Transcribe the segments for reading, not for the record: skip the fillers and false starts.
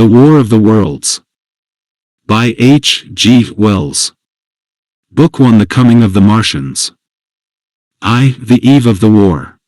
The War of the Worlds. By H.G.Wells. Book 1. The Coming of the Martians. The eve of the war.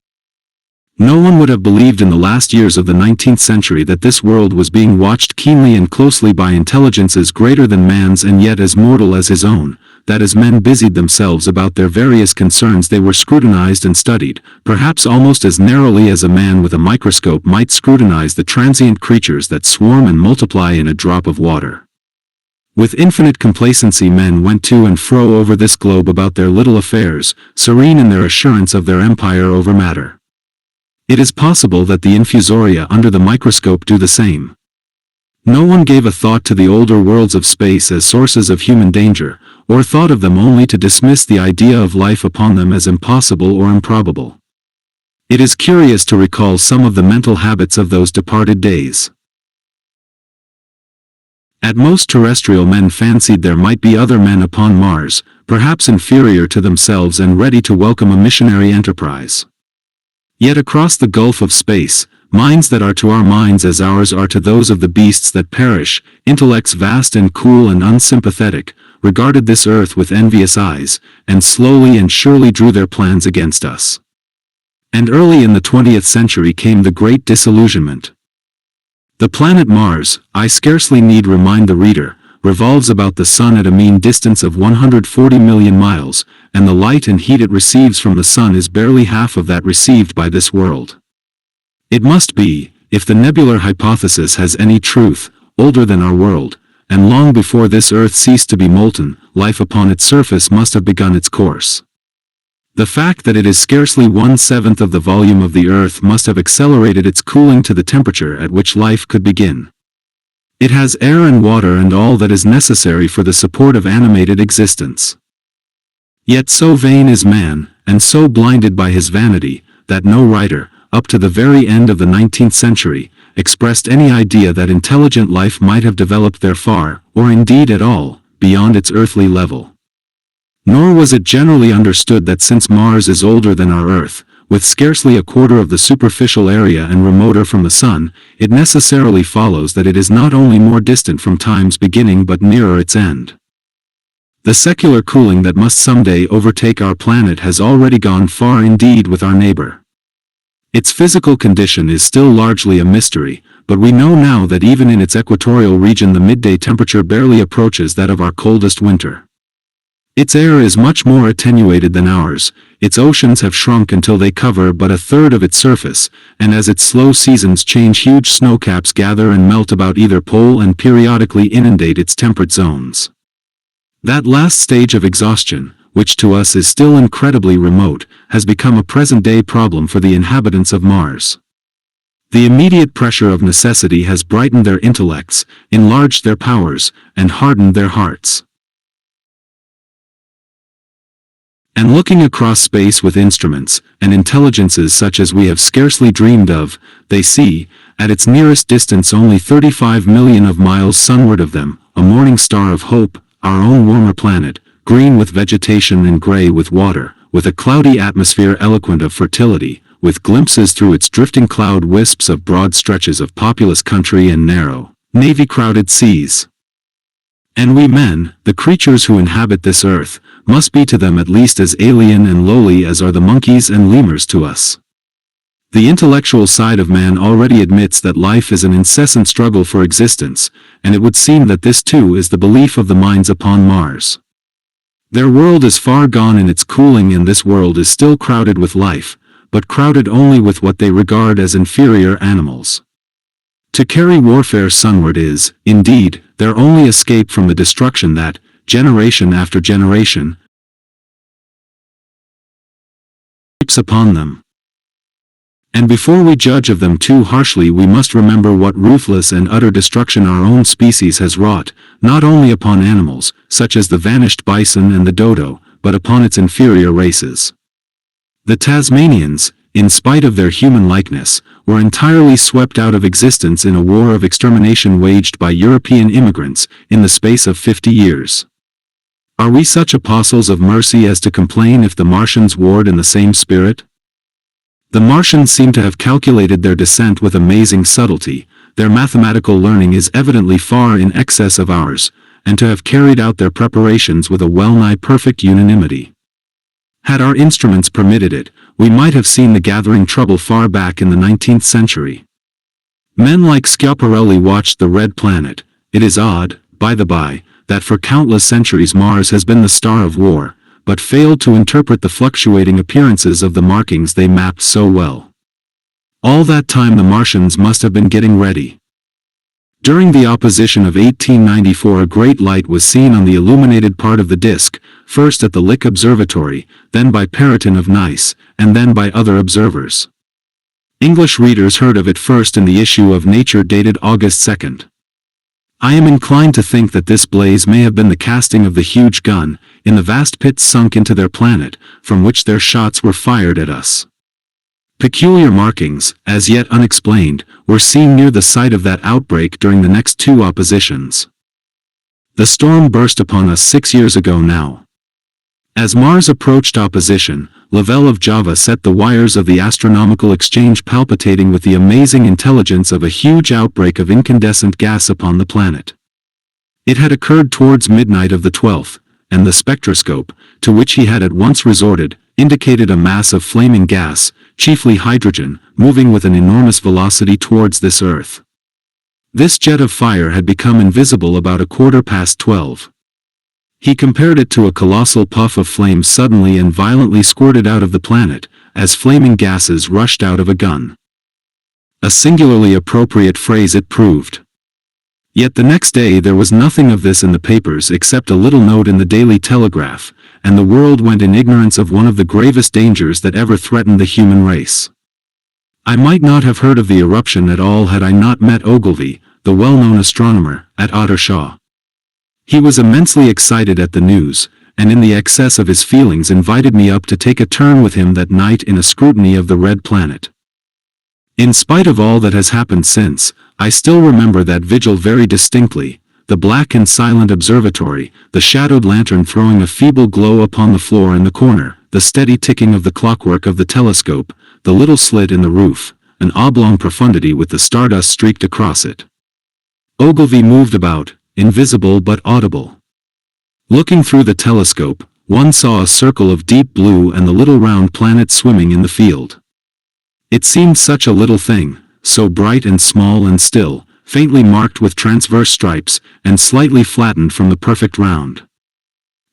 No one would have believed in the last years of the 19th century that this world was being watched keenly and closely by intelligences greater than man's and yet as mortal as his own, that as men busied themselves about their various concerns they were scrutinized and studied, perhaps almost as narrowly as a man with a microscope might scrutinize the transient creatures that swarm and multiply in a drop of water. With infinite complacency men went to and fro over this globe about their little affairs, serene in their assurance of their empire over matter. It is possible that the infusoria under the microscope do the same. No one gave a thought to the older worlds of space as sources of human danger, or thought of them only to dismiss the idea of life upon them as impossible or improbable. It is curious to recall some of the mental habits of those departed days. At most terrestrial men fancied there might be other men upon Mars, perhaps inferior to themselves and ready to welcome a missionary enterprise. Yet across the gulf of space, minds that are to our minds as ours are to those of the beasts that perish, intellects vast and cool and unsympathetic, regarded this earth with envious eyes, and slowly and surely drew their plans against us. And early in the 20th century came the great disillusionment. The planet Mars, I scarcely need remind the reader, revolves about the Sun at a mean distance of 140 million miles, and the light and heat it receives from the Sun is barely half of that received by this world. It must be, if the nebular hypothesis has any truth, older than our world, and long before this Earth ceased to be molten, life upon its surface must have begun its course. The fact that it is scarcely 1/7 of the volume of the Earth must have accelerated its cooling to the temperature at which life could begin. It has air and water and all that is necessary for the support of animated existence. Yet so vain is man, and so blinded by his vanity, that no writer, up to the very end of the 19th century, expressed any idea that intelligent life might have developed there far, or indeed at all, beyond its earthly level. Nor was it generally understood that since Mars is older than our Earth, with scarcely a quarter of the superficial area and remoter from the Sun, it necessarily follows that it is not only more distant from time's beginning but nearer its end. The secular cooling that must someday overtake our planet has already gone far indeed with our neighbor. Its physical condition is still largely a mystery, but we know now that even in its equatorial region the midday temperature barely approaches that of our coldest winter. Its air is much more attenuated than ours, its oceans have shrunk until they cover but a third of its surface, and as its slow seasons change huge snowcaps gather and melt about either pole and periodically inundate its temperate zones. That last stage of exhaustion, which to us is still incredibly remote, has become a present-day problem for the inhabitants of Mars. The immediate pressure of necessity has brightened their intellects, enlarged their powers, and hardened their hearts. And looking across space with instruments, and intelligences such as we have scarcely dreamed of, they see, at its nearest distance only 35 million of miles sunward of them, a morning star of hope, our own warmer planet, green with vegetation and gray with water, with a cloudy atmosphere eloquent of fertility, with glimpses through its drifting cloud wisps of broad stretches of populous country and narrow, navy-crowded seas. And we men, the creatures who inhabit this earth, must be to them at least as alien and lowly as are the monkeys and lemurs to us. The intellectual side of man already admits that life is an incessant struggle for existence, and it would seem that this too is the belief of the minds upon Mars. Their world is far gone in its cooling and this world is still crowded with life, but crowded only with what they regard as inferior animals. To carry warfare sunward is, indeed, their only escape from the destruction that, generation after generation, creeps upon them. And before we judge of them too harshly we must remember what ruthless and utter destruction our own species has wrought, not only upon animals, such as the vanished bison and the dodo, but upon its inferior races. The Tasmanians, in spite of their human likeness, were entirely swept out of existence in a war of extermination waged by European immigrants, in the space of 50 years. Are we such apostles of mercy as to complain if the Martians warred in the same spirit? The Martians seem to have calculated their descent with amazing subtlety, their mathematical learning is evidently far in excess of ours, and to have carried out their preparations with a well-nigh perfect unanimity. Had our instruments permitted it, we might have seen the gathering trouble far back in the 19th century. Men like Schiaparelli watched the red planet. It is odd, by the by, that for countless centuries Mars has been the star of war, but failed to interpret the fluctuating appearances of the markings they mapped so well. All that time the Martians must have been getting ready. During the opposition of 1894 a great light was seen on the illuminated part of the disk, first at the Lick Observatory, then by Perrotin of Nice, and then by other observers. English readers heard of it first in the issue of Nature dated August 2nd. I am inclined to think that this blaze may have been the casting of the huge gun, in the vast pits sunk into their planet, from which their shots were fired at us. Peculiar markings, as yet unexplained, were seen near the site of that outbreak during the next two oppositions. The storm burst upon us 6 years ago now. As Mars approached opposition, Lavelle of Java set the wires of the astronomical exchange palpitating with the amazing intelligence of a huge outbreak of incandescent gas upon the planet. It had occurred towards midnight of the 12th, and the spectroscope, to which he had at once resorted, indicated a mass of flaming gas, chiefly hydrogen, moving with an enormous velocity towards this Earth. This jet of fire had become invisible about 12:15. He compared it to a colossal puff of flame suddenly and violently squirted out of the planet, as flaming gases rushed out of a gun. A singularly appropriate phrase it proved. Yet the next day there was nothing of this in the papers except a little note in the Daily Telegraph, and the world went in ignorance of one of the gravest dangers that ever threatened the human race. I might not have heard of the eruption at all had I not met Ogilvy, the well-known astronomer, at Ottershaw. He was immensely excited at the news, and in the excess of his feelings invited me up to take a turn with him that night in a scrutiny of the red planet. In spite of all that has happened since, I still remember that vigil very distinctly, the black and silent observatory, the shadowed lantern throwing a feeble glow upon the floor in the corner, the steady ticking of the clockwork of the telescope, the little slit in the roof, an oblong profundity with the stardust streaked across it. Ogilvy moved about, invisible but audible. Looking through the telescope, one saw a circle of deep blue and the little round planet swimming in the field. It seemed such a little thing, so bright and small and still, faintly marked with transverse stripes, and slightly flattened from the perfect round.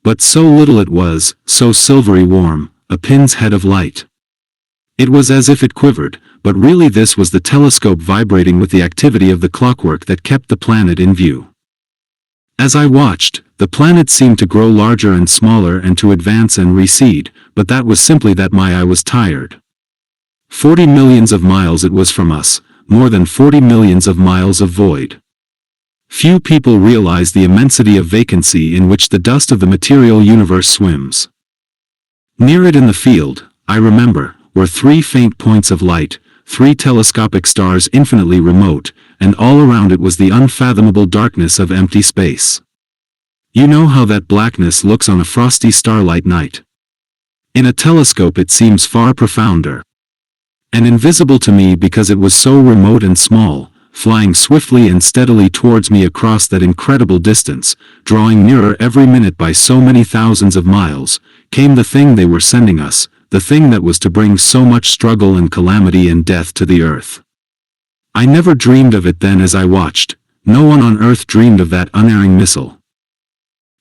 But so little it was, so silvery warm, a pin's head of light. It was as if it quivered, but really this was the telescope vibrating with the activity of the clockwork that kept the planet in view. As I watched, the planet seemed to grow larger and smaller and to advance and recede, but that was simply that my eye was tired. 40 millions of miles it was from us, more than 40 millions of miles of void. Few people realize the immensity of vacancy in which the dust of the material universe swims. Near it in the field, I remember, were 3 faint points of light, 3 telescopic stars infinitely remote, and all around it was the unfathomable darkness of empty space. You know how that blackness looks on a frosty starlight night. In a telescope it seems far profounder. And invisible to me because it was so remote and small, flying swiftly and steadily towards me across that incredible distance, drawing nearer every minute by so many thousands of miles, came the thing they were sending us, the thing that was to bring so much struggle and calamity and death to the earth. I never dreamed of it then as I watched. No one on earth dreamed of that unerring missile.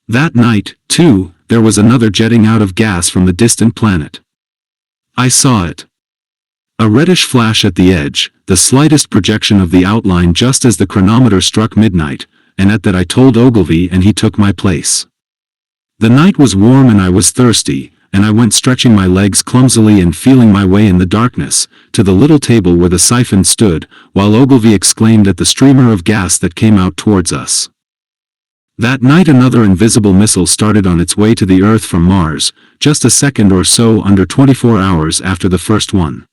That night, too, there was another jetting out of gas from the distant planet. I saw it. A reddish flash at the edge, the slightest projection of the outline just as the chronometer struck midnight, and at that I told Ogilvy and he took my place. The night was warm and I was thirsty, and I went stretching my legs clumsily and feeling my way in the darkness, to the little table where the siphon stood, while Ogilvy exclaimed at the streamer of gas that came out towards us. That night another invisible missile started on its way to the Earth from Mars, just a second or so under 24 hours after the first one.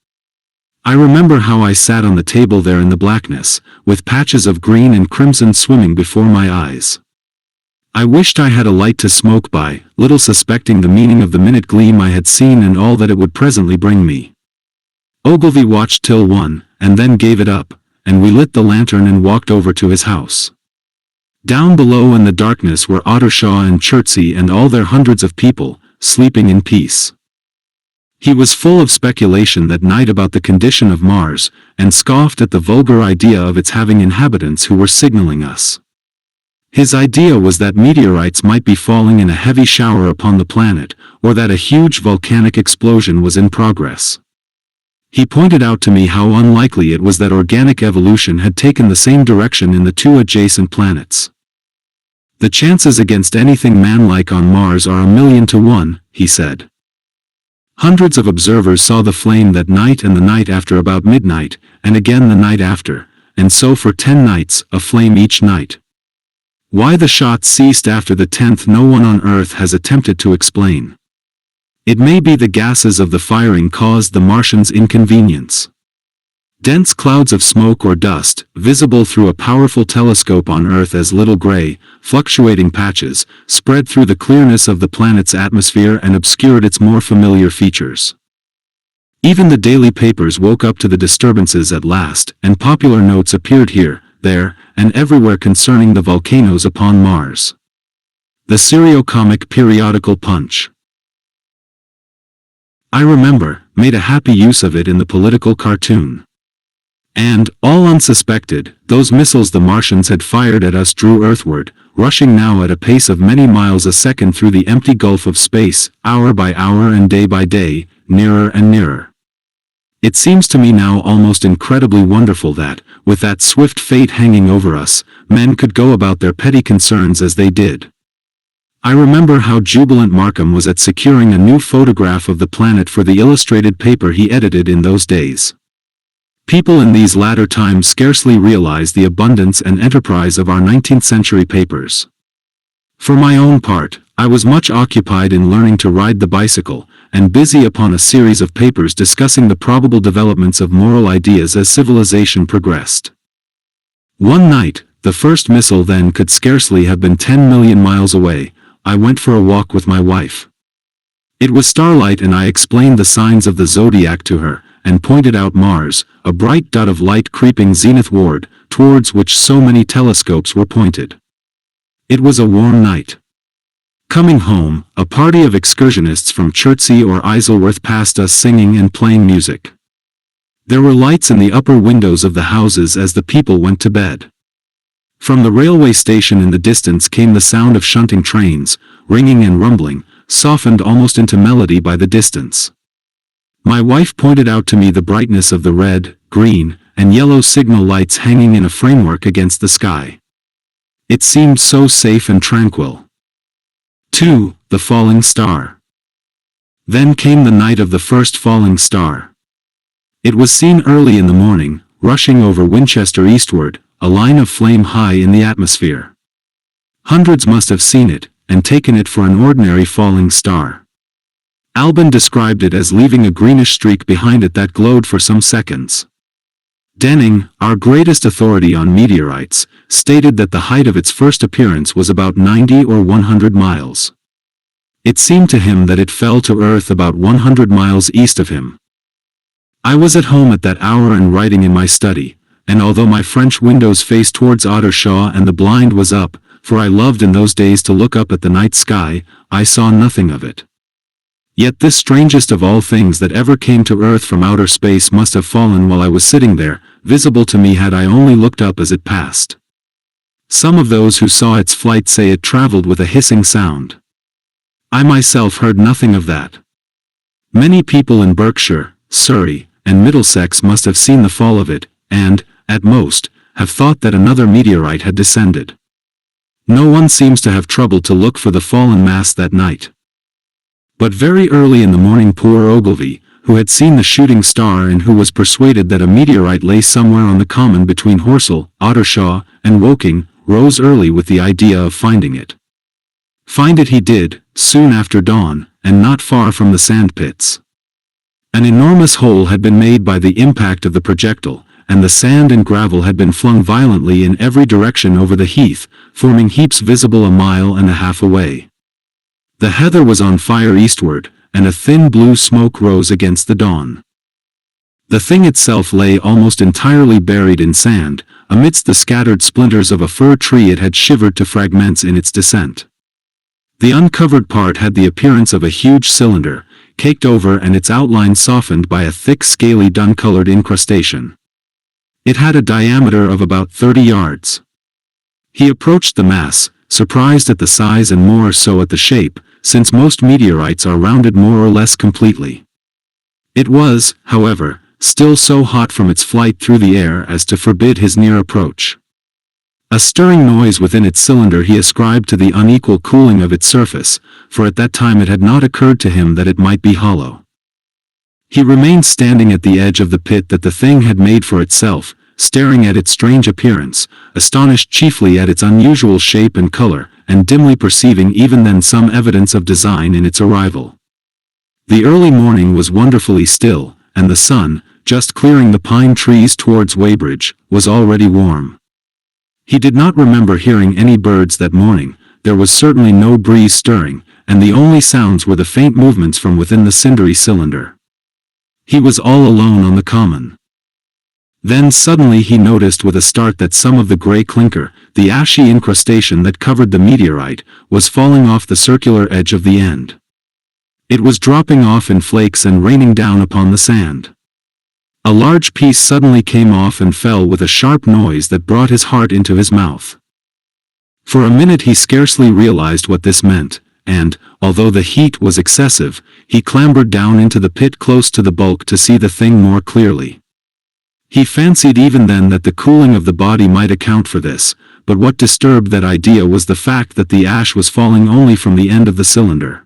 I remember how I sat on the table there in the blackness, with patches of green and crimson swimming before my eyes. I wished I had a light to smoke by, little suspecting the meaning of the minute gleam I had seen and all that it would presently bring me. Ogilvy watched till 1, and then gave it up, and we lit the lantern and walked over to his house. Down below in the darkness were Ottershaw and Chertsey and all their hundreds of people, sleeping in peace. He was full of speculation that night about the condition of Mars, and scoffed at the vulgar idea of its having inhabitants who were signaling us. His idea was that meteorites might be falling in a heavy shower upon the planet, or that a huge volcanic explosion was in progress. He pointed out to me how unlikely it was that organic evolution had taken the same direction in the two adjacent planets. The chances against anything man-like on Mars are 1,000,000 to 1, he said. Hundreds of observers saw the flame that night and the night after about midnight, and again the night after, and so for 10 nights, a flame each night. Why the shots ceased after the 10th no one on Earth has attempted to explain. It may be the gases of the firing caused the Martians inconvenience. Dense clouds of smoke or dust, visible through a powerful telescope on Earth as little gray, fluctuating patches, spread through the clearness of the planet's atmosphere and obscured its more familiar features. Even the daily papers woke up to the disturbances at last, and popular notes appeared here, there, and everywhere concerning the volcanoes upon Mars. The serio-comic periodical Punch. I remember, made a happy use of it in the political cartoon. And, all unsuspected, those missiles the Martians had fired at us drew earthward, rushing now at a pace of many miles a second through the empty gulf of space, hour by hour and day by day, nearer and nearer. It seems to me now almost incredibly wonderful that, with that swift fate hanging over us, men could go about their petty concerns as they did. I remember how jubilant Markham was at securing a new photograph of the planet for the illustrated paper he edited in those days. People in these latter times scarcely realize the abundance and enterprise of our 19th century papers. For my own part, I was much occupied in learning to ride the bicycle, and busy upon a series of papers discussing the probable developments of moral ideas as civilization progressed. One night, the first missile then could scarcely have been 10 million miles away, I went for a walk with my wife. It was starlight and I explained the signs of the zodiac to her, and pointed out Mars, a bright dot of light creeping zenithward, towards which so many telescopes were pointed. It was a warm night. Coming home, a party of excursionists from Chertsey or Isleworth passed us singing and playing music. There were lights in the upper windows of the houses as the people went to bed. From the railway station in the distance came the sound of shunting trains, ringing and rumbling, softened almost into melody by the distance. My wife pointed out to me the brightness of the red, green, and yellow signal lights hanging in a framework against the sky. It seemed so safe and tranquil. 2. The falling star. Then came the night of the first falling star. It was seen early in the morning, rushing over Winchester eastward, a line of flame high in the atmosphere. Hundreds must have seen it, and taken it for an ordinary falling star. Albin described it as leaving a greenish streak behind it that glowed for some seconds. Denning, our greatest authority on meteorites, stated that the height of its first appearance was about 90 or 100 miles. It seemed to him that it fell to Earth about 100 miles east of him. I was at home at that hour and writing in my study, and although my French windows faced towards Ottershaw and the blind was up, for I loved in those days to look up at the night sky, I saw nothing of it. Yet this strangest of all things that ever came to Earth from outer space must have fallen while I was sitting there, visible to me had I only looked up as it passed. Some of those who saw its flight say it traveled with a hissing sound. I myself heard nothing of that. Many people in Berkshire, Surrey, and Middlesex must have seen the fall of it, and, at most, have thought that another meteorite had descended. No one seems to have troubled to look for the fallen mass that night. But very early in the morning poor Ogilvy, who had seen the shooting star and who was persuaded that a meteorite lay somewhere on the common between Horsell, Ottershaw, and Woking, rose early with the idea of finding it. Find it he did, soon after dawn, and not far from the sand pits. An enormous hole had been made by the impact of the projectile, and the sand and gravel had been flung violently in every direction over the heath, forming heaps visible a mile and a half away. The heather was on fire eastward, and a thin blue smoke rose against the dawn. The thing itself lay almost entirely buried in sand. Amidst the scattered splinters of a fir tree it had shivered to fragments in its descent. The uncovered part had the appearance of a huge cylinder, caked over and its outline softened by a thick scaly dun-colored incrustation. It had a diameter of about 30 yards. He approached the mass, surprised at the size and more so at the shape, since most meteorites are rounded more or less completely. It was, however, still so hot from its flight through the air as to forbid his near approach. A stirring noise within its cylinder he ascribed to the unequal cooling of its surface, for at that time it had not occurred to him that it might be hollow. He remained standing at the edge of the pit that the thing had made for itself, staring at its strange appearance, astonished chiefly at its unusual shape and color, and dimly perceiving even then some evidence of design in its arrival. The early morning was wonderfully still, and the sun, just clearing the pine trees towards Weybridge, was already warm. He did not remember hearing any birds that morning, there was certainly no breeze stirring, and the only sounds were the faint movements from within the cindery cylinder. He was all alone on the common. Then suddenly he noticed with a start that some of the grey clinker, the ashy incrustation that covered the meteorite, was falling off the circular edge of the end. It was dropping off in flakes and raining down upon the sand. A large piece suddenly came off and fell with a sharp noise that brought his heart into his mouth. For a minute he scarcely realized what this meant, and, although the heat was excessive, he clambered down into the pit close to the bulk to see the thing more clearly. He fancied even then that the cooling of the body might account for this, but what disturbed that idea was the fact that the ash was falling only from the end of the cylinder.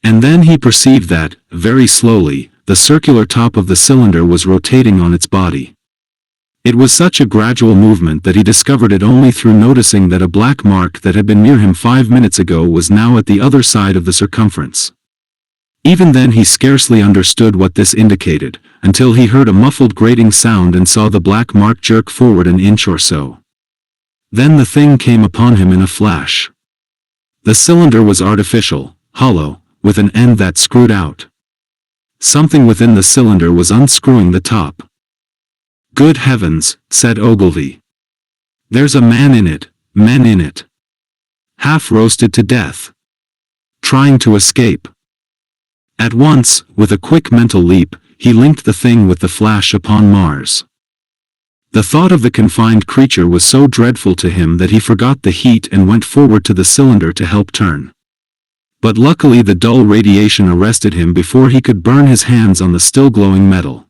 And then he perceived that, very slowly, the circular top of the cylinder was rotating on its body. It was such a gradual movement that he discovered it only through noticing that a black mark that had been near him 5 minutes ago was now at the other side of the circumference. Even then he scarcely understood what this indicated, until he heard a muffled grating sound and saw the black mark jerk forward an inch or so. Then the thing came upon him in a flash. The cylinder was artificial, hollow, with an end that screwed out. Something within the cylinder was unscrewing the top. "Good heavens," said Ogilvy. "There's a man in it, men in it. Half roasted to death. Trying to escape." At once, with a quick mental leap, he linked the thing with the flash upon Mars. The thought of the confined creature was so dreadful to him that he forgot the heat and went forward to the cylinder to help turn. But luckily the dull radiation arrested him before he could burn his hands on the still glowing metal.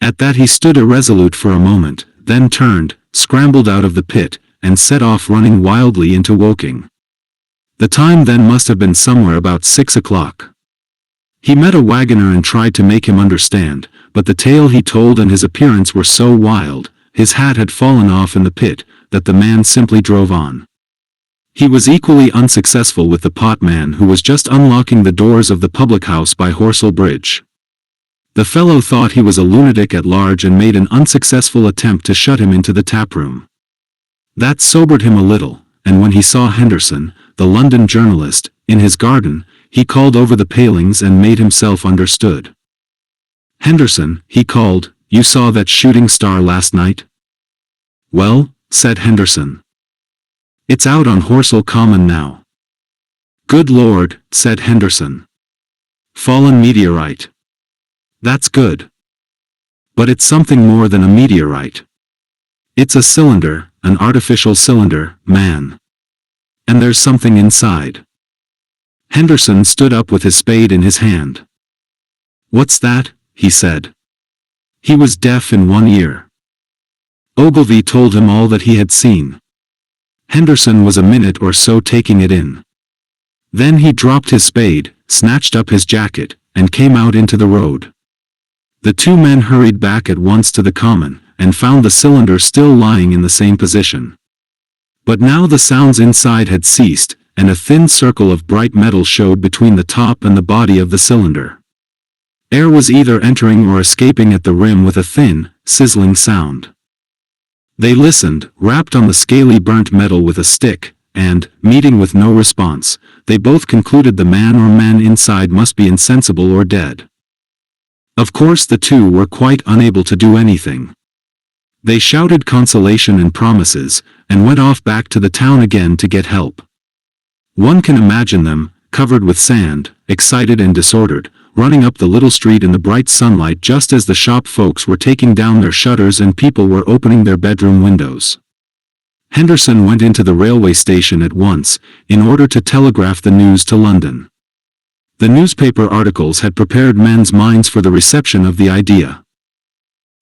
At that he stood irresolute for a moment, then turned, scrambled out of the pit, and set off running wildly into Woking. The time then must have been somewhere about 6 o'clock. He met a wagoner and tried to make him understand, but the tale he told and his appearance were so wild, his hat had fallen off in the pit, that the man simply drove on. He was equally unsuccessful with the potman who was just unlocking the doors of the public house by Horsell Bridge. The fellow thought he was a lunatic at large and made an unsuccessful attempt to shut him into the taproom. That sobered him a little, and when he saw Henderson, the London journalist, in his garden, he called over the palings and made himself understood. "Henderson," he called, "you saw that shooting star last night?" "Well," said Henderson. "It's out on Horsell Common now." "Good Lord," said Henderson. "Fallen meteorite. That's good. But it's something more than a meteorite. It's a cylinder, an artificial cylinder, man. And there's something inside." Henderson stood up with his spade in his hand. "What's that?" he said. He was deaf in one ear. Ogilvy told him all that he had seen. Henderson was a minute or so taking it in. Then he dropped his spade, snatched up his jacket, and came out into the road. The two men hurried back at once to the common, and found the cylinder still lying in the same position. But now the sounds inside had ceased, and a thin circle of bright metal showed between the top and the body of the cylinder. Air was either entering or escaping at the rim with a thin, sizzling sound. They listened, rapped on the scaly burnt metal with a stick, and, meeting with no response, they both concluded the man or men inside must be insensible or dead. Of course the two were quite unable to do anything. They shouted consolation and promises, and went off back to the town again to get help. One can imagine them, covered with sand, excited and disordered, running up the little street in the bright sunlight just as the shop folks were taking down their shutters and people were opening their bedroom windows. Henderson went into the railway station at once, in order to telegraph the news to London. The newspaper articles had prepared men's minds for the reception of the idea.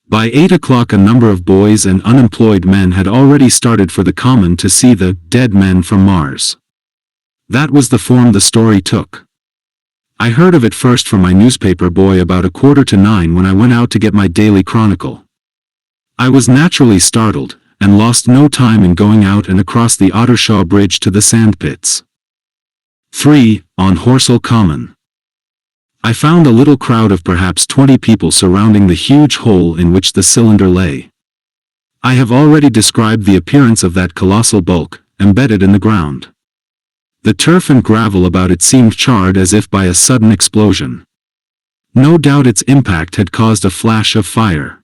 By 8 o'clock a number of boys and unemployed men had already started for the common to see the dead men from Mars. That was the form the story took. I heard of it first from my newspaper boy about 8:45 when I went out to get my daily chronicle. I was naturally startled, and lost no time in going out and across the Ottershaw Bridge to the sandpits. 3. On Horsell Common. I found a little crowd of perhaps 20 people surrounding the huge hole in which the cylinder lay. I have already described the appearance of that colossal bulk, embedded in the ground. The turf and gravel about it seemed charred as if by a sudden explosion. No doubt its impact had caused a flash of fire.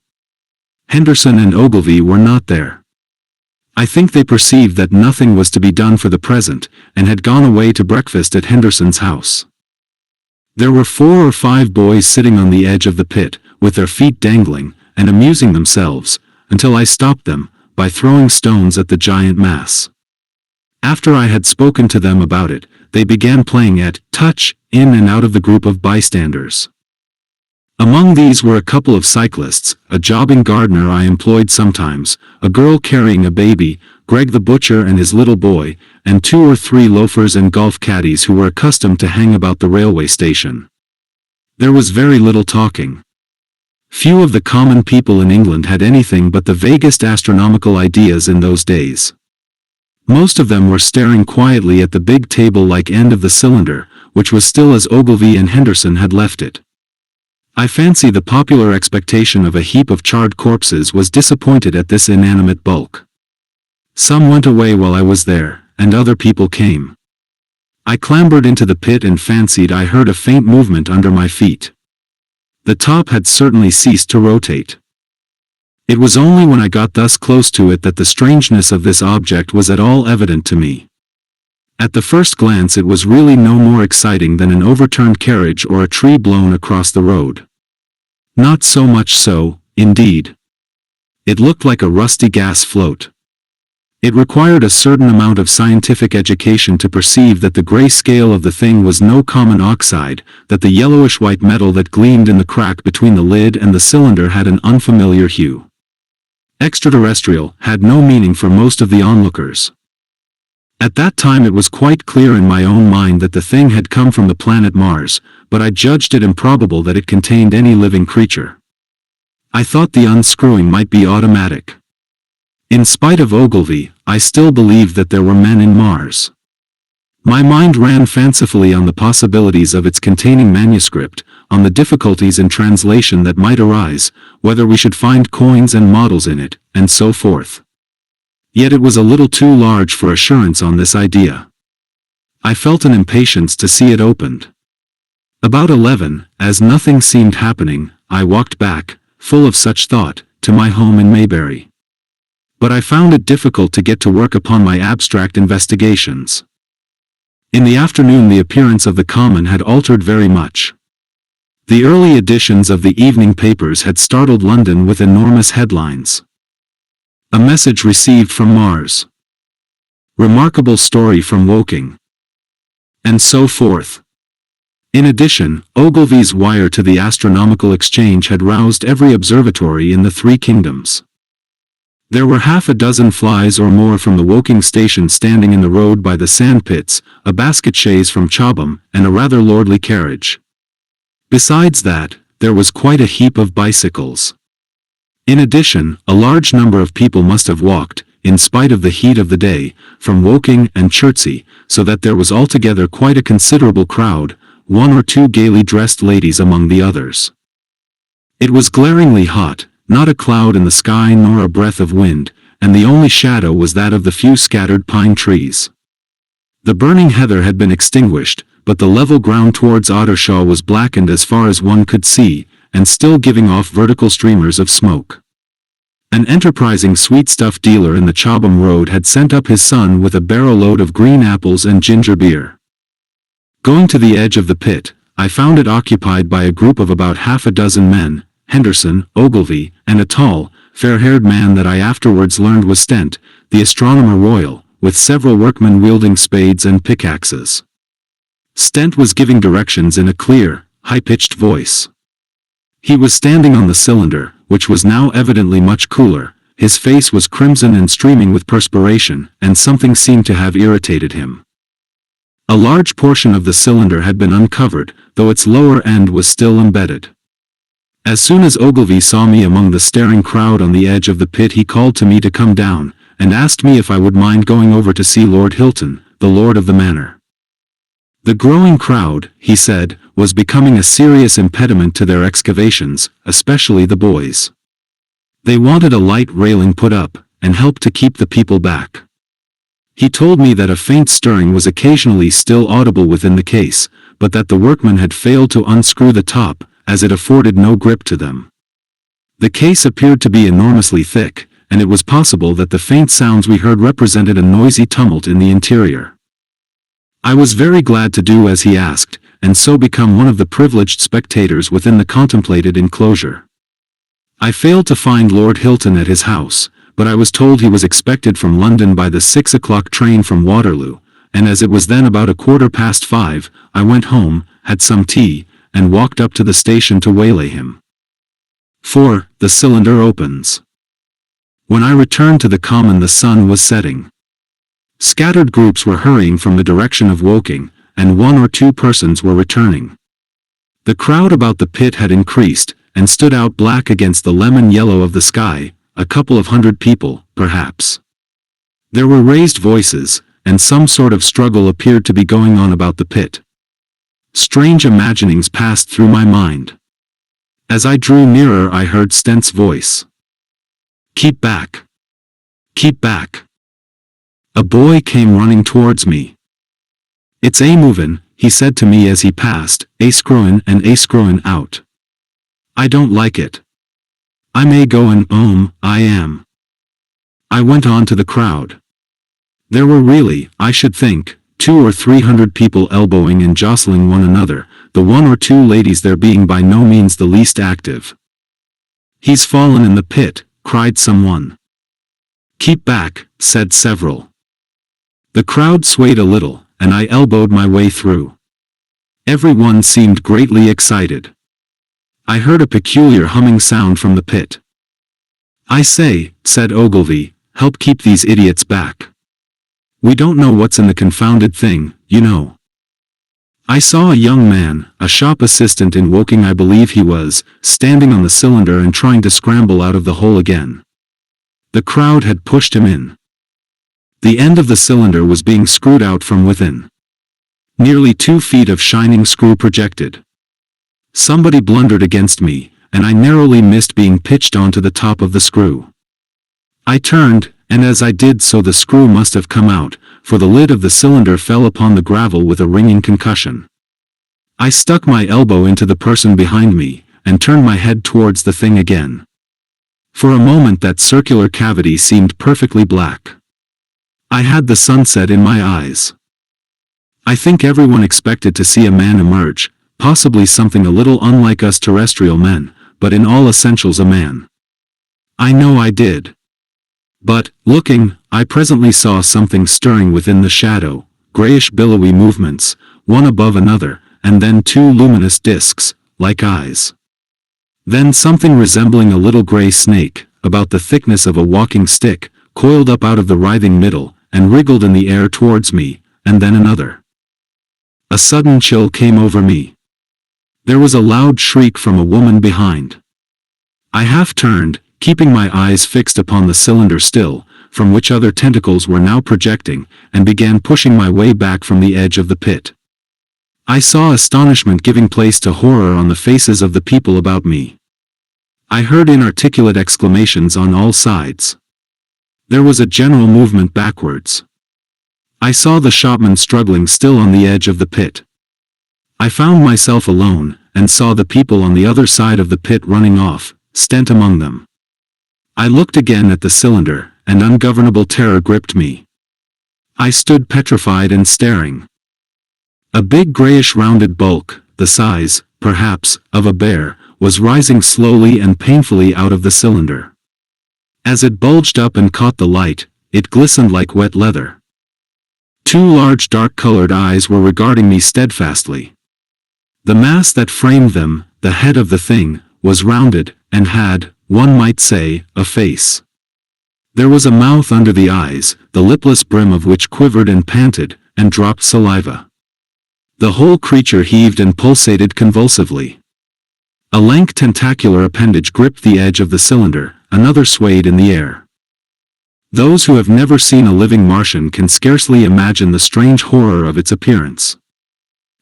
Henderson and Ogilvy were not there. I think they perceived that nothing was to be done for the present, and had gone away to breakfast at Henderson's house. There were 4 or 5 boys sitting on the edge of the pit, with their feet dangling, and amusing themselves, until I stopped them, by throwing stones at the giant mass. After I had spoken to them about it, they began playing at touch, in and out of the group of bystanders. Among these were a couple of cyclists, a jobbing gardener I employed sometimes, a girl carrying a baby, Greg the butcher and his little boy, and 2 or 3 loafers and golf caddies who were accustomed to hang about the railway station. There was very little talking. Few of the common people in England had anything but the vaguest astronomical ideas in those days. Most of them were staring quietly at the big table-like end of the cylinder, which was still as Ogilvy and Henderson had left it. I fancy the popular expectation of a heap of charred corpses was disappointed at this inanimate bulk. Some went away while I was there, and other people came. I clambered into the pit and fancied I heard a faint movement under my feet. The top had certainly ceased to rotate. It was only when I got thus close to it that the strangeness of this object was at all evident to me. At the first glance it was really no more exciting than an overturned carriage or a tree blown across the road. Not so much so, indeed. It looked like a rusty gas float. It required a certain amount of scientific education to perceive that the gray scale of the thing was no common oxide, that the yellowish-white metal that gleamed in the crack between the lid and the cylinder had an unfamiliar hue. Extraterrestrial had no meaning for most of the onlookers. At that time it was quite clear in my own mind that the thing had come from the planet Mars, but I judged it improbable that it contained any living creature. I thought the unscrewing might be automatic. In spite of Ogilvy, I still believed that there were men in Mars. My mind ran fancifully on the possibilities of its containing manuscript, on the difficulties in translation that might arise, whether we should find coins and models in it, and so forth. Yet it was a little too large for assurance on this idea. I felt an impatience to see it opened. About 11, as nothing seemed happening, I walked back, full of such thought, to my home in Maybury. But I found it difficult to get to work upon my abstract investigations. In the afternoon the appearance of the common had altered very much. The early editions of the evening papers had startled London with enormous headlines. A message received from Mars. Remarkable story from Woking. And so forth. In addition, Ogilvy's wire to the Astronomical Exchange had roused every observatory in the 3 kingdoms. There were half a dozen flies or more from the Woking station standing in the road by the sandpits, a basket chaise from Chobham, and a rather lordly carriage. Besides that, there was quite a heap of bicycles. In addition, a large number of people must have walked, in spite of the heat of the day, from Woking and Chertsey, so that there was altogether quite a considerable crowd, 1 or 2 gaily dressed ladies among the others. It was glaringly hot, not a cloud in the sky nor a breath of wind, and the only shadow was that of the few scattered pine trees. The burning heather had been extinguished, but the level ground towards Ottershaw was blackened as far as one could see, and still giving off vertical streamers of smoke. An enterprising sweetstuff dealer in the Chobham Road had sent up his son with a barrow-load of green apples and ginger beer. Going to the edge of the pit, I found it occupied by a group of about half a dozen men, Henderson, Ogilvy, and a tall, fair-haired man that I afterwards learned was Stent, the astronomer royal, with several workmen wielding spades and pickaxes. Stent was giving directions in a clear, high-pitched voice. He was standing on the cylinder, which was now evidently much cooler. His face was crimson and streaming with perspiration, and something seemed to have irritated him. A large portion of the cylinder had been uncovered, though its lower end was still embedded. As soon as Ogilvy saw me among the staring crowd on the edge of the pit, he called to me to come down, and asked me if I would mind going over to see Lord Hilton, the lord of the manor. The growing crowd, he said, was becoming a serious impediment to their excavations, especially the boys. They wanted a light railing put up, and help to keep the people back. He told me that a faint stirring was occasionally still audible within the case, but that the workmen had failed to unscrew the top, as it afforded no grip to them. The case appeared to be enormously thick, and it was possible that the faint sounds we heard represented a noisy tumult in the interior. I was very glad to do as he asked, and so become one of the privileged spectators within the contemplated enclosure. I failed to find Lord Hilton at his house, but I was told he was expected from London by the 6 o'clock train from Waterloo, and as it was then about 5:15, I went home, had some tea, and walked up to the station to waylay him. 4. The cylinder opens. When I returned to the common, the sun was setting. Scattered groups were hurrying from the direction of Woking, and 1 or 2 persons were returning. The crowd about the pit had increased, and stood out black against the lemon yellow of the sky, a couple of hundred people, perhaps. There were raised voices, and some sort of struggle appeared to be going on about the pit. Strange imaginings passed through my mind. As I drew nearer, I heard Stent's voice. "Keep back! Keep back!" A boy came running towards me. "It's a movin'," he said to me as he passed, "a screwin' and a screwin' out. I don't like it. I may go and I am." I went on to the crowd. There were really, I should think, 200 or 300 people elbowing and jostling one another, the 1 or 2 ladies there being by no means the least active. "He's fallen in the pit," cried someone. "Keep back," said several. The crowd swayed a little, and I elbowed my way through. Everyone seemed greatly excited. I heard a peculiar humming sound from the pit. "I say," said Ogilvy, "help keep these idiots back. We don't know what's in the confounded thing, you know." I saw a young man, a shop assistant in Woking I believe he was, standing on the cylinder and trying to scramble out of the hole again. The crowd had pushed him in. The end of the cylinder was being screwed out from within. Nearly 2 feet of shining screw projected. Somebody blundered against me, and I narrowly missed being pitched onto the top of the screw. I turned, and as I did so the screw must have come out, for the lid of the cylinder fell upon the gravel with a ringing concussion. I stuck my elbow into the person behind me, and turned my head towards the thing again. For a moment that circular cavity seemed perfectly black. I had the sunset in my eyes. I think everyone expected to see a man emerge, possibly something a little unlike us terrestrial men, but in all essentials a man. I know I did. But, looking, I presently saw something stirring within the shadow, grayish billowy movements, one above another, and then 2 luminous discs, like eyes. Then something resembling a little gray snake, about the thickness of a walking stick, coiled up out of the writhing middle, and wriggled in the air towards me, and then another. A sudden chill came over me. There was a loud shriek from a woman behind. I half turned, keeping my eyes fixed upon the cylinder still, from which other tentacles were now projecting, and began pushing my way back from the edge of the pit. I saw astonishment giving place to horror on the faces of the people about me. I heard inarticulate exclamations on all sides. There was a general movement backwards. I saw the shopman struggling still on the edge of the pit. I found myself alone, and saw the people on the other side of the pit running off, Stent among them. I looked again at the cylinder, and ungovernable terror gripped me. I stood petrified and staring. A big grayish rounded bulk, the size, perhaps, of a bear, was rising slowly and painfully out of the cylinder. As it bulged up and caught the light, it glistened like wet leather. Two large dark-colored eyes were regarding me steadfastly. The mass that framed them, the head of the thing, was rounded, and had, one might say, a face. There was a mouth under the eyes, the lipless brim of which quivered and panted, and dropped saliva. The whole creature heaved and pulsated convulsively. A lank tentacular appendage gripped the edge of the cylinder, another swayed in the air. Those who have never seen a living Martian can scarcely imagine the strange horror of its appearance.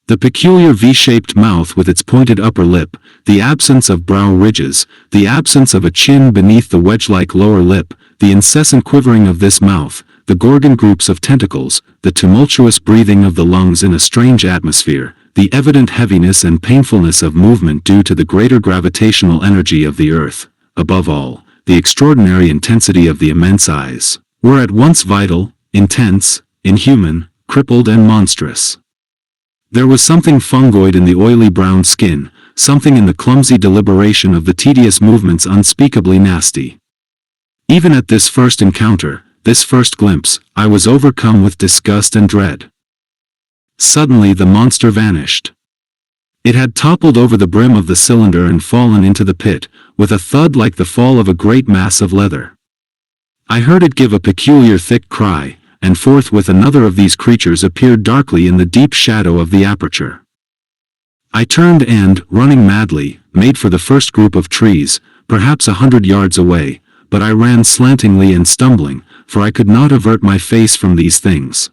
The peculiar V-shaped mouth with its pointed upper lip, the absence of brow ridges, the absence of a chin beneath the wedge-like lower lip, the incessant quivering of this mouth, the gorgon groups of tentacles, the tumultuous breathing of the lungs in a strange atmosphere, the evident heaviness and painfulness of movement due to the greater gravitational energy of the Earth, above all, the extraordinary intensity of the immense eyes, were at once vital, intense, inhuman, crippled and monstrous. There was something fungoid in the oily brown skin, something in the clumsy deliberation of the tedious movements unspeakably nasty. Even at this first encounter, this first glimpse, I was overcome with disgust and dread. Suddenly the monster vanished. It had toppled over the brim of the cylinder and fallen into the pit, with a thud like the fall of a great mass of leather. I heard it give a peculiar thick cry, and forthwith another of these creatures appeared darkly in the deep shadow of the aperture. I turned and, running madly, made for the first group of trees, perhaps 100 yards away, but I ran slantingly and stumbling, for I could not avert my face from these things.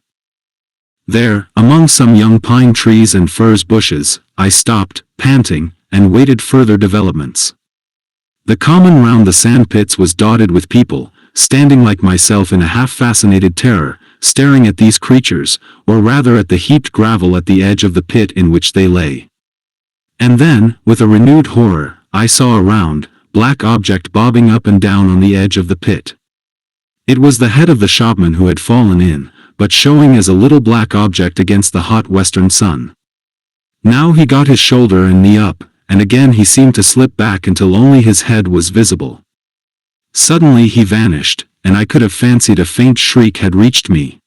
There, among some young pine trees and furze bushes, I stopped, panting, and waited further developments. The common round the sand pits was dotted with people, standing like myself in a half-fascinated terror, staring at these creatures, or rather at the heaped gravel at the edge of the pit in which they lay. And then, with a renewed horror, I saw a round, black object bobbing up and down on the edge of the pit. It was the head of the shopman who had fallen in, but showing as a little black object against the hot western sun. Now he got his shoulder and knee up, and again he seemed to slip back until only his head was visible. Suddenly he vanished, and I could have fancied a faint shriek had reached me.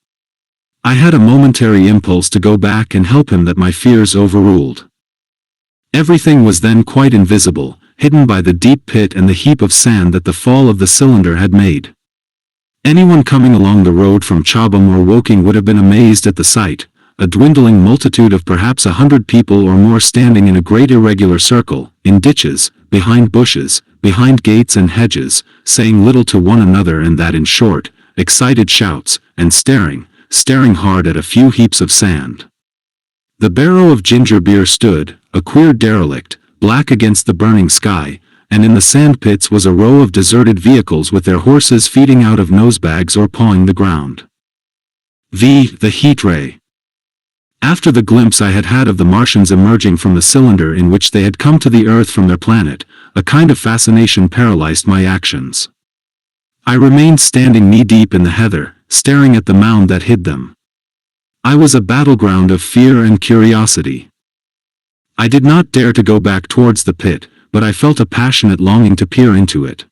I had a momentary impulse to go back and help him that my fears overruled. Everything was then quite invisible, hidden by the deep pit and the heap of sand that the fall of the cylinder had made. Anyone coming along the road from Chobham or Woking would have been amazed at the sight, a dwindling multitude of perhaps 100 people or more standing in a great irregular circle, in ditches, behind bushes, behind gates and hedges, saying little to one another and that in short, excited shouts, and staring hard at a few heaps of sand. The barrow of ginger beer stood, a queer derelict, black against the burning sky, and in the sand pits was a row of deserted vehicles with their horses feeding out of nosebags or pawing the ground. The heat ray. After the glimpse I had had of the Martians emerging from the cylinder in which they had come to the Earth from their planet, a kind of fascination paralyzed my actions. I remained standing knee-deep in the heather, staring at the mound that hid them. I was a battleground of fear and curiosity. I did not dare to go back towards the pit, but I felt a passionate longing to peer into it.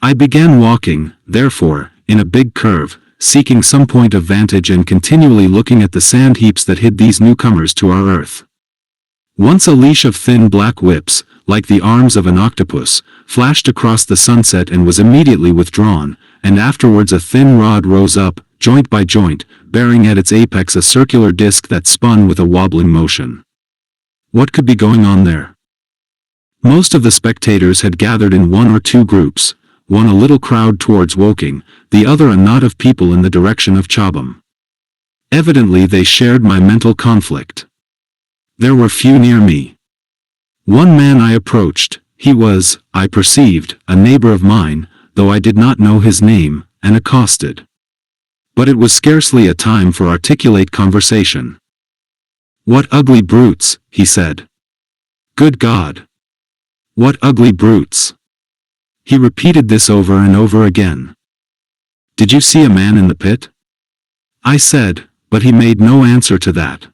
I began walking, therefore, in a big curve, seeking some point of vantage and continually looking at the sand heaps that hid these newcomers to our Earth. Once a leash of thin black whips, like the arms of an octopus, flashed across the sunset and was immediately withdrawn, and afterwards a thin rod rose up, joint by joint, bearing at its apex a circular disc that spun with a wobbling motion. What could be going on there? Most of the spectators had gathered in one or two groups, one a little crowd towards Woking, the other a knot of people in the direction of Chobham. Evidently they shared my mental conflict. There were few near me. One man I approached. He was, I perceived, a neighbor of mine, though I did not know his name, and accosted. But it was scarcely a time for articulate conversation. "What ugly brutes," he said. Good God! What ugly brutes! He repeated this over and over again. Did you see a man in the pit? I said, but he made no answer to that.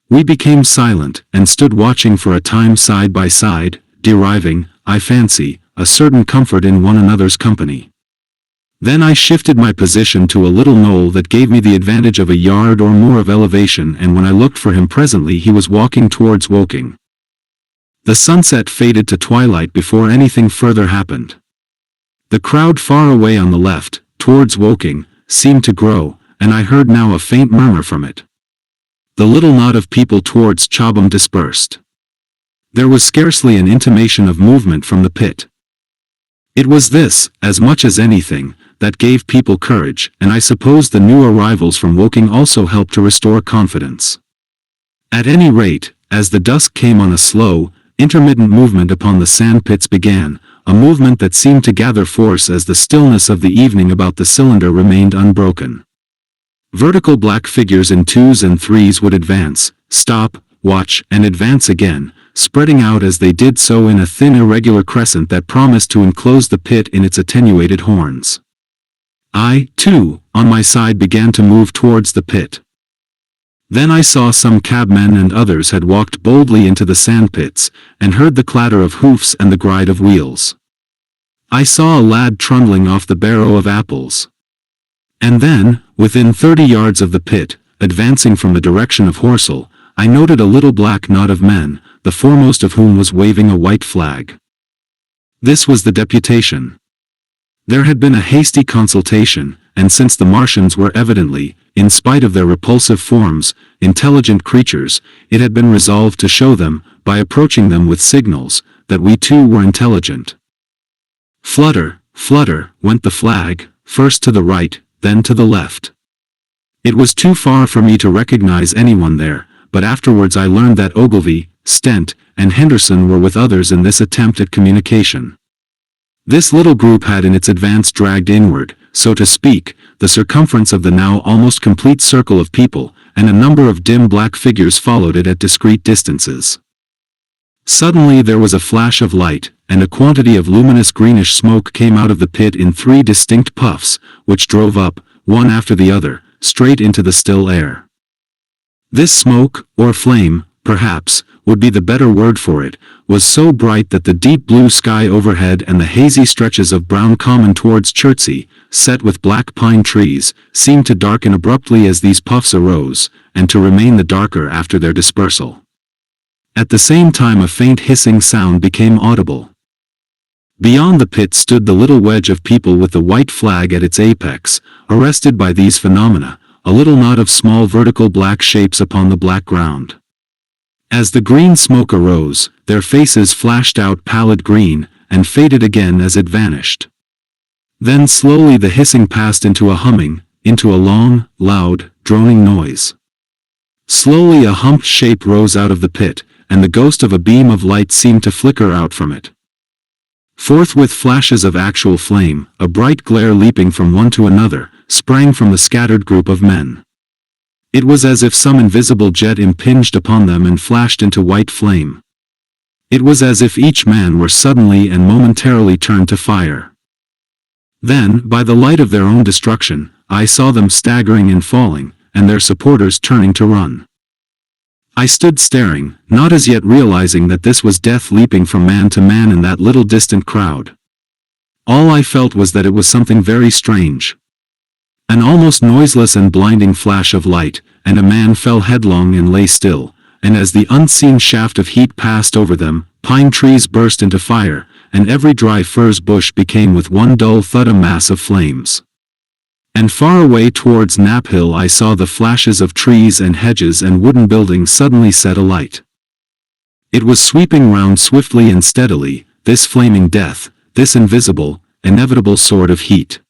We became silent, and stood watching for a time side by side, deriving, I fancy, a certain comfort in one another's company. Then I shifted my position to a little knoll that gave me the advantage of a yard or more of elevation, and when I looked for him presently he was walking towards Woking. The sunset faded to twilight before anything further happened. The crowd far away on the left, towards Woking, seemed to grow, and I heard now a faint murmur from it. The little knot of people towards Chobham dispersed. There was scarcely an intimation of movement from the pit. It was this, as much as anything, that gave people courage, and I suppose the new arrivals from Woking also helped to restore confidence. At any rate, as the dusk came on, a slow, intermittent movement upon the sand pits began, a movement that seemed to gather force as the stillness of the evening about the cylinder remained unbroken. Vertical black figures in twos and threes would advance, stop, watch, and advance again, spreading out as they did so in a thin irregular crescent that promised to enclose the pit in its attenuated horns. I, too, on my side began to move towards the pit. Then I saw some cabmen and others had walked boldly into the sandpits, and heard the clatter of hoofs and the gride of wheels. I saw a lad trundling off the barrow of apples. And then, within 30 yards of the pit, advancing from the direction of Horsell, I noted a little black knot of men, the foremost of whom was waving a white flag. This was the deputation. There had been a hasty consultation, and since the Martians were evidently, in spite of their repulsive forms, intelligent creatures, it had been resolved to show them, by approaching them with signals, that we too were intelligent. Flutter, flutter, went the flag, first to the right, then to the left. It was too far for me to recognize anyone there, but afterwards I learned that Ogilvy, Stent, and Henderson were with others in this attempt at communication. This little group had in its advance dragged inward, so to speak, the circumference of the now almost complete circle of people, and a number of dim black figures followed it at discreet distances. Suddenly there was a flash of light, and a quantity of luminous greenish smoke came out of the pit in 3 distinct puffs, which drove up, one after the other, straight into the still air. This smoke, or flame, perhaps, would be the better word for it, was so bright that the deep blue sky overhead and the hazy stretches of brown common towards Chertsey, set with black pine trees, seemed to darken abruptly as these puffs arose, and to remain the darker after their dispersal. At the same time a faint hissing sound became audible. Beyond the pit stood the little wedge of people with the white flag at its apex, arrested by these phenomena, a little knot of small vertical black shapes upon the black ground. As the green smoke arose, their faces flashed out pallid green, and faded again as it vanished. Then slowly the hissing passed into a humming, into a long, loud, droning noise. Slowly a humped shape rose out of the pit, and the ghost of a beam of light seemed to flicker out from it. Forthwith flashes of actual flame, a bright glare leaping from one to another, sprang from the scattered group of men. It was as if some invisible jet impinged upon them and flashed into white flame. It was as if each man were suddenly and momentarily turned to fire. Then, by the light of their own destruction, I saw them staggering and falling, and their supporters turning to run. I stood staring, not as yet realizing that this was death leaping from man to man in that little distant crowd. All I felt was that it was something very strange. An almost noiseless and blinding flash of light, and a man fell headlong and lay still, and as the unseen shaft of heat passed over them, pine trees burst into fire, and every dry furze bush became with one dull thud a mass of flames. And far away towards Knapp Hill I saw the flashes of trees and hedges and wooden buildings suddenly set alight. It was sweeping round swiftly and steadily, this flaming death, this invisible, inevitable sword of heat.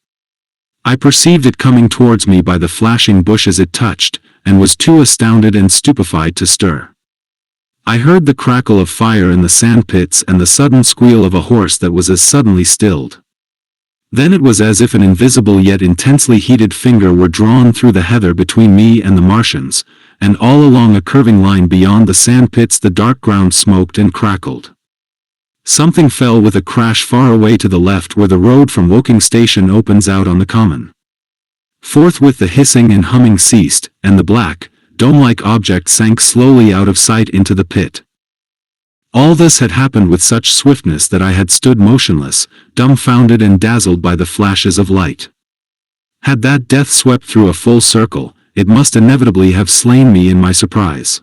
I perceived it coming towards me by the flashing bushes it touched, and was too astounded and stupefied to stir. I heard the crackle of fire in the sandpits and the sudden squeal of a horse that was as suddenly stilled. Then it was as if an invisible yet intensely heated finger were drawn through the heather between me and the Martians, and all along a curving line beyond the sand pits the dark ground smoked and crackled. Something fell with a crash far away to the left where the road from Woking station opens out on the common. Forthwith the hissing and humming ceased, and the black, dome-like object sank slowly out of sight into the pit. All this had happened with such swiftness that I had stood motionless, dumbfounded and dazzled by the flashes of light. Had that death swept through a full circle, it must inevitably have slain me in my surprise.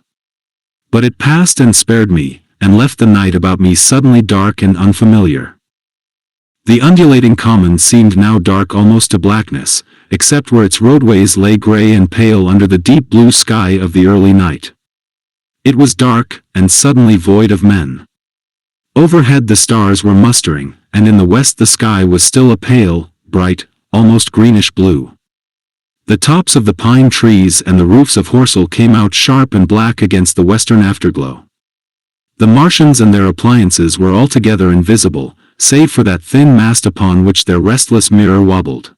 But it passed and spared me, and left the night about me suddenly dark and unfamiliar. The undulating common seemed now dark almost to blackness, except where its roadways lay gray and pale under the deep blue sky of the early night. It was dark, and suddenly void of men. Overhead the stars were mustering, and in the west the sky was still a pale, bright, almost greenish blue. The tops of the pine trees and the roofs of Horsell came out sharp and black against the western afterglow. The Martians and their appliances were altogether invisible, save for that thin mast upon which their restless mirror wobbled.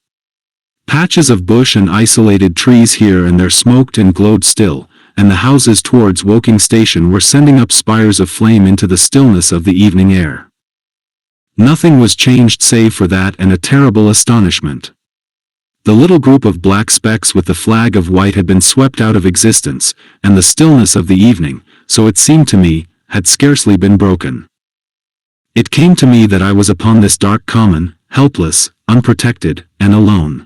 Patches of bush and isolated trees here and there smoked and glowed still, and the houses towards Woking station were sending up spires of flame into the stillness of the evening air. Nothing was changed save for that and a terrible astonishment. The little group of black specks with the flag of white had been swept out of existence, and the stillness of the evening, so it seemed to me, had scarcely been broken. It came to me that I was upon this dark common, helpless, unprotected, and alone.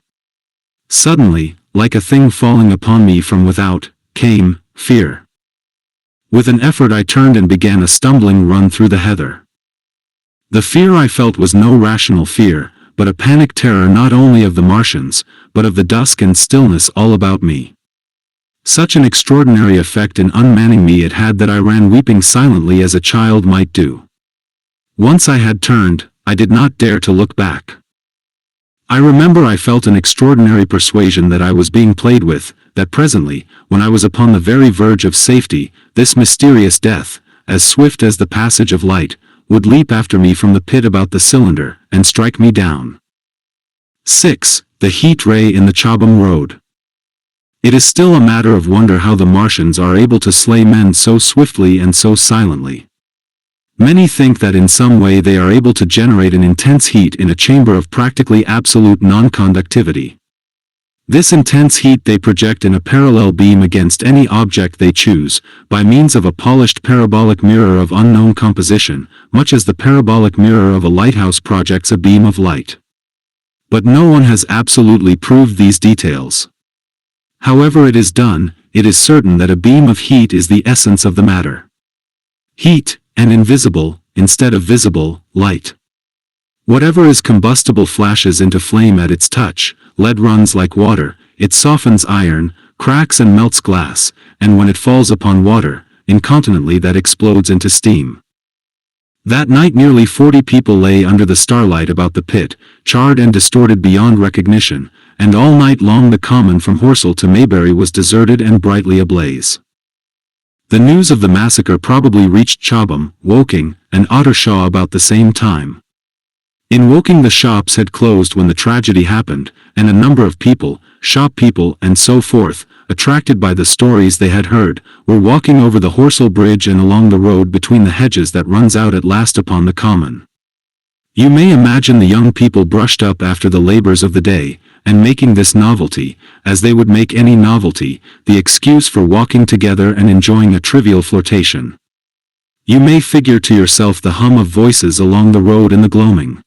Suddenly, like a thing falling upon me from without, came fear. With an effort I turned and began a stumbling run through the heather. The fear I felt was no rational fear, but a panic terror not only of the Martians, but of the dusk and stillness all about me. Such an extraordinary effect in unmanning me it had that I ran weeping silently as a child might do. Once I had turned, I did not dare to look back. I remember I felt an extraordinary persuasion that I was being played with, that presently, when I was upon the very verge of safety, this mysterious death, as swift as the passage of light, would leap after me from the pit about the cylinder, and strike me down. 6. The heat ray in the Chobham Road. It is still a matter of wonder how the Martians are able to slay men so swiftly and so silently. Many think that in some way they are able to generate an intense heat in a chamber of practically absolute non-conductivity. This intense heat they project in a parallel beam against any object they choose, by means of a polished parabolic mirror of unknown composition, much as the parabolic mirror of a lighthouse projects a beam of light. But no one has absolutely proved these details. However it is done, it is certain that a beam of heat is the essence of the matter. Heat, and invisible, instead of visible, light. Whatever is combustible flashes into flame at its touch, lead runs like water, it softens iron, cracks and melts glass, and when it falls upon water, incontinently that explodes into steam. That night nearly 40 people lay under the starlight about the pit, charred and distorted beyond recognition, and all night long the common from Horsell to Maybury was deserted and brightly ablaze. The news of the massacre probably reached Chobham, Woking, and Ottershaw about the same time. In Woking the shops had closed when the tragedy happened, and a number of people, shop people and so forth, attracted by the stories they had heard, were walking over the Horsell Bridge and along the road between the hedges that runs out at last upon the common. You may imagine the young people brushed up after the labors of the day, and making this novelty, as they would make any novelty, the excuse for walking together and enjoying a trivial flirtation. You may figure to yourself the hum of voices along the road in the gloaming.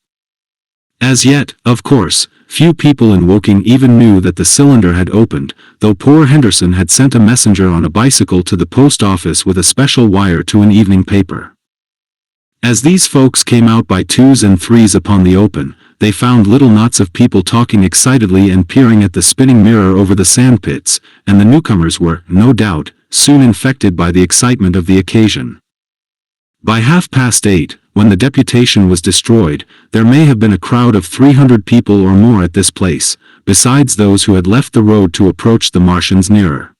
As yet, of course, few people in Woking even knew that the cylinder had opened, though poor Henderson had sent a messenger on a bicycle to the post office with a special wire to an evening paper. As these folks came out by twos and threes upon the open, they found little knots of people talking excitedly and peering at the spinning mirror over the sandpits, and the newcomers were, no doubt, soon infected by the excitement of the occasion. By 8:30, when the deputation was destroyed, there may have been a crowd of 300 people or more at this place, besides those who had left the road to approach the Martians nearer.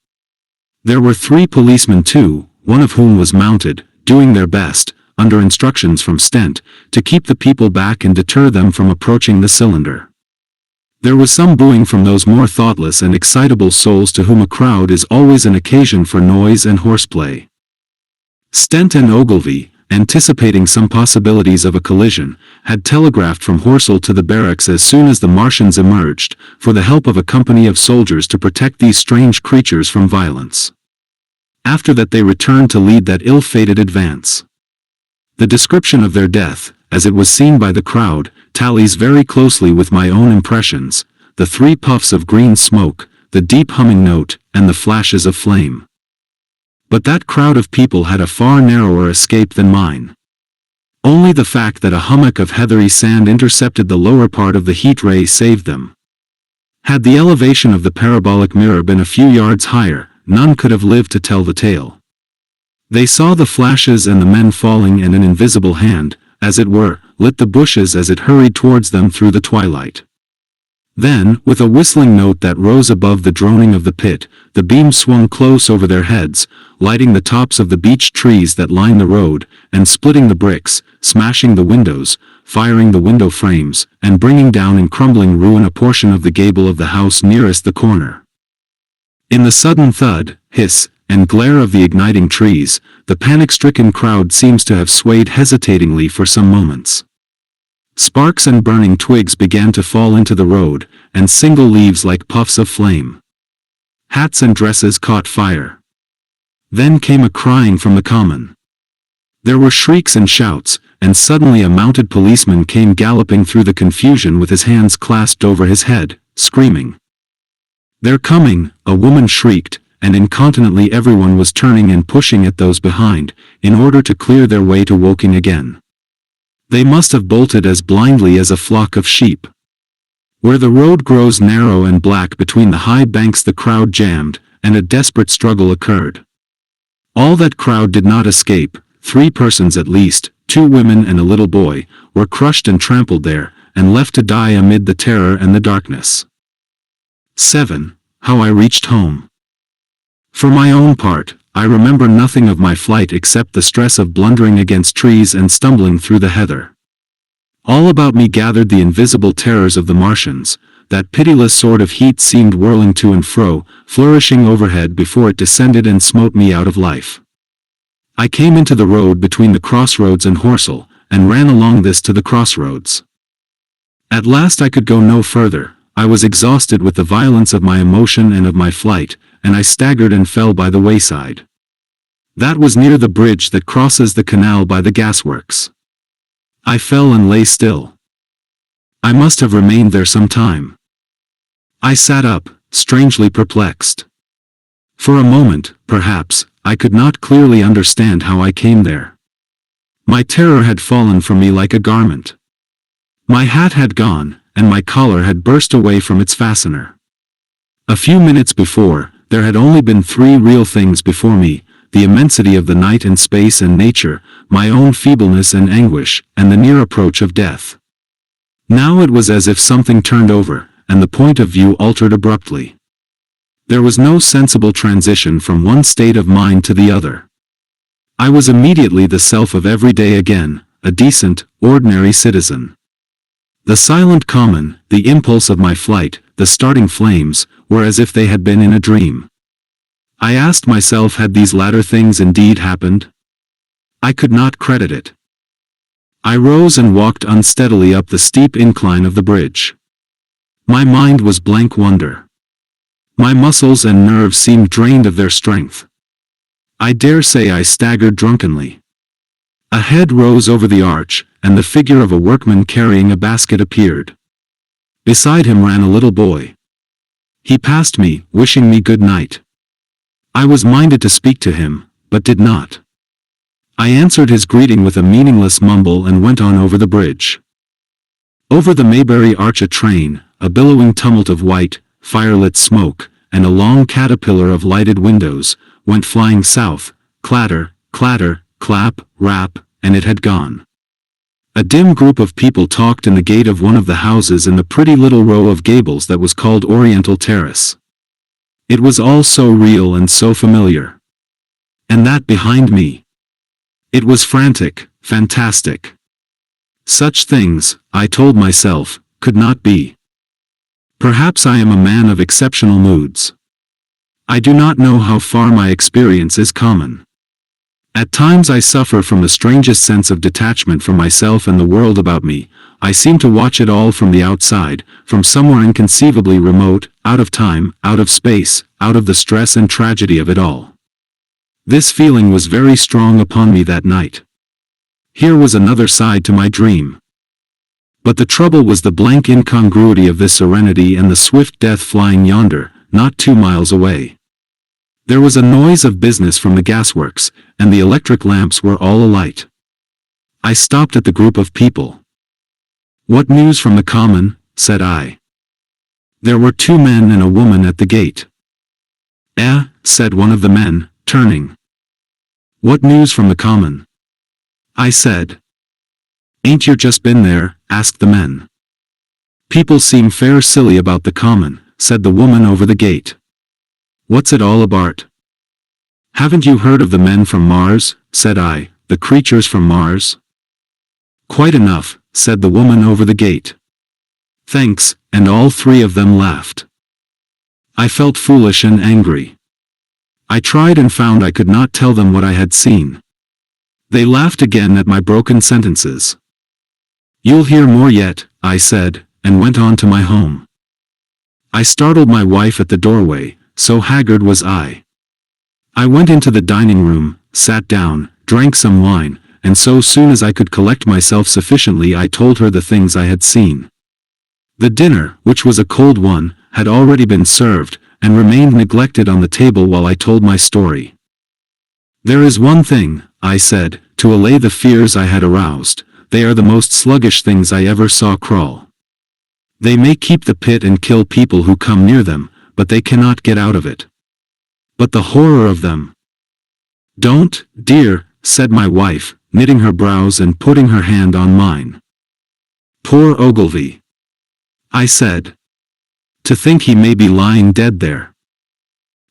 There were 3 policemen too, one of whom was mounted, doing their best, under instructions from Stent, to keep the people back and deter them from approaching the cylinder. There was some booing from those more thoughtless and excitable souls to whom a crowd is always an occasion for noise and horseplay. Stent and Ogilvy, anticipating some possibilities of a collision, had telegraphed from Horsell to the barracks as soon as the Martians emerged, for the help of a company of soldiers to protect these strange creatures from violence. After that they returned to lead that ill-fated advance. The description of their death, as it was seen by the crowd, tallies very closely with my own impressions: the 3 puffs of green smoke, the deep humming note, and the flashes of flame. But that crowd of people had a far narrower escape than mine. Only the fact that a hummock of heathery sand intercepted the lower part of the heat ray saved them. Had the elevation of the parabolic mirror been a few yards higher, none could have lived to tell the tale. They saw the flashes and the men falling, and an invisible hand, as it were, lit the bushes as it hurried towards them through the twilight. Then, with a whistling note that rose above the droning of the pit, the beam swung close over their heads, lighting the tops of the beech trees that line the road, and splitting the bricks, smashing the windows, firing the window frames, and bringing down in crumbling ruin a portion of the gable of the house nearest the corner. In the sudden thud, hiss, and glare of the igniting trees, the panic-stricken crowd seems to have swayed hesitatingly for some moments. Sparks and burning twigs began to fall into the road, and single leaves like puffs of flame. Hats and dresses caught fire. Then came a crying from the common. There were shrieks and shouts, and suddenly a mounted policeman came galloping through the confusion with his hands clasped over his head, screaming, "They're coming!" A woman shrieked, and incontinently everyone was turning and pushing at those behind, in order to clear their way to Woking again. They must have bolted as blindly as a flock of sheep. Where the road grows narrow and black between the high banks the crowd jammed, and a desperate struggle occurred. All that crowd did not escape. 3 persons at least, 2 women and a little boy, were crushed and trampled there, and left to die amid the terror and the darkness. 7. How I reached home. For my own part, I remember nothing of my flight except the stress of blundering against trees and stumbling through the heather. All about me gathered the invisible terrors of the Martians. That pitiless sword of heat seemed whirling to and fro, flourishing overhead before it descended and smote me out of life. I came into the road between the crossroads and Horsell, and ran along this to the crossroads. At last I could go no further. I was exhausted with the violence of my emotion and of my flight, and I staggered and fell by the wayside. That was near the bridge that crosses the canal by the gasworks. I fell and lay still. I must have remained there some time. I sat up, strangely perplexed. For a moment, perhaps, I could not clearly understand how I came there. My terror had fallen from me like a garment. My hat had gone, and my collar had burst away from its fastener. A few minutes before, there had only been 3 real things before me: the immensity of the night and space and nature, my own feebleness and anguish, and the near approach of death. Now it was as if something turned over, and the point of view altered abruptly. There was no sensible transition from one state of mind to the other. I was immediately the self of every day again, a decent, ordinary citizen. The silent common, the impulse of my flight, the starting flames, were as if they had been in a dream. I asked myself, had these latter things indeed happened? I could not credit it. I rose and walked unsteadily up the steep incline of the bridge. My mind was blank wonder. My muscles and nerves seemed drained of their strength. I dare say I staggered drunkenly. A head rose over the arch, and the figure of a workman carrying a basket appeared. Beside him ran a little boy. He passed me, wishing me good night. I was minded to speak to him, but did not. I answered his greeting with a meaningless mumble and went on over the bridge. Over the Maybury Arch a train, a billowing tumult of white, firelit smoke, and a long caterpillar of lighted windows, went flying south, clatter, clatter, clap, rap, and it had gone. A dim group of people talked in the gate of one of the houses in the pretty little row of gables that was called Oriental Terrace. It was all so real and so familiar. And that behind me. It was frantic, fantastic. Such things, I told myself, could not be. Perhaps I am a man of exceptional moods. I do not know how far my experience is common. At times I suffer from the strangest sense of detachment from myself and the world about me. I seem to watch it all from the outside, from somewhere inconceivably remote, out of time, out of space, out of the stress and tragedy of it all. This feeling was very strong upon me that night. Here was another side to my dream. But the trouble was the blank incongruity of this serenity and the swift death flying yonder, not 2 miles away. There was a noise of business from the gasworks, and the electric lamps were all alight. I stopped at the group of people. "What news from the common?" said I. There were 2 men and a woman at the gate. Said one of the men, turning. "What news from the common?" I said. "Ain't you just been there?" asked the men. "People seem fair silly about the common," said the woman over the gate. "What's it all about?" "Haven't you heard of the men from Mars?" said I, "the creatures from Mars?" "Quite enough," said the woman over the gate. "Thanks," and all 3 of them laughed. I felt foolish and angry. I tried and found I could not tell them what I had seen. They laughed again at my broken sentences. "You'll hear more yet," I said, and went on to my home. I startled my wife at the doorway, so haggard was I. I went into the dining room, sat down, drank some wine, and so soon as I could collect myself sufficiently I told her the things I had seen. The dinner, which was a cold one, had already been served, and remained neglected on the table while I told my story. "There is one thing," I said, to allay the fears I had aroused. "They are the most sluggish things I ever saw crawl. They may keep the pit and kill people who come near them, but they cannot get out of it. But the horror of them." "Don't, dear," said my wife, knitting her brows and putting her hand on mine. "Poor Ogilvy," I said. "To think he may be lying dead there."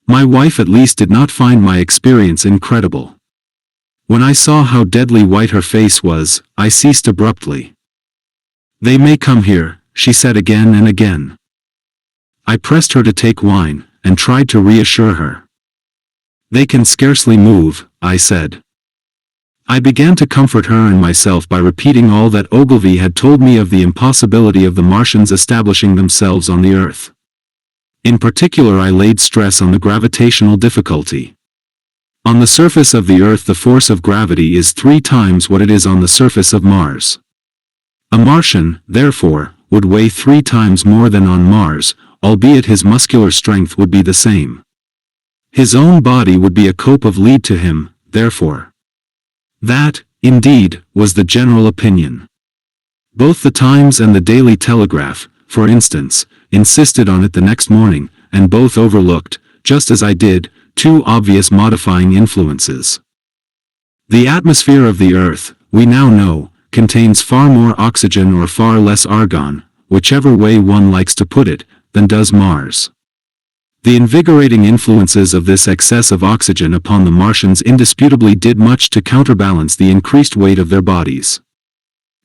My wife at least did not find my experience incredible. When I saw how deadly white her face was, I ceased abruptly. "They may come here," she said again and again. I pressed her to take wine, and tried to reassure her. "They can scarcely move," I said. I began to comfort her and myself by repeating all that Ogilvy had told me of the impossibility of the Martians establishing themselves on the Earth. In particular I laid stress on the gravitational difficulty. On the surface of the Earth the force of gravity is 3 times what it is on the surface of Mars. A Martian, therefore, would weigh 3 times more than on Mars, albeit his muscular strength would be the same. His own body would be a cope of lead to him, therefore. That, indeed, was the general opinion. Both the Times and the Daily Telegraph, for instance, insisted on it the next morning, and both overlooked, just as I did, 2 obvious modifying influences. The atmosphere of the Earth, we now know, contains far more oxygen or far less argon, whichever way one likes to put it, than does Mars. The invigorating influences of this excess of oxygen upon the Martians indisputably did much to counterbalance the increased weight of their bodies.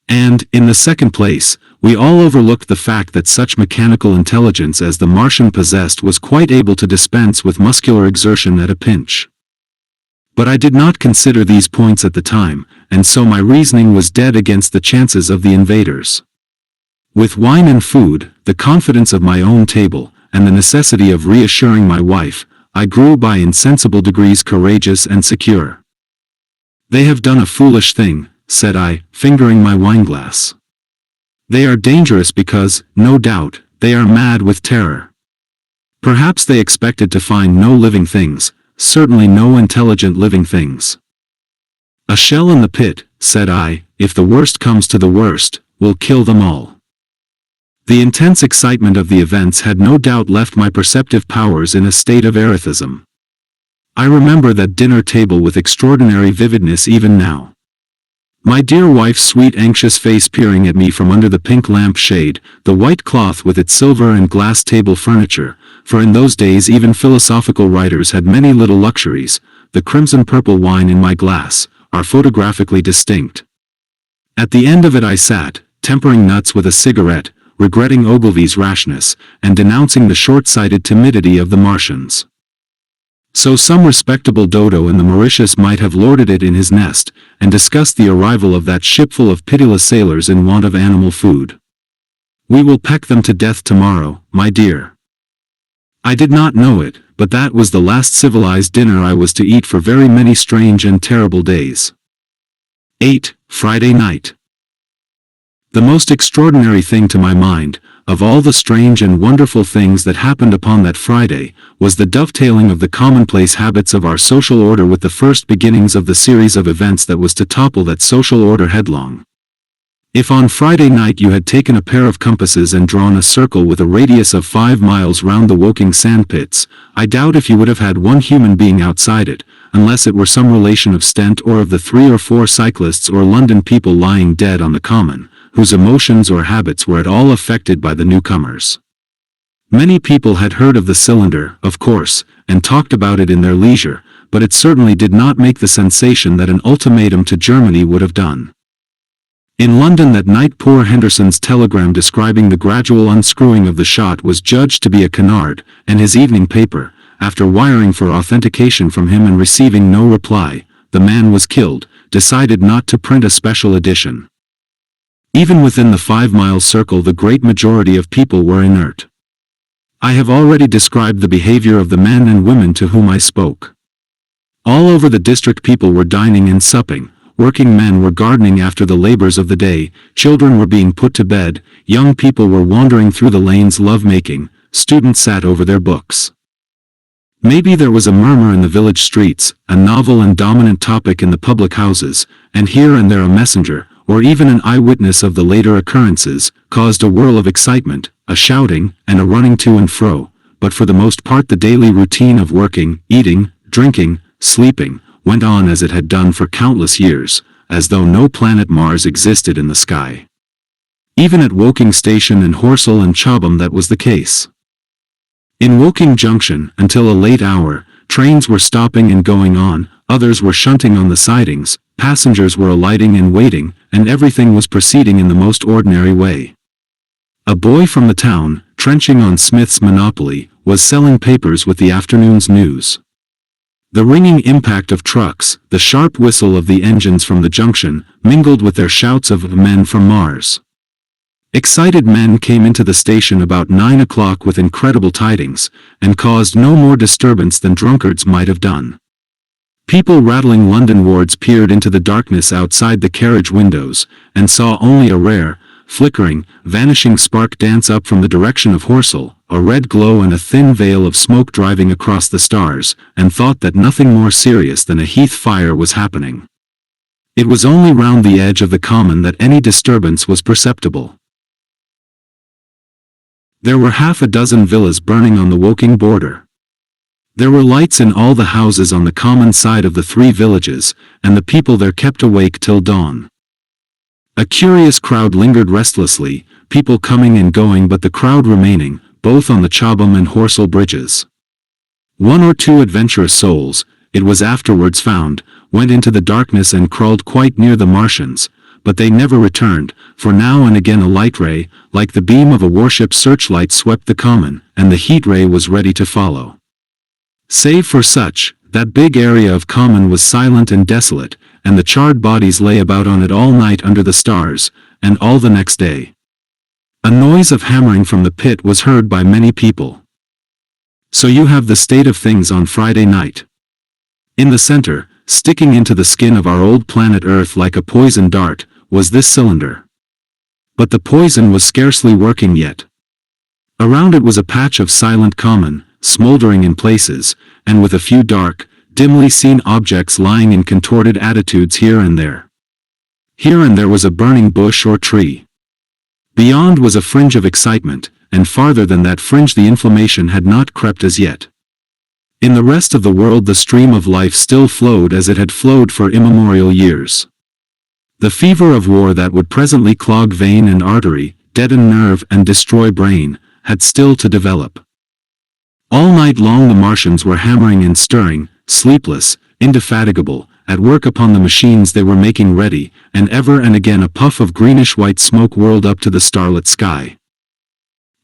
And, in the second place, we all overlooked the fact that such mechanical intelligence as the Martian possessed was quite able to dispense with muscular exertion at a pinch. But I did not consider these points at the time, and so my reasoning was dead against the chances of the invaders. With wine and food, the confidence of my own table, and the necessity of reassuring my wife, I grew by insensible degrees courageous and secure. "They have done a foolish thing," said I, fingering my wineglass. "They are dangerous because, no doubt, they are mad with terror. Perhaps they expected to find no living things, certainly no intelligent living things. A shell in the pit," said I, "if the worst comes to the worst, will kill them all." The intense excitement of the events had no doubt left my perceptive powers in a state of erethism. I remember that dinner table with extraordinary vividness even now. My dear wife's sweet anxious face peering at me from under the pink lamp shade, the white cloth with its silver and glass table furniture, for in those days even philosophical writers had many little luxuries, the crimson-purple wine in my glass, are photographically distinct. At the end of it I sat, tempering nuts with a cigarette, regretting Ogilvy's rashness, and denouncing the short-sighted timidity of the Martians. So some respectable dodo in the Mauritius might have lorded it in his nest, and discussed the arrival of that shipful of pitiless sailors in want of animal food. "We will peck them to death tomorrow, my dear." I did not know it, but that was the last civilized dinner I was to eat for very many strange and terrible days. 8. Friday night. The most extraordinary thing to my mind, of all the strange and wonderful things that happened upon that Friday, was the dovetailing of the commonplace habits of our social order with the first beginnings of the series of events that was to topple that social order headlong. If on Friday night you had taken a pair of compasses and drawn a circle with a radius of 5 miles round the Woking sandpits, I doubt if you would have had one human being outside it, unless it were some relation of Stent or of the 3 or 4 cyclists or London people lying dead on the common, whose emotions or habits were at all affected by the newcomers. Many people had heard of the cylinder, of course, and talked about it in their leisure, but it certainly did not make the sensation that an ultimatum to Germany would have done. In London that night poor Henderson's telegram describing the gradual unscrewing of the shot was judged to be a canard, and his evening paper, after wiring for authentication from him and receiving no reply, "The man was killed," decided not to print a special edition. Even within the 5-mile circle the great majority of people were inert. I have already described the behavior of the men and women to whom I spoke. All over the district people were dining and supping, working men were gardening after the labors of the day, children were being put to bed, young people were wandering through the lanes love-making, students sat over their books. Maybe there was a murmur in the village streets, a novel and dominant topic in the public houses, and here and there a messenger, or even an eyewitness of the later occurrences, caused a whirl of excitement, a shouting, and a running to and fro, but for the most part the daily routine of working, eating, drinking, sleeping, went on as it had done for countless years, as though no planet Mars existed in the sky. Even at Woking Station and Horsell and Chobham that was the case. In Woking Junction, until a late hour, trains were stopping and going on, others were shunting on the sidings, passengers were alighting and waiting, and everything was proceeding in the most ordinary way. A boy from the town, trenching on Smith's Monopoly, was selling papers with the afternoon's news. The ringing impact of trucks, the sharp whistle of the engines from the junction, mingled with their shouts of "men from Mars." Excited men came into the station about 9 o'clock with incredible tidings, and caused no more disturbance than drunkards might have done. People rattling London wards peered into the darkness outside the carriage windows, and saw only a rare, flickering, vanishing spark dance up from the direction of Horsell, a red glow and a thin veil of smoke driving across the stars, and thought that nothing more serious than a heath fire was happening. It was only round the edge of the common that any disturbance was perceptible. There were half a dozen villas burning on the Woking border. There were lights in all the houses on the common side of the 3 villages, and the people there kept awake till dawn. A curious crowd lingered restlessly, people coming and going but the crowd remaining, both on the Chobham and Horsell bridges. 1 or 2 adventurous souls, it was afterwards found, went into the darkness and crawled quite near the Martians, but they never returned, for now and again a light ray, like the beam of a warship searchlight swept the common, and the heat ray was ready to follow. Save for such, that big area of common was silent and desolate, and the charred bodies lay about on it all night under the stars, and all the next day. A noise of hammering from the pit was heard by many people. So you have the state of things on Friday night. In the center, sticking into the skin of our old planet Earth like a poison dart, was this cylinder. But the poison was scarcely working yet. Around it was a patch of silent common, smoldering in places, and with a few dark, dimly seen objects lying in contorted attitudes here and there. Here and there was a burning bush or tree. Beyond was a fringe of excitement, and farther than that fringe the inflammation had not crept as yet. In the rest of the world the stream of life still flowed as it had flowed for immemorial years. The fever of war that would presently clog vein and artery, deaden nerve and destroy brain, had still to develop. All night long the Martians were hammering and stirring, sleepless, indefatigable, at work upon the machines they were making ready, and ever and again a puff of greenish-white smoke whirled up to the starlit sky.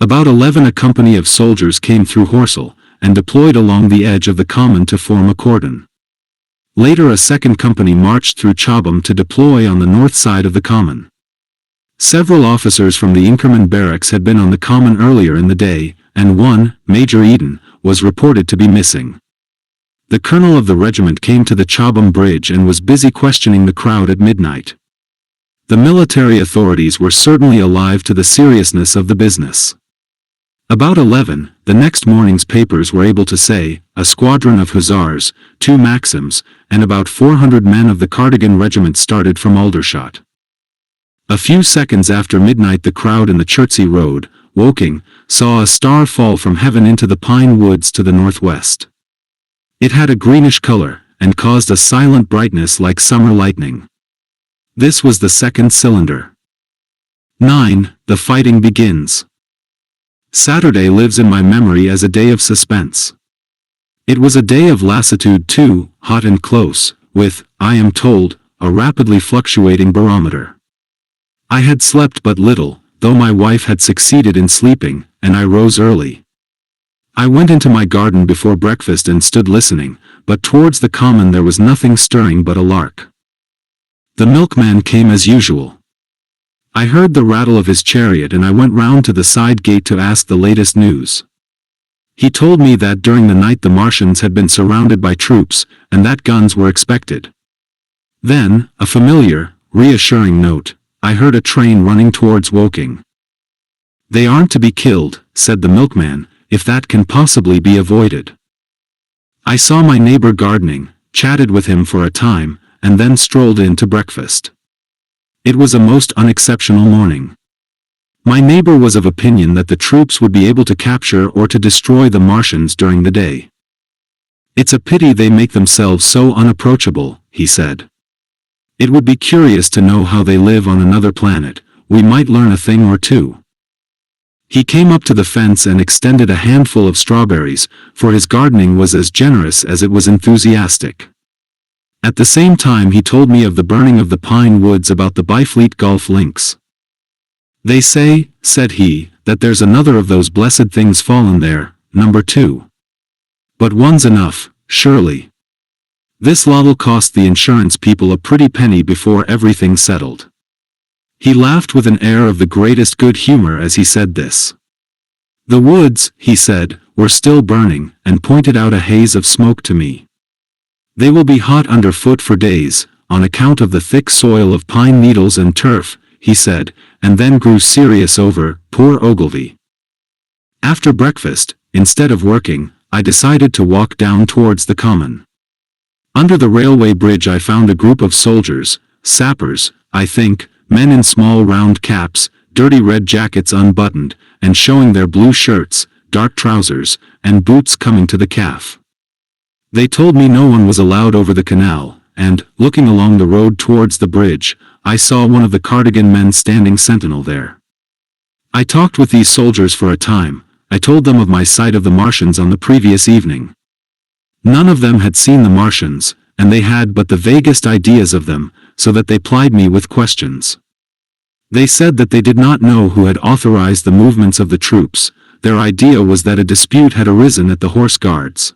About 11 a company of soldiers came through Horsell, and deployed along the edge of the common to form a cordon. Later a second company marched through Chobham to deploy on the north side of the common. Several officers from the Inkerman barracks had been on the common earlier in the day, and one, Major Eden, was reported to be missing. The colonel of the regiment came to the Chobham Bridge and was busy questioning the crowd at midnight. The military authorities were certainly alive to the seriousness of the business. About 11, the next morning's papers were able to say, a squadron of hussars, 2 Maxims, and about 400 men of the Cardigan regiment started from Aldershot. A few seconds after midnight the crowd in the Chertsey Road, Woking, saw a star fall from heaven into the pine woods to the northwest. It had a greenish color, and caused a silent brightness like summer lightning. This was the second cylinder. 9. The fighting begins. Saturday lives in my memory as a day of suspense. It was a day of lassitude too, hot and close, with, I am told, a rapidly fluctuating barometer. I had slept but little, though my wife had succeeded in sleeping, and I rose early. I went into my garden before breakfast and stood listening, but towards the common there was nothing stirring but a lark. The milkman came as usual. I heard the rattle of his chariot and I went round to the side gate to ask the latest news. He told me that during the night the Martians had been surrounded by troops, and that guns were expected. Then, a familiar, reassuring note, I heard a train running towards Woking. They aren't to be killed, said the milkman, if that can possibly be avoided. I saw my neighbor gardening, chatted with him for a time, and then strolled in to breakfast. It was a most unexceptional morning. My neighbor was of opinion that the troops would be able to capture or to destroy the Martians during the day. It's a pity they make themselves so unapproachable, he said. It would be curious to know how they live on another planet, we might learn a thing or two. He came up to the fence and extended a handful of strawberries, for his gardening was as generous as it was enthusiastic. At the same time he told me of the burning of the pine woods about the Byfleet golf links. They say, said he, that there's another of those blessed things fallen there, number 2. But one's enough, surely. This lot'll cost the insurance people a pretty penny before everything's settled. He laughed with an air of the greatest good humor as he said this. The woods, he said, were still burning, and pointed out a haze of smoke to me. They will be hot underfoot for days, on account of the thick soil of pine needles and turf, he said, and then grew serious over, poor Ogilvy. After breakfast, instead of working, I decided to walk down towards the common. Under the railway bridge I found a group of soldiers, sappers, I think, men in small round caps, dirty red jackets unbuttoned, and showing their blue shirts, dark trousers, and boots coming to the calf. They told me no one was allowed over the canal, and, looking along the road towards the bridge, I saw one of the Cardigan men standing sentinel there. I talked with these soldiers for a time. I told them of my sight of the Martians on the previous evening. None of them had seen the Martians, and they had but the vaguest ideas of them, so that they plied me with questions. They said that they did not know who had authorized the movements of the troops. Their idea was that a dispute had arisen at the Horse Guards.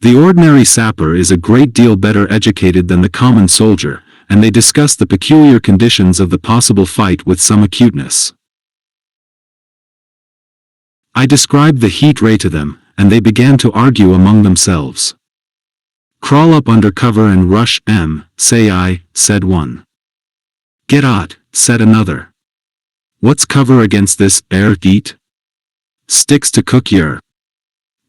The ordinary sapper is a great deal better educated than the common soldier, and they discussed the peculiar conditions of the possible fight with some acuteness. I described the heat ray to them, and they began to argue among themselves. Crawl up under cover and rush, say I, said one. Get out, said another. What's cover against this air heat? Sticks to cook yer.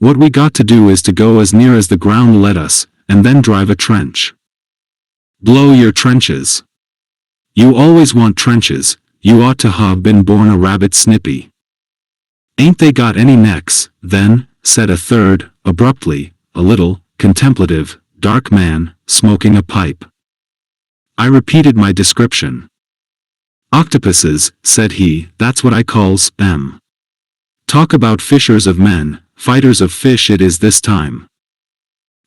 What we got to do is to go as near as the ground let us, and then drive a trench. Blow your trenches. You always want trenches, you ought to have been born a rabbit snippy. Ain't they got any necks, then, said a third, abruptly, a little, contemplative, dark man, smoking a pipe. I repeated my description. Octopuses, said he, that's what I calls them. Talk about fishers of men, fighters of fish it is this time.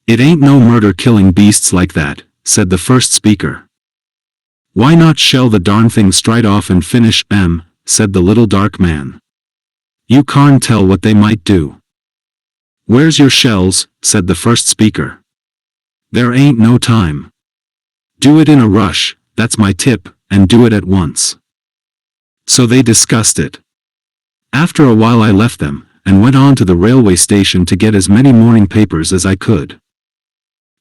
It ain't no murder-killing beasts like that, said the first speaker. Why not shell the darn thing straight off and finish, said the little dark man. You can't tell what they might do. Where's your shells? Said the first speaker. There ain't no time. Do it in a rush, that's my tip, and do it at once. So they discussed it. After a while I left them, and went on to the railway station to get as many morning papers as I could.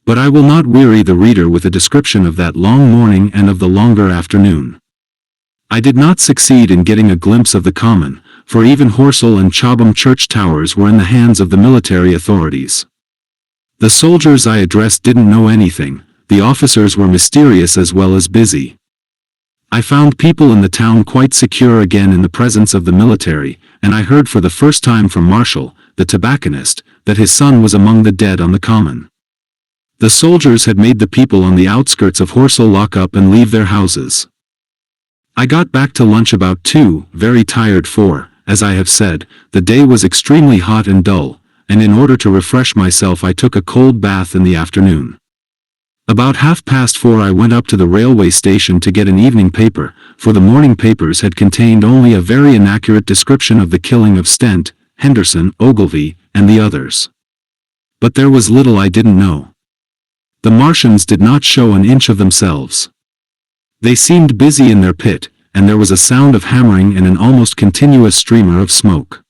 But I will not weary the reader with a description of that long morning and of the longer afternoon. I did not succeed in getting a glimpse of the common, for even Horsell and Chobham church towers were in the hands of the military authorities. The soldiers I addressed didn't know anything, the officers were mysterious as well as busy. I found people in the town quite secure again in the presence of the military, and I heard for the first time from Marshall, the tobacconist, that his son was among the dead on the common. The soldiers had made the people on the outskirts of Horsell lock up and leave their houses. I got back to lunch about 2, very tired for, as I have said, the day was extremely hot and dull, and in order to refresh myself I took a cold bath in the afternoon. About 4:30 I went up to the railway station to get an evening paper, for the morning papers had contained only a very inaccurate description of the killing of Stent, Henderson, Ogilvy, and the others. But there was little I didn't know. The Martians did not show an inch of themselves. They seemed busy in their pit, and there was a sound of hammering and an almost continuous streamer of smoke.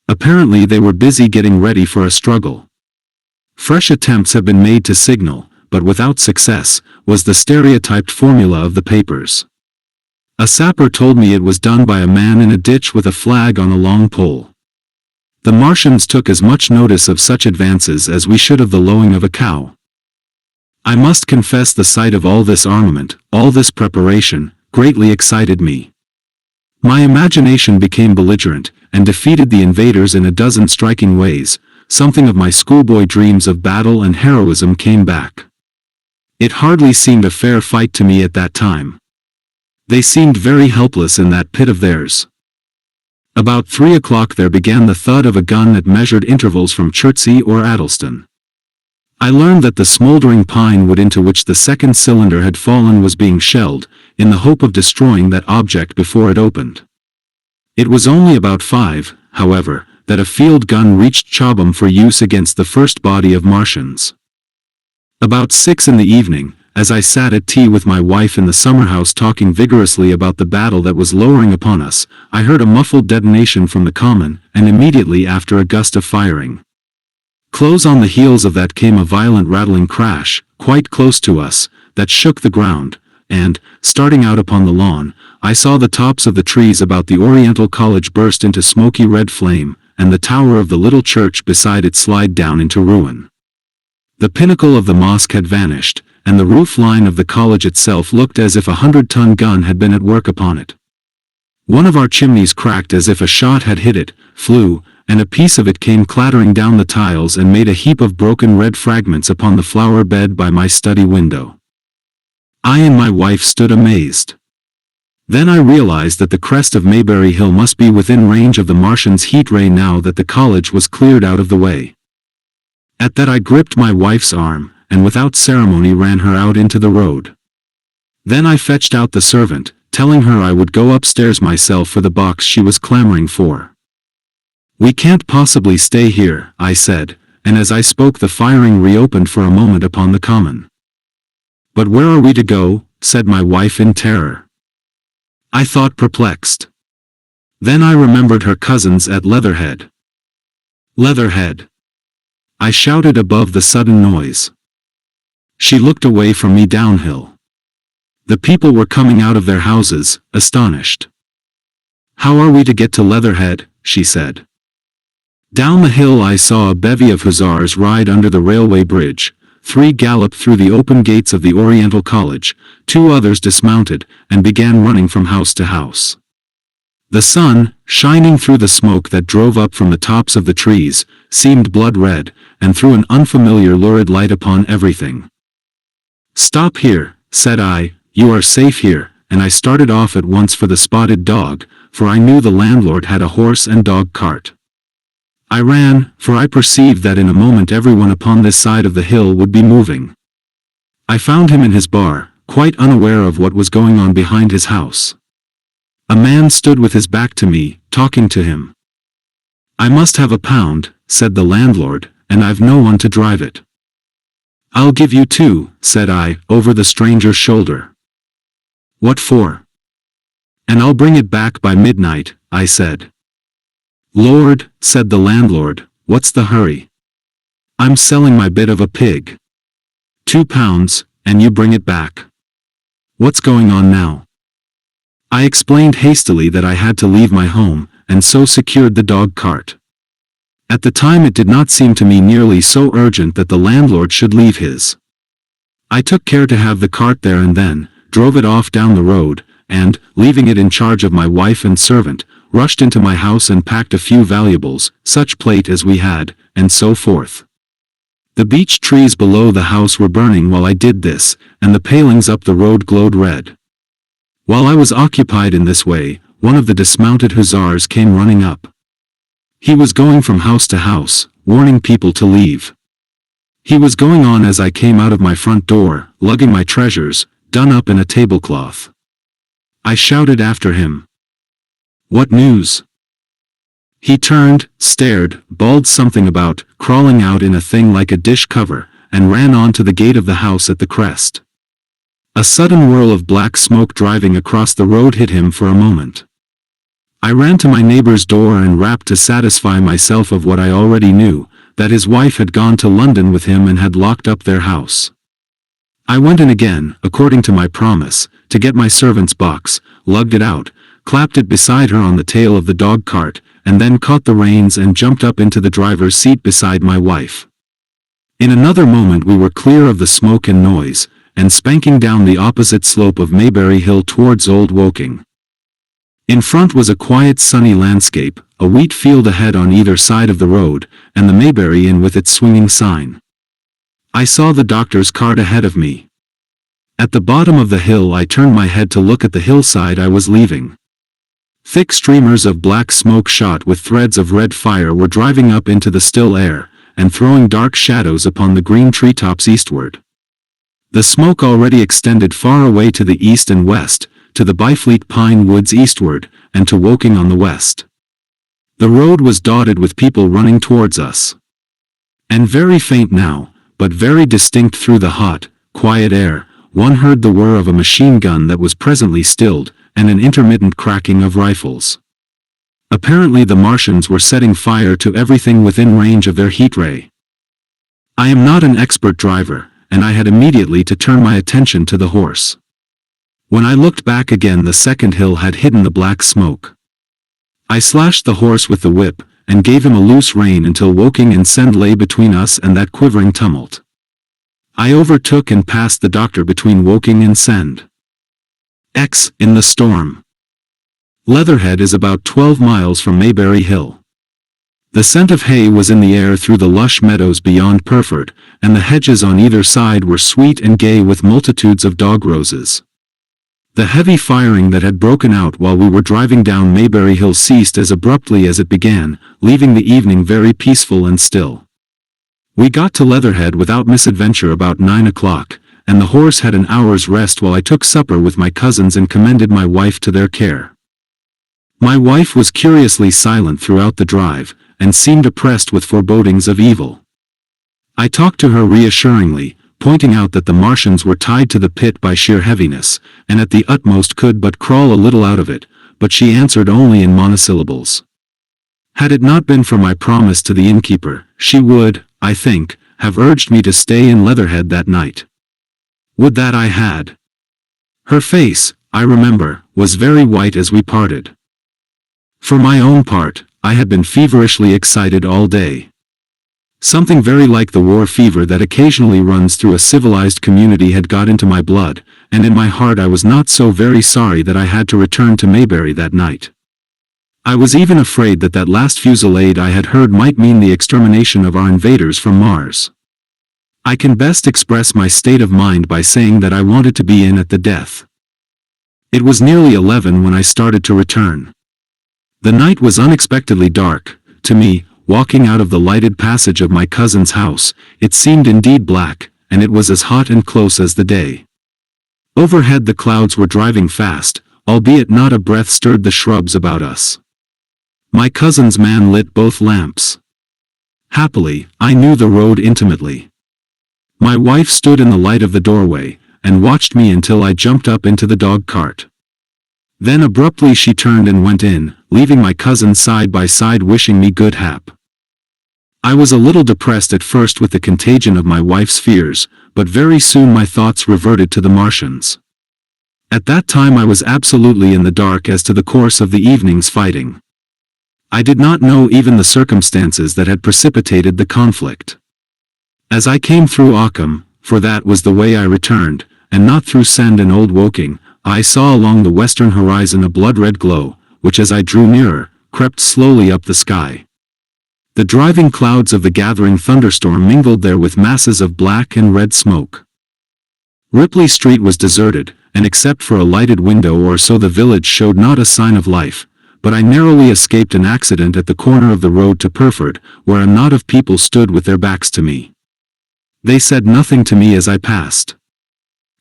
Apparently they were busy getting ready for a struggle. Fresh attempts have been made to signal, but without success, was the stereotyped formula of the papers. A sapper told me it was done by a man in a ditch with a flag on a long pole. The Martians took as much notice of such advances as we should of the lowing of a cow. I must confess the sight of all this armament, all this preparation, greatly excited me. My imagination became belligerent, and defeated the invaders in a dozen striking ways. Something of my schoolboy dreams of battle and heroism came back. It hardly seemed a fair fight to me at that time. They seemed very helpless in that pit of theirs. About 3 o'clock there began the thud of a gun at measured intervals from Chertsey or Addleston. I learned that the smouldering pine wood into which the second cylinder had fallen was being shelled, in the hope of destroying that object before it opened. It was only about 5, however, that a field gun reached Chobham for use against the first body of Martians. About 6 in the evening, as I sat at tea with my wife in the summer-house talking vigorously about the battle that was lowering upon us, I heard a muffled detonation from the common, and immediately after a gust of firing. Close on the heels of that came a violent rattling crash, quite close to us, that shook the ground, and, starting out upon the lawn, I saw the tops of the trees about the Oriental College burst into smoky red flame, and the tower of the little church beside it slide down into ruin. The pinnacle of the mosque had vanished, and the roof line of the college itself looked as if a 100-ton gun had been at work upon it. One of our chimneys cracked as if a shot had hit it, flew, and a piece of it came clattering down the tiles and made a heap of broken red fragments upon the flower bed by my study window. I and my wife stood amazed. Then I realized that the crest of Mayberry Hill must be within range of the Martians' heat ray now that the college was cleared out of the way. At that I gripped my wife's arm, and without ceremony ran her out into the road. Then I fetched out the servant, telling her I would go upstairs myself for the box she was clamoring for. "We can't possibly stay here," I said, and as I spoke the firing reopened for a moment upon the common. "But where are we to go?" said my wife in terror. I thought perplexed. Then I remembered her cousins at Leatherhead. "Leatherhead!" I shouted above the sudden noise. She looked away from me downhill. The people were coming out of their houses, astonished. "How are we to get to Leatherhead?" she said. Down the hill I saw a bevy of hussars ride under the railway bridge, 3 galloped through the open gates of the Oriental College, 2 others dismounted, and began running from house to house. The sun, shining through the smoke that drove up from the tops of the trees, seemed blood-red, and threw an unfamiliar lurid light upon everything. "Stop here," said I, "you are safe here," and I started off at once for the Spotted Dog, for I knew the landlord had a horse and dog cart. I ran, for I perceived that in a moment everyone upon this side of the hill would be moving. I found him in his bar, quite unaware of what was going on behind his house. A man stood with his back to me, talking to him. "I must have £1," said the landlord, "and I've no one to drive it." "I'll give you 2, said I, over the stranger's shoulder. "What for?" "And I'll bring it back by midnight," I said. "Lord," said the landlord, "what's the hurry? I'm selling my bit of a pig. £2, and you bring it back. What's going on now?" I explained hastily that I had to leave my home, and so secured the dog cart. At the time it did not seem to me nearly so urgent that the landlord should leave his. I took care to have the cart there and then, drove it off down the road, and, leaving it in charge of my wife and servant, rushed into my house and packed a few valuables, such plate as we had, and so forth. The beech trees below the house were burning while I did this, and the palings up the road glowed red. While I was occupied in this way, one of the dismounted hussars came running up. He was going from house to house, warning people to leave. He was going on as I came out of my front door, lugging my treasures, done up in a tablecloth. I shouted after him, "What news?" He turned, stared, bawled something about crawling out in a thing like a dish cover, and ran on to the gate of the house at the crest. A sudden whirl of black smoke driving across the road hit him for a moment. I ran to my neighbor's door and rapped to satisfy myself of what I already knew, that his wife had gone to London with him and had locked up their house. I went in again, according to my promise, to get my servant's box, lugged it out, clapped it beside her on the tail of the dog cart, and then caught the reins and jumped up into the driver's seat beside my wife. In another moment we were clear of the smoke and noise, and spanking down the opposite slope of Maybury Hill towards Old Woking. In front was a quiet sunny landscape, a wheat field ahead on either side of the road, and the Maybury Inn with its swinging sign. I saw the doctor's cart ahead of me. At the bottom of the hill I turned my head to look at the hillside I was leaving. Thick streamers of black smoke shot with threads of red fire were driving up into the still air, and throwing dark shadows upon the green treetops eastward. The smoke already extended far away to the east and west, to the Byfleet pine woods eastward, and to Woking on the west. The road was dotted with people running towards us. And very faint now, but very distinct through the hot, quiet air, one heard the whir of a machine gun that was presently stilled, and an intermittent cracking of rifles. Apparently the Martians were setting fire to everything within range of their heat ray. I am not an expert driver, and I had immediately to turn my attention to the horse. When I looked back again the second hill had hidden the black smoke. I slashed the horse with the whip, and gave him a loose rein until Woking and Send lay between us and that quivering tumult. I overtook and passed the doctor between Woking and Send. In the storm. Leatherhead is about 12 miles from Maybury Hill. The scent of hay was in the air through the lush meadows beyond Purford, and the hedges on either side were sweet and gay with multitudes of dog roses. The heavy firing that had broken out while we were driving down Maybury Hill ceased as abruptly as it began, leaving the evening very peaceful and still. We got to Leatherhead without misadventure about 9 o'clock, and the horse had an hour's rest while I took supper with my cousins and commended my wife to their care. My wife was curiously silent throughout the drive, and seemed oppressed with forebodings of evil. I talked to her reassuringly, pointing out that the Martians were tied to the pit by sheer heaviness, and at the utmost could but crawl a little out of it, but she answered only in monosyllables. Had it not been for my promise to the innkeeper, she would, I think, have urged me to stay in Leatherhead that night. Would that I had. Her face, I remember, was very white as we parted. For my own part, I had been feverishly excited all day. Something very like the war fever that occasionally runs through a civilized community had got into my blood, and in my heart I was not so very sorry that I had to return to Maybury that night. I was even afraid that that last fusillade I had heard might mean the extermination of our invaders from Mars. I can best express my state of mind by saying that I wanted to be in at the death. It was nearly 11 when I started to return. The night was unexpectedly dark. To me, walking out of the lighted passage of my cousin's house, it seemed indeed black, and it was as hot and close as the day. Overhead the clouds were driving fast, albeit not a breath stirred the shrubs about us. My cousin's man lit both lamps. Happily, I knew the road intimately. My wife stood in the light of the doorway, and watched me until I jumped up into the dog cart. Then abruptly she turned and went in, leaving my cousin side by side wishing me good hap. I was a little depressed at first with the contagion of my wife's fears, but very soon my thoughts reverted to the Martians. At that time I was absolutely in the dark as to the course of the evening's fighting. I did not know even the circumstances that had precipitated the conflict. As I came through Occam, for that was the way I returned, and not through Send and Old Woking, I saw along the western horizon a blood-red glow, which as I drew nearer, crept slowly up the sky. The driving clouds of the gathering thunderstorm mingled there with masses of black and red smoke. Ripley Street was deserted, and except for a lighted window or so the village showed not a sign of life, but I narrowly escaped an accident at the corner of the road to Purford, where a knot of people stood with their backs to me. They said nothing to me as I passed.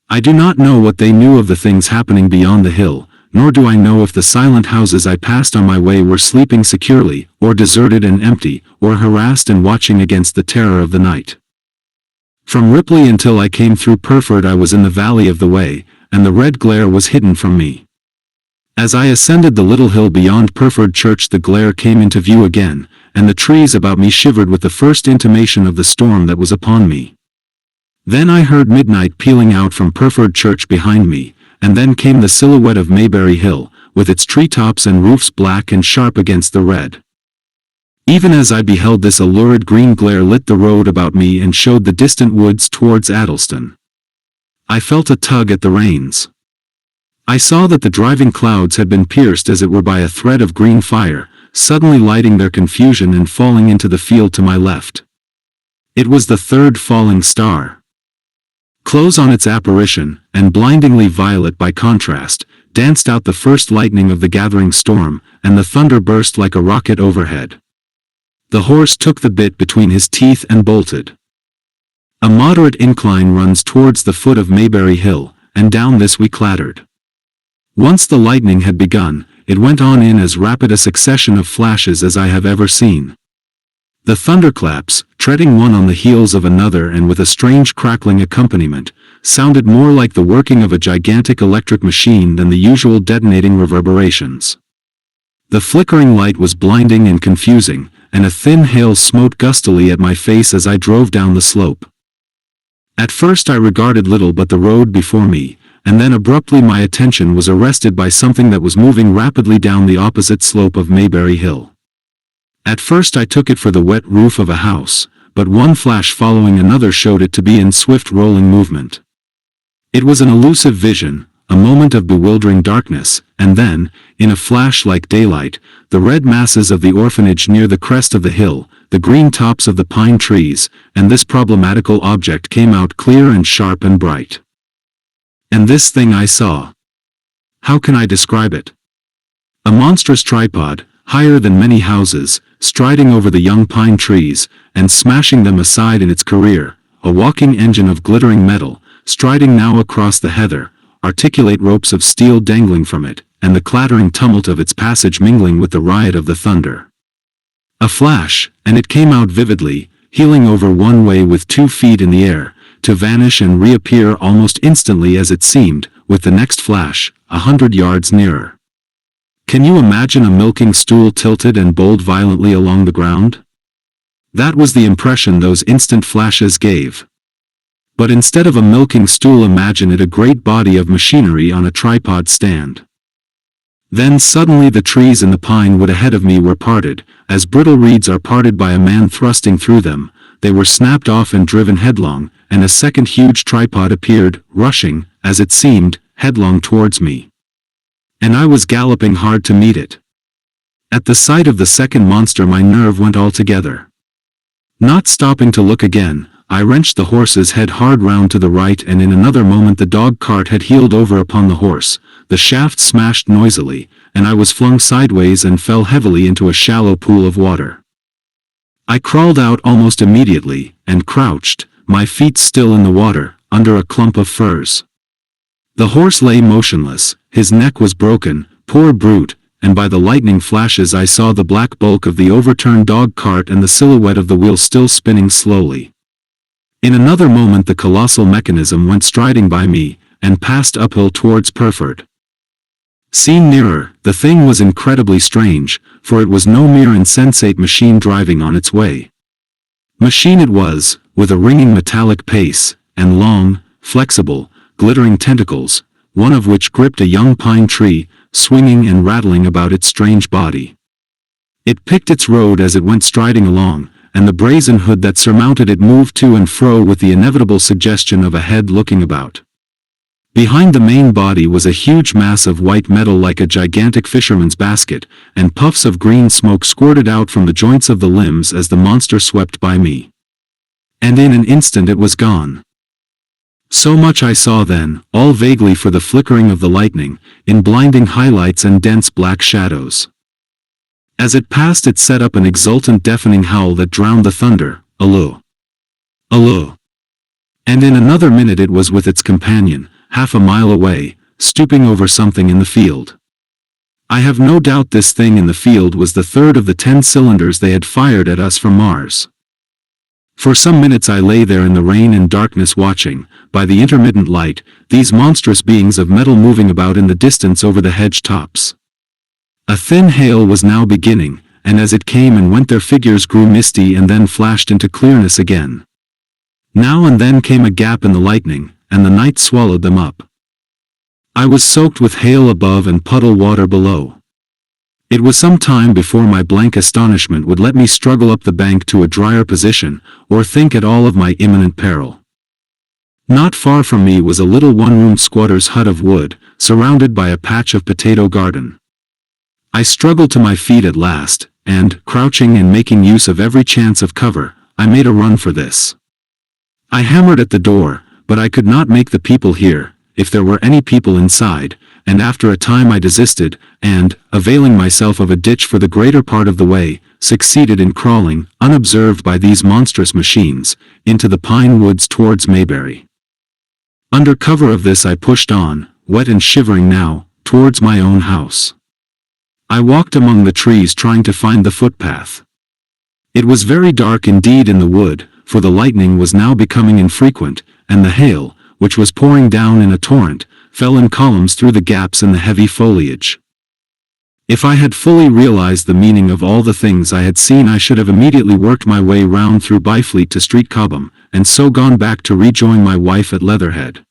I do not know what they knew of the things happening beyond the hill, nor do I know if the silent houses I passed on my way were sleeping securely, or deserted and empty, or harassed and watching against the terror of the night. From Ripley until I came through Purford I was in the valley of the Wey, and the red glare was hidden from me. As I ascended the little hill beyond Purford Church the glare came into view again, and the trees about me shivered with the first intimation of the storm that was upon me. Then I heard midnight pealing out from Purford Church behind me, and then came the silhouette of Maybury Hill, with its treetops and roofs black and sharp against the red. Even as I beheld this a lurid green glare lit the road about me and showed the distant woods towards Addleston. I felt a tug at the reins. I saw that the driving clouds had been pierced as it were by a thread of green fire, suddenly lighting their confusion and falling into the field to my left. It was the third falling star. Close on its apparition, and blindingly violet by contrast, danced out the first lightning of the gathering storm, and the thunder burst like a rocket overhead. The horse took the bit between his teeth and bolted. A moderate incline runs towards the foot of Maybury Hill, and down this we clattered. Once the lightning had begun, it went on in as rapid a succession of flashes as I have ever seen. The thunderclaps, treading one on the heels of another and with a strange crackling accompaniment, sounded more like the working of a gigantic electric machine than the usual detonating reverberations. The flickering light was blinding and confusing, and a thin hail smote gustily at my face as I drove down the slope. At first I regarded little but the road before me, and then abruptly my attention was arrested by something that was moving rapidly down the opposite slope of Maybury Hill. At first I took it for the wet roof of a house, but one flash following another showed it to be in swift rolling movement. It was an elusive vision, a moment of bewildering darkness, and then, in a flash like daylight, the red masses of the orphanage near the crest of the hill, the green tops of the pine trees, and this problematical object came out clear and sharp and bright. And this thing I saw. How can I describe it? A monstrous tripod, higher than many houses, striding over the young pine trees, and smashing them aside in its career, a walking engine of glittering metal, striding now across the heather, articulate ropes of steel dangling from it, and the clattering tumult of its passage mingling with the riot of the thunder. A flash, and it came out vividly, heeling over one way with 2 feet in the air, to vanish and reappear almost instantly as it seemed, with the next flash, 100 yards nearer. Can you imagine a milking stool tilted and bowled violently along the ground? That was the impression those instant flashes gave. But instead of a milking stool imagine it a great body of machinery on a tripod stand. Then suddenly the trees in the pine wood ahead of me were parted, as brittle reeds are parted by a man thrusting through them. They were snapped off and driven headlong, and a second huge tripod appeared, rushing, as it seemed, headlong towards me. And I was galloping hard to meet it. At the sight of the second monster my nerve went altogether. Not stopping to look again, I wrenched the horse's head hard round to the right, and in another moment the dog cart had heeled over upon the horse, the shaft smashed noisily, and I was flung sideways and fell heavily into a shallow pool of water. I crawled out almost immediately, and crouched, my feet still in the water, under a clump of firs. The horse lay motionless, his neck was broken, poor brute, and by the lightning flashes I saw the black bulk of the overturned dog cart and the silhouette of the wheel still spinning slowly. In another moment the colossal mechanism went striding by me, and passed uphill towards Purford. Seen nearer, the thing was incredibly strange, for it was no mere insensate machine driving on its way. Machine it was, with a ringing metallic pace, and long, flexible, glittering tentacles, one of which gripped a young pine tree, swinging and rattling about its strange body. It picked its road as it went striding along, and the brazen hood that surmounted it moved to and fro with the inevitable suggestion of a head looking about. Behind the main body was a huge mass of white metal like a gigantic fisherman's basket, and puffs of green smoke squirted out from the joints of the limbs as the monster swept by me. And in an instant it was gone. So much I saw then, all vaguely for the flickering of the lightning, in blinding highlights and dense black shadows. As it passed it set up an exultant deafening howl that drowned the thunder, aloo! Aloo! And in another minute it was with its companion, half a mile away, stooping over something in the field. I have no doubt this thing in the field was the third of the 10 cylinders they had fired at us from Mars. For some minutes I lay there in the rain and darkness watching, by the intermittent light, these monstrous beings of metal moving about in the distance over the hedge tops. A thin hail was now beginning, and as it came and went their figures grew misty and then flashed into clearness again. Now and then came a gap in the lightning, and the night swallowed them up. I was soaked with hail above and puddle water below. It was some time before my blank astonishment would let me struggle up the bank to a drier position, or think at all of my imminent peril. Not far from me was a little one-room squatter's hut of wood, surrounded by a patch of potato garden. I struggled to my feet at last, and, crouching and making use of every chance of cover, I made a run for this. I hammered at the door, but I could not make the people hear, if there were any people inside, and after a time I desisted, and, availing myself of a ditch for the greater part of the way, succeeded in crawling, unobserved by these monstrous machines, into the pine woods towards Mayberry. Under cover of this I pushed on, wet and shivering now, towards my own house. I walked among the trees trying to find the footpath. It was very dark indeed in the wood, for the lightning was now becoming infrequent, and the hail, which was pouring down in a torrent, fell in columns through the gaps in the heavy foliage. If I had fully realized the meaning of all the things I had seen I should have immediately worked my way round through Byfleet to Street Cobham, and so gone back to rejoin my wife at Leatherhead.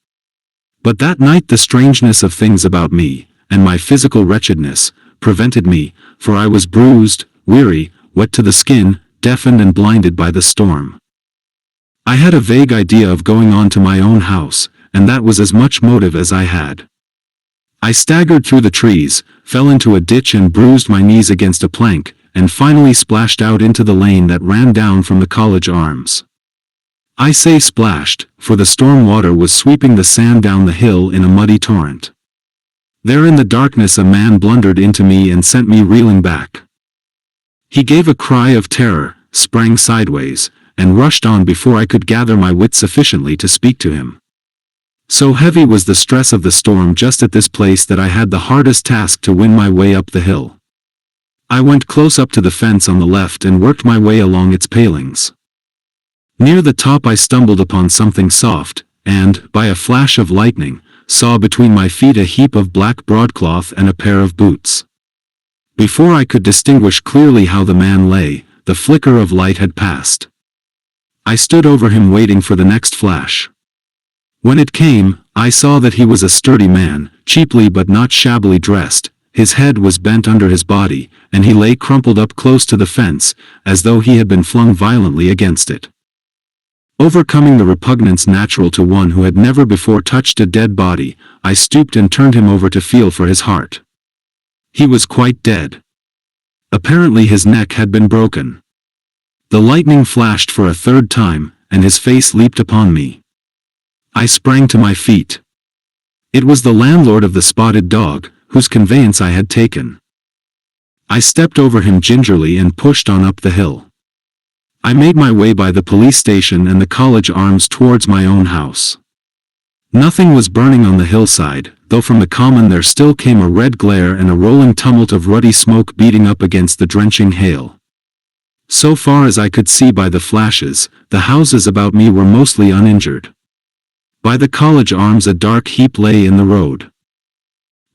But that night the strangeness of things about me, and my physical wretchedness, prevented me, for I was bruised, weary, wet to the skin, deafened and blinded by the storm. I had a vague idea of going on to my own house, and that was as much motive as I had. I staggered through the trees, fell into a ditch and bruised my knees against a plank, and finally splashed out into the lane that ran down from the College Arms. I say splashed, for the storm water was sweeping the sand down the hill in a muddy torrent. There in the darkness a man blundered into me and sent me reeling back. He gave a cry of terror, sprang sideways, and rushed on before I could gather my wits sufficiently to speak to him. So heavy was the stress of the storm just at this place that I had the hardest task to win my way up the hill. I went close up to the fence on the left and worked my way along its palings. Near the top I stumbled upon something soft, and, by a flash of lightning, saw between my feet a heap of black broadcloth and a pair of boots. Before I could distinguish clearly how the man lay, the flicker of light had passed. I stood over him waiting for the next flash. When it came, I saw that he was a sturdy man, cheaply but not shabbily dressed. His head was bent under his body, and he lay crumpled up close to the fence, as though he had been flung violently against it. Overcoming the repugnance natural to one who had never before touched a dead body, I stooped and turned him over to feel for his heart. He was quite dead. Apparently his neck had been broken. The lightning flashed for a third time, and his face leaped upon me. I sprang to my feet. It was the landlord of the Spotted Dog, whose conveyance I had taken. I stepped over him gingerly and pushed on up the hill. I made my way by the police station and the College Arms towards my own house. Nothing was burning on the hillside, though from the common there still came a red glare and a rolling tumult of ruddy smoke beating up against the drenching hail. So far as I could see by the flashes, the houses about me were mostly uninjured. By the College Arms a dark heap lay in the road.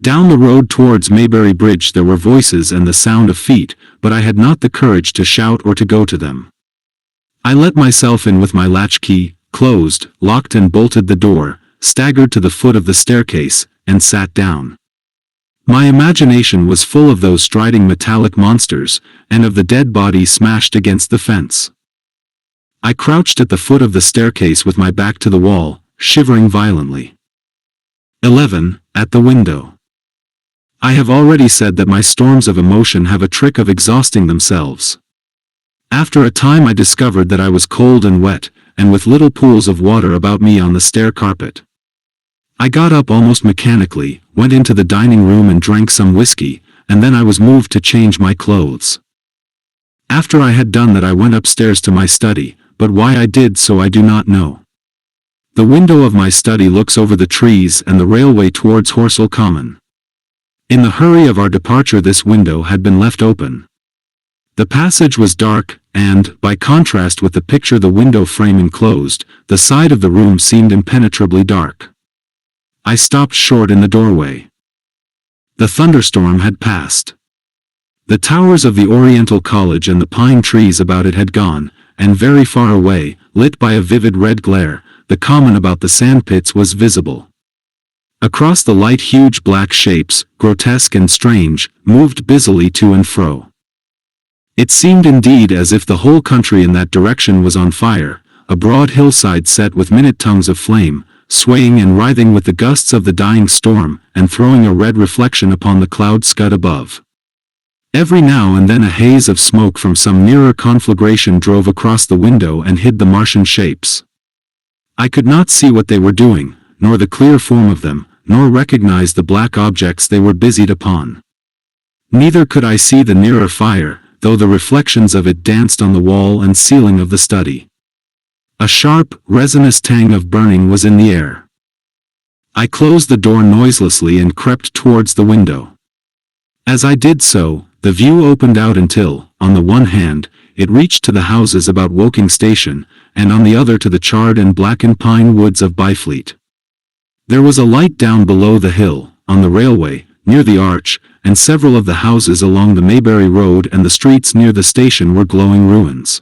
Down the road towards Maybury Bridge there were voices and the sound of feet, but I had not the courage to shout or to go to them. I let myself in with my latchkey, closed, locked and bolted the door, staggered to the foot of the staircase, and sat down. My imagination was full of those striding metallic monsters, and of the dead bodies smashed against the fence. I crouched at the foot of the staircase with my back to the wall, shivering violently. 11. At the window. I have already said that my storms of emotion have a trick of exhausting themselves. After a time I discovered that I was cold and wet, and with little pools of water about me on the stair carpet. I got up almost mechanically, went into the dining room and drank some whiskey, and then I was moved to change my clothes. After I had done that I went upstairs to my study, but why I did so I do not know. The window of my study looks over the trees and the railway towards Horsell Common. In the hurry of our departure this window had been left open. The passage was dark, and, by contrast with the picture the window frame enclosed, the side of the room seemed impenetrably dark. I stopped short in the doorway. The thunderstorm had passed. The towers of the Oriental College and the pine trees about it had gone, and very far away, lit by a vivid red glare, the common about the sandpits was visible. Across the light huge black shapes, grotesque and strange, moved busily to and fro. It seemed indeed as if the whole country in that direction was on fire, a broad hillside set with minute tongues of flame, swaying and writhing with the gusts of the dying storm, and throwing a red reflection upon the cloud scud above. Every now and then a haze of smoke from some nearer conflagration drove across the window and hid the Martian shapes. I could not see what they were doing, nor the clear form of them, nor recognize the black objects they were busied upon. Neither could I see the nearer fire, though the reflections of it danced on the wall and ceiling of the study. A sharp, resinous tang of burning was in the air. I closed the door noiselessly and crept towards the window. As I did so, the view opened out until, on the one hand, it reached to the houses about Woking Station, and on the other to the charred and blackened pine woods of Byfleet. There was a light down below the hill, on the railway, near the arch, and several of the houses along the Maybury Road and the streets near the station were glowing ruins.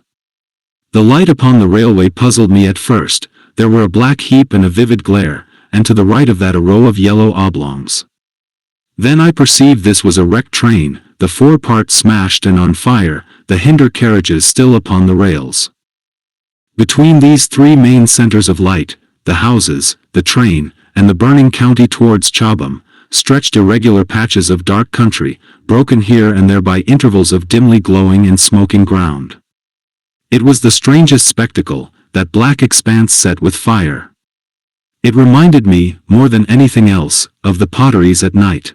The light upon the railway puzzled me at first. There were a black heap and a vivid glare, and to the right of that a row of yellow oblongs. Then I perceived this was a wrecked train, the foreparts smashed and on fire, the hinder carriages still upon the rails. Between these three main centers of light, the houses, the train, and the burning county towards Chobham, stretched irregular patches of dark country, broken here and there by intervals of dimly glowing and smoking ground. It was the strangest spectacle, that black expanse set with fire. It reminded me, more than anything else, of the potteries at night.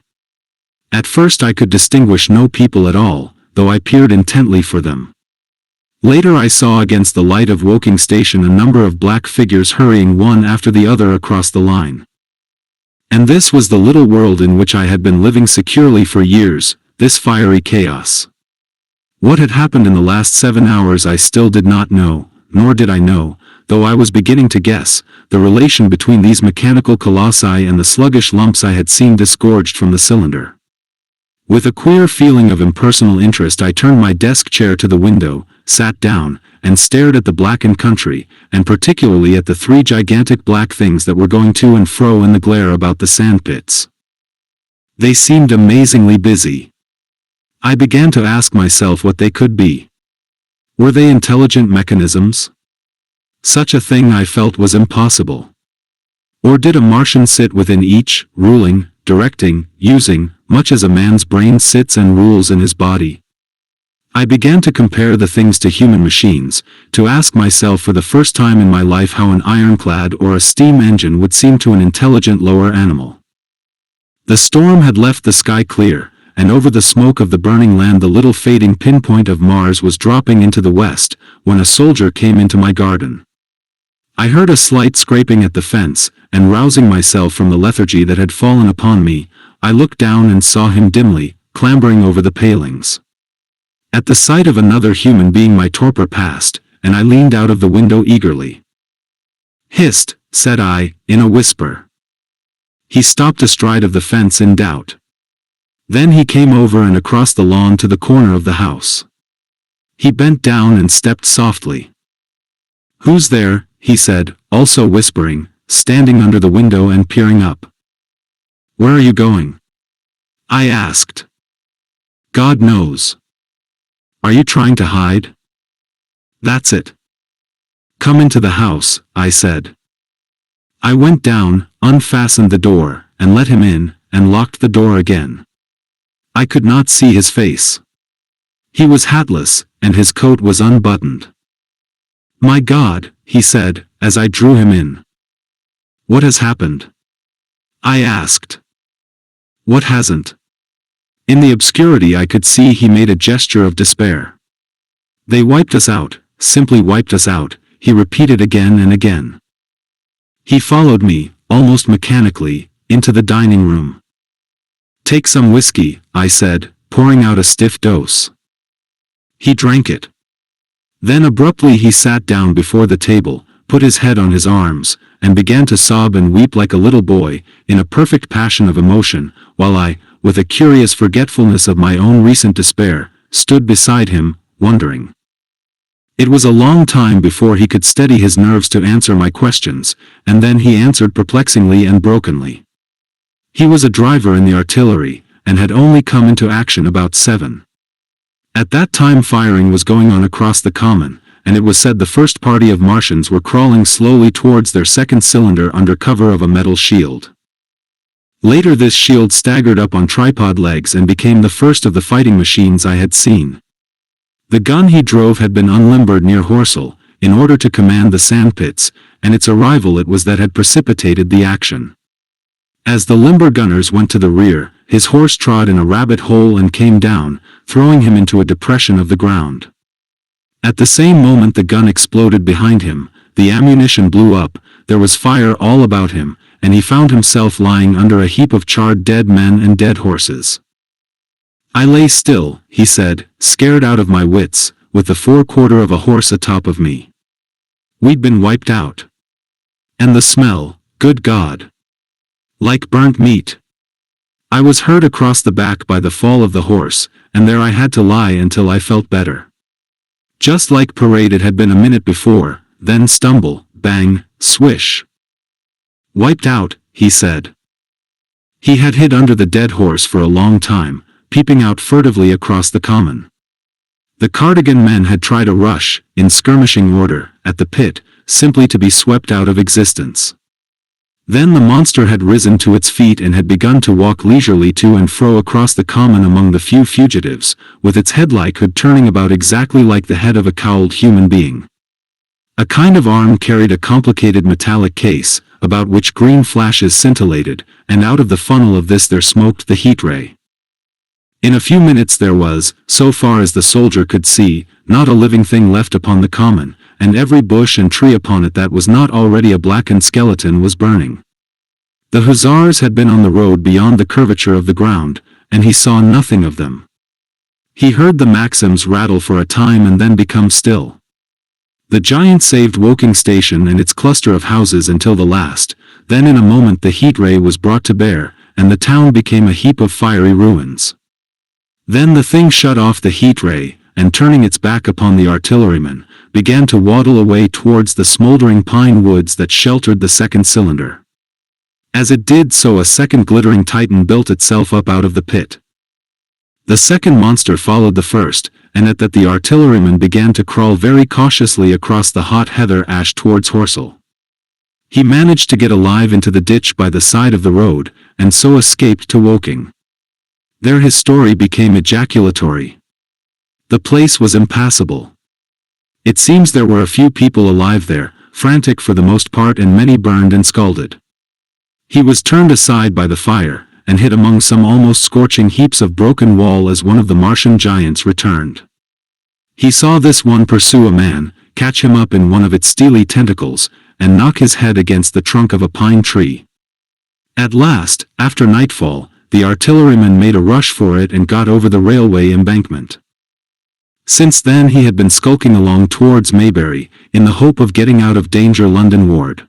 At first I could distinguish no people at all, though I peered intently for them. Later I saw against the light of Woking Station a number of black figures hurrying one after the other across the line. And this was the little world in which I had been living securely for years, this fiery chaos. What had happened in the last 7 hours I still did not know, nor did I know, though I was beginning to guess, the relation between these mechanical colossi and the sluggish lumps I had seen disgorged from the cylinder. With a queer feeling of impersonal interest I turned my desk chair to the window, sat down, and stared at the blackened country, and particularly at the three gigantic black things that were going to and fro in the glare about the sandpits. They seemed amazingly busy. I began to ask myself what they could be. Were they intelligent mechanisms? Such a thing I felt was impossible. Or did a Martian sit within each, ruling, directing, using, much as a man's brain sits and rules in his body? I began to compare the things to human machines, to ask myself for the first time in my life how an ironclad or a steam engine would seem to an intelligent lower animal. The storm had left the sky clear, and over the smoke of the burning land the little fading pinpoint of Mars was dropping into the west, when a soldier came into my garden. I heard a slight scraping at the fence, and rousing myself from the lethargy that had fallen upon me, I looked down and saw him dimly, clambering over the palings. At the sight of another human being my torpor passed, and I leaned out of the window eagerly. "Hist," said I, in a whisper. He stopped astride of the fence in doubt. Then he came over and across the lawn to the corner of the house. He bent down and stepped softly. "Who's there?" he said, also whispering, standing under the window and peering up. "Where are you going?" I asked. "God knows." "Are you trying to hide?" "That's it." "Come into the house," I said. I went down, unfastened the door, and let him in, and locked the door again. I could not see his face. He was hatless, and his coat was unbuttoned. "My God," he said, as I drew him in. "What has happened?" I asked. "What hasn't?" In the obscurity I could see he made a gesture of despair. "They wiped us out, simply wiped us out," he repeated again and again. He followed me, almost mechanically, into the dining room. "Take some whiskey," I said, pouring out a stiff dose. He drank it. Then abruptly he sat down before the table, put his head on his arms, and began to sob and weep like a little boy, in a perfect passion of emotion, while I, with a curious forgetfulness of my own recent despair, stood beside him, wondering. It was a long time before he could steady his nerves to answer my questions, and then he answered perplexingly and brokenly. He was a driver in the artillery, and had only come into action about 7. At that time firing was going on across the common, and it was said the first party of Martians were crawling slowly towards their second cylinder under cover of a metal shield. Later this shield staggered up on tripod legs and became the first of the fighting machines I had seen. The gun he drove had been unlimbered near Horsell, in order to command the sandpits, and its arrival it was that had precipitated the action. As the limber gunners went to the rear, his horse trod in a rabbit hole and came down, throwing him into a depression of the ground. At the same moment the gun exploded behind him, the ammunition blew up, there was fire all about him, and he found himself lying under a heap of charred dead men and dead horses. "I lay still," he said, "scared out of my wits, with the forequarter of a horse atop of me. We'd been wiped out. And the smell, good God! Like burnt meat. I was hurt across the back by the fall of the horse, and there I had to lie until I felt better. Just like parade it had been a minute before, then stumble, bang, swish. Wiped out," he said. He had hid under the dead horse for a long time, peeping out furtively across the common. The Cardigan men had tried a rush, in skirmishing order, at the pit, simply to be swept out of existence. Then the monster had risen to its feet and had begun to walk leisurely to and fro across the common among the few fugitives, with its head-like hood turning about exactly like the head of a cowled human being. A kind of arm carried a complicated metallic case, about which green flashes scintillated, and out of the funnel of this there smoked the heat ray. In a few minutes there was, so far as the soldier could see, not a living thing left upon the common, and every bush and tree upon it that was not already a blackened skeleton was burning. The hussars had been on the road beyond the curvature of the ground, and he saw nothing of them. He heard the Maxims rattle for a time and then become still. The giant saved Woking station and its cluster of houses until the last, then in a moment the heat ray was brought to bear, and the town became a heap of fiery ruins. Then the thing shut off the heat ray, and turning its back upon the artillerymen, began to waddle away towards the smoldering pine woods that sheltered the second cylinder. As it did so a second glittering titan built itself up out of the pit. The second monster followed the first, and at that the artilleryman began to crawl very cautiously across the hot heather ash towards Horsell. He managed to get alive into the ditch by the side of the road, and so escaped to Woking. There his story became ejaculatory. The place was impassable. It seems there were a few people alive there, frantic for the most part, and many burned and scalded. He was turned aside by the fire, and hid among some almost scorching heaps of broken wall as one of the Martian giants returned. He saw this one pursue a man, catch him up in one of its steely tentacles, and knock his head against the trunk of a pine tree. At last, after nightfall, the artilleryman made a rush for it and got over the railway embankment. Since then he had been skulking along towards Maybury, in the hope of getting out of danger London ward.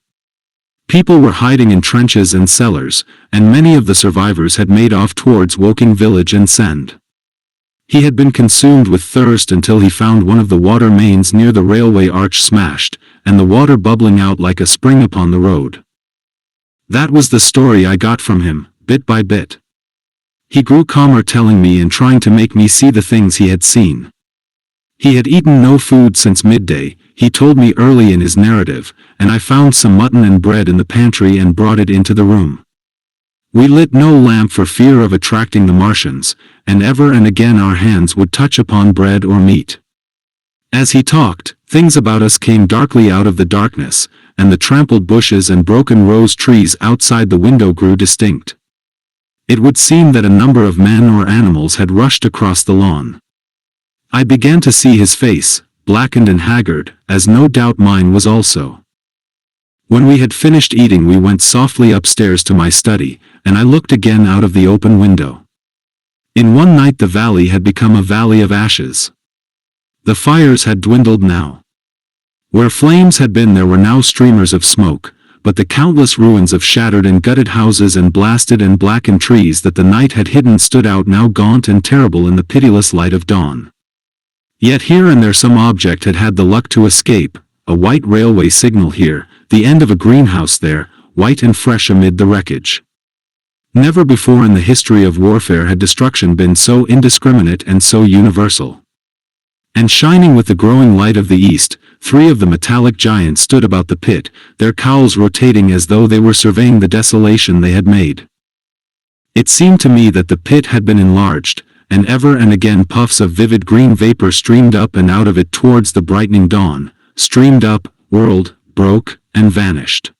People were hiding in trenches and cellars, and many of the survivors had made off towards Woking village and Send. He had been consumed with thirst until he found one of the water mains near the railway arch smashed, and the water bubbling out like a spring upon the road. That was the story I got from him, bit by bit. He grew calmer telling me and trying to make me see the things he had seen. He had eaten no food since midday, he told me early in his narrative, and I found some mutton and bread in the pantry and brought it into the room. We lit no lamp for fear of attracting the Martians, and ever and again our hands would touch upon bread or meat. As he talked, things about us came darkly out of the darkness, and the trampled bushes and broken rose trees outside the window grew distinct. It would seem that a number of men or animals had rushed across the lawn. I began to see his face, blackened and haggard, as no doubt mine was also. When we had finished eating we went softly upstairs to my study, and I looked again out of the open window. In one night the valley had become a valley of ashes. The fires had dwindled now. Where flames had been there were now streamers of smoke, but the countless ruins of shattered and gutted houses and blasted and blackened trees that the night had hidden stood out now gaunt and terrible in the pitiless light of dawn. Yet here and there some object had had the luck to escape, a white railway signal here, the end of a greenhouse there, white and fresh amid the wreckage. Never before in the history of warfare had destruction been so indiscriminate and so universal. And shining with the growing light of the east, 3 of the metallic giants stood about the pit, their cowls rotating as though they were surveying the desolation they had made. It seemed to me that the pit had been enlarged, and ever and again puffs of vivid green vapor streamed up and out of it towards the brightening dawn, streamed up, whirled, broke, and vanished.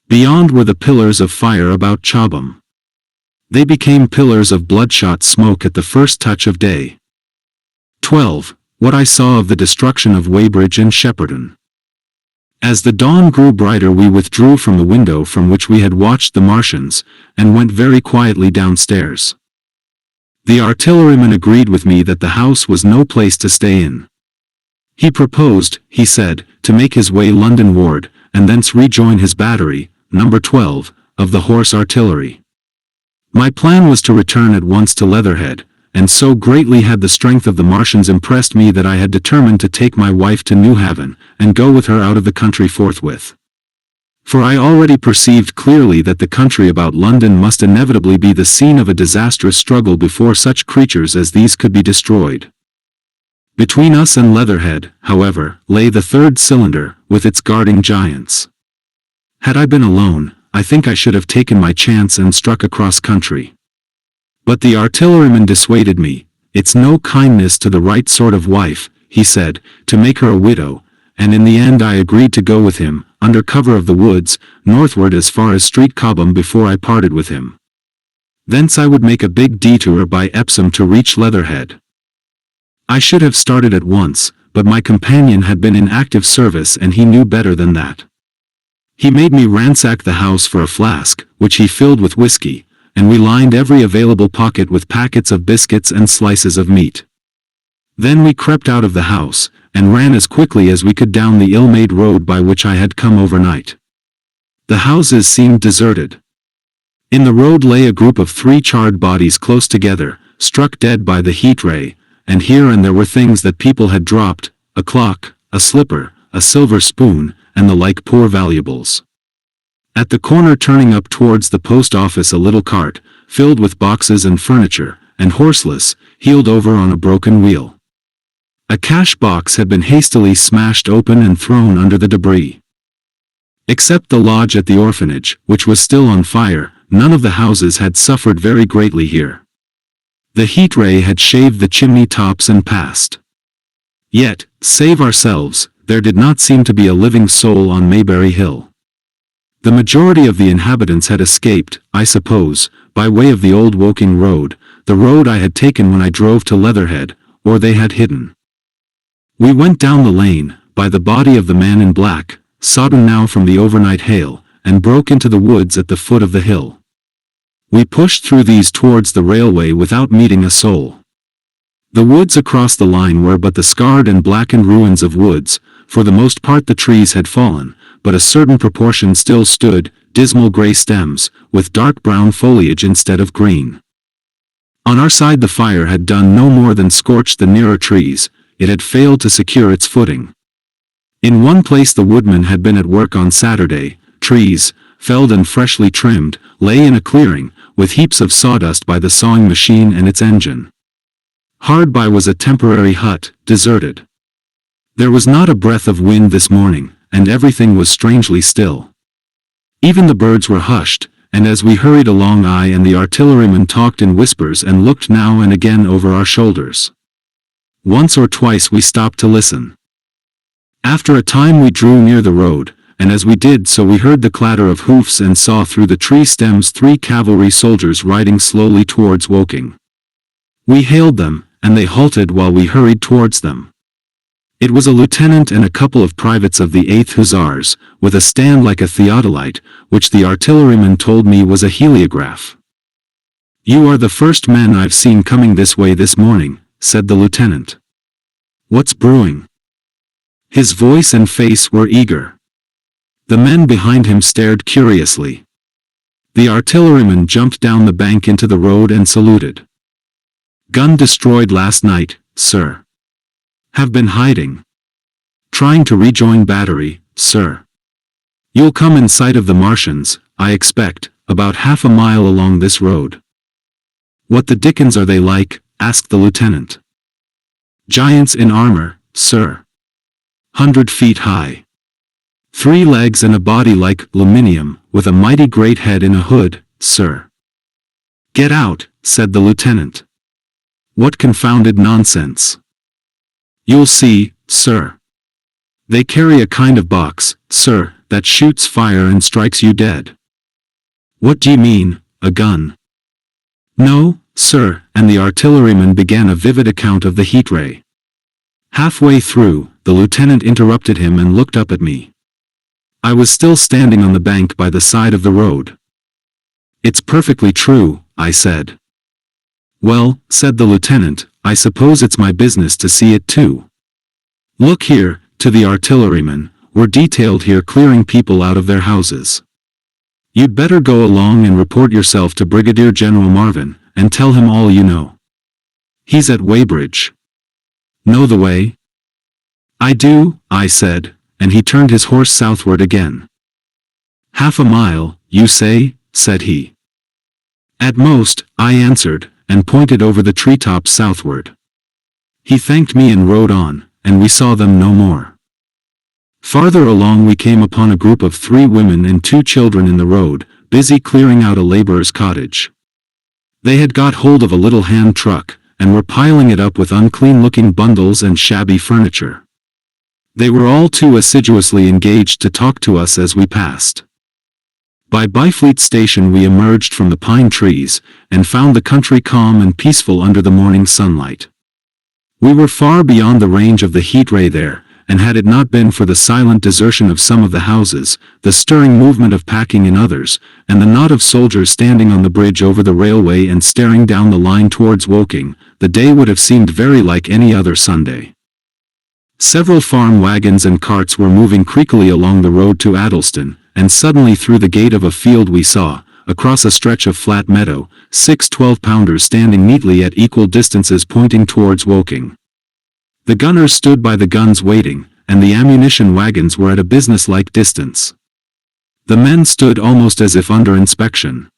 Beyond were the pillars of fire about Chobham. They became pillars of bloodshot smoke at the first touch of day. 12. What I saw of the destruction of Weybridge and Shepperton. As the dawn grew brighter we withdrew from the window from which we had watched the Martians, and went very quietly downstairs. The artilleryman agreed with me that the house was no place to stay in. He proposed, he said, to make his way London ward, and thence rejoin his battery, number 12, of the horse artillery. My plan was to return at once to Leatherhead, and so greatly had the strength of the Martians impressed me that I had determined to take my wife to New Haven, and go with her out of the country forthwith. For I already perceived clearly that the country about London must inevitably be the scene of a disastrous struggle before such creatures as these could be destroyed. Between us and Leatherhead, however, lay the 3rd cylinder, with its guarding giants. Had I been alone, I think I should have taken my chance and struck across country. But the artilleryman dissuaded me. It's no kindness to the right sort of wife, he said, to make her a widow, and in the end I agreed to go with him, under cover of the woods, northward as far as Street Cobham before I parted with him. Thence I would make a big detour by Epsom to reach Leatherhead. I should have started at once, but my companion had been in active service and he knew better than that. He made me ransack the house for a flask, which he filled with whiskey, and we lined every available pocket with packets of biscuits and slices of meat. Then we crept out of the house, and ran as quickly as we could down the ill-made road by which I had come overnight. The houses seemed deserted. In the road lay a group of 3 charred bodies close together, struck dead by the heat ray, and here and there were things that people had dropped, a clock, a slipper, a silver spoon, and the like poor valuables. At the corner turning up towards the post office a little cart, filled with boxes and furniture, and horseless, heeled over on a broken wheel. A cash box had been hastily smashed open and thrown under the debris. Except the lodge at the orphanage, which was still on fire, none of the houses had suffered very greatly here. The heat ray had shaved the chimney tops and passed. Yet, save ourselves, there did not seem to be a living soul on Maybury Hill. The majority of the inhabitants had escaped, I suppose, by way of the old Woking road, the road I had taken when I drove to Leatherhead, or they had hidden. We went down the lane, by the body of the man in black, sodden now from the overnight hail, and broke into the woods at the foot of the hill. We pushed through these towards the railway without meeting a soul. The woods across the line were but the scarred and blackened ruins of woods. For the most part the trees had fallen, but a certain proportion still stood, dismal grey stems, with dark brown foliage instead of green. On our side the fire had done no more than scorch the nearer trees, it had failed to secure its footing. In one place the woodmen had been at work on Saturday. Trees, felled and freshly trimmed, lay in a clearing, with heaps of sawdust by the sawing machine and its engine. Hard by was a temporary hut, deserted. There was not a breath of wind this morning, and everything was strangely still. Even the birds were hushed, and as we hurried along I and the artilleryman talked in whispers and looked now and again over our shoulders. Once or twice we stopped to listen. After a time we drew near the road, and as we did so we heard the clatter of hoofs and saw through the tree stems 3 cavalry soldiers riding slowly towards Woking. We hailed them, and they halted while we hurried towards them. It was a lieutenant and a couple of privates of the 8th Hussars, with a stand like a theodolite, which the artilleryman told me was a heliograph. "You are the first men I've seen coming this way this morning," said the lieutenant. "What's brewing?" His voice and face were eager. The men behind him stared curiously. The artilleryman jumped down the bank into the road and saluted. "Gun destroyed last night, sir. Have been hiding. Trying to rejoin battery, sir. You'll come in sight of the Martians, I expect, about half a mile along this road." "What the dickens are they like?" asked the lieutenant. "Giants in armor, sir. 100 feet high. 3 legs and a body like aluminium, with a mighty great head in a hood, sir." "Get out," said the lieutenant. "What confounded nonsense." "You'll see, sir. They carry a kind of box, sir, that shoots fire and strikes you dead." "What do you mean, a gun?" "No, sir," and the artilleryman began a vivid account of the heat ray. Halfway through, the lieutenant interrupted him and looked up at me. I was still standing on the bank by the side of the road. "It's perfectly true," I said. "Well," said the lieutenant, "I suppose it's my business to see it too. Look here," to the artilleryman, "we're detailed here clearing people out of their houses. You'd better go along and report yourself to Brigadier General Marvin, and tell him all you know. He's at Weybridge. Know the way?" "I do," I said, and he turned his horse southward again. "Half a mile, you say?" said he. "At most," I answered, and pointed over the treetops southward. He thanked me and rode on, and we saw them no more. Farther along we came upon a group of 3 women and 2 children in the road, busy clearing out a laborer's cottage. They had got hold of a little hand truck, and were piling it up with unclean-looking bundles and shabby furniture. They were all too assiduously engaged to talk to us as we passed. By Byfleet Station we emerged from the pine trees, and found the country calm and peaceful under the morning sunlight. We were far beyond the range of the heat ray there, and had it not been for the silent desertion of some of the houses, the stirring movement of packing in others, and the knot of soldiers standing on the bridge over the railway and staring down the line towards Woking, the day would have seemed very like any other Sunday. Several farm wagons and carts were moving creakily along the road to Addleston, and suddenly through the gate of a field we saw, across a stretch of flat meadow, 6 12-pounders standing neatly at equal distances pointing towards Woking. The gunners stood by the guns waiting, and the ammunition wagons were at a business-like distance. The men stood almost as if under inspection.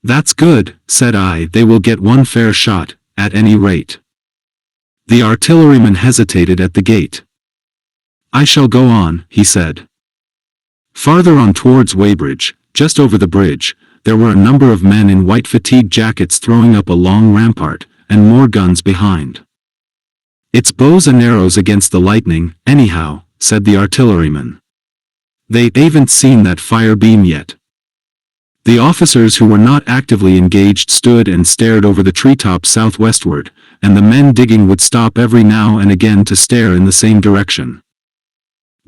"That's good," said I, "they will get one fair shot, at any rate." The artilleryman hesitated at the gate. "I shall go on," he said. Farther on towards Weybridge, just over the bridge, there were a number of men in white fatigue jackets throwing up a long rampart, and more guns behind. "It's bows and arrows against the lightning, anyhow," said the artilleryman. "They haven't seen that fire beam yet." The officers who were not actively engaged stood and stared over the treetops southwestward, and the men digging would stop every now and again to stare in the same direction.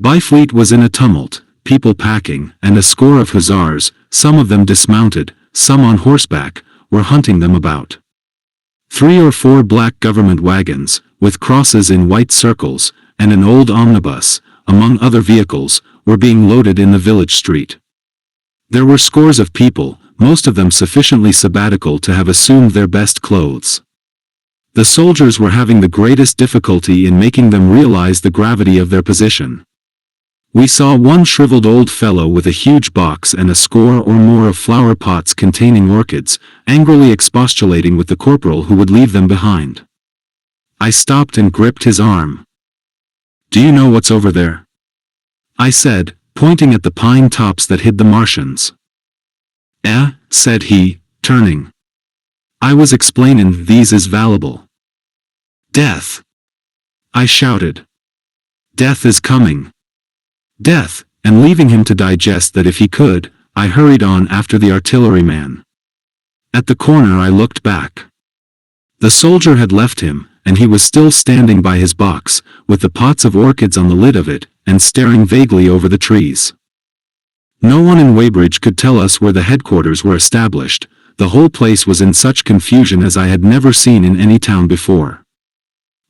Byfleet was in a tumult, people packing, and a score of hussars, some of them dismounted, some on horseback, were hunting them about. 3 or 4 black government wagons, with crosses in white circles, and an old omnibus, among other vehicles, were being loaded in the village street. There were scores of people, most of them sufficiently sabbatical to have assumed their best clothes. The soldiers were having the greatest difficulty in making them realize the gravity of their position. We saw one shriveled old fellow with a huge box and a score or more of flower pots containing orchids, angrily expostulating with the corporal who would leave them behind. I stopped and gripped his arm. "Do you know what's over there?" I said, pointing at the pine tops that hid the Martians. Said he, turning. I was explainin' these is valuable. "Death!" I shouted. "Death is coming." Death, and leaving him to digest that if he could, I hurried on after the artilleryman. At the corner I looked back. The soldier had left him, and he was still standing by his box, with the pots of orchids on the lid of it, and staring vaguely over the trees. No one in Weybridge could tell us where the headquarters were established. The whole place was in such confusion as I had never seen in any town before.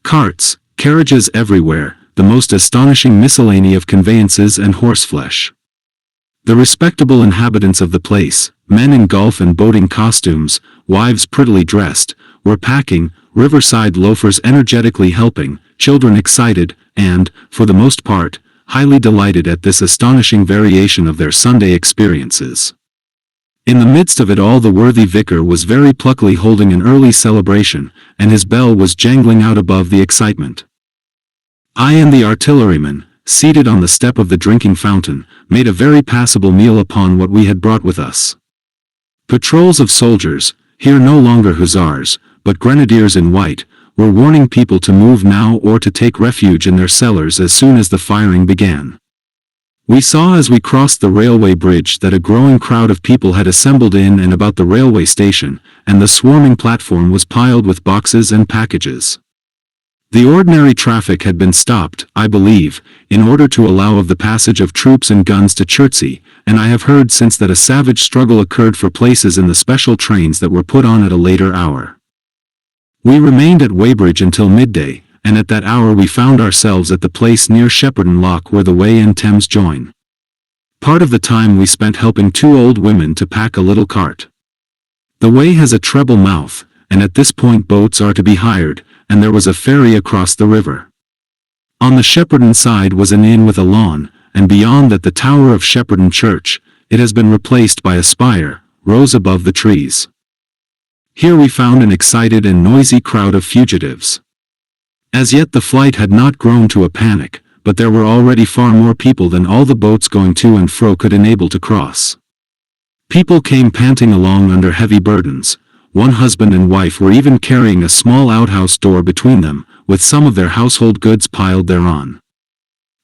Carts, carriages everywhere, the most astonishing miscellany of conveyances and horseflesh. The respectable inhabitants of the place, men in golf and boating costumes, wives prettily dressed, were packing, riverside loafers energetically helping, children excited, and, for the most part, highly delighted at this astonishing variation of their Sunday experiences. In the midst of it all the worthy vicar was very pluckily holding an early celebration, and his bell was jangling out above the excitement. I and the artilleryman, seated on the step of the drinking fountain, made a very passable meal upon what we had brought with us. Patrols of soldiers, here no longer hussars, but grenadiers in white, were warning people to move now or to take refuge in their cellars as soon as the firing began. We saw as we crossed the railway bridge that a growing crowd of people had assembled in and about the railway station, and the swarming platform was piled with boxes and packages. The ordinary traffic had been stopped, I believe, in order to allow of the passage of troops and guns to Chertsey, and I have heard since that a savage struggle occurred for places in the special trains that were put on at a later hour. We remained at Weybridge until midday, and at that hour we found ourselves at the place near Shepperton Lock where the Wey and Thames join. Part of the time we spent helping 2 old women to pack a little cart. The Wey has a treble mouth, and at this point boats are to be hired, and there was a ferry across the river. On the Shepperton side was an inn with a lawn, and beyond that the tower of Shepperton Church. It has been replaced by a spire, rose above the trees. Here we found an excited and noisy crowd of fugitives. As yet the flight had not grown to a panic, but there were already far more people than all the boats going to and fro could enable to cross. People came panting along under heavy burdens. One husband and wife were even carrying a small outhouse door between them, with some of their household goods piled thereon.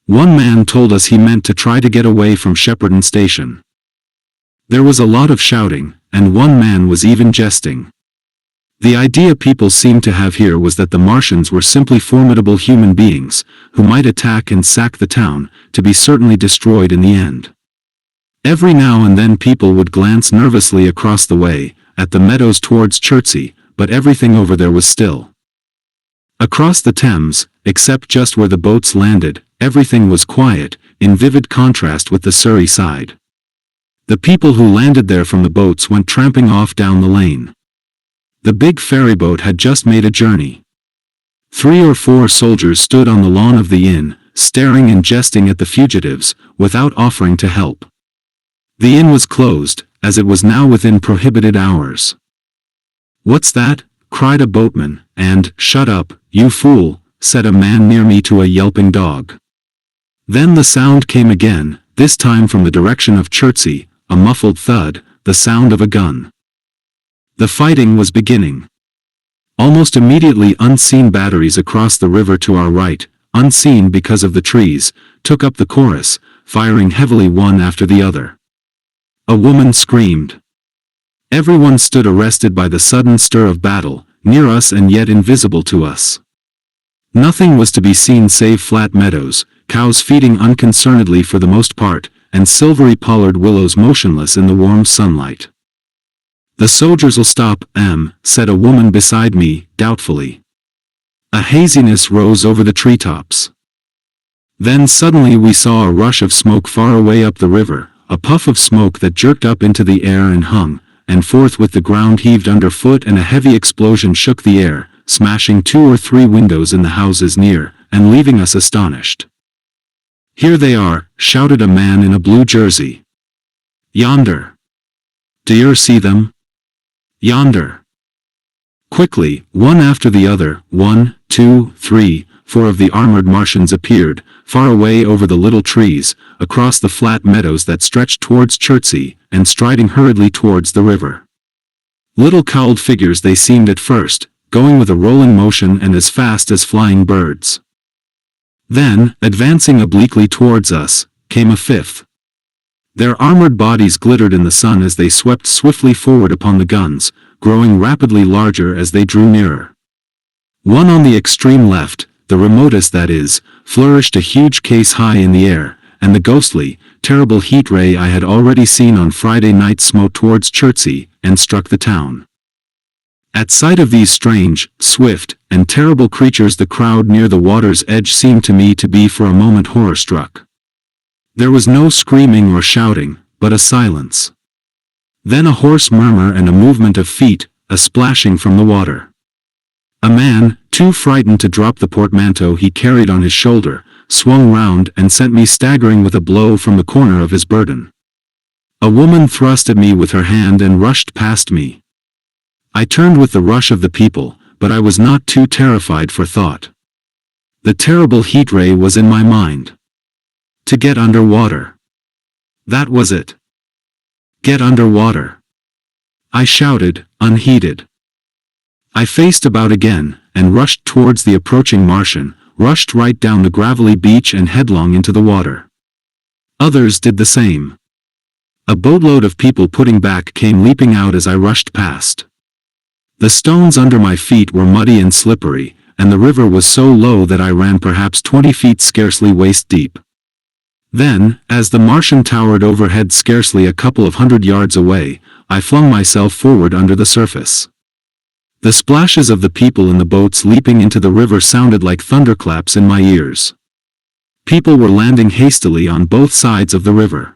One man told us he meant to try to get away from Shepperton Station. There was a lot of shouting, and one man was even jesting. The idea people seemed to have here was that the Martians were simply formidable human beings, who might attack and sack the town, to be certainly destroyed in the end. Every now and then people would glance nervously across the way, at the meadows towards Chertsey, but everything over there was still. Across the Thames, except just where the boats landed, everything was quiet, in vivid contrast with the Surrey side. The people who landed there from the boats went tramping off down the lane. The big ferryboat had just made a journey. 3 or 4 soldiers stood on the lawn of the inn, staring and jesting at the fugitives, without offering to help. The inn was closed, as it was now within prohibited hours. "What's that?" cried a boatman, and, "Shut up, you fool," said a man near me to a yelping dog. Then the sound came again, this time from the direction of Chertsey, a muffled thud, the sound of a gun. The fighting was beginning. Almost immediately unseen batteries across the river to our right, unseen because of the trees, took up the chorus, firing heavily one after the other. A woman screamed. Everyone stood arrested by the sudden stir of battle, near us and yet invisible to us. Nothing was to be seen save flat meadows, cows feeding unconcernedly for the most part, and silvery pollard willows motionless in the warm sunlight. "The soldiers'll stop, said a woman beside me, doubtfully. A haziness rose over the treetops. Then suddenly we saw a rush of smoke far away up the river, a puff of smoke that jerked up into the air and hung, and forthwith the ground heaved underfoot and a heavy explosion shook the air, smashing 2 or 3 windows in the houses near, and leaving us astonished. "Here they are," shouted a man in a blue jersey. "Yonder. D'yer see them? Yonder." Quickly, one after the other, 1, 2, 3, 4 of the armored Martians appeared, far away over the little trees, across the flat meadows that stretched towards Chertsey, and striding hurriedly towards the river. Little cowled figures they seemed at first, going with a rolling motion and as fast as flying birds. Then, advancing obliquely towards us, came a fifth. Their armored bodies glittered in the sun as they swept swiftly forward upon the guns, growing rapidly larger as they drew nearer. One on the extreme left, the remotest that is, flourished a huge case high in the air, and the ghostly, terrible heat ray I had already seen on Friday night smote towards Chertsey, and struck the town. At sight of these strange, swift, and terrible creatures the crowd near the water's edge seemed to me to be for a moment horror-struck. There was no screaming or shouting, but a silence. Then a hoarse murmur and a movement of feet, a splashing from the water. A man, too frightened to drop the portmanteau he carried on his shoulder, swung round and sent me staggering with a blow from the corner of his burden. A woman thrust at me with her hand and rushed past me. I turned with the rush of the people, but I was not too terrified for thought. The terrible heat ray was in my mind. To get under water. That was it. Get under water. I shouted, unheeded. I faced about again, and rushed towards the approaching Martian, rushed right down the gravelly beach and headlong into the water. Others did the same. A boatload of people putting back came leaping out as I rushed past. The stones under my feet were muddy and slippery, and the river was so low that I ran perhaps 20 feet scarcely waist deep. Then, as the Martian towered overhead scarcely a couple of 100 yards away, I flung myself forward under the surface. The splashes of the people in the boats leaping into the river sounded like thunderclaps in my ears. People were landing hastily on both sides of the river.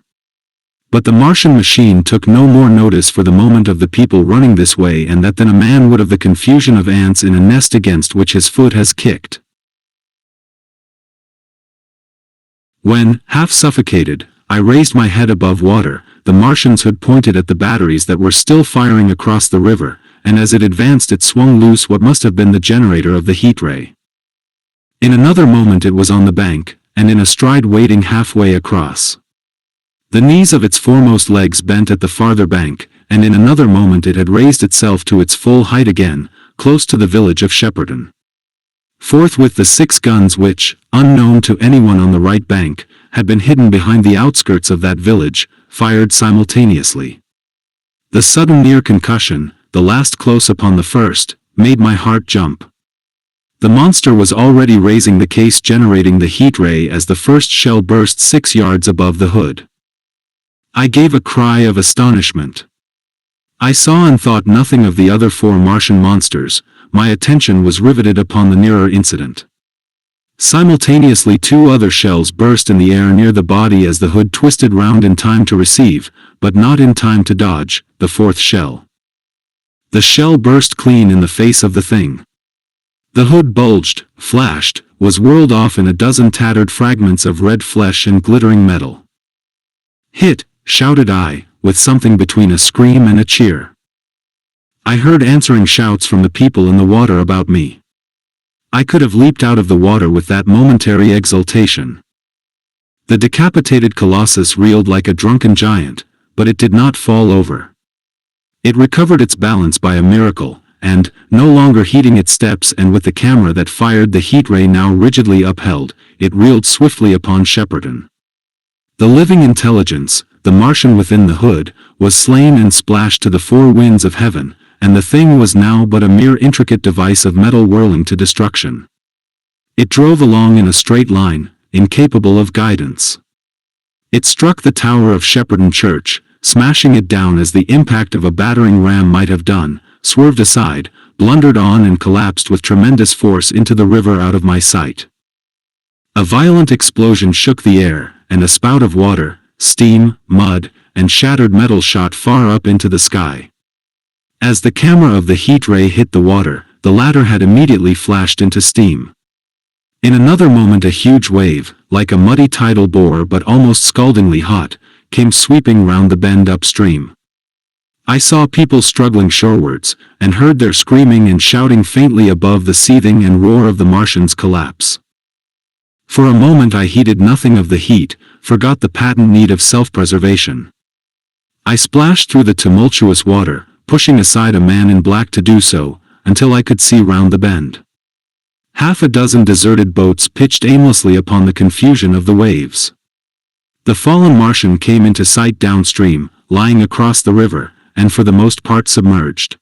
But the Martian machine took no more notice for the moment of the people running this way and that than a man would of the confusion of ants in a nest against which his foot has kicked. When, half suffocated, I raised my head above water, the Martian's hood pointed at the batteries that were still firing across the river, and as it advanced it swung loose what must have been the generator of the heat ray. In another moment it was on the bank, and in a stride wading halfway across. The knees of its foremost legs bent at the farther bank, and in another moment it had raised itself to its full height again, close to the village of Shepperton. Forthwith the 6 guns which, unknown to anyone on the right bank, had been hidden behind the outskirts of that village, fired simultaneously. The sudden near concussion, the last close upon the first, made my heart jump. The monster was already raising the case generating the heat ray as the first shell burst 6 yards above the hood. I gave a cry of astonishment. I saw and thought nothing of the other 4 Martian monsters. My attention was riveted upon the nearer incident. Simultaneously 2 other shells burst in the air near the body as the hood twisted round in time to receive, but not in time to dodge, the 4th shell. The shell burst clean in the face of the thing. The hood bulged, flashed, was whirled off in a dozen tattered fragments of red flesh and glittering metal. "Hit!" shouted I, with something between a scream and a cheer. I heard answering shouts from the people in the water about me. I could have leaped out of the water with that momentary exultation. The decapitated colossus reeled like a drunken giant, but it did not fall over. It recovered its balance by a miracle, and, no longer heeding its steps and with the camera that fired the heat ray now rigidly upheld, it reeled swiftly upon Shepperton. The living intelligence, the Martian within the hood, was slain and splashed to the 4 winds of heaven, and the thing was now but a mere intricate device of metal whirling to destruction. It drove along in a straight line, incapable of guidance. It struck the tower of Shepperton Church, smashing it down as the impact of a battering ram might have done, swerved aside, blundered on and collapsed with tremendous force into the river out of my sight. A violent explosion shook the air, and a spout of water, steam, mud, and shattered metal shot far up into the sky. As the camera of the heat ray hit the water, the latter had immediately flashed into steam. In another moment a huge wave, like a muddy tidal bore but almost scaldingly hot, came sweeping round the bend upstream. I saw people struggling shorewards, and heard their screaming and shouting faintly above the seething and roar of the Martian's collapse. For a moment I heeded nothing of the heat, forgot the patent need of self-preservation. I splashed through the tumultuous water, pushing aside a man in black to do so, until I could see round the bend. Half a dozen deserted boats pitched aimlessly upon the confusion of the waves. The fallen Martian came into sight downstream, lying across the river, and for the most part submerged.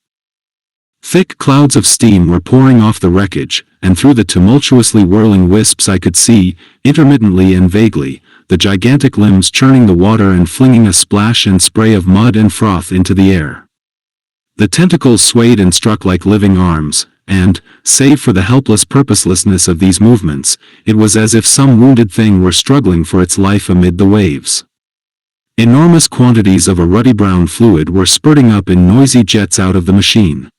Thick clouds of steam were pouring off the wreckage, and through the tumultuously whirling wisps I could see, intermittently and vaguely, the gigantic limbs churning the water and flinging a splash and spray of mud and froth into the air. The tentacles swayed and struck like living arms, and, save for the helpless purposelessness of these movements, it was as if some wounded thing were struggling for its life amid the waves. Enormous quantities of a ruddy brown fluid were spurting up in noisy jets out of the machine.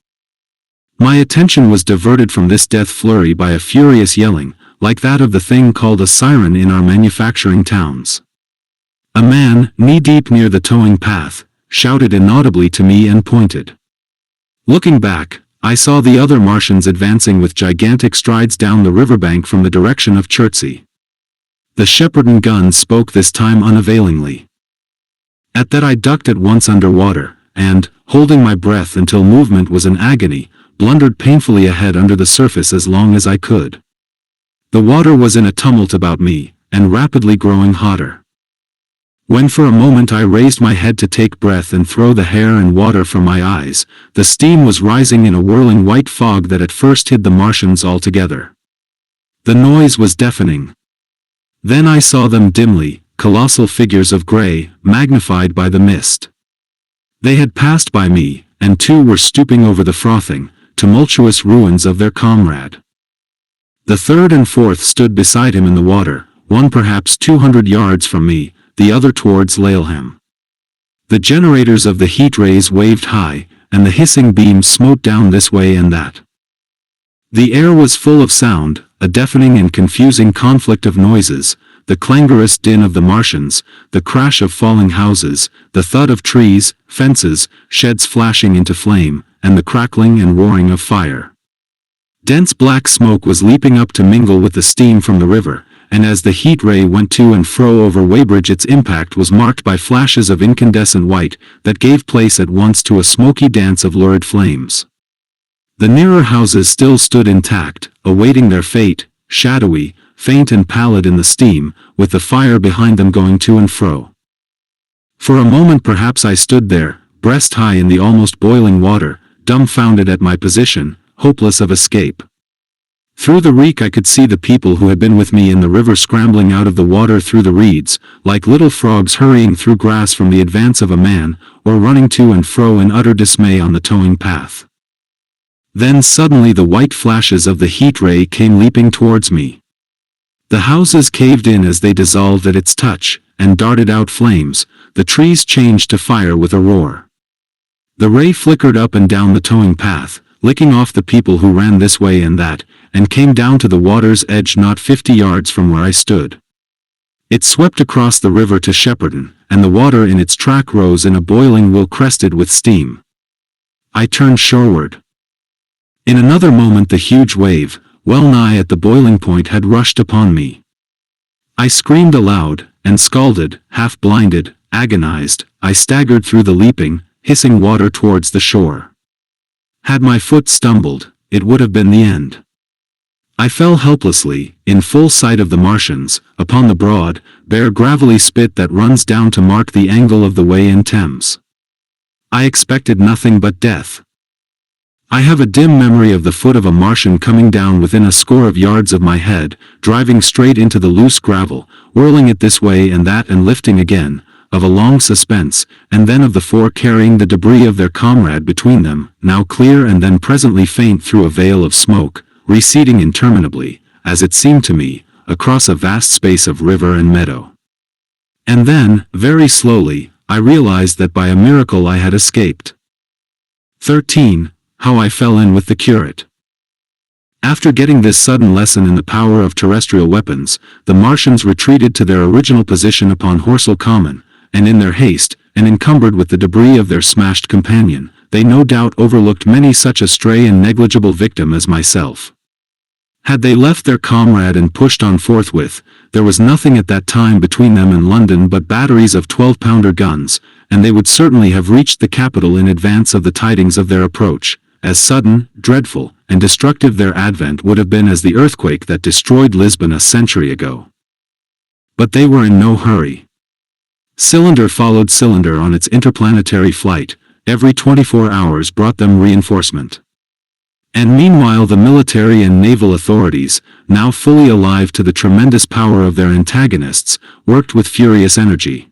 My attention was diverted from this death flurry by a furious yelling, like that of the thing called a siren in our manufacturing towns. A man, knee-deep near the towing path, shouted inaudibly to me and pointed. Looking back, I saw the other Martians advancing with gigantic strides down the riverbank from the direction of Chertsey. The Shepperton guns spoke this time unavailingly. At that I ducked at once under water, and, holding my breath until movement was an agony, blundered painfully ahead under the surface as long as I could. The water was in a tumult about me, and rapidly growing hotter. When for a moment I raised my head to take breath and throw the hair and water from my eyes, the steam was rising in a whirling white fog that at first hid the Martians altogether. The noise was deafening. Then I saw them dimly, colossal figures of gray, magnified by the mist. They had passed by me, and two were stooping over the frothing, tumultuous ruins of their comrade. The third and fourth stood beside him in the water, one perhaps 200 yards from me, the other towards Laleham. The generators of the heat rays waved high, and the hissing beams smote down this way and that. The air was full of sound, a deafening and confusing conflict of noises, the clangorous din of the Martians, the crash of falling houses, the thud of trees, fences, sheds flashing into flame, and the crackling and roaring of fire. Dense black smoke was leaping up to mingle with the steam from the river, and as the heat ray went to and fro over Weybridge its impact was marked by flashes of incandescent white, that gave place at once to a smoky dance of lurid flames. The nearer houses still stood intact, awaiting their fate, shadowy, faint and pallid in the steam, with the fire behind them going to and fro. For a moment perhaps I stood there, breast high in the almost boiling water, dumbfounded at my position, hopeless of escape. Through the reek I could see the people who had been with me in the river scrambling out of the water through the reeds, like little frogs hurrying through grass from the advance of a man, or running to and fro in utter dismay on the towing path. Then suddenly the white flashes of the heat ray came leaping towards me. The houses caved in as they dissolved at its touch, and darted out flames, the trees changed to fire with a roar. The ray flickered up and down the towing path, licking off the people who ran this way and that, and came down to the water's edge not 50 yards from where I stood. It swept across the river to Shepperton, and the water in its track rose in a boiling will crested with steam. I turned shoreward. In another moment the huge wave, well nigh at the boiling point, had rushed upon me. I screamed aloud, and scalded, half-blinded, agonized, I staggered through the leaping, hissing water towards the shore. Had my foot stumbled, it would have been the end. I fell helplessly, in full sight of the Martians, upon the broad, bare gravelly spit that runs down to mark the angle of the way in Thames. I expected nothing but death. I have a dim memory of the foot of a Martian coming down within a score of yards of my head, driving straight into the loose gravel, whirling it this way and that and lifting again, of a long suspense, and then of the four carrying the debris of their comrade between them, now clear and then presently faint through a veil of smoke, receding interminably, as it seemed to me, across a vast space of river and meadow. And then, very slowly, I realized that by a miracle I had escaped. 13. How I fell in with the curate. After getting this sudden lesson in the power of terrestrial weapons, the Martians retreated to their original position upon Horsell Common, and in their haste, and encumbered with the debris of their smashed companion, they no doubt overlooked many such a stray and negligible victim as myself. Had they left their comrade and pushed on forthwith, there was nothing at that time between them and London but batteries of 12-pounder guns, and they would certainly have reached the capital in advance of the tidings of their approach, as sudden, dreadful, and destructive their advent would have been as the earthquake that destroyed Lisbon a century ago. But they were in no hurry. Cylinder followed cylinder on its interplanetary flight, every 24 hours brought them reinforcement. And meanwhile the military and naval authorities, now fully alive to the tremendous power of their antagonists, worked with furious energy.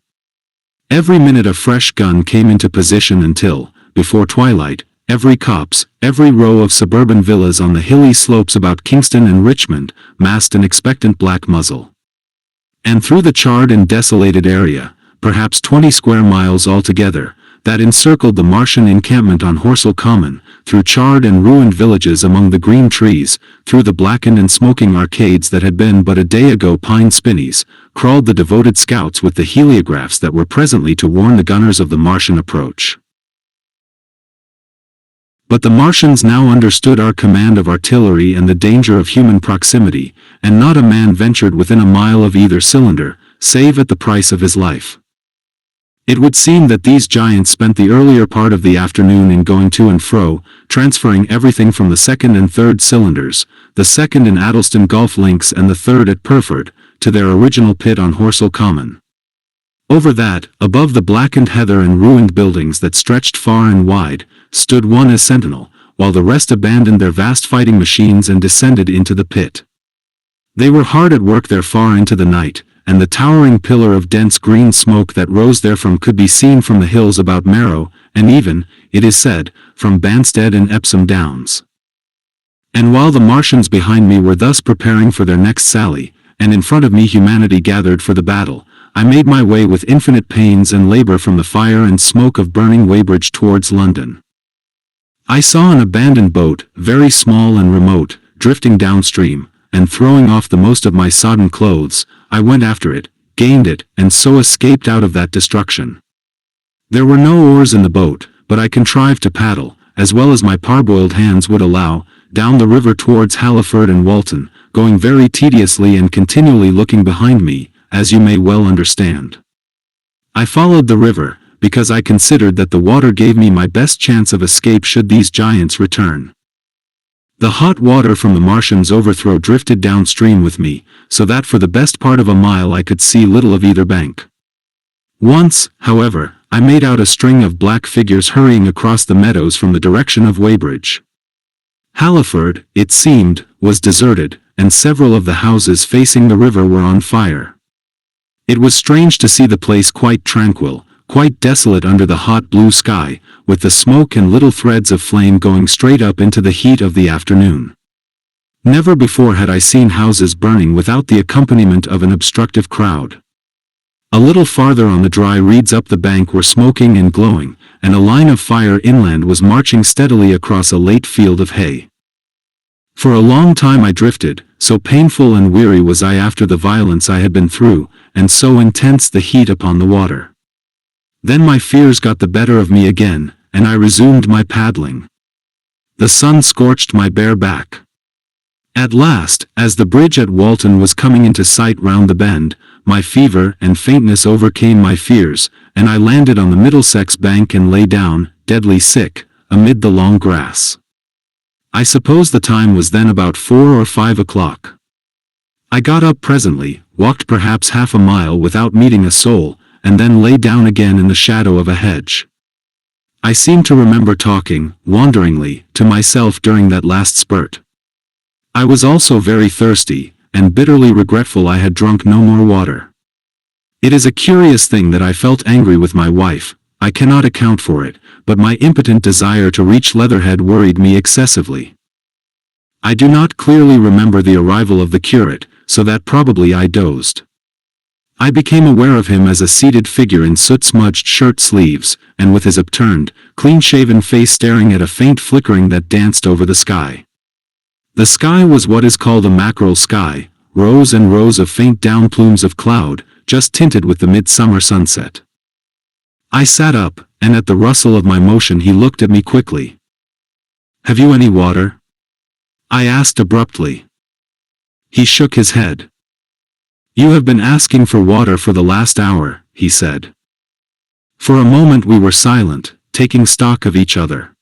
Every minute a fresh gun came into position until, before twilight, every copse, every row of suburban villas on the hilly slopes about Kingston and Richmond, massed an expectant black muzzle. And through the charred and desolated area, perhaps 20 square miles altogether, that encircled the Martian encampment on Horsell Common, through charred and ruined villages among the green trees, through the blackened and smoking arcades that had been but a day ago pine spinneys, crawled the devoted scouts with the heliographs that were presently to warn the gunners of the Martian approach. But the Martians now understood our command of artillery and the danger of human proximity, and not a man ventured within a mile of either cylinder, save at the price of his life. It would seem that these giants spent the earlier part of the afternoon in going to and fro, transferring everything from the second and third cylinders, the second in Addlestone Golf Links and the third at Purford, to their original pit on Horsell Common. Over that, above the blackened heather and ruined buildings that stretched far and wide, stood one as sentinel, while the rest abandoned their vast fighting machines and descended into the pit. They were hard at work there far into the night, and the towering pillar of dense green smoke that rose therefrom could be seen from the hills about Marrow, and even, it is said, from Banstead and Epsom Downs. And while the Martians behind me were thus preparing for their next sally, and in front of me humanity gathered for the battle, I made my way with infinite pains and labor from the fire and smoke of burning Weybridge towards London. I saw an abandoned boat, very small and remote, drifting downstream, and throwing off the most of my sodden clothes, I went after it, gained it, and so escaped out of that destruction. There were no oars in the boat, but I contrived to paddle, as well as my parboiled hands would allow, down the river towards Halliford and Walton, going very tediously and continually looking behind me, as you may well understand. I followed the river, because I considered that the water gave me my best chance of escape should these giants return. The hot water from the Martians' overthrow drifted downstream with me, so that for the best part of a mile I could see little of either bank. Once, however, I made out a string of black figures hurrying across the meadows from the direction of Weybridge. Halliford, it seemed, was deserted, and several of the houses facing the river were on fire. It was strange to see the place quite tranquil, quite desolate under the hot blue sky, with the smoke and little threads of flame going straight up into the heat of the afternoon. Never before had I seen houses burning without the accompaniment of an obstructive crowd. A little farther on the dry reeds up the bank were smoking and glowing, and a line of fire inland was marching steadily across a late field of hay. For a long time I drifted, so painful and weary was I after the violence I had been through, and so intense the heat upon the water. Then my fears got the better of me again, and I resumed my paddling. The sun scorched my bare back. At last, as the bridge at Walton was coming into sight round the bend, my fever and faintness overcame my fears, and I landed on the Middlesex bank and lay down, deadly sick, amid the long grass. I suppose the time was then about 4 or 5 o'clock. I got up presently, walked perhaps half a mile without meeting a soul, and then lay down again in the shadow of a hedge. I seem to remember talking, wanderingly, to myself during that last spurt. I was also very thirsty, and bitterly regretful I had drunk no more water. It is a curious thing that I felt angry with my wife. I cannot account for it, but my impotent desire to reach Leatherhead worried me excessively. I do not clearly remember the arrival of the curate, so that probably I dozed. I became aware of him as a seated figure in soot-smudged shirt sleeves, and with his upturned, clean-shaven face staring at a faint flickering that danced over the sky. The sky was what is called a mackerel sky, rows and rows of faint down plumes of cloud, just tinted with the midsummer sunset. I sat up, and at the rustle of my motion he looked at me quickly. "Have you any water?" I asked abruptly. He shook his head. "You have been asking for water for the last hour," he said. For a moment we were silent, taking stock of each other.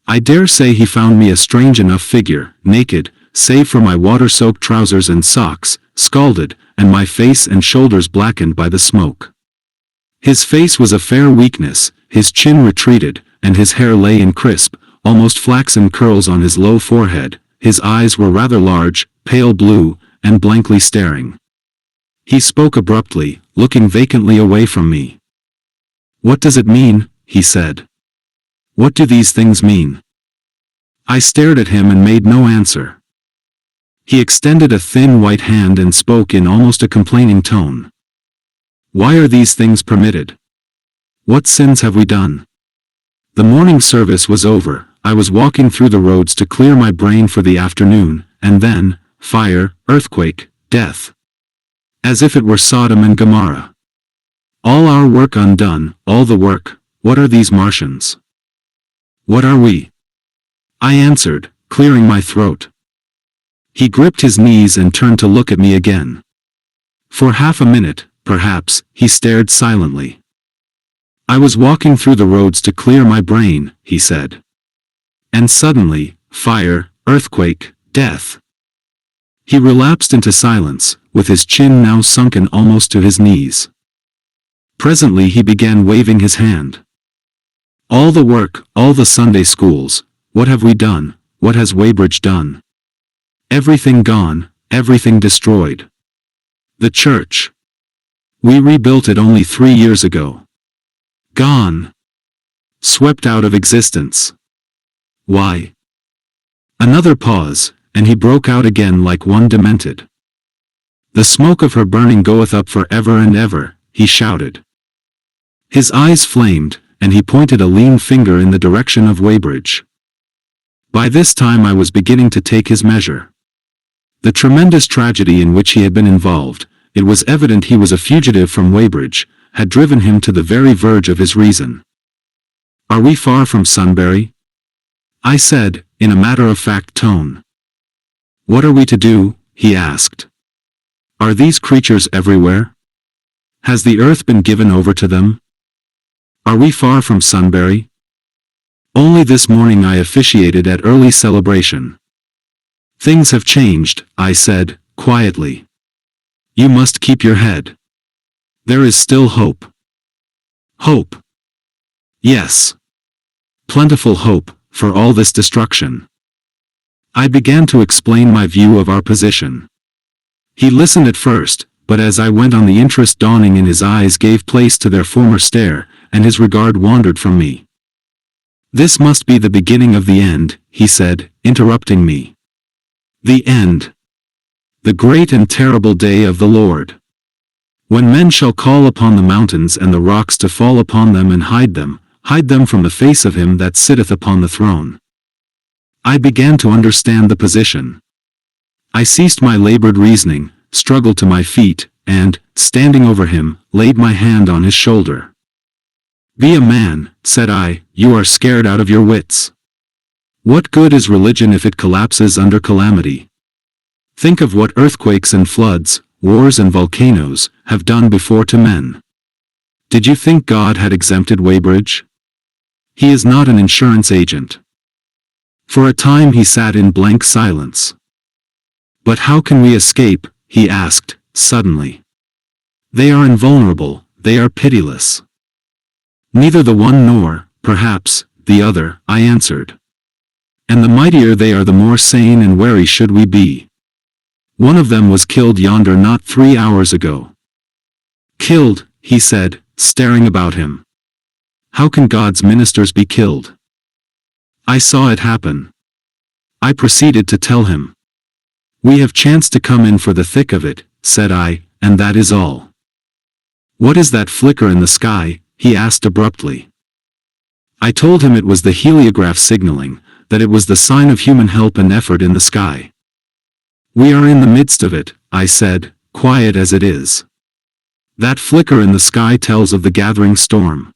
I dare say he found me a strange enough figure, naked, save for my water-soaked trousers and socks, scalded, and my face and shoulders blackened by the smoke. His face was a fair weakness, his chin retreated, and his hair lay in crisp, almost flaxen curls on his low forehead. His eyes were rather large, pale blue, and blankly staring. He spoke abruptly, looking vacantly away from me. "What does it mean?" he said. "What do these things mean?" I stared at him and made no answer. He extended a thin white hand and spoke in almost a complaining tone. "Why are these things permitted? What sins have we done?" The morning service was over. I was walking through the roads to clear my brain for the afternoon, and then, fire, earthquake, death. As if it were Sodom and Gomorrah. All our work undone, all the work. What are these Martians? What are we? I answered, clearing my throat. He gripped his knees and turned to look at me again. For half a minute, perhaps, he stared silently. "I was walking through the roads to clear my brain," he said. And suddenly, fire, earthquake, death. He relapsed into silence, with his chin now sunken almost to his knees. Presently he began waving his hand. "All the work, all the Sunday schools, what have we done, what has Weybridge done? Everything gone, everything destroyed. The church. We rebuilt it only 3 years ago. Gone. Swept out of existence. Why?" Another pause, and he broke out again like one demented. "The smoke of her burning goeth up for ever and ever," he shouted. His eyes flamed, and he pointed a lean finger in the direction of Weybridge. By this time I was beginning to take his measure. The tremendous tragedy in which he had been involved, it was evident he was a fugitive from Weybridge, had driven him to the very verge of his reason. "Are we far from Sunbury?" I said, in a matter-of-fact tone. "What are we to do?" he asked. "Are these creatures everywhere? Has the earth been given over to them? Are we far from Sunbury? Only this morning I officiated at early celebration." "Things have changed," I said, quietly. "You must keep your head. There is still hope." "Hope?" "Yes. Plentiful hope, for all this destruction." I began to explain my view of our position. He listened at first, but as I went on the interest dawning in his eyes gave place to their former stare, and his regard wandered from me. "This must be the beginning of the end," he said, interrupting me. "The end. The great and terrible day of the Lord. When men shall call upon the mountains and the rocks to fall upon them and hide them from the face of him that sitteth upon the throne." I began to understand the position. I ceased my labored reasoning, struggled to my feet, and, standing over him, laid my hand on his shoulder. "Be a man," said I, "you are scared out of your wits. What good is religion if it collapses under calamity? Think of what earthquakes and floods, wars and volcanoes, have done before to men. Did you think God had exempted Weybridge? He is not an insurance agent." For a time he sat in blank silence. "But how can we escape?" he asked, suddenly. "They are invulnerable, they are pitiless. Neither the one perhaps, the other, I answered. And the mightier they are, the more sane and wary should we be. One of them was killed yonder not 3 hours ago. Killed, he said, staring about him. How can God's ministers be killed? I saw it happen. I proceeded to tell him. We have chanced to come in for the thick of it, said I, and that is all. What is that flicker in the sky? He asked abruptly. I told him it was the heliograph signaling, that it was the sign of human help and effort in the sky. We are in the midst of it, I said, quiet as it is. That flicker in the sky tells of the gathering storm.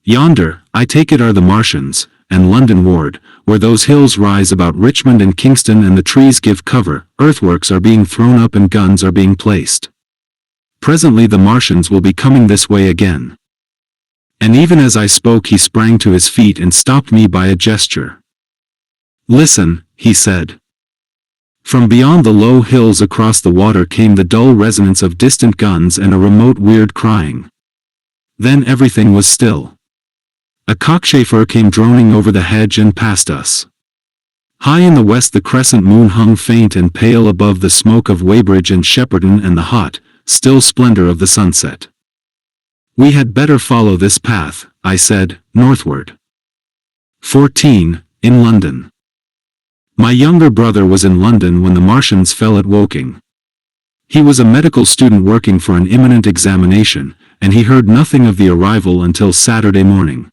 Yonder, I take it, are the Martians, and London Ward, where those hills rise about Richmond and Kingston and the trees give cover, earthworks are being thrown up and guns are being placed. Presently the Martians will be coming this way again. And even as I spoke he sprang to his feet and stopped me by a gesture. Listen, he said. From beyond the low hills across the water came the dull resonance of distant guns and a remote weird crying. Then everything was still. A cockchafer came droning over the hedge and past us. High in the west the crescent moon hung faint and pale above the smoke of Weybridge and Shepperton and the hot, still splendor of the sunset. We had better follow this path, I said, northward. 14. In London. My younger brother was in London when the Martians fell at Woking. He was a medical student working for an imminent examination, and he heard nothing of the arrival until Saturday morning.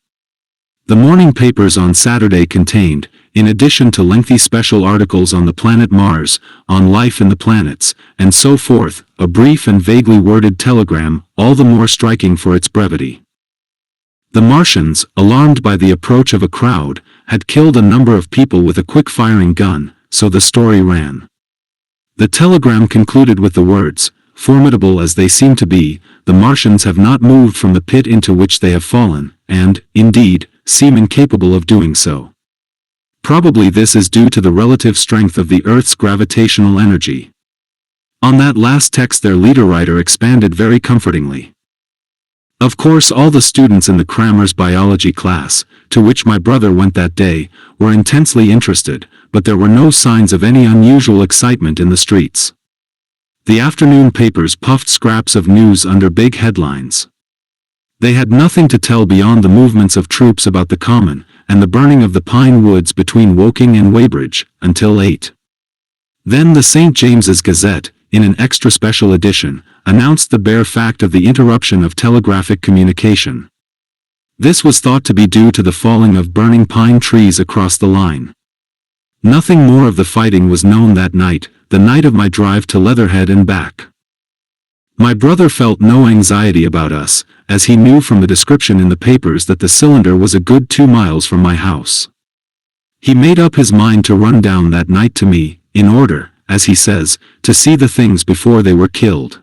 The morning papers on Saturday contained, in addition to lengthy special articles on the planet Mars, on life in the planets, and so forth, a brief and vaguely worded telegram, all the more striking for its brevity. The Martians, alarmed by the approach of a crowd, had killed a number of people with a quick-firing gun, so the story ran. The telegram concluded with the words, formidable as they seem to be, the Martians have not moved from the pit into which they have fallen, and, indeed, seem incapable of doing so. Probably this is due to the relative strength of the Earth's gravitational energy. On that last text their leader writer expanded very comfortingly. Of course all the students in the crammer's biology class, to which my brother went that day, were intensely interested, but there were no signs of any unusual excitement in the streets. The afternoon papers puffed scraps of news under big headlines. They had nothing to tell beyond the movements of troops about the common, and the burning of the pine woods between Woking and Weybridge, until 8. Then the St. James's Gazette, in an extra special edition, announced the bare fact of the interruption of telegraphic communication. This was thought to be due to the falling of burning pine trees across the line. Nothing more of the fighting was known that night, the night of my drive to Leatherhead and back. My brother felt no anxiety about us, as he knew from the description in the papers that the cylinder was a good 2 miles from my house. He made up his mind to run down that night to me, in order, as he says, to see the things before they were killed.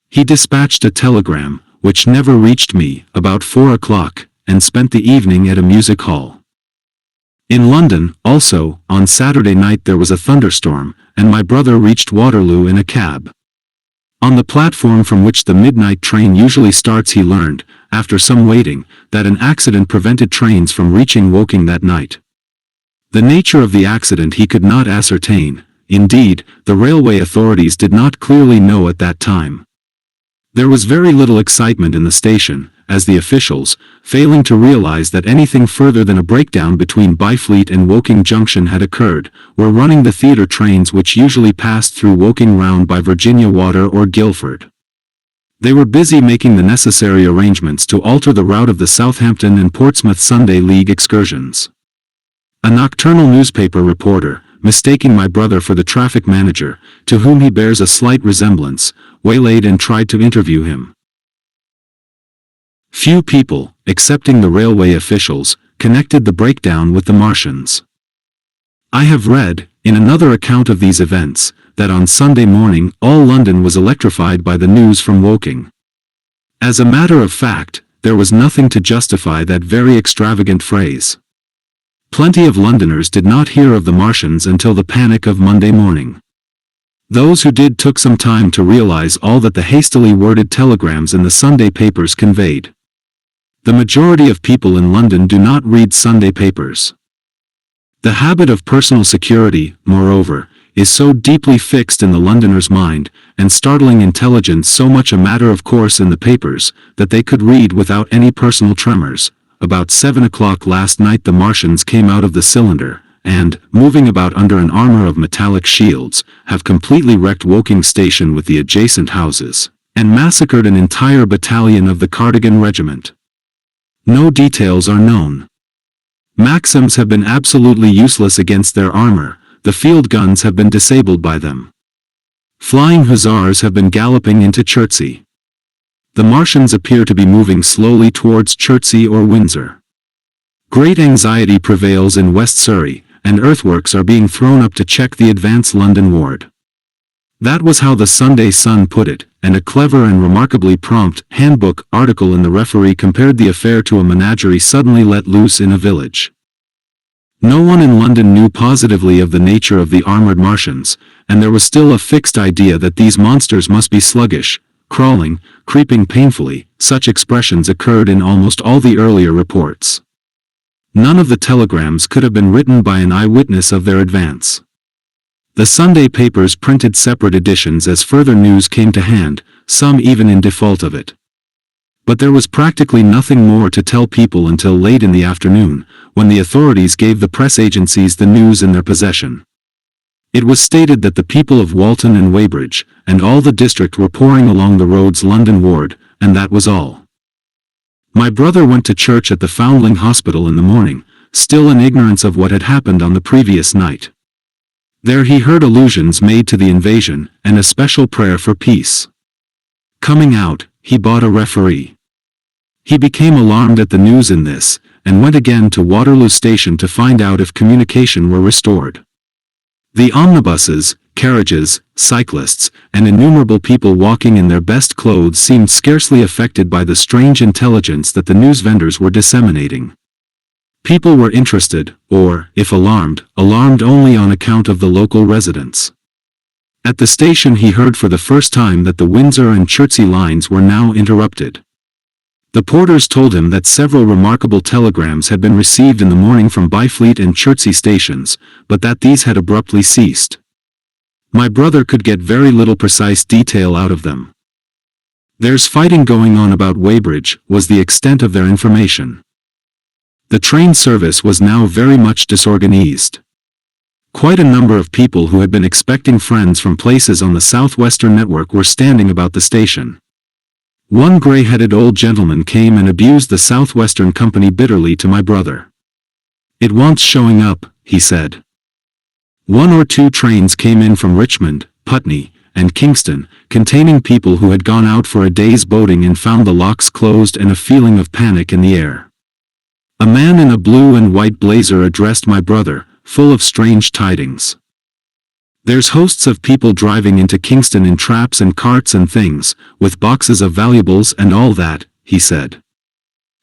He dispatched a telegram, which never reached me, about 4 o'clock, and spent the evening at a music hall. In London, also, on Saturday night there was a thunderstorm, and my brother reached Waterloo in a cab. On the platform from which the midnight train usually starts he learned, after some waiting, that an accident prevented trains from reaching Woking that night. The nature of the accident he could not ascertain, indeed, the railway authorities did not clearly know at that time. There was very little excitement in the station, as the officials, failing to realize that anything further than a breakdown between Byfleet and Woking Junction had occurred, were running the theatre trains which usually passed through Woking round by Virginia Water or Guildford. They were busy making the necessary arrangements to alter the route of the Southampton and Portsmouth Sunday League excursions. A nocturnal newspaper reporter, mistaking my brother for the traffic manager, to whom he bears a slight resemblance, waylaid and tried to interview him. Few people, excepting the railway officials, connected the breakdown with the Martians. I have read, in another account of these events, that on Sunday morning all London was electrified by the news from Woking. As a matter of fact, there was nothing to justify that very extravagant phrase. Plenty of Londoners did not hear of the Martians until the panic of Monday morning. Those who did took some time to realize all that the hastily worded telegrams in the Sunday papers conveyed. The majority of people in London do not read Sunday papers. The habit of personal security, moreover, is so deeply fixed in the Londoner's mind, and startling intelligence so much a matter of course in the papers, that they could read without any personal tremors. About 7 o'clock last night the Martians came out of the cylinder, and, moving about under an armor of metallic shields, have completely wrecked Woking Station with the adjacent houses, and massacred an entire battalion of the Cardigan Regiment. No details are known. Maxims have been absolutely useless against their armor, the field guns have been disabled by them. Flying hussars have been galloping into Chertsey. The Martians appear to be moving slowly towards Chertsey or Windsor. Great anxiety prevails in West Surrey, and earthworks are being thrown up to check the advance London ward. That was how the Sunday Sun put it, and a clever and remarkably prompt handbook article in the Referee compared the affair to a menagerie suddenly let loose in a village. No one in London knew positively of the nature of the armored Martians, and there was still a fixed idea that these monsters must be sluggish, crawling, creeping painfully. Such expressions occurred in almost all the earlier reports. None of the telegrams could have been written by an eyewitness of their advance. The Sunday papers printed separate editions as further news came to hand, some even in default of it. But there was practically nothing more to tell people until late in the afternoon, when the authorities gave the press agencies the news in their possession. It was stated that the people of Walton and Weybridge, and all the district were pouring along the road's London ward, and that was all. My brother went to church at the Foundling Hospital in the morning, still in ignorance of what had happened on the previous night. There he heard allusions made to the invasion, and a special prayer for peace. Coming out, he bought a Referee. He became alarmed at the news in this, and went again to Waterloo Station to find out if communication were restored. The omnibuses, carriages, cyclists, and innumerable people walking in their best clothes seemed scarcely affected by the strange intelligence that the news vendors were disseminating. People were interested, or, if alarmed only on account of the local residents. At the station he heard for the first time that the Windsor and Chertsey lines were now interrupted. The porters told him that several remarkable telegrams had been received in the morning from Byfleet and Chertsey stations, but that these had abruptly ceased. My brother could get very little precise detail out of them. "There's fighting going on about Weybridge," was the extent of their information. The train service was now very much disorganized. Quite a number of people who had been expecting friends from places on the southwestern network were standing about the station. One grey-headed old gentleman came and abused the southwestern company bitterly to my brother. "It wants showing up," he said. 1 or 2 trains came in from Richmond, Putney, and Kingston, containing people who had gone out for a day's boating and found the locks closed and a feeling of panic in the air. A man in a blue and white blazer addressed my brother, full of strange tidings. "There's hosts of people driving into Kingston in traps and carts and things, with boxes of valuables and all that," he said.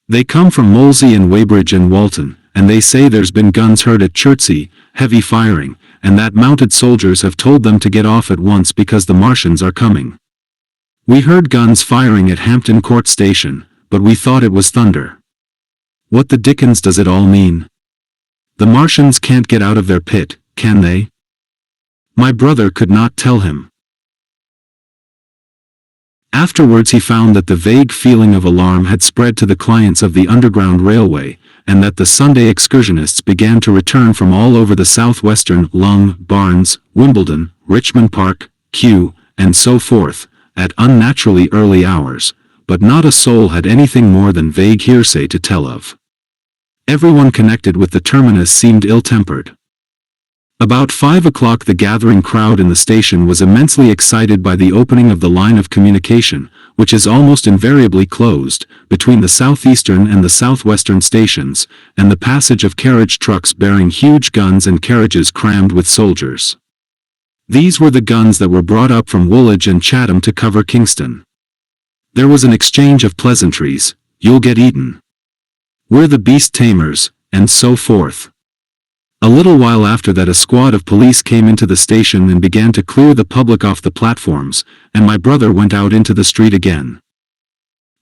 "They come from Molesey and Weybridge and Walton, and they say there's been guns heard at Chertsey, heavy firing, and that mounted soldiers have told them to get off at once because the Martians are coming. We heard guns firing at Hampton Court Station, but we thought it was thunder. What the dickens does it all mean? The Martians can't get out of their pit, can they?" My brother could not tell him. Afterwards he found that the vague feeling of alarm had spread to the clients of the Underground Railway, and that the Sunday excursionists began to return from all over the southwestern, Lung, Barnes, Wimbledon, Richmond Park, Kew, and so forth, at unnaturally early hours, but not a soul had anything more than vague hearsay to tell of. Everyone connected with the terminus seemed ill-tempered. About 5 o'clock the gathering crowd in the station was immensely excited by the opening of the line of communication, which is almost invariably closed, between the southeastern and the southwestern stations, and the passage of carriage trucks bearing huge guns and carriages crammed with soldiers. These were the guns that were brought up from Woolwich and Chatham to cover Kingston. There was an exchange of pleasantries, "You'll get eaten," "We're the beast tamers," and so forth. A little while after that a squad of police came into the station and began to clear the public off the platforms, and my brother went out into the street again.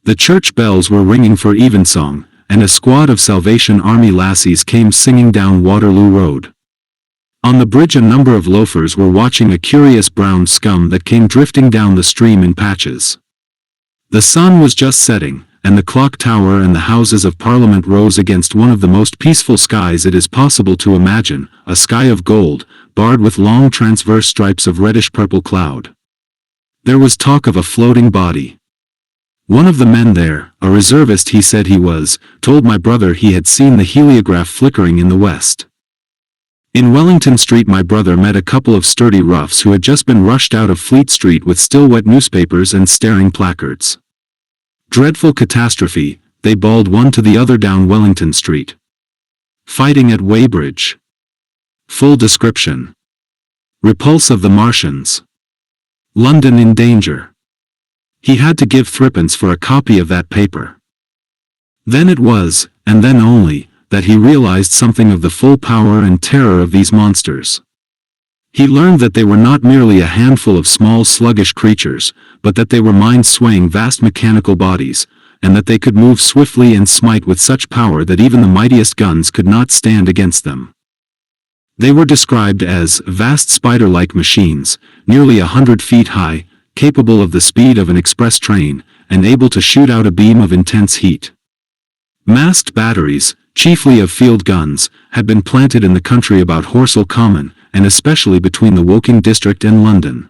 The church bells were ringing for evensong, and a squad of Salvation Army lassies came singing down Waterloo Road. On the bridge a number of loafers were watching a curious brown scum that came drifting down the stream in patches. The sun was just setting, and the clock tower and the Houses of Parliament rose against one of the most peaceful skies it is possible to imagine, a sky of gold, barred with long transverse stripes of reddish-purple cloud. There was talk of a floating body. One of the men there, a reservist he said he was, told my brother he had seen the heliograph flickering in the west. In Wellington Street my brother met a couple of sturdy roughs who had just been rushed out of Fleet Street with still wet newspapers and staring placards. Dreadful catastrophe, they bawled one to the other down Wellington Street. Fighting at Weybridge. Full description. Repulse of the Martians. London in danger. He had to give threepence for a copy of that paper. Then it was, and then only, that he realized something of the full power and terror of these monsters. He learned that they were not merely a handful of small sluggish creatures, but that they were mind-swaying vast mechanical bodies, and that they could move swiftly and smite with such power that even the mightiest guns could not stand against them. They were described as vast spider-like machines, nearly 100 feet high, capable of the speed of an express train, and able to shoot out a beam of intense heat. Masked batteries, chiefly of field guns, had been planted in the country about Horsell Common, and especially between the Woking district and London.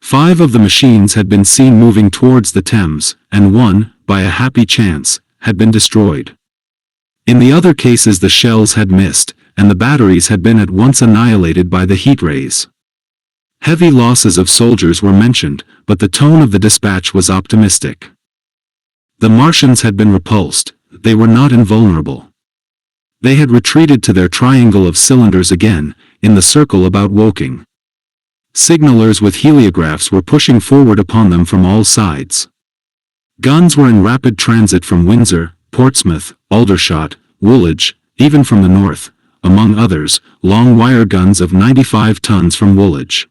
5 of the machines had been seen moving towards the Thames, and one, by a happy chance, had been destroyed. In the other cases the shells had missed, and the batteries had been at once annihilated by the heat rays. Heavy losses of soldiers were mentioned, but the tone of the dispatch was optimistic. The Martians had been repulsed, they were not invulnerable. They had retreated to their triangle of cylinders again, in the circle about Woking. Signalers with heliographs were pushing forward upon them from all sides. Guns were in rapid transit from Windsor, Portsmouth, Aldershot, Woolwich, even from the north, among others, long wire guns of 95 tons from Woolwich.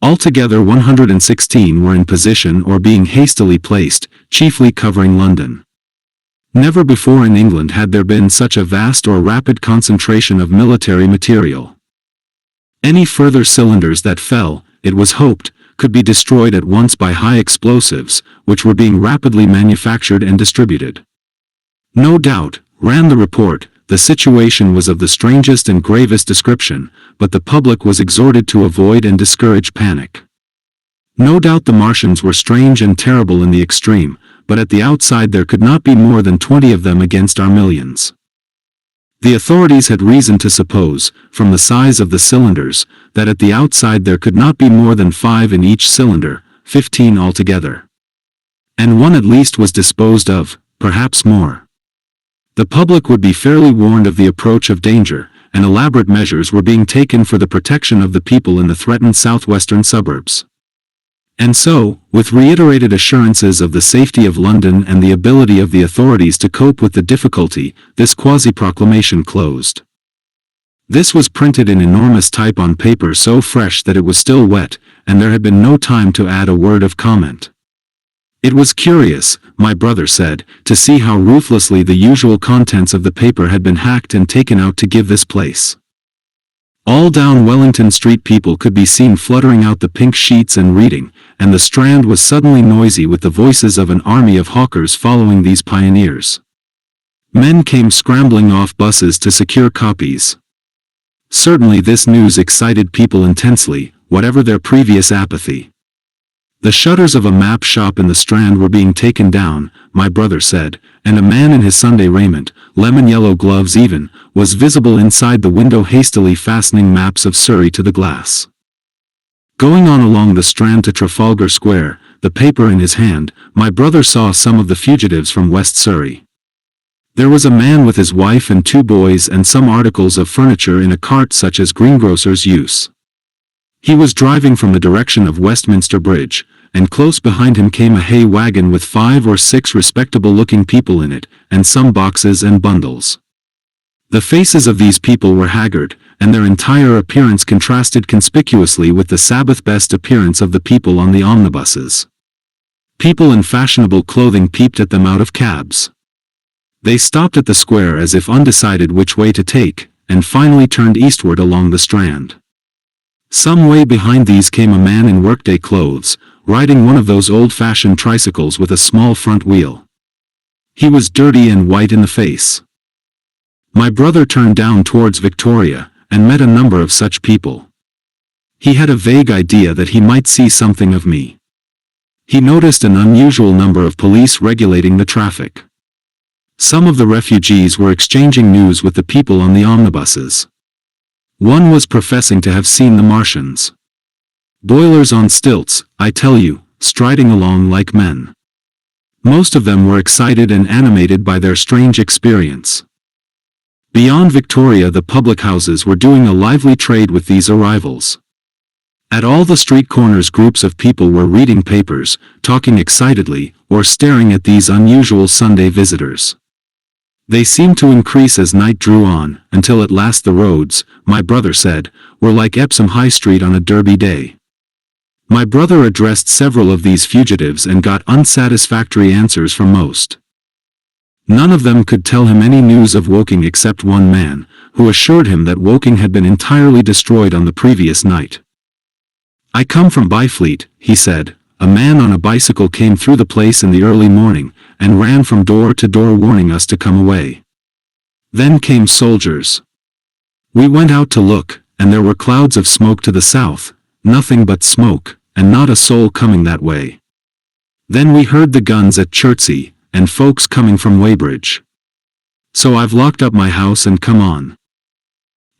Altogether 116 were in position or being hastily placed, chiefly covering London. Never before in England had there been such a vast or rapid concentration of military material. Any further cylinders that fell, it was hoped, could be destroyed at once by high explosives, which were being rapidly manufactured and distributed. No doubt, ran the report, the situation was of the strangest and gravest description, but the public was exhorted to avoid and discourage panic. No doubt the Martians were strange and terrible in the extreme, but at the outside there could not be more than 20 of them against our millions. The authorities had reason to suppose, from the size of the cylinders, that at the outside there could not be more than 5 in each cylinder, 15 altogether. And one at least was disposed of, perhaps more. The public would be fairly warned of the approach of danger, and elaborate measures were being taken for the protection of the people in the threatened southwestern suburbs. And so, with reiterated assurances of the safety of London and the ability of the authorities to cope with the difficulty, this quasi-proclamation closed. This was printed in enormous type on paper so fresh that it was still wet, and there had been no time to add a word of comment. It was curious, my brother said, to see how ruthlessly the usual contents of the paper had been hacked and taken out to give this place. All down Wellington Street people could be seen fluttering out the pink sheets and reading, and the Strand was suddenly noisy with the voices of an army of hawkers following these pioneers. Men came scrambling off buses to secure copies. Certainly this news excited people intensely, whatever their previous apathy. The shutters of a map shop in the Strand were being taken down, my brother said, and a man in his Sunday raiment, lemon-yellow gloves even, was visible inside the window hastily fastening maps of Surrey to the glass. Going on along the Strand to Trafalgar Square, the paper in his hand, my brother saw some of the fugitives from West Surrey. There was a man with his wife and 2 boys and some articles of furniture in a cart such as greengrocers use. He was driving from the direction of Westminster Bridge, and close behind him came a hay wagon with 5 or 6 respectable-looking people in it, and some boxes and bundles. The faces of these people were haggard, and their entire appearance contrasted conspicuously with the Sabbath-best appearance of the people on the omnibuses. People in fashionable clothing peeped at them out of cabs. They stopped at the square as if undecided which way to take, and finally turned eastward along the Strand. Some way behind these came a man in workday clothes, riding one of those old-fashioned tricycles with a small front wheel. He was dirty and white in the face. My brother turned down towards Victoria, and met a number of such people. He had a vague idea that he might see something of me. He noticed an unusual number of police regulating the traffic. Some of the refugees were exchanging news with the people on the omnibuses. One was professing to have seen the Martians. Boilers on stilts, I tell you, striding along like men. Most of them were excited and animated by their strange experience. Beyond Victoria, the public houses were doing a lively trade with these arrivals. At all the street corners groups of people were reading papers, talking excitedly, or staring at these unusual Sunday visitors. They seemed to increase as night drew on, until at last the roads, my brother said, were like Epsom High Street on a Derby day. My brother addressed several of these fugitives and got unsatisfactory answers from most. None of them could tell him any news of Woking except one man, who assured him that Woking had been entirely destroyed on the previous night. I come from Byfleet, he said. A man on a bicycle came through the place in the early morning, and ran from door to door warning us to come away. Then came soldiers. We went out to look, and there were clouds of smoke to the south, nothing but smoke, and not a soul coming that way. Then we heard the guns at Chertsey, and folks coming from Weybridge. So I've locked up my house and come on.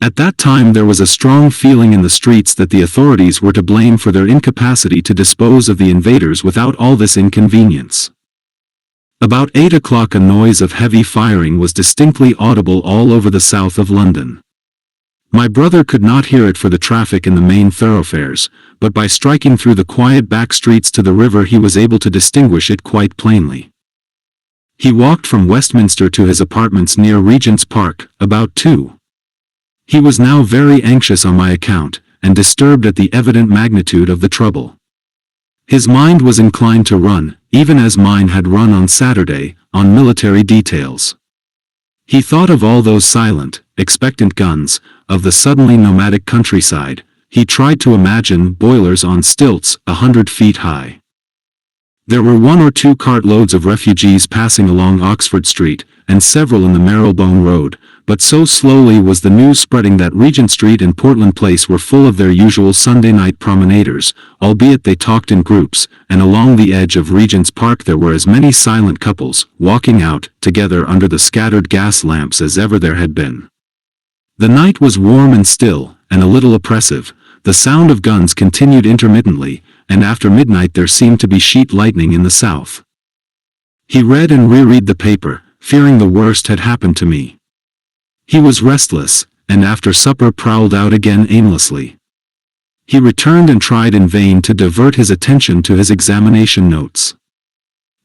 At that time there was a strong feeling in the streets that the authorities were to blame for their incapacity to dispose of the invaders without all this inconvenience. About 8 o'clock a noise of heavy firing was distinctly audible all over the south of London. My brother could not hear it for the traffic in the main thoroughfares, but by striking through the quiet back streets to the river he was able to distinguish it quite plainly. He walked from Westminster to his apartments near Regent's Park, about 2. He was now very anxious on my account, and disturbed at the evident magnitude of the trouble. His mind was inclined to run, even as mine had run on Saturday, on military details. He thought of all those silent, expectant guns, of the suddenly nomadic countryside. He tried to imagine boilers on stilts 100 feet high. There were 1 or 2 cartloads of refugees passing along Oxford Street, and several in the Marylebone Road, but so slowly was the news spreading that Regent Street and Portland Place were full of their usual Sunday night promenaders, albeit they talked in groups, and along the edge of Regent's Park there were as many silent couples, walking out, together under the scattered gas lamps as ever there had been. The night was warm and still, and a little oppressive. The sound of guns continued intermittently, and after midnight there seemed to be sheet lightning in the south. He read and reread the paper, fearing the worst had happened to me. He was restless, and after supper prowled out again aimlessly. He returned and tried in vain to divert his attention to his examination notes.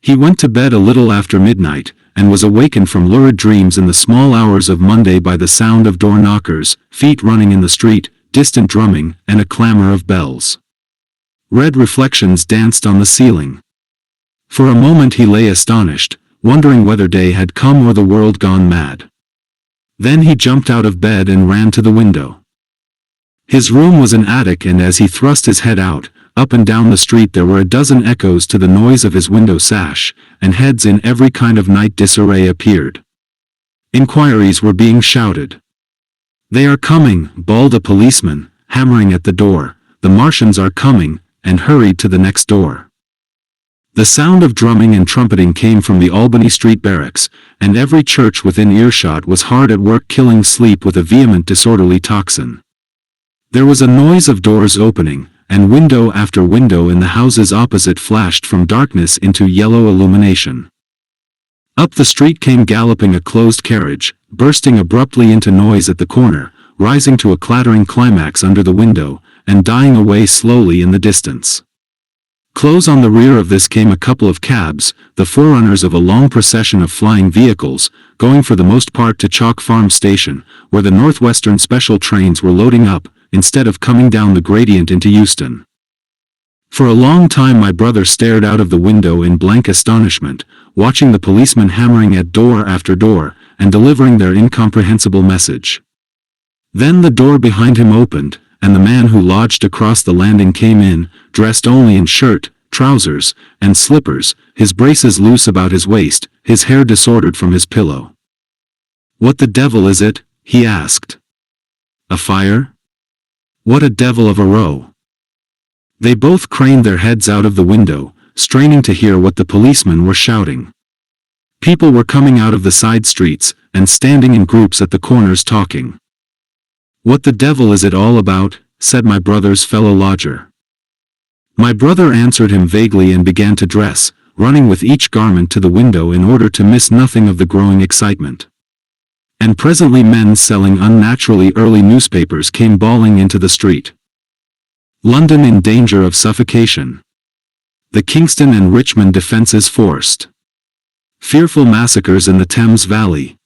He went to bed a little after midnight, and was awakened from lurid dreams in the small hours of Monday by the sound of door knockers, feet running in the street, distant drumming, and a clamor of bells. Red reflections danced on the ceiling. For a moment he lay astonished, wondering whether day had come or the world gone mad. Then he jumped out of bed and ran to the window. His room was an attic, and as he thrust his head out, up and down the street there were a dozen echoes to the noise of his window sash, and heads in every kind of night disarray appeared. Inquiries were being shouted. "They are coming," bawled a policeman, hammering at the door. "The Martians are coming," and hurried to the next door. The sound of drumming and trumpeting came from the Albany Street barracks, and every church within earshot was hard at work killing sleep with a vehement disorderly tocsin. There was a noise of doors opening, and window after window in the houses opposite flashed from darkness into yellow illumination. Up the street came galloping a closed carriage, bursting abruptly into noise at the corner, rising to a clattering climax under the window, and dying away slowly in the distance. Close on the rear of this came a couple of cabs, the forerunners of a long procession of flying vehicles, going for the most part to Chalk Farm Station, where the Northwestern special trains were loading up, instead of coming down the gradient into Euston. For a long time my brother stared out of the window in blank astonishment, watching the policemen hammering at door after door, and delivering their incomprehensible message. Then the door behind him opened, and the man who lodged across the landing came in, dressed only in shirt, trousers, and slippers, his braces loose about his waist, his hair disordered from his pillow. "What the devil is it?" he asked. "A fire? What a devil of a row!" They both craned their heads out of the window, straining to hear what the policemen were shouting. People were coming out of the side streets, and standing in groups at the corners talking. "What the devil is it all about?" said my brother's fellow lodger. My brother answered him vaguely and began to dress, running with each garment to the window in order to miss nothing of the growing excitement. And presently men selling unnaturally early newspapers came bawling into the street. London in danger of suffocation. The Kingston and Richmond defences forced. Fearful massacres in the Thames Valley.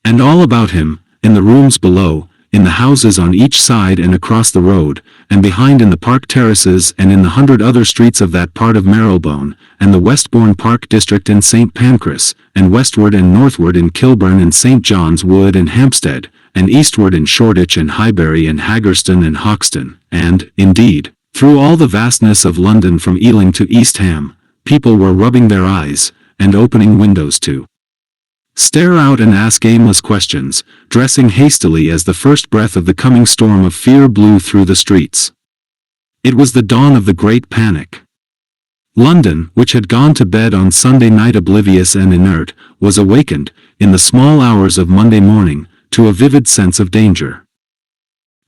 And all about him, in the rooms below, in the houses on each side and across the road, and behind in the park terraces and in the 100 other streets of that part of Marylebone, and the Westbourne Park district in St. Pancras, and westward and northward in Kilburn and St. John's Wood and Hampstead, and eastward in Shoreditch and Highbury and Haggerston and Hoxton, and, indeed, through all the vastness of London from Ealing to East Ham, people were rubbing their eyes, and opening windows to stare out and ask aimless questions, dressing hastily as the first breath of the coming storm of fear blew through the streets. It was the dawn of the Great Panic. London, which had gone to bed on Sunday night oblivious and inert, was awakened, in the small hours of Monday morning, to a vivid sense of danger.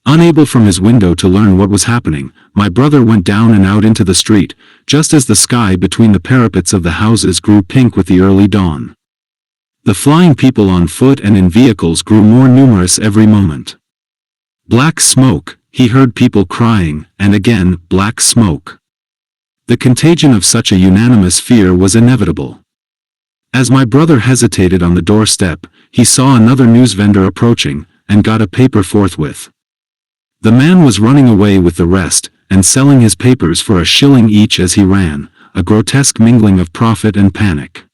Unable from his window to learn what was happening, my brother went down and out into the street, just as the sky between the parapets of the houses grew pink with the early dawn. The flying people on foot and in vehicles grew more numerous every moment. Black smoke, he heard people crying, and again, black smoke. The contagion of such a unanimous fear was inevitable. As my brother hesitated on the doorstep, he saw another newsvendor approaching, and got a paper forthwith. The man was running away with the rest, and selling his papers for a shilling each as he ran, a grotesque mingling of profit and panic.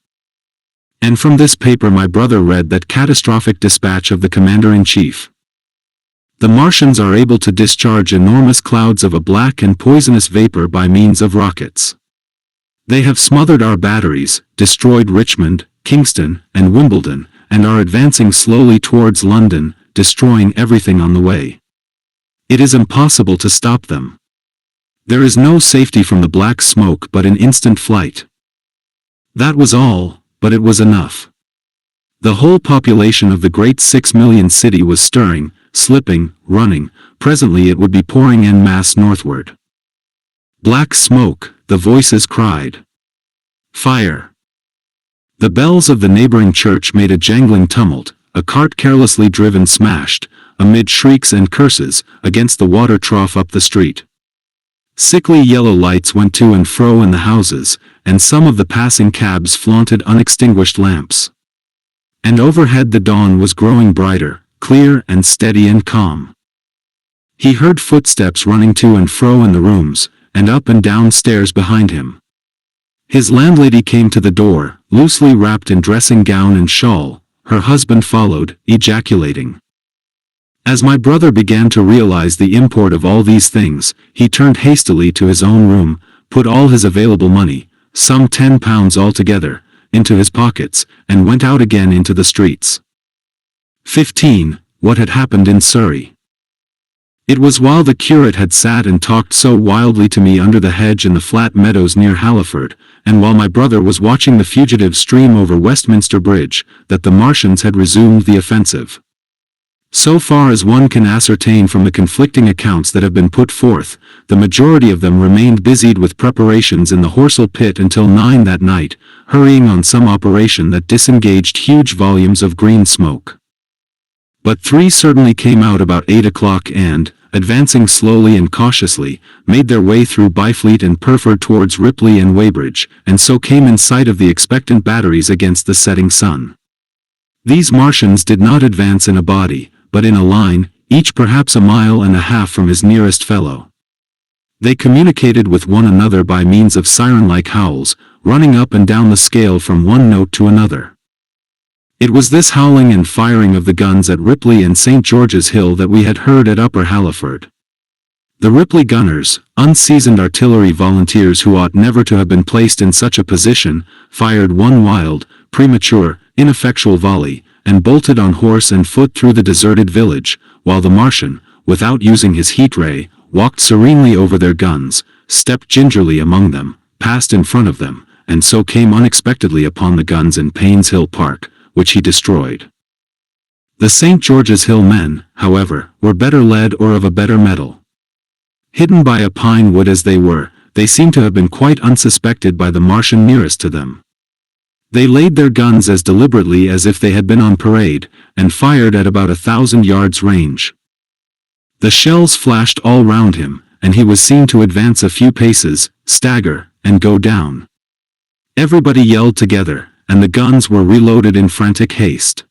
And from this paper my brother read that catastrophic dispatch of the Commander-in-Chief. The Martians are able to discharge enormous clouds of a black and poisonous vapor by means of rockets. They have smothered our batteries, destroyed Richmond, Kingston, and Wimbledon, and are advancing slowly towards London, destroying everything on the way. It is impossible to stop them. There is no safety from the black smoke but in instant flight. That was all, but it was enough. The whole population of the great 6 million city was stirring, slipping, running. Presently it would be pouring en masse northward. Black smoke, the voices cried. Fire. The bells of the neighboring church made a jangling tumult, a cart carelessly driven smashed, amid shrieks and curses, against the water trough up the street. Sickly yellow lights went to and fro in the houses, and some of the passing cabs flaunted unextinguished lamps. And overhead the dawn was growing brighter, clear and steady and calm. He heard footsteps running to and fro in the rooms, and up and down stairs behind him. His landlady came to the door, loosely wrapped in dressing gown and shawl. Her husband followed, ejaculating. As my brother began to realize the import of all these things, he turned hastily to his own room, put all his available money, some £10 altogether, into his pockets, and went out again into the streets. 15. What had happened in Surrey. It was while the curate had sat and talked so wildly to me under the hedge in the flat meadows near Halliford, and while my brother was watching the fugitives stream over Westminster Bridge, that the Martians had resumed the offensive. So far as one can ascertain from the conflicting accounts that have been put forth, the majority of them remained busied with preparations in the Horsell pit until 9 that night, hurrying on some operation that disengaged huge volumes of green smoke. But 3 certainly came out about 8 o'clock and, advancing slowly and cautiously, made their way through Byfleet and Purford towards Ripley and Weybridge, and so came in sight of the expectant batteries against the setting sun. These Martians did not advance in a body, but in a line, each perhaps a mile and a half from his nearest fellow. They communicated with one another by means of siren-like howls, running up and down the scale from one note to another. It was this howling and firing of the guns at Ripley and St. George's Hill that we had heard at Upper Halliford. The Ripley gunners, unseasoned artillery volunteers who ought never to have been placed in such a position, fired one wild, premature, ineffectual volley, and bolted on horse and foot through the deserted village, while the Martian, without using his heat ray, walked serenely over their guns, stepped gingerly among them, passed in front of them, and so came unexpectedly upon the guns in Payne's Hill Park, which he destroyed. The St. George's Hill men, however, were better led or of a better mettle. Hidden by a pine wood as they were, they seem to have been quite unsuspected by the Martian nearest to them. They laid their guns as deliberately as if they had been on parade, and fired at about 1,000 yards range. The shells flashed all round him, and he was seen to advance a few paces, stagger, and go down. Everybody yelled together, and the guns were reloaded in frantic haste.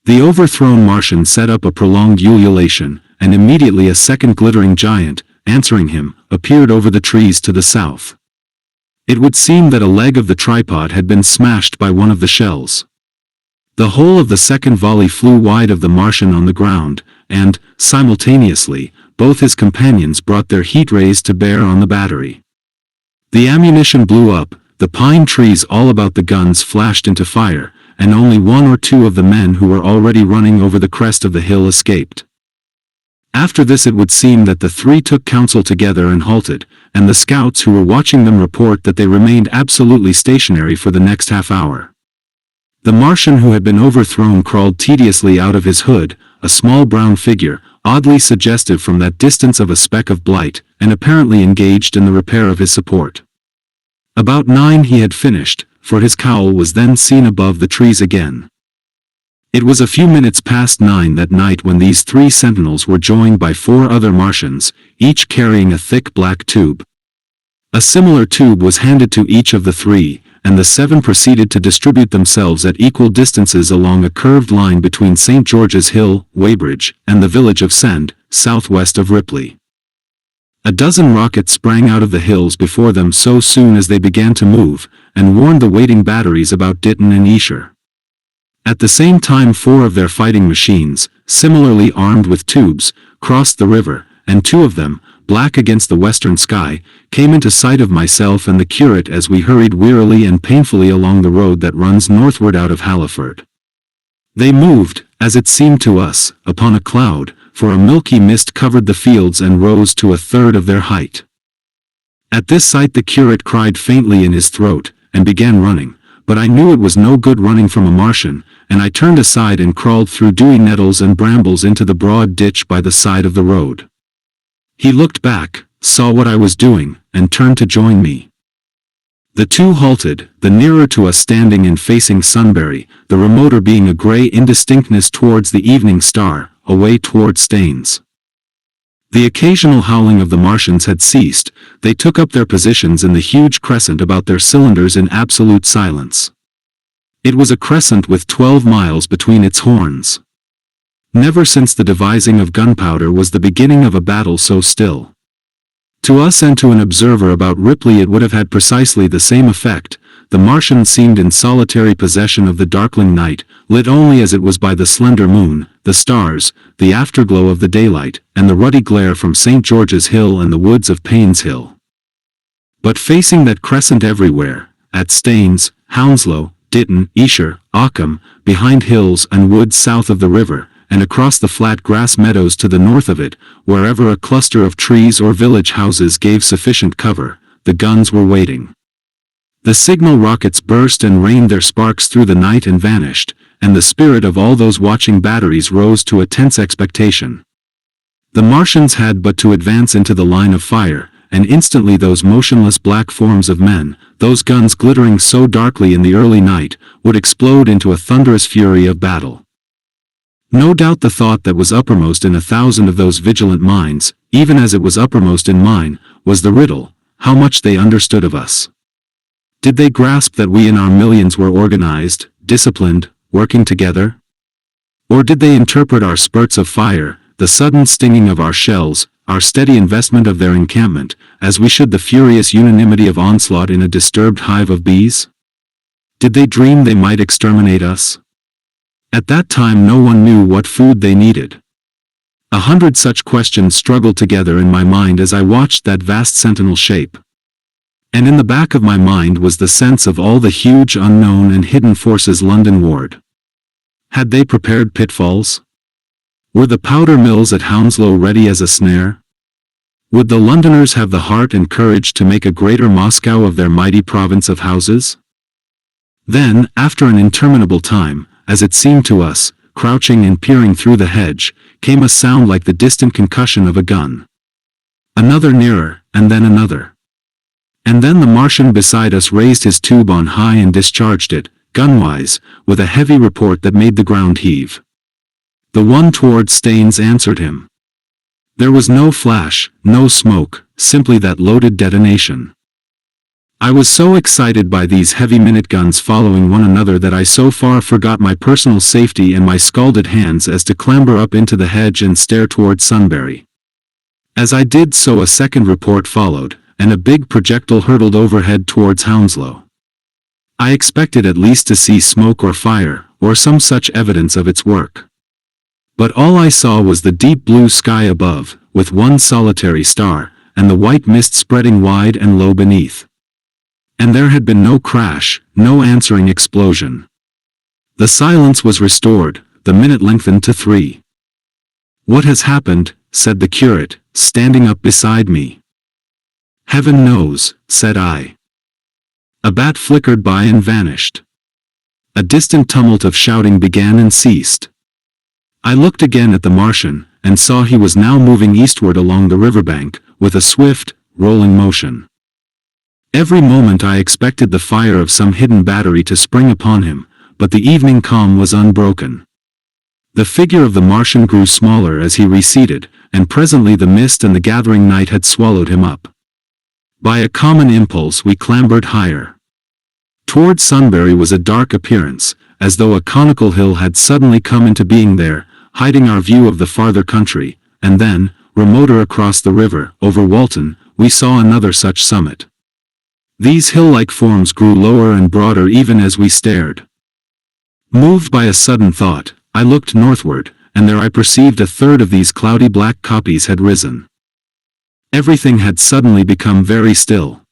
The overthrown Martian set up a prolonged ululation, and immediately a second glittering giant, answering him, appeared over the trees to the south. It would seem that a leg of the tripod had been smashed by one of the shells. The whole of the second volley flew wide of the Martian on the ground, and, simultaneously, both his companions brought their heat rays to bear on the battery. The ammunition blew up, the pine trees all about the guns flashed into fire, and only one or two of the men who were already running over the crest of the hill escaped. After this it would seem that the three took counsel together and halted, and the scouts who were watching them report that they remained absolutely stationary for the next half hour. The Martian who had been overthrown crawled tediously out of his hood, a small brown figure, oddly suggestive from that distance of a speck of blight, and apparently engaged in the repair of his support. About 9 he had finished, for his cowl was then seen above the trees again. It was a few minutes past 9 that night when these 3 sentinels were joined by 4 other Martians, each carrying a thick black tube. A similar tube was handed to each of the 3, and the 7 proceeded to distribute themselves at equal distances along a curved line between St. George's Hill, Weybridge, and the village of Send, southwest of Ripley. A dozen rockets sprang out of the hills before them so soon as they began to move, and warned the waiting batteries about Ditton and Esher. At the same time 4 of their fighting machines, similarly armed with tubes, crossed the river, and 2 of them, black against the western sky, came into sight of myself and the curate as we hurried wearily and painfully along the road that runs northward out of Halliford. They moved, as it seemed to us, upon a cloud, for a milky mist covered the fields and rose to 1/3 of their height. At this sight the curate cried faintly in his throat, and began running, but I knew it was no good running from a Martian, and I turned aside and crawled through dewy nettles and brambles into the broad ditch by the side of the road. He looked back, saw what I was doing, and turned to join me. The 2 halted, the nearer to us standing and facing Sunbury, the remoter being a grey indistinctness towards the evening star, away towards Staines. The occasional howling of the Martians had ceased, they took up their positions in the huge crescent about their cylinders in absolute silence. It was a crescent with 12 miles between its horns. Never since the devising of gunpowder was the beginning of a battle so still. To us and to an observer about Ripley it would have had precisely the same effect. The Martians seemed in solitary possession of the darkling night, lit only as it was by the slender moon, the stars, the afterglow of the daylight, and the ruddy glare from St. George's Hill and the woods of Payne's Hill. But facing that crescent everywhere, at Staines, Hounslow, Ditton, Esher, Ockham, behind hills and woods south of the river, and across the flat grass meadows to the north of it, wherever a cluster of trees or village houses gave sufficient cover, the guns were waiting. The signal rockets burst and rained their sparks through the night and vanished, and the spirit of all those watching batteries rose to a tense expectation. The Martians had but to advance into the line of fire, and instantly those motionless black forms of men, those guns glittering so darkly in the early night, would explode into a thunderous fury of battle. No doubt the thought that was uppermost in 1,000 of those vigilant minds, even as it was uppermost in mine, was the riddle, how much they understood of us. Did they grasp that we in our millions were organized, disciplined, working together? Or did they interpret our spurts of fire, the sudden stinging of our shells, our steady investment of their encampment, as we should the furious unanimity of onslaught in a disturbed hive of bees? Did they dream they might exterminate us? At that time no one knew what food they needed. 100 such questions struggled together in my mind as I watched that vast sentinel shape. And in the back of my mind was the sense of all the huge unknown and hidden forces London ward. Had they prepared pitfalls? Were the powder mills at Hounslow ready as a snare? Would the Londoners have the heart and courage to make a greater Moscow of their mighty province of houses? Then, after an interminable time, as it seemed to us, crouching and peering through the hedge, came a sound like the distant concussion of a gun. Another nearer, and then another. And then the Martian beside us raised his tube on high and discharged it, gunwise, with a heavy report that made the ground heave. The one toward Staines answered him. There was no flash, no smoke, simply that loaded detonation. I was so excited by these heavy minute guns following one another that I so far forgot my personal safety and my scalded hands as to clamber up into the hedge and stare toward Sunbury. As I did so a second report followed, and a big projectile hurtled overhead towards Hounslow. I expected at least to see smoke or fire, or some such evidence of its work. But all I saw was the deep blue sky above, with one solitary star, and the white mist spreading wide and low beneath. And there had been no crash, no answering explosion. The silence was restored, the minute lengthened to 3. "What has happened?" said the curate, standing up beside me. "Heaven knows," said I. A bat flickered by and vanished. A distant tumult of shouting began and ceased. I looked again at the Martian, and saw he was now moving eastward along the riverbank, with a swift, rolling motion. Every moment I expected the fire of some hidden battery to spring upon him, but the evening calm was unbroken. The figure of the Martian grew smaller as he receded, and presently the mist and the gathering night had swallowed him up. By a common impulse we clambered higher. Toward Sunbury was a dark appearance, as though a conical hill had suddenly come into being there, hiding our view of the farther country, and then, remoter across the river, over Walton, we saw another such summit. These hill-like forms grew lower and broader even as we stared. Moved by a sudden thought, I looked northward, and there I perceived a third of these cloudy black kopjes had risen. Everything had suddenly become very still.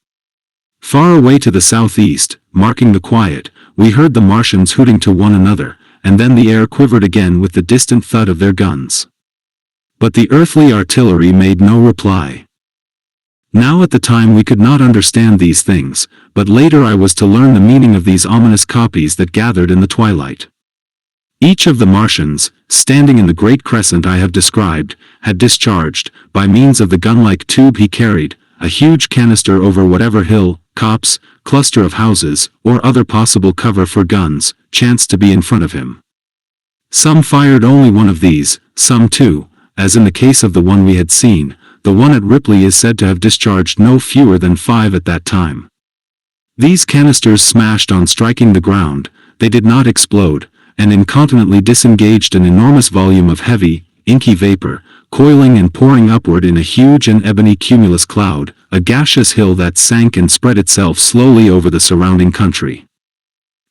Far away to the southeast, marking the quiet, we heard the Martians hooting to one another, and then the air quivered again with the distant thud of their guns. But the earthly artillery made no reply. Now at the time we could not understand these things, but later I was to learn the meaning of these ominous kopjes that gathered in the twilight. Each of the Martians, standing in the great crescent I have described, had discharged, by means of the gun-like tube he carried, a huge canister over whatever hill, copse, cluster of houses, or other possible cover for guns, chanced to be in front of him. Some fired only one of these, some two, as in the case of the one we had seen. The one at Ripley is said to have discharged no fewer than 5 at that time. These canisters smashed on striking the ground, they did not explode, and incontinently disengaged an enormous volume of heavy, inky vapor, coiling and pouring upward in a huge and ebony cumulus cloud, a gaseous hill that sank and spread itself slowly over the surrounding country.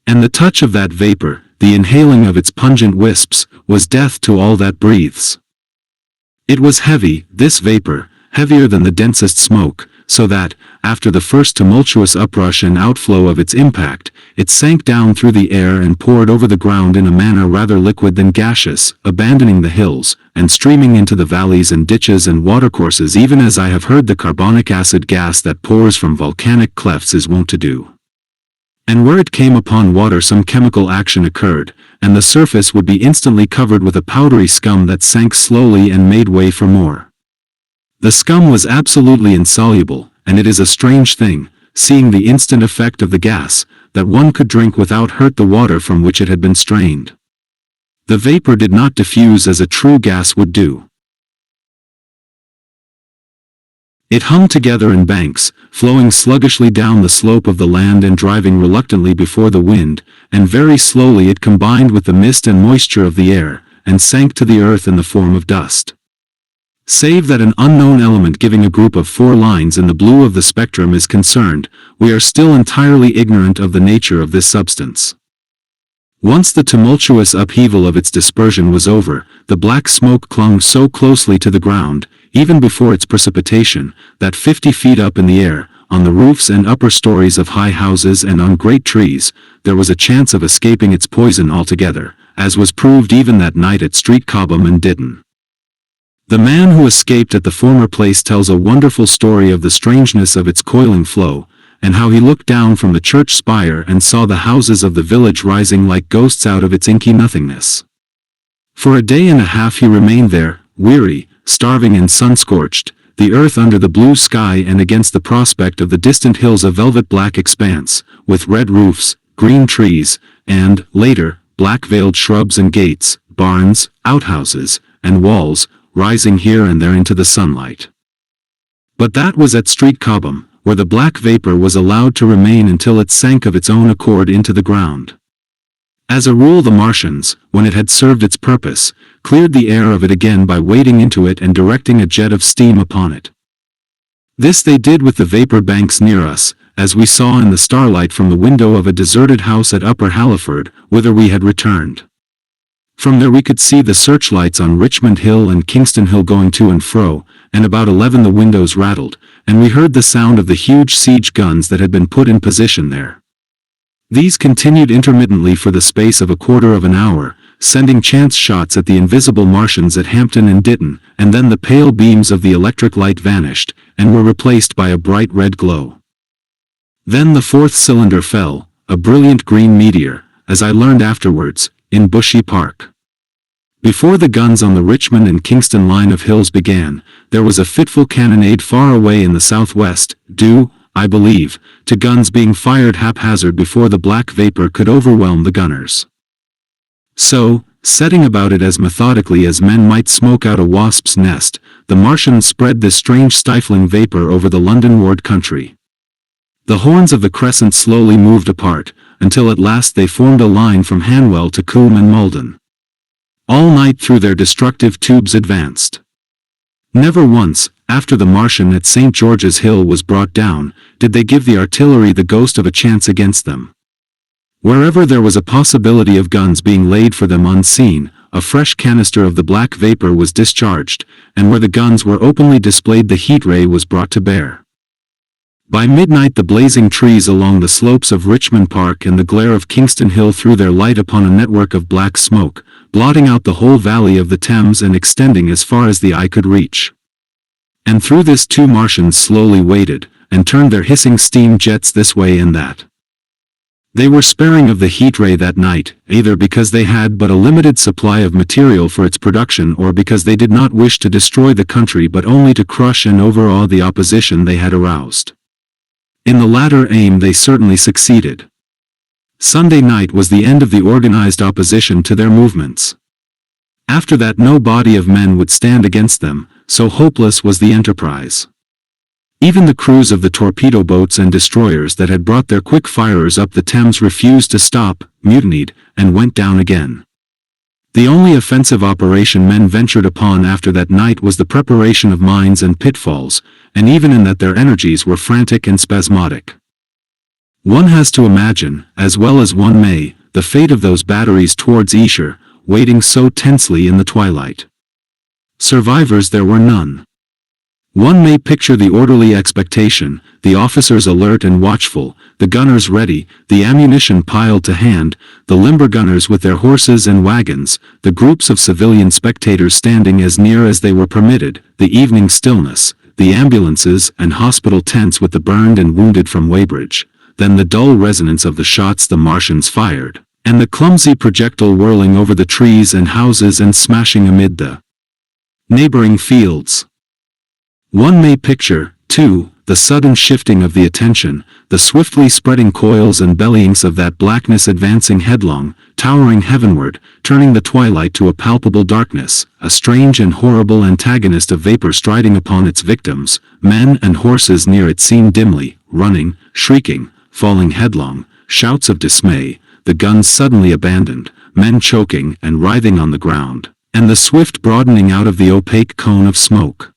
And the touch of that vapor, the inhaling of its pungent wisps, was death to all that breathes. It was heavy, this vapor, heavier than the densest smoke, so that, after the first tumultuous uprush and outflow of its impact, it sank down through the air and poured over the ground in a manner rather liquid than gaseous, abandoning the hills, and streaming into the valleys and ditches and watercourses even as I have heard the carbonic acid gas that pours from volcanic clefts is wont to do. And where it came upon water some chemical action occurred, and the surface would be instantly covered with a powdery scum that sank slowly and made way for more. The scum was absolutely insoluble, and it is a strange thing, seeing the instant effect of the gas, that one could drink without hurt the water from which it had been strained. The vapor did not diffuse as a true gas would do. It hung together in banks, flowing sluggishly down the slope of the land and driving reluctantly before the wind, and very slowly it combined with the mist and moisture of the air, and sank to the earth in the form of dust. Save that an unknown element giving a group of 4 lines in the blue of the spectrum is concerned, we are still entirely ignorant of the nature of this substance. Once the tumultuous upheaval of its dispersion was over, the black smoke clung so closely to the ground, even before its precipitation, that 50 feet up in the air, on the roofs and upper stories of high houses and on great trees, there was a chance of escaping its poison altogether, as was proved even that night at Street Cobham and Ditton. The man who escaped at the former place tells a wonderful story of the strangeness of its coiling flow, and how he looked down from the church spire and saw the houses of the village rising like ghosts out of its inky nothingness. For a day and a half he remained there, weary, starving and sun-scorched, the earth under the blue sky and against the prospect of the distant hills a velvet-black expanse, with red roofs, green trees, and, later, black-veiled shrubs and gates, barns, outhouses, and walls, rising here and there into the sunlight. But that was at Street Cobham, where the black vapor was allowed to remain until it sank of its own accord into the ground. As a rule the Martians, when it had served its purpose, cleared the air of it again by wading into it and directing a jet of steam upon it. This they did with the vapor banks near us, as we saw in the starlight from the window of a deserted house at Upper Halliford, whither we had returned. From there we could see the searchlights on Richmond Hill and Kingston Hill going to and fro, and about 11 the windows rattled, and we heard the sound of the huge siege guns that had been put in position there. These continued intermittently for the space of a quarter of an hour, sending chance shots at the invisible Martians at Hampton and Ditton, and then the pale beams of the electric light vanished, and were replaced by a bright red glow. Then the 4th cylinder fell, a brilliant green meteor, as I learned afterwards, in Bushy Park. Before the guns on the Richmond and Kingston line of hills began, there was a fitful cannonade far away in the southwest, due, I believe, to guns being fired haphazard before the black vapor could overwhelm the gunners. So, setting about it as methodically as men might smoke out a wasp's nest, the Martians spread this strange stifling vapor over the London ward country. The horns of the crescent slowly moved apart, until at last they formed a line from Hanwell to Coombe and Malden. All night through their destructive tubes advanced. Never once, after the Martian at St. George's Hill was brought down, did they give the artillery the ghost of a chance against them. Wherever there was a possibility of guns being laid for them unseen, a fresh canister of the black vapor was discharged, and where the guns were openly displayed the heat ray was brought to bear. By midnight the blazing trees along the slopes of Richmond Park and the glare of Kingston Hill threw their light upon a network of black smoke, blotting out the whole valley of the Thames and extending as far as the eye could reach. And through this 2 Martians slowly waded, and turned their hissing steam jets this way and that. They were sparing of the heat ray that night, either because they had but a limited supply of material for its production or because they did not wish to destroy the country but only to crush and overawe the opposition they had aroused. In the latter aim they certainly succeeded. Sunday night was the end of the organized opposition to their movements. After that no body of men would stand against them, so hopeless was the enterprise. Even the crews of the torpedo boats and destroyers that had brought their quick firers up the Thames refused to stop, mutinied, and went down again. The only offensive operation men ventured upon after that night was the preparation of mines and pitfalls, and even in that their energies were frantic and spasmodic. One has to imagine, as well as one may, the fate of those batteries towards Esher, waiting so tensely in the twilight. Survivors there were none. One may picture the orderly expectation, the officers alert and watchful, the gunners ready, the ammunition piled to hand, the limber gunners with their horses and wagons, the groups of civilian spectators standing as near as they were permitted, the evening stillness, the ambulances and hospital tents with the burned and wounded from Weybridge, then the dull resonance of the shots the Martians fired, and the clumsy projectile whirling over the trees and houses and smashing amid the neighboring fields. One may picture, too, the sudden shifting of the attention, the swiftly spreading coils and bellyings of that blackness advancing headlong, towering heavenward, turning the twilight to a palpable darkness, a strange and horrible antagonist of vapor striding upon its victims, men and horses near it seen dimly, running, shrieking, falling headlong, shouts of dismay, the guns suddenly abandoned, men choking and writhing on the ground, and the swift broadening out of the opaque cone of smoke.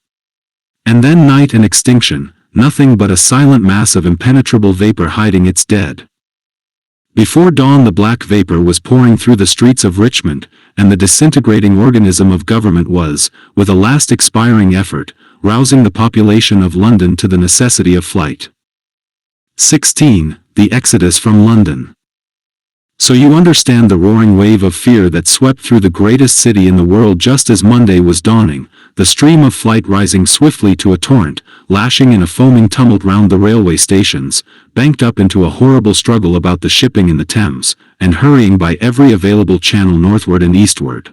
And then night and extinction, nothing but a silent mass of impenetrable vapor hiding its dead. Before dawn the black vapor was pouring through the streets of Richmond, and the disintegrating organism of government was, with a last expiring effort, rousing the population of London to the necessity of flight. 16. The exodus from London. So you understand the roaring wave of fear that swept through the greatest city in the world just as Monday was dawning, the stream of flight rising swiftly to a torrent, lashing in a foaming tumult round the railway stations, banked up into a horrible struggle about the shipping in the Thames, and hurrying by every available channel northward and eastward.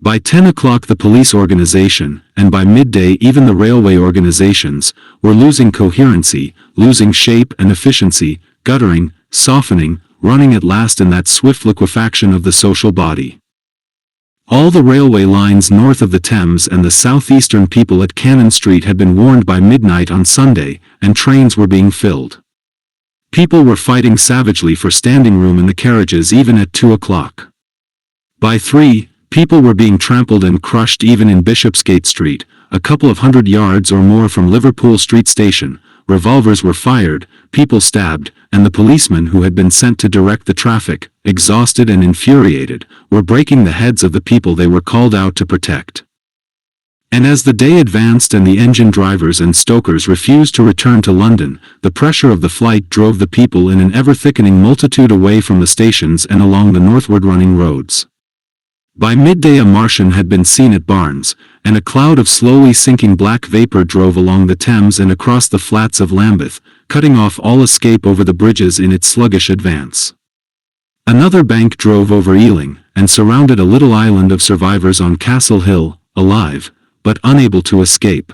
By 10 o'clock the police organization, and by midday even the railway organizations, were losing coherency, losing shape and efficiency, guttering, softening, running at last in that swift liquefaction of the social body. All the railway lines north of the Thames and the southeastern people at Cannon Street had been warned by midnight on Sunday, and trains were being filled. People were fighting savagely for standing room in the carriages even at 2 o'clock. By 3, people were being trampled and crushed even in Bishopsgate Street, a couple of 100 yards or more from Liverpool Street Station. Revolvers were fired, people stabbed, and the policemen who had been sent to direct the traffic, exhausted and infuriated, were breaking the heads of the people they were called out to protect. And as the day advanced and the engine drivers and stokers refused to return to London, the pressure of the flight drove the people in an ever-thickening multitude away from the stations and along the northward running roads. By midday a Martian had been seen at Barnes, and a cloud of slowly sinking black vapor drove along the Thames and across the flats of Lambeth, cutting off all escape over the bridges in its sluggish advance. Another bank drove over Ealing, and surrounded a little island of survivors on Castle Hill, alive, but unable to escape.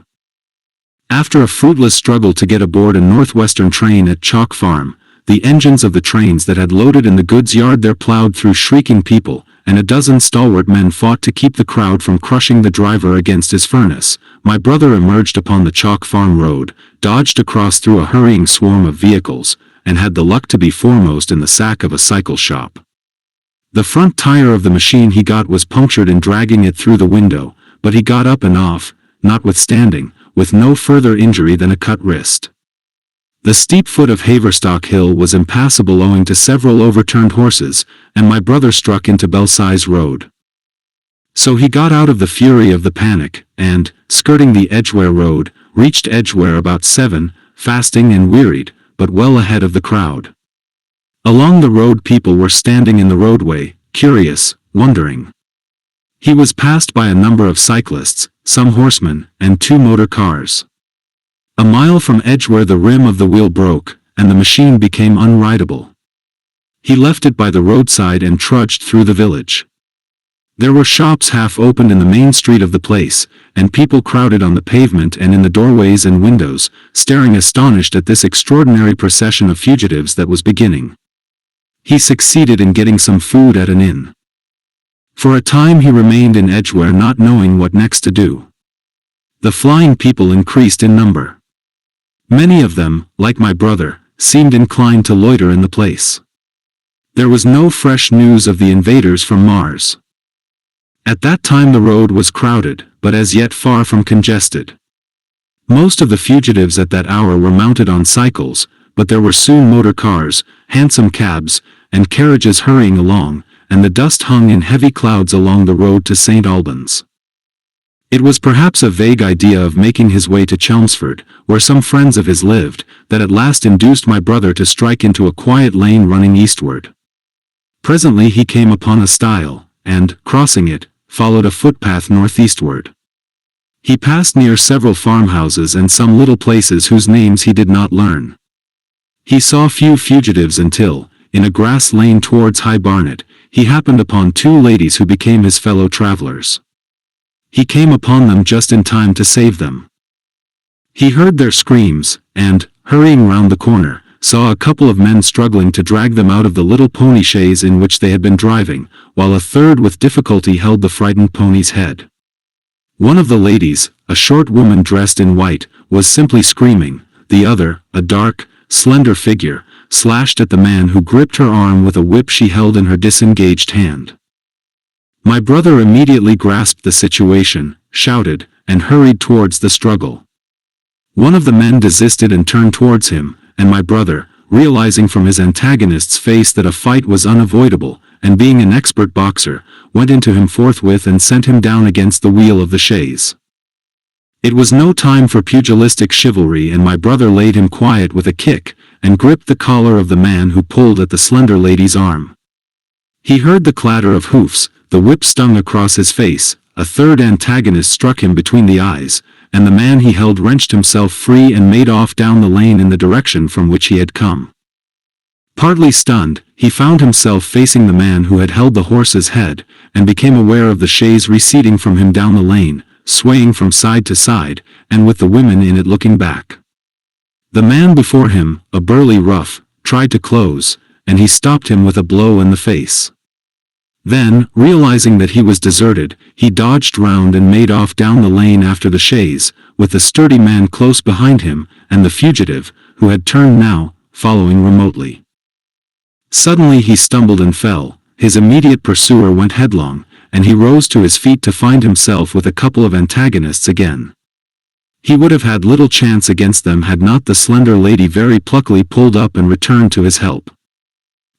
After a fruitless struggle to get aboard a northwestern train at Chalk Farm, the engines of the trains that had loaded in the goods yard there plowed through shrieking people, and a dozen stalwart men fought to keep the crowd from crushing the driver against his furnace. My brother emerged upon the Chalk Farm road, dodged across through a hurrying swarm of vehicles, and had the luck to be foremost in the sack of a cycle shop. The front tire of the machine he got was punctured in dragging it through the window, but he got up and off, notwithstanding, with no further injury than a cut wrist. The steep foot of Haverstock Hill was impassable owing to several overturned horses, and my brother struck into Belsize Road. So he got out of the fury of the panic, and, skirting the Edgware Road, reached Edgware about 7, fasting and wearied, but well ahead of the crowd. Along the road people were standing in the roadway, curious, wondering. He was passed by a number of cyclists, some horsemen, and 2 motor cars. A mile from Edgware the rim of the wheel broke, and the machine became unrideable. He left it by the roadside and trudged through the village. There were shops half opened in the main street of the place, and people crowded on the pavement and in the doorways and windows, staring astonished at this extraordinary procession of fugitives that was beginning. He succeeded in getting some food at an inn. For a time he remained in Edgware not knowing what next to do. The flying people increased in number. Many of them, like my brother, seemed inclined to loiter in the place. There was no fresh news of the invaders from Mars. At that time the road was crowded, but as yet far from congested. Most of the fugitives at that hour were mounted on cycles, but there were soon motor cars, hansom cabs, and carriages hurrying along, and the dust hung in heavy clouds along the road to St. Albans. It was perhaps a vague idea of making his way to Chelmsford, where some friends of his lived, that at last induced my brother to strike into a quiet lane running eastward. Presently he came upon a stile, and, crossing it, followed a footpath northeastward. He passed near several farmhouses and some little places whose names he did not learn. He saw few fugitives until, in a grass lane towards High Barnet, he happened upon 2 ladies who became his fellow travelers. He came upon them just in time to save them. He heard their screams, and, hurrying round the corner, saw a couple of men struggling to drag them out of the little pony chaise in which they had been driving, while a third with difficulty held the frightened pony's head. One of the ladies, a short woman dressed in white, was simply screaming. The other, a dark, slender figure, slashed at the man who gripped her arm with a whip she held in her disengaged hand. My brother immediately grasped the situation, shouted, and hurried towards the struggle. One of the men desisted and turned towards him, and my brother, realizing from his antagonist's face that a fight was unavoidable, and being an expert boxer, went into him forthwith and sent him down against the wheel of the chaise. It was no time for pugilistic chivalry, and my brother laid him quiet with a kick, and gripped the collar of the man who pulled at the slender lady's arm. He heard the clatter of hoofs, the whip stung across his face, a third antagonist struck him between the eyes, and the man he held wrenched himself free and made off down the lane in the direction from which he had come. Partly stunned, he found himself facing the man who had held the horse's head, and became aware of the chaise receding from him down the lane, swaying from side to side, and with the women in it looking back. The man before him, a burly rough, tried to close, and he stopped him with a blow in the face. Then, realizing that he was deserted, he dodged round and made off down the lane after the chaise, with the sturdy man close behind him, and the fugitive, who had turned now, following remotely. Suddenly he stumbled and fell. His immediate pursuer went headlong, and he rose to his feet to find himself with a couple of antagonists again. He would have had little chance against them had not the slender lady very pluckily pulled up and returned to his help.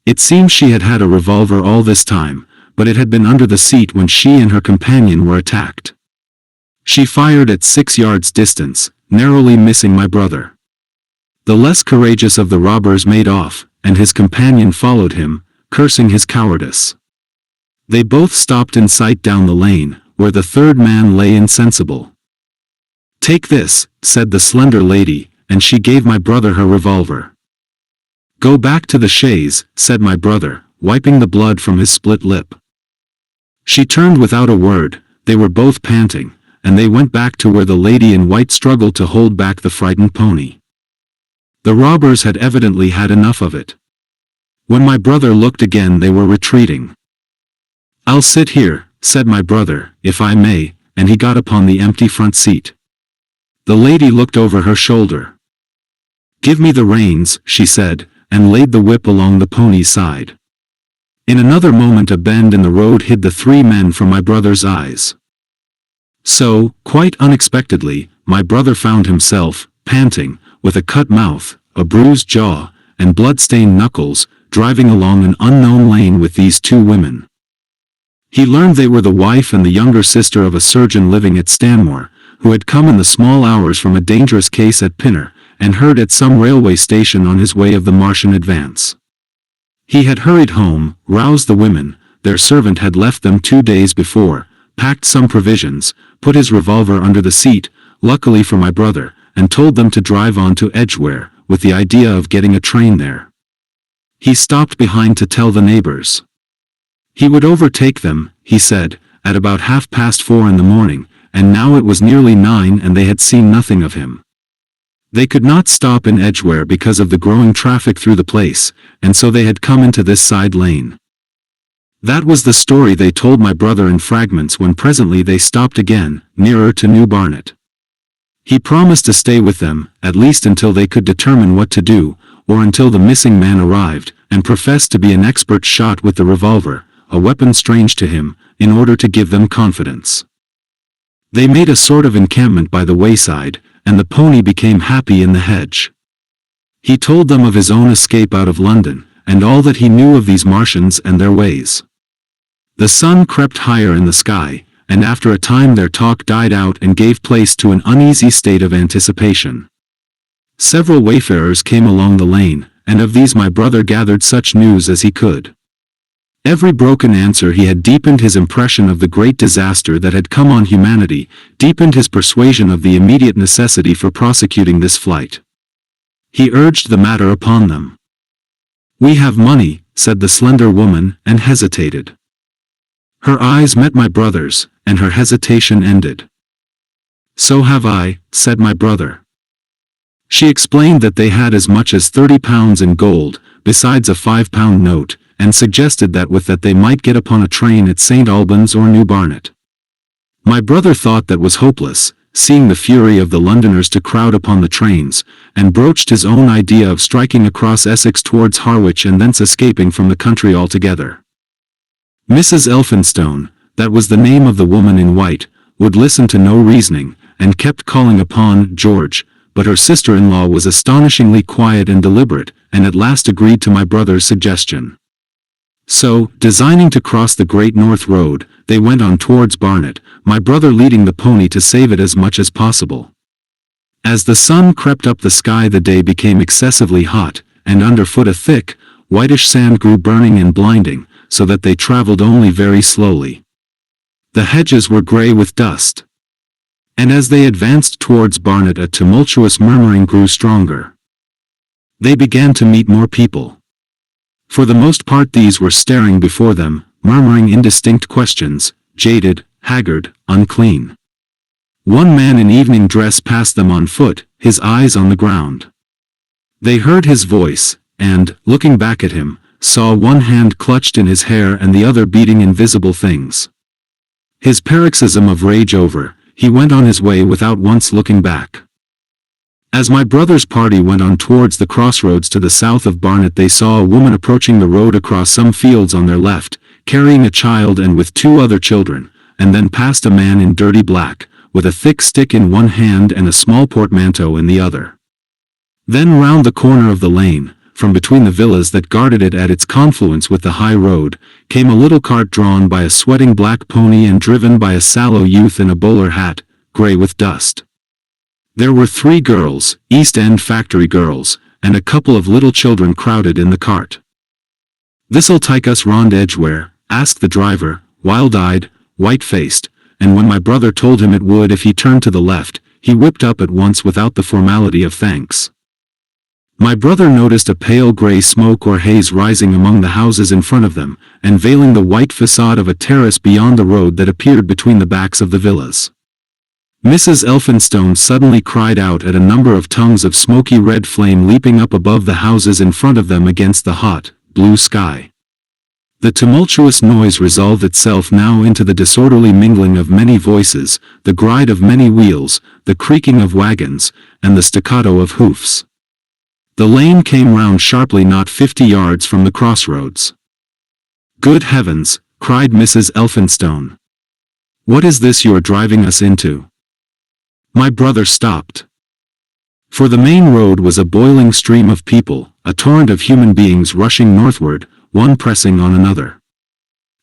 It seemed she had had a revolver all this time, but it had been under the seat when she and her companion were attacked. She fired at 6 yards distance, narrowly missing my brother. The less courageous of the robbers made off, and his companion followed him, cursing his cowardice. They both stopped in sight down the lane, where the third man lay insensible. "Take this," said the slender lady, and she gave my brother her revolver. "Go back to the chaise," said my brother, wiping the blood from his split lip. She turned without a word. They were both panting, and they went back to where the lady in white struggled to hold back the frightened pony. The robbers had evidently had enough of it. When my brother looked again, they were retreating. "I'll sit here," said my brother, "if I may," and he got upon the empty front seat. The lady looked over her shoulder. "Give me the reins," she said, and laid the whip along the pony's side. In another moment a bend in the road hid the 3 men from my brother's eyes. So, quite unexpectedly, my brother found himself, panting, with a cut mouth, a bruised jaw, and blood-stained knuckles, driving along an unknown lane with these 2 women. He learned they were the wife and the younger sister of a surgeon living at Stanmore, who had come in the small hours from a dangerous case at Pinner, and heard at some railway station on his way of the Martian advance. He had hurried home, roused the women, their servant had left them 2 days before, packed some provisions, put his revolver under the seat, luckily for my brother, and told them to drive on to Edgware, with the idea of getting a train there. He stopped behind to tell the neighbors. He would overtake them, he said, at about 4:30 in the morning, and now it was nearly 9 and they had seen nothing of him. They could not stop in Edgware because of the growing traffic through the place, and so they had come into this side lane. That was the story they told my brother in fragments when presently they stopped again, nearer to New Barnet. He promised to stay with them, at least until they could determine what to do, or until the missing man arrived, and professed to be an expert shot with the revolver, a weapon strange to him, in order to give them confidence. They made a sort of encampment by the wayside, and the pony became happy in the hedge. He told them of his own escape out of London, and all that he knew of these Martians and their ways. The sun crept higher in the sky, and after a time their talk died out and gave place to an uneasy state of anticipation. Several wayfarers came along the lane, and of these my brother gathered such news as he could. Every broken answer he had deepened his impression of the great disaster that had come on humanity, deepened his persuasion of the immediate necessity for prosecuting this flight. He urged the matter upon them. "We have money," said the slender woman, and hesitated. Her eyes met my brother's, and her hesitation ended. "So have I," said my brother. She explained that they had as much as £30 in gold, besides a £5 note, and suggested that with that they might get upon a train at St. Albans or New Barnet. My brother thought that was hopeless, seeing the fury of the Londoners to crowd upon the trains, and broached his own idea of striking across Essex towards Harwich and thence escaping from the country altogether. Mrs. Elphinstone, that was the name of the woman in white, would listen to no reasoning, and kept calling upon George, but her sister-in-law was astonishingly quiet and deliberate, and at last agreed to my brother's suggestion. So, designing to cross the Great North Road, they went on towards Barnet, my brother leading the pony to save it as much as possible. As the sun crept up the sky, the day became excessively hot, and underfoot a thick, whitish sand grew burning and blinding, so that they traveled only very slowly. The hedges were grey with dust. And as they advanced towards Barnet, a tumultuous murmuring grew stronger. They began to meet more people. For the most part these were staring before them, murmuring indistinct questions, jaded, haggard, unclean. One man in evening dress passed them on foot, his eyes on the ground. They heard his voice, and, looking back at him, saw one hand clutched in his hair and the other beating invisible things. His paroxysm of rage over, he went on his way without once looking back. As my brother's party went on towards the crossroads to the south of Barnet, they saw a woman approaching the road across some fields on their left, carrying a child and with two other children, and then passed a man in dirty black, with a thick stick in one hand and a small portmanteau in the other. Then round the corner of the lane, from between the villas that guarded it at its confluence with the high road, came a little cart drawn by a sweating black pony and driven by a sallow youth in a bowler hat, grey with dust. There were 3 girls, East End factory girls, and a couple of little children crowded in the cart. "This'll take us round Edgware?" asked the driver, wild-eyed, white-faced, and when my brother told him it would if he turned to the left, he whipped up at once without the formality of thanks. My brother noticed a pale grey smoke or haze rising among the houses in front of them, and veiling the white facade of a terrace beyond the road that appeared between the backs of the villas. Mrs. Elphinstone suddenly cried out at a number of tongues of smoky red flame leaping up above the houses in front of them against the hot, blue sky. The tumultuous noise resolved itself now into the disorderly mingling of many voices, the gride of many wheels, the creaking of wagons, and the staccato of hoofs. The lane came round sharply not 50 yards from the crossroads. "Good heavens!" cried Mrs. Elphinstone. "What is this you are driving us into?" My brother stopped. For the main road was a boiling stream of people, a torrent of human beings rushing northward, one pressing on another.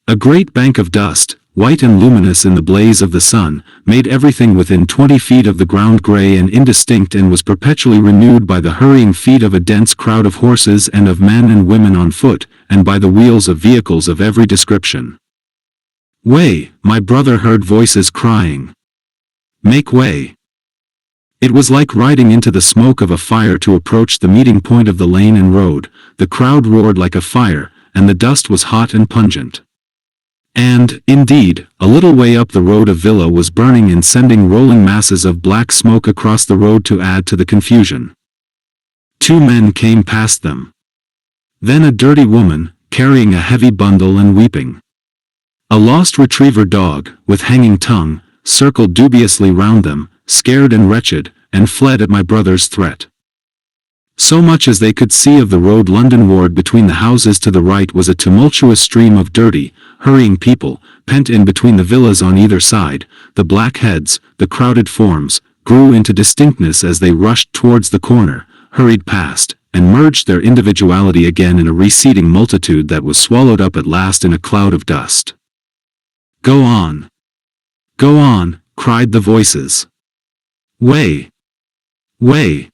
A great bank of dust, white and luminous in the blaze of the sun, made everything within 20 feet of the ground grey and indistinct, and was perpetually renewed by the hurrying feet of a dense crowd of horses and of men and women on foot, and by the wheels of vehicles of every description. "Way!" my brother heard voices crying. "Make way!" It was like riding into the smoke of a fire to approach the meeting point of the lane and road. The crowd roared like a fire, and the dust was hot and pungent. And, indeed, a little way up the road a villa was burning and sending rolling masses of black smoke across the road to add to the confusion. 2 men came past them. Then a dirty woman, carrying a heavy bundle and weeping. A lost retriever dog, with hanging tongue, circled dubiously round them, scared and wretched, and fled at my brother's threat. So much as they could see of the road London ward between the houses to the right was a tumultuous stream of dirty, hurrying people, pent in between the villas on either side. The black heads, the crowded forms, grew into distinctness as they rushed towards the corner, hurried past, and merged their individuality again in a receding multitude that was swallowed up at last in a cloud of dust. "Go on! Go on!" cried the voices. "Way! Way!"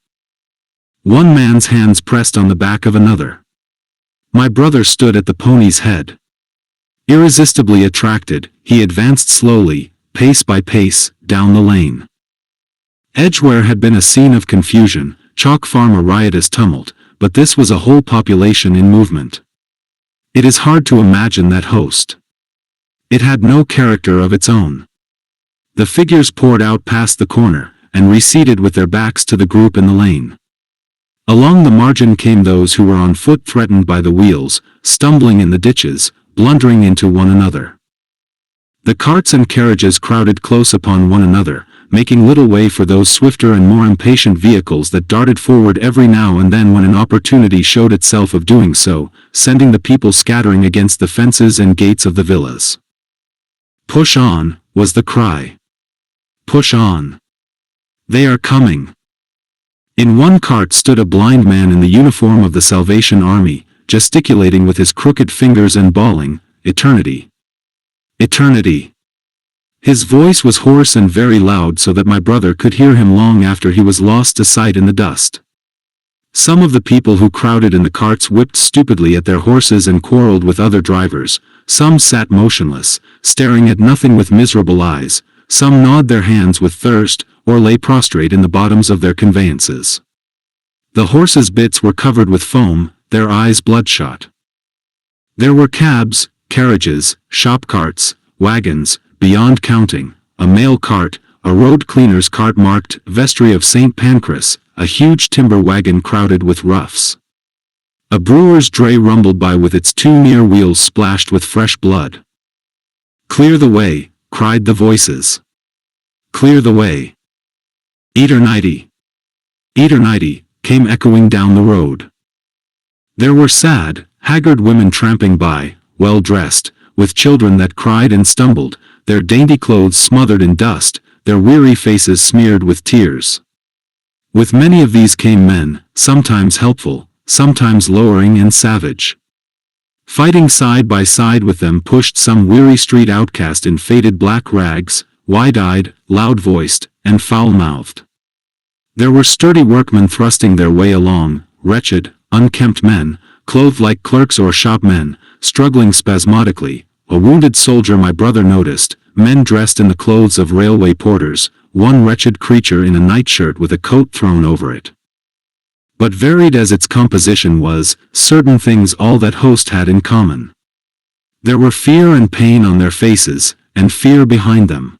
One man's hands pressed on the back of another. My brother stood at the pony's head. Irresistibly attracted, he advanced slowly, pace by pace, down the lane. Edgware had been a scene of confusion, Chalk Farm a riotous tumult, but this was a whole population in movement. It is hard to imagine that host. It had no character of its own. The figures poured out past the corner, and receded with their backs to the group in the lane. Along the margin came those who were on foot, threatened by the wheels, stumbling in the ditches, blundering into one another. The carts and carriages crowded close upon one another, making little way for those swifter and more impatient vehicles that darted forward every now and then when an opportunity showed itself of doing so, sending the people scattering against the fences and gates of the villas. "Push on," was the cry. "Push on. They are coming." In one cart stood a blind man in the uniform of the Salvation Army, gesticulating with his crooked fingers and bawling, "Eternity! Eternity!" His voice was hoarse and very loud so that my brother could hear him long after he was lost to sight in the dust. Some of the people who crowded in the carts whipped stupidly at their horses and quarreled with other drivers. Some sat motionless, staring at nothing with miserable eyes. Some gnawed their hands with thirst, or lay prostrate in the bottoms of their conveyances. The horses' bits were covered with foam, their eyes bloodshot. There were cabs, carriages, shop carts, wagons, beyond counting, a mail cart, a road cleaner's cart marked Vestry of St. Pancras, a huge timber wagon crowded with roughs. A brewer's dray rumbled by with its two near wheels splashed with fresh blood. "Clear the way," cried the voices. "Clear the way." "Eternity! Eternity!" came echoing down the road. There were sad, haggard women tramping by, well-dressed, with children that cried and stumbled, their dainty clothes smothered in dust, their weary faces smeared with tears. With many of these came men, sometimes helpful, sometimes lowering and savage. Fighting side by side with them pushed some weary street outcast in faded black rags, wide-eyed, loud-voiced, and foul-mouthed. There were sturdy workmen thrusting their way along, wretched, unkempt men, clothed like clerks or shopmen, struggling spasmodically, a wounded soldier my brother noticed, men dressed in the clothes of railway porters, one wretched creature in a nightshirt with a coat thrown over it. But varied as its composition was, certain things all that host had in common. There were fear and pain on their faces, and fear behind them.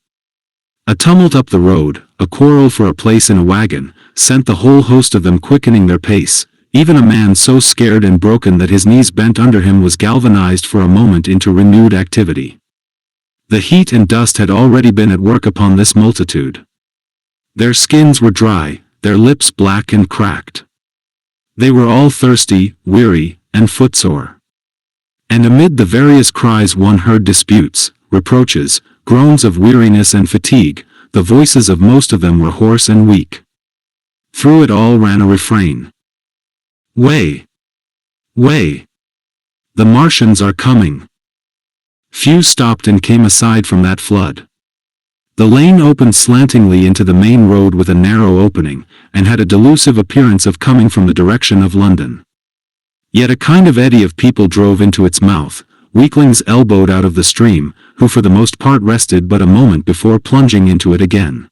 A tumult up the road, a quarrel for a place in a wagon, sent the whole host of them quickening their pace. Even a man so scared and broken that his knees bent under him was galvanized for a moment into renewed activity. The heat and dust had already been at work upon this multitude. Their skins were dry, their lips black and cracked. They were all thirsty, weary, and footsore. And amid the various cries one heard disputes, reproaches, groans of weariness and fatigue. The voices of most of them were hoarse and weak. Through it all ran a refrain. "Way! Way! The Martians are coming!" Few stopped and came aside from that flood. The lane opened slantingly into the main road with a narrow opening, and had a delusive appearance of coming from the direction of London. Yet a kind of eddy of people drove into its mouth, weaklings elbowed out of the stream, who for the most part rested but a moment before plunging into it again.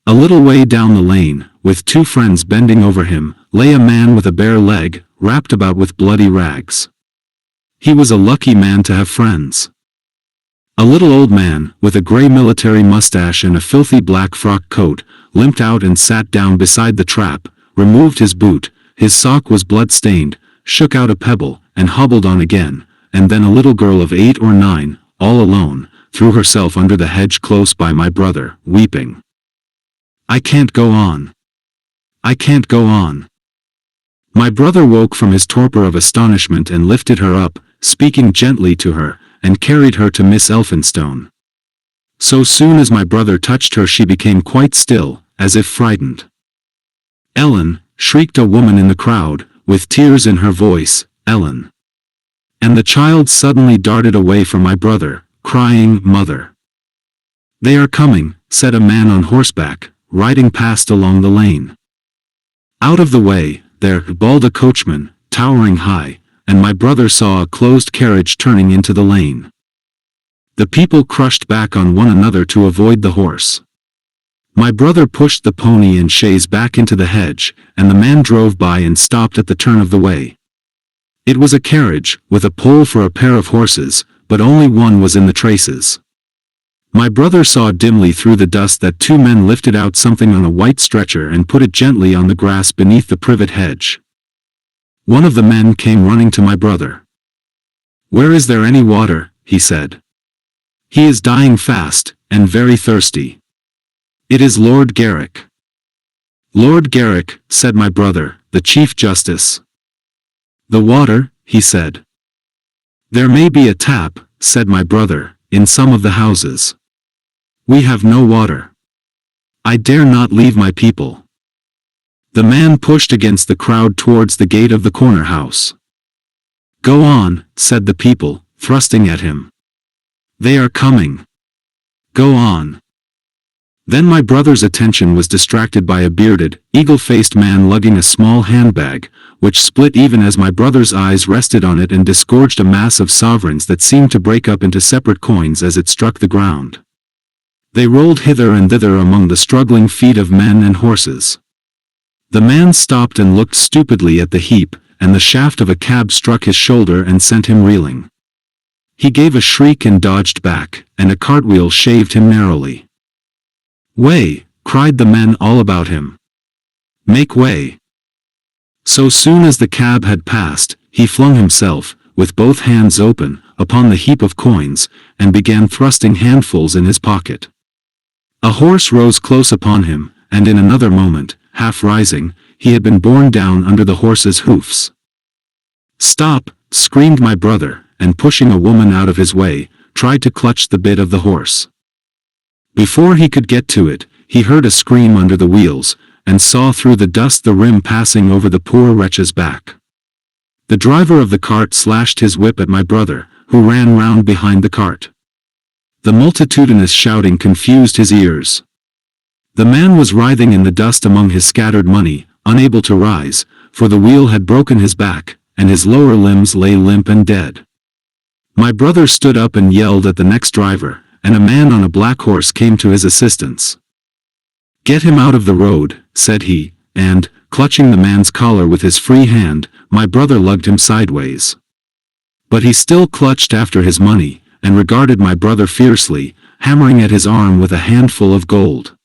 A little way down the lane, with two friends bending over him, lay a man with a bare leg, wrapped about with bloody rags. He was a lucky man to have friends. A little old man, with a gray military mustache and a filthy black frock coat, limped out and sat down beside the trap, removed his boot, his sock was blood-stained, shook out a pebble, and hobbled on again, and then a little girl of 8 or 9, all alone, threw herself under the hedge close by my brother, weeping. "I can't go on. I can't go on." My brother woke from his torpor of astonishment and lifted her up, speaking gently to her, and carried her to Miss Elphinstone. So soon as my brother touched her she became quite still, as if frightened. "Ellen!" shrieked a woman in the crowd, with tears in her voice, "Ellen!" And the child suddenly darted away from my brother, crying, "Mother!" "They are coming," said a man on horseback, riding past along the lane. Out of the way, there bawled a coachman, towering high, and my brother saw a closed carriage turning into the lane. The people crushed back on one another to avoid the horse. My brother pushed the pony and chaise back into the hedge, and the man drove by and stopped at the turn of the way. It was a carriage, with a pole for a pair of horses, but only one was in the traces. My brother saw dimly through the dust that two men lifted out something on a white stretcher and put it gently on the grass beneath the privet hedge. One of the men came running to my brother. "Where is there any water?" he said. "He is dying fast, and very thirsty." "It is Lord Garrick." "Lord Garrick," said my brother, "the Chief Justice." "The water," he said. "There may be a tap," said my brother, in some of the houses. We have no water. I dare not leave my people. The man pushed against the crowd towards the gate of the corner house. Go on, said the people, thrusting at him. They are coming. Go on. Then my brother's attention was distracted by a bearded, eagle-faced man lugging a small handbag, which split even as my brother's eyes rested on it and disgorged a mass of sovereigns that seemed to break up into separate coins as it struck the ground. They rolled hither and thither among the struggling feet of men and horses. The man stopped and looked stupidly at the heap, and the shaft of a cab struck his shoulder and sent him reeling. He gave a shriek and dodged back, and a cartwheel shaved him narrowly. Way! Cried the men all about him. Make way! So soon as the cab had passed, he flung himself, with both hands open, upon the heap of coins, and began thrusting handfuls in his pocket. A horse rose close upon him, and in another moment, half rising, he had been borne down under the horse's hoofs. Stop! Screamed my brother, and pushing a woman out of his way, tried to clutch the bit of the horse. Before he could get to it, he heard a scream under the wheels, and saw through the dust the rim passing over the poor wretch's back. The driver of the cart slashed his whip at my brother, who ran round behind the cart. The multitudinous shouting confused his ears. The man was writhing in the dust among his scattered money, unable to rise, for the wheel had broken his back, and his lower limbs lay limp and dead. My brother stood up and yelled at the next driver, and a man on a black horse came to his assistance. Get him out of the road, said he, and, clutching the man's collar with his free hand, my brother lugged him sideways. But he still clutched after his money, and regarded my brother fiercely, hammering at his arm with a handful of gold.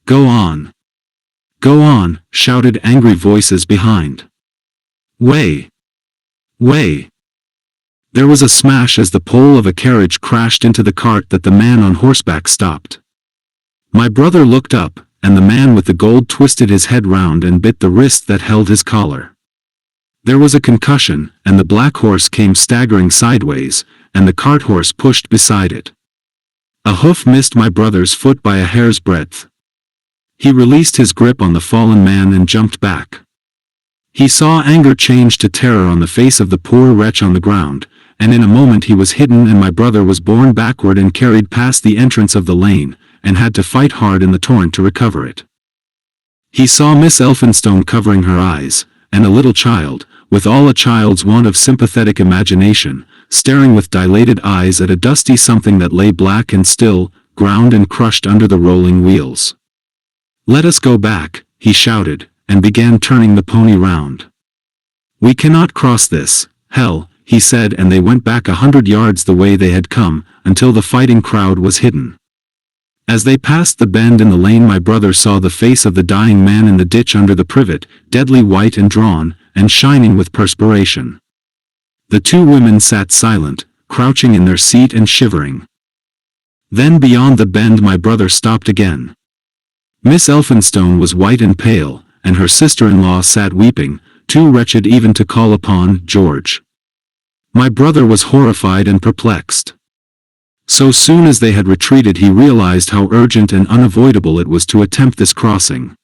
Go on! Go on! Shouted angry voices behind. Way! Way! There was a smash as the pole of a carriage crashed into the cart that the man on horseback stopped. My brother looked up, and the man with the gold twisted his head round and bit the wrist that held his collar. There was a concussion, and the black horse came staggering sideways, and the cart horse pushed beside it. A hoof missed my brother's foot by a hair's breadth. He released his grip on the fallen man and jumped back. He saw anger change to terror on the face of the poor wretch on the ground, and in a moment he was hidden and my brother was borne backward and carried past the entrance of the lane, and had to fight hard in the torrent to recover it. He saw Miss Elphinstone covering her eyes, and a little child, with all a child's want of sympathetic imagination, staring with dilated eyes at a dusty something that lay black and still, ground and crushed under the rolling wheels. Let us go back, he shouted, and began turning the pony round. We cannot cross this, hell, he said, and they went back 100 yards the way they had come, until the fighting crowd was hidden. As they passed the bend in the lane my brother saw the face of the dying man in the ditch under the privet, deadly white and drawn, and shining with perspiration. The two women sat silent, crouching in their seat and shivering. Then beyond the bend my brother stopped again. Miss Elphinstone was white and pale, and her sister-in-law sat weeping, too wretched even to call upon George. My brother was horrified and perplexed. So soon as they had retreated he realized how urgent and unavoidable it was to attempt this crossing.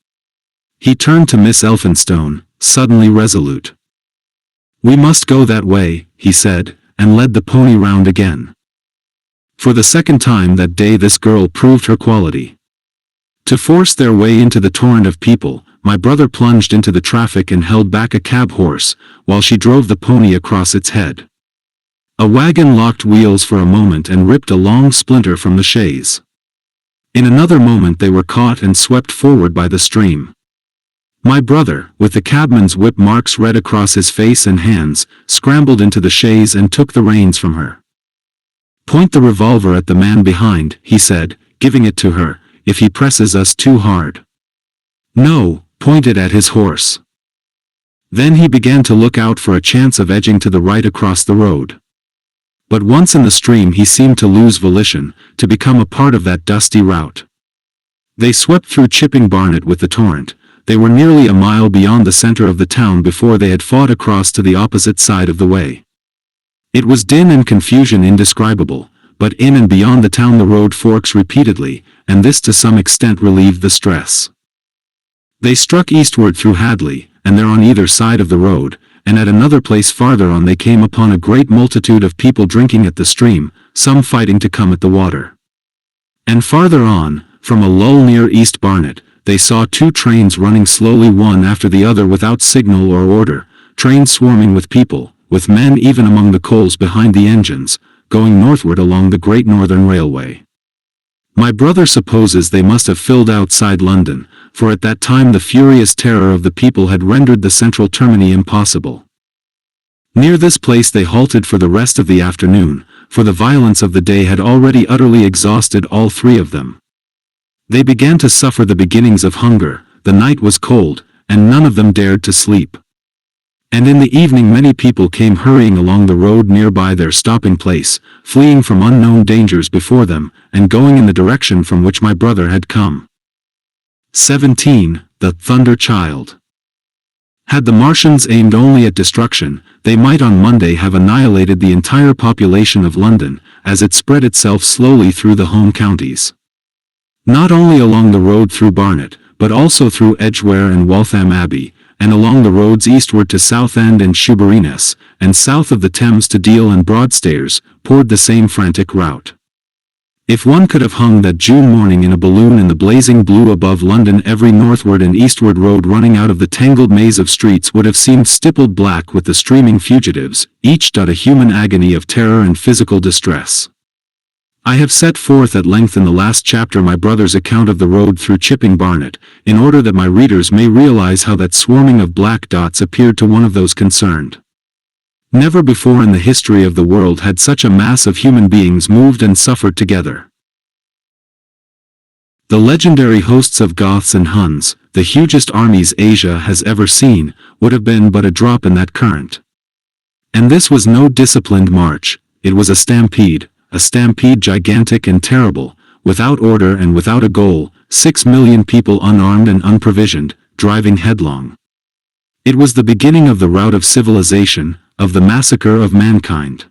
He turned to Miss Elphinstone, suddenly resolute. We must go that way, he said, and led the pony round again. For the second time that day this girl proved her quality. To force their way into the torrent of people, my brother plunged into the traffic and held back a cab horse, while she drove the pony across its head. A wagon locked wheels for a moment and ripped a long splinter from the chaise. In another moment they were caught and swept forward by the stream. My brother, with the cabman's whip marks red across his face and hands, scrambled into the chaise and took the reins from her. Point the revolver at the man behind, he said, giving it to her, if he presses us too hard. No, point it at his horse. Then he began to look out for a chance of edging to the right across the road. But once in the stream he seemed to lose volition, to become a part of that dusty route. They swept through Chipping Barnet with the torrent. They were nearly a mile beyond the center of the town before they had fought across to the opposite side of the way. It was din and confusion indescribable, but in and beyond the town the road forks repeatedly, and this to some extent relieved the stress. They struck eastward through Hadley, and there on either side of the road, and at another place farther on they came upon a great multitude of people drinking at the stream, some fighting to come at the water. And farther on, from a lull near East Barnet, they saw two trains running slowly one after the other without signal or order, trains swarming with people, with men even among the coals behind the engines, going northward along the Great Northern Railway. My brother supposes they must have filled outside London, for at that time the furious terror of the people had rendered the central termini impossible. Near this place they halted for the rest of the afternoon, for the violence of the day had already utterly exhausted all three of them. They began to suffer the beginnings of hunger, the night was cold, and none of them dared to sleep. And in the evening many people came hurrying along the road nearby their stopping place, fleeing from unknown dangers before them, and going in the direction from which my brother had come. 17. The Thunder Child. Had the Martians aimed only at destruction, they might on Monday have annihilated the entire population of London, as it spread itself slowly through the home counties. Not only along the road through Barnet, but also through Edgware and Waltham Abbey, and along the roads eastward to Southend and Shoeburyness, and south of the Thames to Deal and Broadstairs, poured the same frantic rout. If one could have hung that June morning in a balloon in the blazing blue above London, every northward and eastward road running out of the tangled maze of streets would have seemed stippled black with the streaming fugitives, each a human agony of terror and physical distress. I have set forth at length in the last chapter my brother's account of the road through Chipping Barnet, in order that my readers may realize how that swarming of black dots appeared to one of those concerned. Never before in the history of the world had such a mass of human beings moved and suffered together. The legendary hosts of Goths and Huns, the hugest armies Asia has ever seen, would have been but a drop in that current. And this was no disciplined march, it was a stampede gigantic and terrible, without order and without a goal, 6 million people unarmed and unprovisioned, driving headlong. It was the beginning of the rout of civilization, of the massacre of mankind.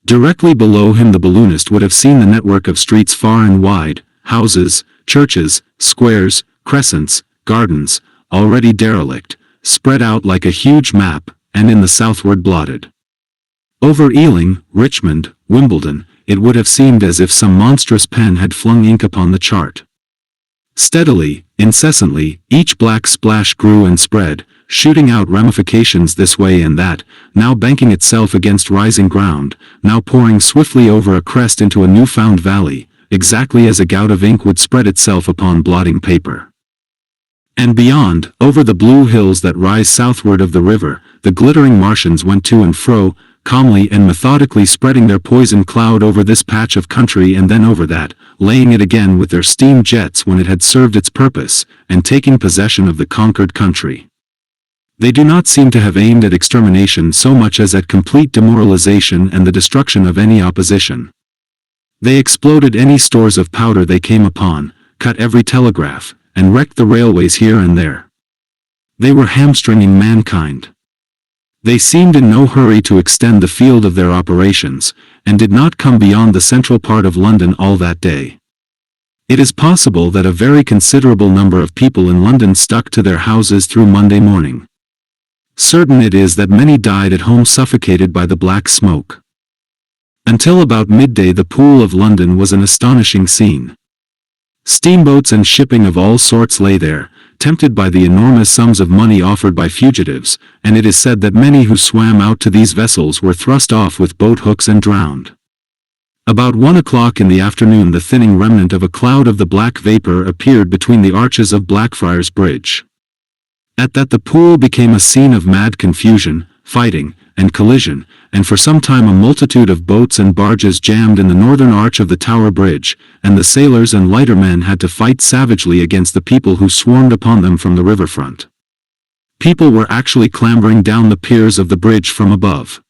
Directly below him the balloonist would have seen the network of streets far and wide, houses, churches, squares, crescents, gardens, already derelict, spread out like a huge map, and in the southward blotted. Over Ealing, Richmond, Wimbledon, it would have seemed as if some monstrous pen had flung ink upon the chart. Steadily, incessantly, each black splash grew and spread, shooting out ramifications this way and that, now banking itself against rising ground, now pouring swiftly over a crest into a new-found valley, exactly as a gout of ink would spread itself upon blotting paper. And beyond, over the blue hills that rise southward of the river, the glittering Martians went to and fro, calmly and methodically spreading their poison cloud over this patch of country and then over that, laying it again with their steam jets when it had served its purpose, and taking possession of the conquered country. They do not seem to have aimed at extermination so much as at complete demoralization and the destruction of any opposition. They exploded any stores of powder they came upon, cut every telegraph, and wrecked the railways here and there. They were hamstringing mankind. They seemed in no hurry to extend the field of their operations, and did not come beyond the central part of London all that day. It is possible that a very considerable number of people in London stuck to their houses through Monday morning. Certain it is that many died at home suffocated by the black smoke. Until about midday the Pool of London was an astonishing scene. Steamboats and shipping of all sorts lay there, tempted by the enormous sums of money offered by fugitives, and it is said that many who swam out to these vessels were thrust off with boat hooks and drowned. About 1 o'clock in the afternoon the thinning remnant of a cloud of the black vapor appeared between the arches of Blackfriars Bridge. At that the Pool became a scene of mad confusion, fighting, and collision, and for some time a multitude of boats and barges jammed in the northern arch of the Tower Bridge, and the sailors and lightermen had to fight savagely against the people who swarmed upon them from the riverfront. People were actually clambering down the piers of the bridge from above.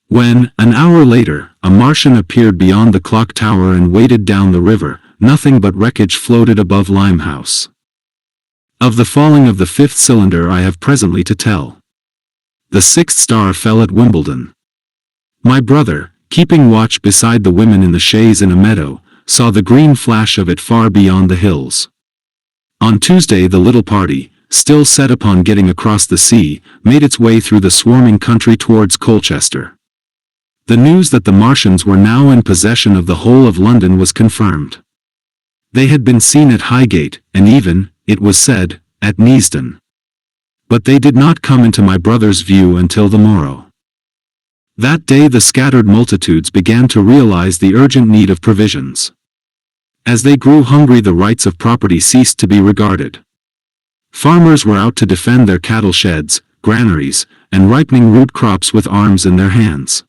When, an hour later, a Martian appeared beyond the clock tower and waded down the river, nothing but wreckage floated above Limehouse. Of the falling of the fifth cylinder I have presently to tell. The sixth star fell at Wimbledon. My brother, keeping watch beside the women in the chaise in a meadow, saw the green flash of it far beyond the hills. On Tuesday the little party, still set upon getting across the sea, made its way through the swarming country towards Colchester. The news that the Martians were now in possession of the whole of London was confirmed. They had been seen at Highgate, and even, it was said, at Neasden. But they did not come into my brother's view until the morrow. That day the scattered multitudes began to realize the urgent need of provisions. As they grew hungry, the rights of property ceased to be regarded. Farmers were out to defend their cattle sheds, granaries, and ripening root crops with arms in their hands.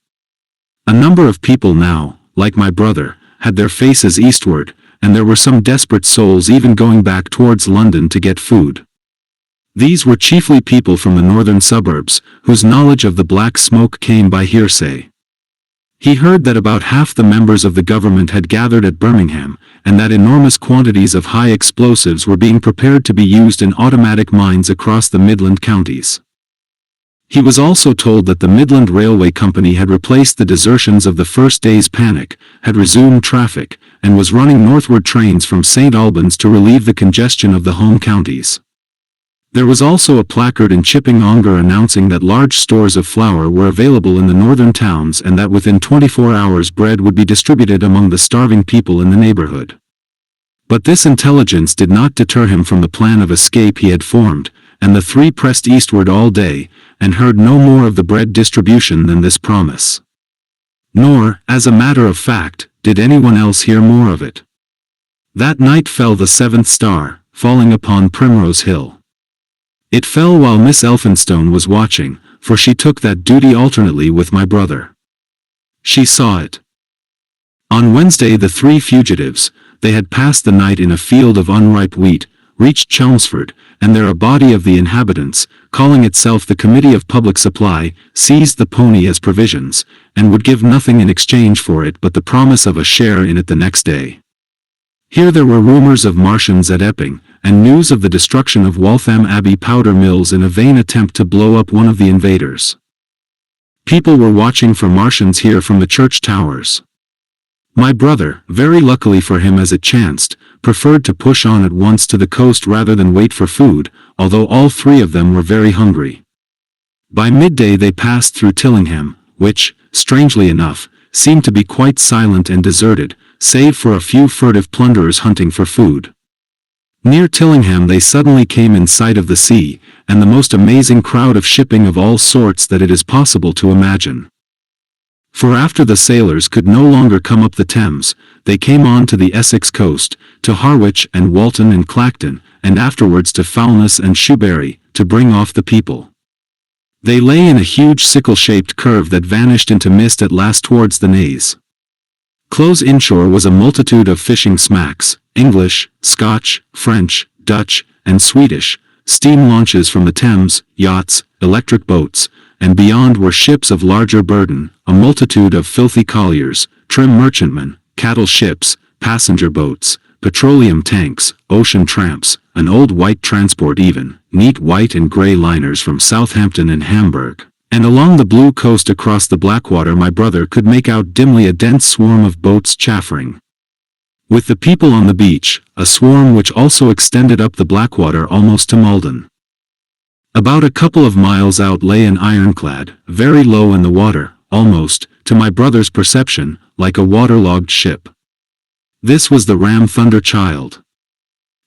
A number of people now, like my brother, had their faces eastward, and there were some desperate souls even going back towards London to get food. These were chiefly people from the northern suburbs, whose knowledge of the black smoke came by hearsay. He heard that about half the members of the government had gathered at Birmingham, and that enormous quantities of high explosives were being prepared to be used in automatic mines across the Midland counties. He was also told that the Midland Railway Company had replaced the desertions of the first day's panic, had resumed traffic, and was running northward trains from St. Albans to relieve the congestion of the home counties. There was also a placard in Chipping Ongar announcing that large stores of flour were available in the northern towns and that within 24 hours bread would be distributed among the starving people in the neighborhood. But this intelligence did not deter him from the plan of escape he had formed, and the three pressed eastward all day, and heard no more of the bread distribution than this promise. Nor, as a matter of fact, did anyone else hear more of it. That night fell the seventh star, falling upon Primrose Hill. It fell while Miss Elphinstone was watching, for she took that duty alternately with my brother. She saw it. On Wednesday the three fugitives, they had passed the night in a field of unripe wheat, reached Chelmsford, and there a body of the inhabitants, calling itself the Committee of Public Supply, seized the pony as provisions, and would give nothing in exchange for it but the promise of a share in it the next day. Here there were rumors of Martians at Epping, and news of the destruction of Waltham Abbey powder mills in a vain attempt to blow up one of the invaders. People were watching for Martians here from the church towers. My brother, very luckily for him as it chanced, preferred to push on at once to the coast rather than wait for food, although all three of them were very hungry. By midday they passed through Tillingham, which, strangely enough, seemed to be quite silent and deserted, save for a few furtive plunderers hunting for food. Near Tillingham they suddenly came in sight of the sea, and the most amazing crowd of shipping of all sorts that it is possible to imagine. For after the sailors could no longer come up the Thames, they came on to the Essex coast, to Harwich and Walton and Clacton, and afterwards to Foulness and Shoebury, to bring off the people. They lay in a huge sickle-shaped curve that vanished into mist at last towards the Naze. Close inshore was a multitude of fishing smacks, English, Scotch, French, Dutch, and Swedish, steam launches from the Thames, yachts, electric boats, and beyond were ships of larger burden, a multitude of filthy colliers, trim merchantmen, cattle ships, passenger boats, petroleum tanks, ocean tramps, an old white transport even, neat white and grey liners from Southampton and Hamburg. And along the blue coast across the Blackwater my brother could make out dimly a dense swarm of boats chaffering. With the people on the beach, a swarm which also extended up the Blackwater almost to Malden. About a couple of miles out lay an ironclad, very low in the water, almost, to my brother's perception, like a waterlogged ship. This was the ram Thunder Child.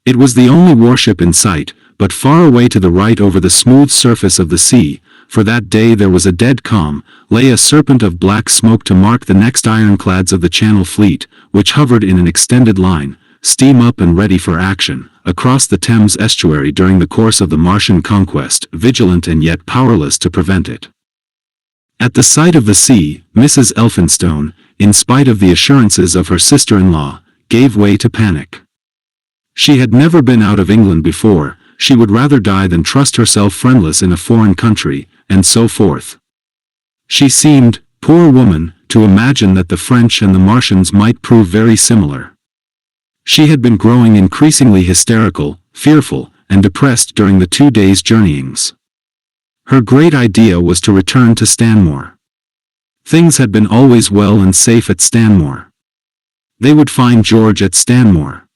It was the only warship in sight, but far away to the right over the smooth surface of the sea, for that day there was a dead calm, lay a serpent of black smoke to mark the next ironclads of the Channel Fleet, which hovered in an extended line, steam up and ready for action, across the Thames estuary during the course of the Martian conquest, vigilant and yet powerless to prevent it. At the sight of the sea, Mrs. Elphinstone, in spite of the assurances of her sister-in-law, gave way to panic. She had never been out of England before, she would rather die than trust herself friendless in a foreign country, and so forth. She seemed, poor woman, to imagine that the French and the Martians might prove very similar. She had been growing increasingly hysterical, fearful, and depressed during the 2 days' journeyings. Her great idea was to return to Stanmore. Things had been always well and safe at Stanmore. They would find George at Stanmore.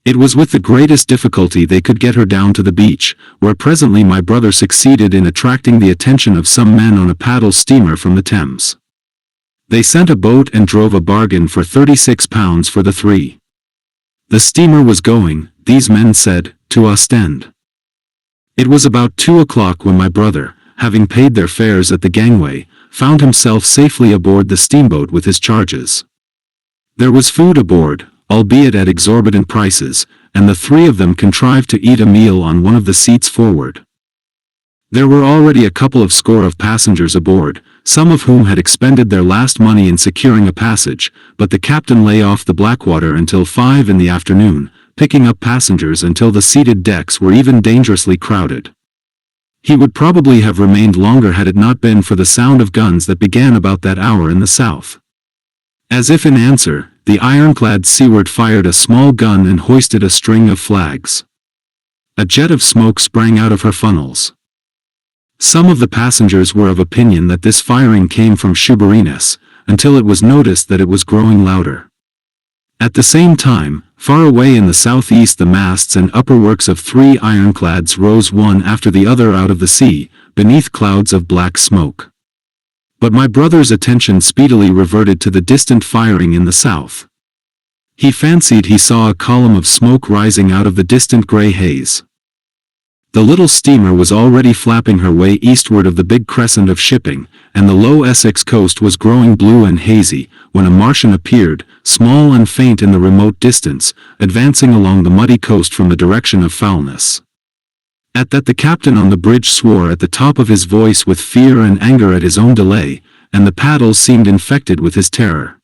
It was with the greatest difficulty they could get her down to the beach, where presently my brother succeeded in attracting the attention of some men on a paddle steamer from the Thames. They sent a boat and drove a bargain for £36 for the three. The steamer was going, these men said, to Ostend. It was about 2 o'clock when my brother, having paid their fares at the gangway, found himself safely aboard the steamboat with his charges. There was food aboard, albeit at exorbitant prices, and the three of them contrived to eat a meal on one of the seats forward. There were already a couple of score of passengers aboard, some of whom had expended their last money in securing a passage, but the captain lay off the Blackwater until 5 in the afternoon, picking up passengers until the seated decks were even dangerously crowded. He would probably have remained longer had it not been for the sound of guns that began about that hour in the south. As if in answer, the ironclad Seaward fired a small gun and hoisted a string of flags. A jet of smoke sprang out of her funnels. Some of the passengers were of opinion that this firing came from Shoeburyness, until it was noticed that it was growing louder. At the same time, far away in the southeast the masts and upper works of 3 ironclads rose one after the other out of the sea, beneath clouds of black smoke. But my brother's attention speedily reverted to the distant firing in the south. He fancied he saw a column of smoke rising out of the distant grey haze. The little steamer was already flapping her way eastward of the big crescent of shipping, and the low Essex coast was growing blue and hazy, when a Martian appeared, small and faint in the remote distance, advancing along the muddy coast from the direction of Foulness. At that the captain on the bridge swore at the top of his voice with fear and anger at his own delay, and the paddles seemed infected with his terror.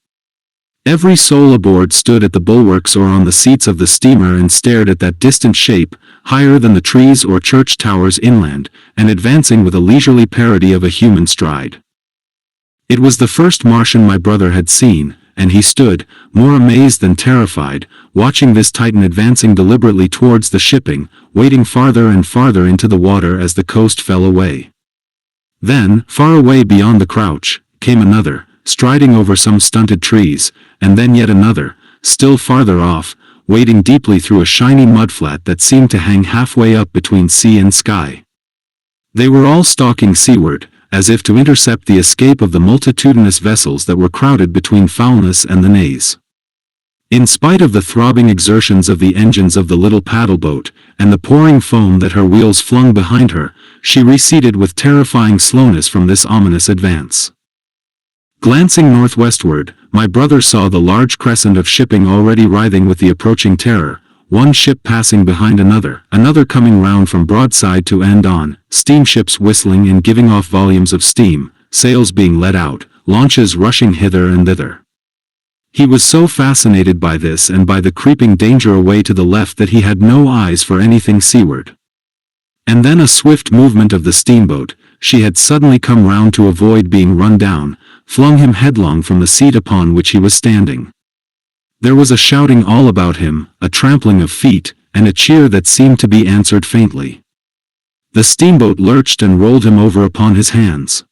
Every soul aboard stood at the bulwarks or on the seats of the steamer and stared at that distant shape, higher than the trees or church towers inland, and advancing with a leisurely parody of a human stride. It was the first Martian my brother had seen, and he stood, more amazed than terrified, watching this Titan advancing deliberately towards the shipping, wading farther and farther into the water as the coast fell away. Then, far away beyond the crouch, came another, striding over some stunted trees, and then yet another, still farther off, wading deeply through a shiny mudflat that seemed to hang halfway up between sea and sky. They were all stalking seaward, as if to intercept the escape of the multitudinous vessels that were crowded between Foulness and the Naze. In spite of the throbbing exertions of the engines of the little paddle boat, and the pouring foam that her wheels flung behind her, she receded with terrifying slowness from this ominous advance. Glancing northwestward, my brother saw the large crescent of shipping already writhing with the approaching terror, one ship passing behind another, another coming round from broadside to end on, steamships whistling and giving off volumes of steam, sails being let out, launches rushing hither and thither. He was so fascinated by this and by the creeping danger away to the left that he had no eyes for anything seaward. And then a swift movement of the steamboat, she had suddenly come round to avoid being run down, flung him headlong from the seat upon which he was standing. There was a shouting all about him, a trampling of feet, and a cheer that seemed to be answered faintly. The steamboat lurched and rolled him over upon his hands.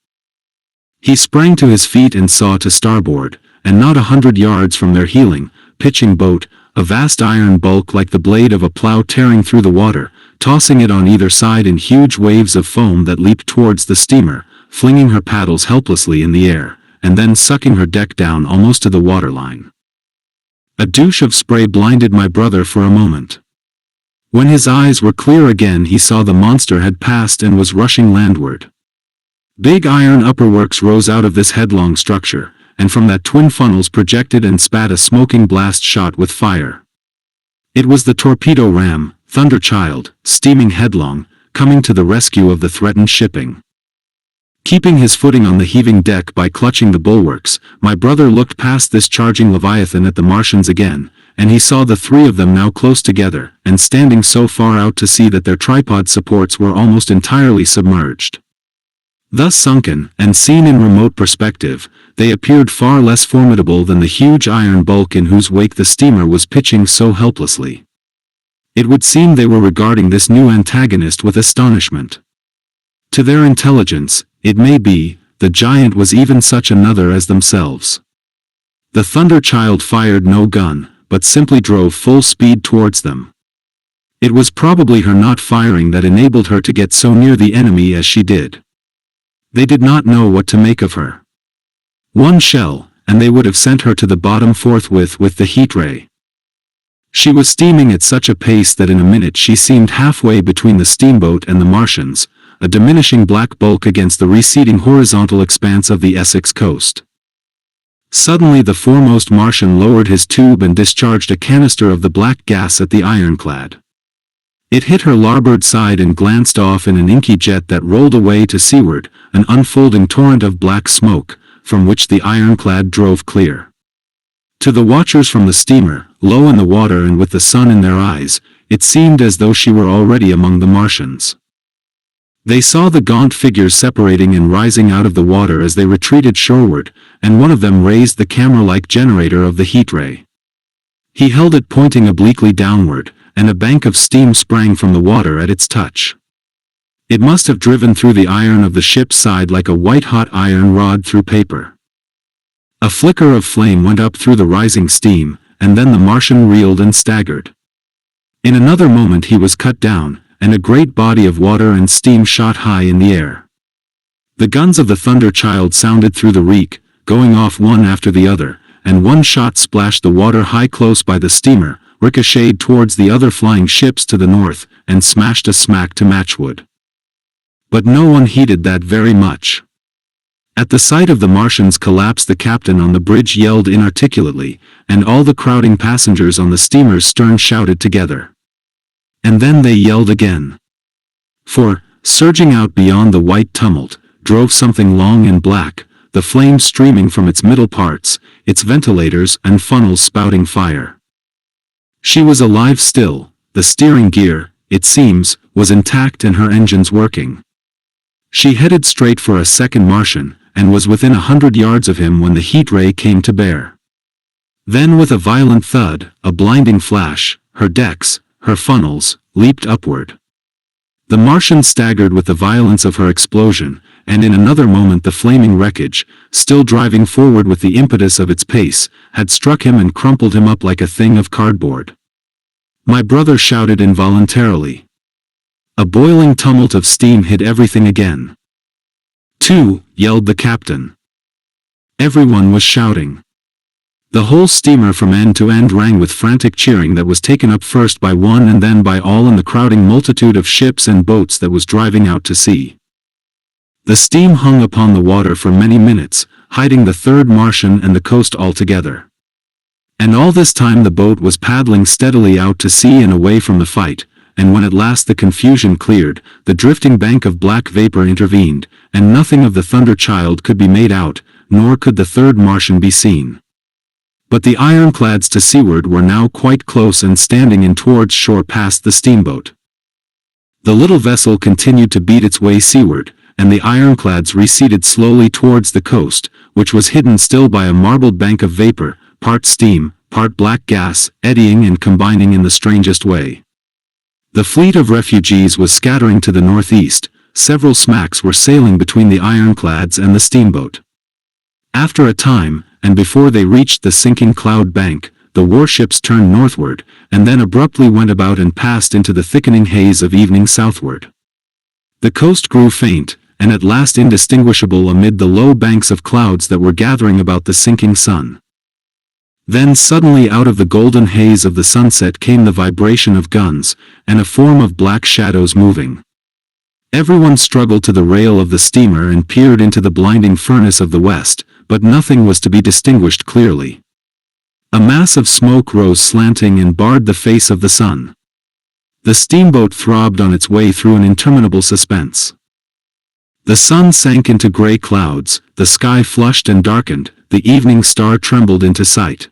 He sprang to his feet and saw to starboard, and not 100 yards from their heeling, pitching boat, a vast iron bulk like the blade of a plough tearing through the water, tossing it on either side in huge waves of foam that leaped towards the steamer, flinging her paddles helplessly in the air, and then sucking her deck down almost to the waterline. A douche of spray blinded my brother for a moment. When his eyes were clear again he saw the monster had passed and was rushing landward. Big iron upperworks rose out of this headlong structure, and from that twin funnels projected and spat a smoking blast shot with fire. It was the torpedo ram, Thunderchild, steaming headlong, coming to the rescue of the threatened shipping. Keeping his footing on the heaving deck by clutching the bulwarks, my brother looked past this charging Leviathan at the Martians again, and he saw the three of them now close together, and standing so far out to sea that their tripod supports were almost entirely submerged. Thus sunken, and seen in remote perspective, they appeared far less formidable than the huge iron bulk in whose wake the steamer was pitching so helplessly. It would seem they were regarding this new antagonist with astonishment. To their intelligence, it may be, the giant was even such another as themselves. The Thunder Child fired no gun, but simply drove full speed towards them. It was probably her not firing that enabled her to get so near the enemy as she did. They did not know what to make of her. One shell, and they would have sent her to the bottom forthwith with the heat ray. She was steaming at such a pace that in a minute she seemed halfway between the steamboat and the Martians, a diminishing black bulk against the receding horizontal expanse of the Essex coast. Suddenly the foremost Martian lowered his tube and discharged a canister of the black gas at the ironclad. It hit her larboard side and glanced off in an inky jet that rolled away to seaward, an unfolding torrent of black smoke, from which the ironclad drove clear. To the watchers from the steamer, low in the water and with the sun in their eyes, it seemed as though she were already among the Martians. They saw the gaunt figures separating and rising out of the water as they retreated shoreward, and one of them raised the camera-like generator of the heat ray. He held it pointing obliquely downward, and a bank of steam sprang from the water at its touch. It must have driven through the iron of the ship's side like a white-hot iron rod through paper. A flicker of flame went up through the rising steam, and then the Martian reeled and staggered. In another moment he was cut down, and a great body of water and steam shot high in the air. The guns of the Thunder Child sounded through the reek, going off one after the other, and one shot splashed the water high close by the steamer, ricocheted towards the other flying ships to the north, and smashed a smack to matchwood. But no one heeded that very much. At the sight of the Martians collapse, the captain on the bridge yelled inarticulately, and all the crowding passengers on the steamer's stern shouted together. And then they yelled again. For, surging out beyond the white tumult, drove something long and black, the flames streaming from its middle parts, its ventilators and funnels spouting fire. She was alive still, the steering gear, it seems, was intact and her engines working. She headed straight for a second Martian, and was within 100 yards of him when the heat ray came to bear. Then with a violent thud, a blinding flash, her decks, her funnels, leaped upward. The Martian staggered with the violence of her explosion, and in another moment the flaming wreckage, still driving forward with the impetus of its pace, had struck him and crumpled him up like a thing of cardboard. My brother shouted involuntarily. A boiling tumult of steam hid everything again. "Two!" yelled the captain. Everyone was shouting. The whole steamer from end to end rang with frantic cheering that was taken up first by one and then by all in the crowding multitude of ships and boats that was driving out to sea. The steam hung upon the water for many minutes, hiding the third Martian and the coast altogether. And all this time the boat was paddling steadily out to sea and away from the fight, and when at last the confusion cleared, the drifting bank of black vapor intervened, and nothing of the Thunder Child could be made out, nor could the third Martian be seen. But the ironclads to seaward were now quite close and standing in towards shore past the steamboat. The little vessel continued to beat its way seaward, and the ironclads receded slowly towards the coast, which was hidden still by a marbled bank of vapor, part steam, part black gas, eddying and combining in the strangest way. The fleet of refugees was scattering to the northeast, several smacks were sailing between the ironclads and the steamboat. After a time, and before they reached the sinking cloud bank, the warships turned northward, and then abruptly went about and passed into the thickening haze of evening southward. The coast grew faint, and at last indistinguishable amid the low banks of clouds that were gathering about the sinking sun. Then suddenly out of the golden haze of the sunset came the vibration of guns, and a form of black shadows moving. Everyone struggled to the rail of the steamer and peered into the blinding furnace of the west, but nothing was to be distinguished clearly. A mass of smoke rose slanting and barred the face of the sun. The steamboat throbbed on its way through an interminable suspense. The sun sank into gray clouds, the sky flushed and darkened, the evening star trembled into sight.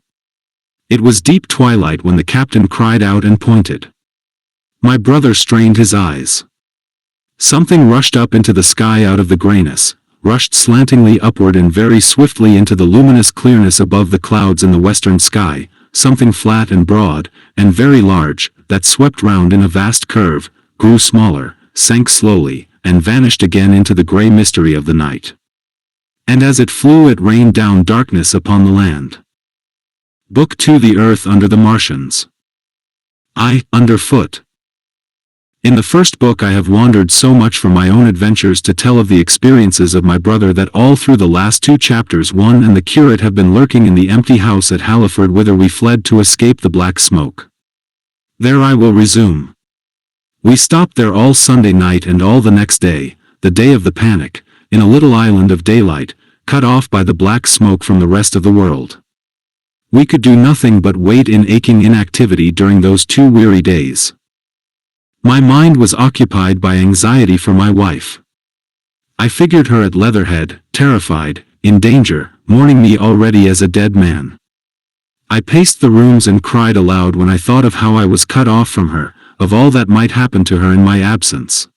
It was deep twilight when the captain cried out and pointed. My brother strained his eyes. Something rushed up into the sky out of the grayness, rushed slantingly upward and very swiftly into the luminous clearness above the clouds in the western sky, something flat and broad, and very large, that swept round in a vast curve, grew smaller, sank slowly, and vanished again into the gray mystery of the night. And as it flew it rained down darkness upon the land. Book 2 The Earth Under the Martians. Underfoot. In the first book I have wandered so much from my own adventures to tell of the experiences of my brother that all through the last 2 chapters one and the curate have been lurking in the empty house at Halliford whither we fled to escape the black smoke. There I will resume. We stopped there all Sunday night and all the next day, the day of the panic, in a little island of daylight, cut off by the black smoke from the rest of the world. We could do nothing but wait in aching inactivity during those 2 weary days. My mind was occupied by anxiety for my wife. I figured her at Leatherhead, terrified, in danger, mourning me already as a dead man. I paced the rooms and cried aloud when I thought of how I was cut off from her, of all that might happen to her in my absence.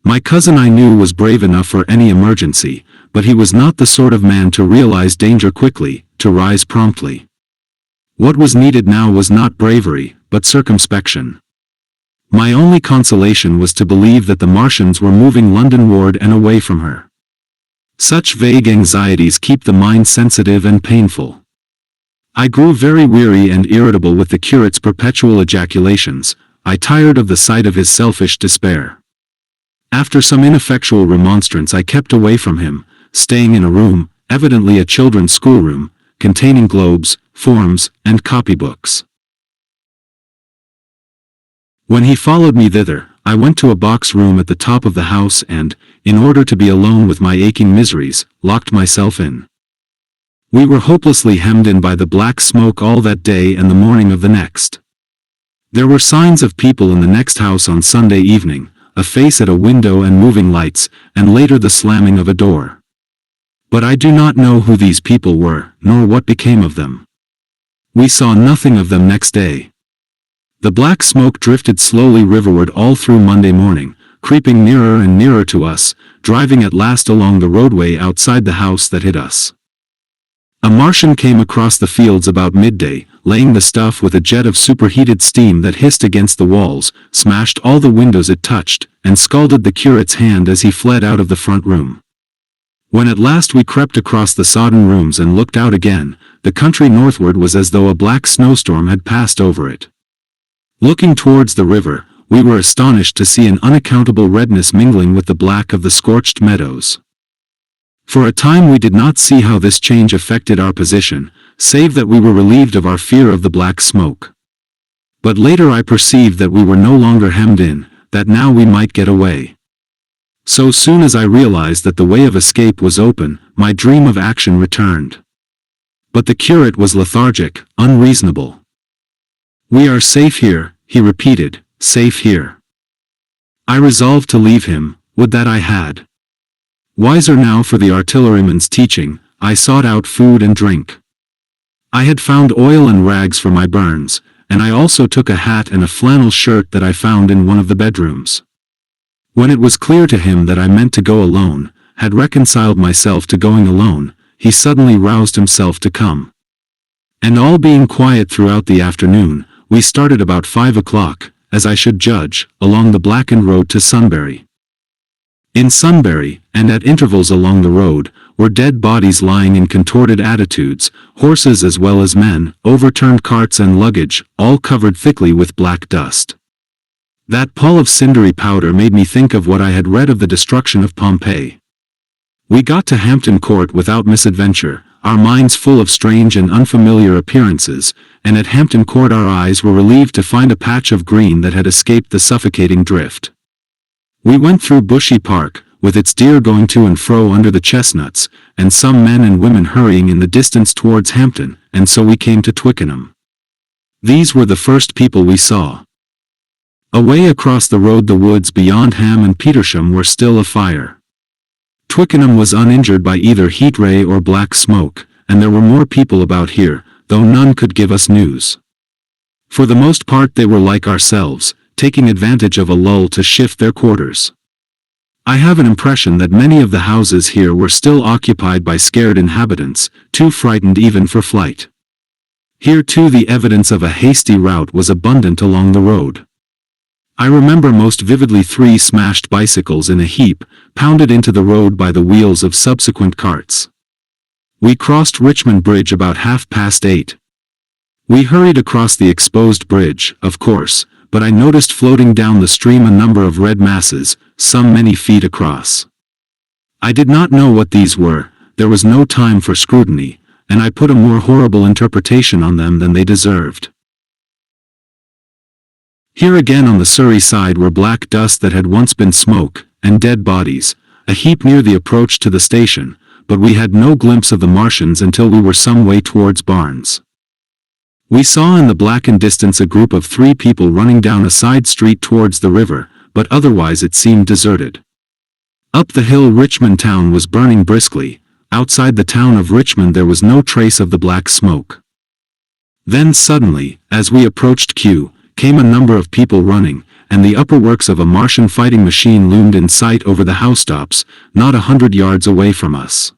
My cousin I knew was brave enough for any emergency, but he was not the sort of man to realize danger quickly, to rise promptly. What was needed now was not bravery, but circumspection. My only consolation was to believe that the Martians were moving Londonward and away from her. Such vague anxieties keep the mind sensitive and painful. I grew very weary and irritable with the curate's perpetual ejaculations. I tired of the sight of his selfish despair. After some ineffectual remonstrance I kept away from him, staying in a room, evidently a children's schoolroom, containing globes, forms, and copybooks. When he followed me thither, I went to a box room at the top of the house and, in order to be alone with my aching miseries, locked myself in. We were hopelessly hemmed in by the black smoke all that day and the morning of the next. There were signs of people in the next house on Sunday evening, a face at a window and moving lights, and later the slamming of a door. But I do not know who these people were, nor what became of them. We saw nothing of them next day. The black smoke drifted slowly riverward all through Monday morning, creeping nearer and nearer to us, driving at last along the roadway outside the house that hid us. A Martian came across the fields about midday, laying the stuff with a jet of superheated steam that hissed against the walls, smashed all the windows it touched, and scalded the curate's hand as he fled out of the front room. When at last we crept across the sodden rooms and looked out again, the country northward was as though a black snowstorm had passed over it. Looking towards the river, we were astonished to see an unaccountable redness mingling with the black of the scorched meadows. For a time we did not see how this change affected our position, save that we were relieved of our fear of the black smoke. But later I perceived that we were no longer hemmed in, that now we might get away. So soon as I realized that the way of escape was open, my dream of action returned. But the curate was lethargic, unreasonable. "We are safe here," he repeated, "safe here." I resolved to leave him, would that I had. Wiser now for the artilleryman's teaching, I sought out food and drink. I had found oil and rags for my burns, and I also took a hat and a flannel shirt that I found in one of the bedrooms. When it was clear to him that I meant to go alone, had reconciled myself to going alone, he suddenly roused himself to come. And all being quiet throughout the afternoon, we started about 5 o'clock, as I should judge, along the blackened road to Sunbury. In Sunbury, and at intervals along the road, were dead bodies lying in contorted attitudes, horses as well as men, overturned carts and luggage, all covered thickly with black dust. That pall of cindery powder made me think of what I had read of the destruction of Pompeii. We got to Hampton Court without misadventure, our minds full of strange and unfamiliar appearances, and at Hampton Court our eyes were relieved to find a patch of green that had escaped the suffocating drift. We went through Bushy Park, with its deer going to and fro under the chestnuts, and some men and women hurrying in the distance towards Hampton, and so we came to Twickenham. These were the first people we saw. Away across the road the woods beyond Ham and Petersham were still afire. Twickenham was uninjured by either heat ray or black smoke, and there were more people about here, though none could give us news. For the most part they were like ourselves, taking advantage of a lull to shift their quarters. I have an impression that many of the houses here were still occupied by scared inhabitants, too frightened even for flight. Here too the evidence of a hasty rout was abundant along the road. I remember most vividly 3 smashed bicycles in a heap, pounded into the road by the wheels of subsequent carts. We crossed Richmond Bridge about 8:30. We hurried across the exposed bridge, of course, but I noticed floating down the stream a number of red masses, some many feet across. I did not know what these were, there was no time for scrutiny, and I put a more horrible interpretation on them than they deserved. Here again on the Surrey side were black dust that had once been smoke, and dead bodies, a heap near the approach to the station, but we had no glimpse of the Martians until we were some way towards Barnes. We saw in the blackened distance a group of 3 people running down a side street towards the river, but otherwise it seemed deserted. Up the hill Richmond town was burning briskly. Outside the town of Richmond there was no trace of the black smoke. Then suddenly, as we approached Kew, came a number of people running, and the upper works of a Martian fighting machine loomed in sight over the housetops, not 100 yards away from us.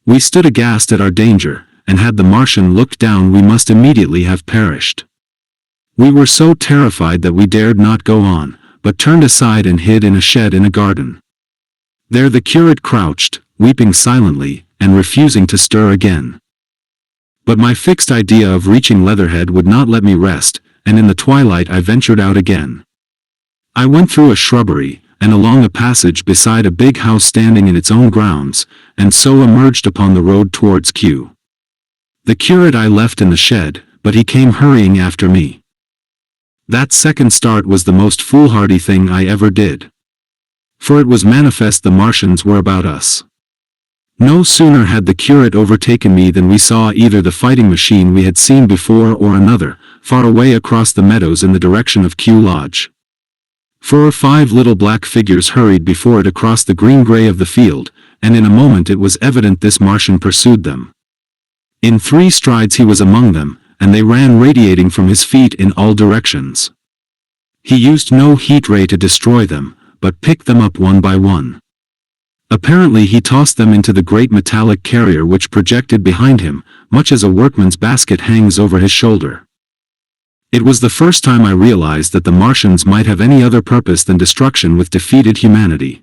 We stood aghast at our danger, and had the Martian looked down we must immediately have perished. We were so terrified that we dared not go on, but turned aside and hid in a shed in a garden. There the curate crouched, weeping silently, and refusing to stir again. But my fixed idea of reaching Leatherhead would not let me rest, and in the twilight I ventured out again. I went through a shrubbery, and along a passage beside a big house standing in its own grounds, and so emerged upon the road towards Kew. The curate I left in the shed, but he came hurrying after me. That second start was the most foolhardy thing I ever did. For it was manifest the Martians were about us. No sooner had the curate overtaken me than we saw either the fighting machine we had seen before or another, far away across the meadows in the direction of Kew Lodge. 4 or 5 little black figures hurried before it across the green-gray of the field, and in a moment it was evident this Martian pursued them. In 3 strides he was among them, and they ran radiating from his feet in all directions. He used no heat ray to destroy them, but picked them up one by one. Apparently he tossed them into the great metallic carrier which projected behind him, much as a workman's basket hangs over his shoulder. It was the first time I realized that the Martians might have any other purpose than destruction with defeated humanity.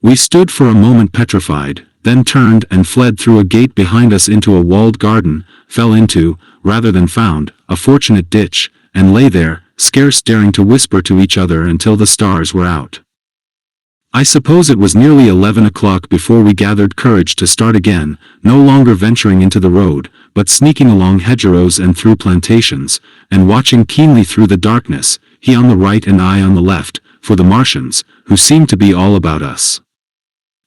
We stood for a moment petrified, then turned and fled through a gate behind us into a walled garden, fell into, rather than found, a fortunate ditch, and lay there, scarce daring to whisper to each other until the stars were out. I suppose it was nearly 11 o'clock before we gathered courage to start again, no longer venturing into the road, but sneaking along hedgerows and through plantations, and watching keenly through the darkness, he on the right and I on the left, for the Martians, who seemed to be all about us.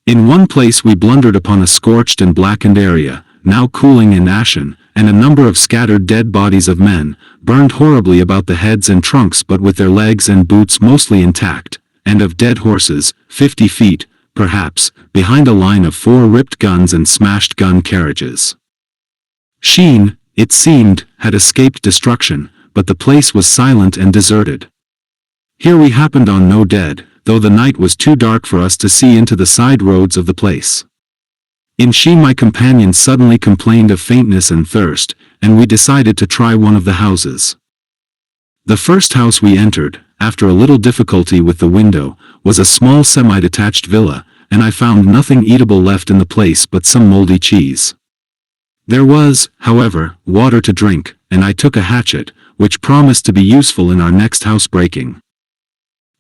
In one place we blundered upon a scorched and blackened area, now cooling and ashen, and a number of scattered dead bodies of men, burned horribly about the heads and trunks but with their legs and boots mostly intact, and of dead horses, 50 feet, perhaps, behind a line of 4 ripped guns and smashed gun carriages. Sheen, it seemed, had escaped destruction, but the place was silent and deserted. Here we happened on no dead, though the night was too dark for us to see into the side roads of the place. In Sheen my companion suddenly complained of faintness and thirst, and we decided to try one of the houses. The first house we entered, after a little difficulty with the window, was a small semi-detached villa, and I found nothing eatable left in the place but some moldy cheese. There was, however, water to drink, and I took a hatchet, which promised to be useful in our next housebreaking.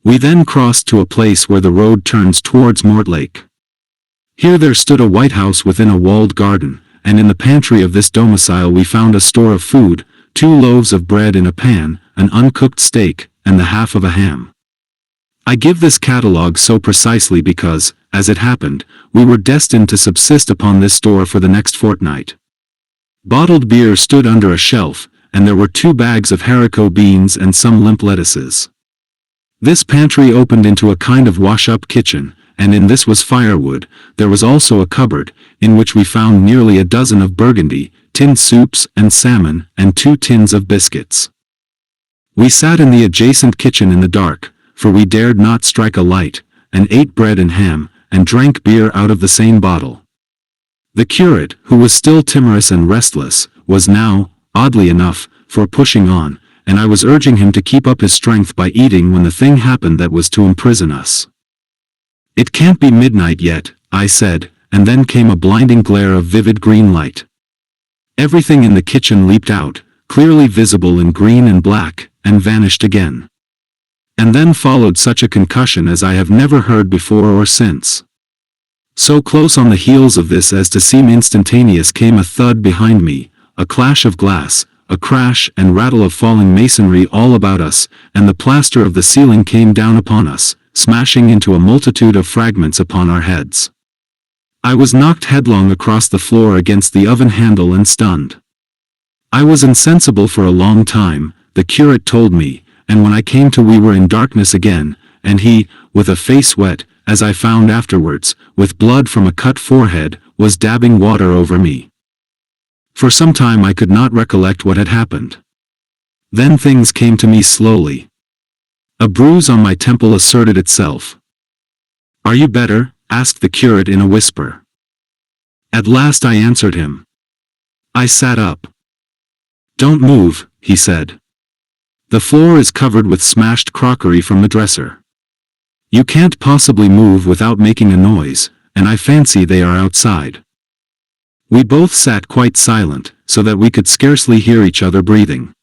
We then crossed to a place where the road turns towards Mortlake. Here there stood a white house within a walled garden, and in the pantry of this domicile we found a store of food, 2 loaves of bread in a pan, an uncooked steak, and the half of a ham. I give this catalogue so precisely because, as it happened, we were destined to subsist upon this store for the next fortnight. Bottled beer stood under a shelf, and there were 2 bags of haricot beans and some limp lettuces. This pantry opened into a kind of wash-up kitchen, and in this was firewood. There was also a cupboard, in which we found nearly a dozen of burgundy, tinned soups and salmon, and 2 tins of biscuits. We sat in the adjacent kitchen in the dark, for we dared not strike a light, and ate bread and ham, and drank beer out of the same bottle. The curate, who was still timorous and restless, was now, oddly enough, for pushing on, and I was urging him to keep up his strength by eating when the thing happened that was to imprison us. "It can't be midnight yet," I said, and then came a blinding glare of vivid green light. Everything in the kitchen leaped out, clearly visible in green and black, and vanished again. And then followed such a concussion as I have never heard before or since. So close on the heels of this as to seem instantaneous came a thud behind me, a clash of glass, a crash and rattle of falling masonry all about us, and the plaster of the ceiling came down upon us, smashing into a multitude of fragments upon our heads. I was knocked headlong across the floor against the oven handle and stunned. I was insensible for a long time, the curate told me, and when I came to we were in darkness again, and he, with a face wet, as I found afterwards, with blood from a cut forehead, was dabbing water over me. For some time I could not recollect what had happened. Then things came to me slowly. A bruise on my temple asserted itself. "Are you better?" asked the curate in a whisper. At last I answered him. I sat up. "Don't move," he said. "The floor is covered with smashed crockery from the dresser. You can't possibly move without making a noise, and I fancy they are outside." We both sat quite silent, so that we could scarcely hear each other breathing.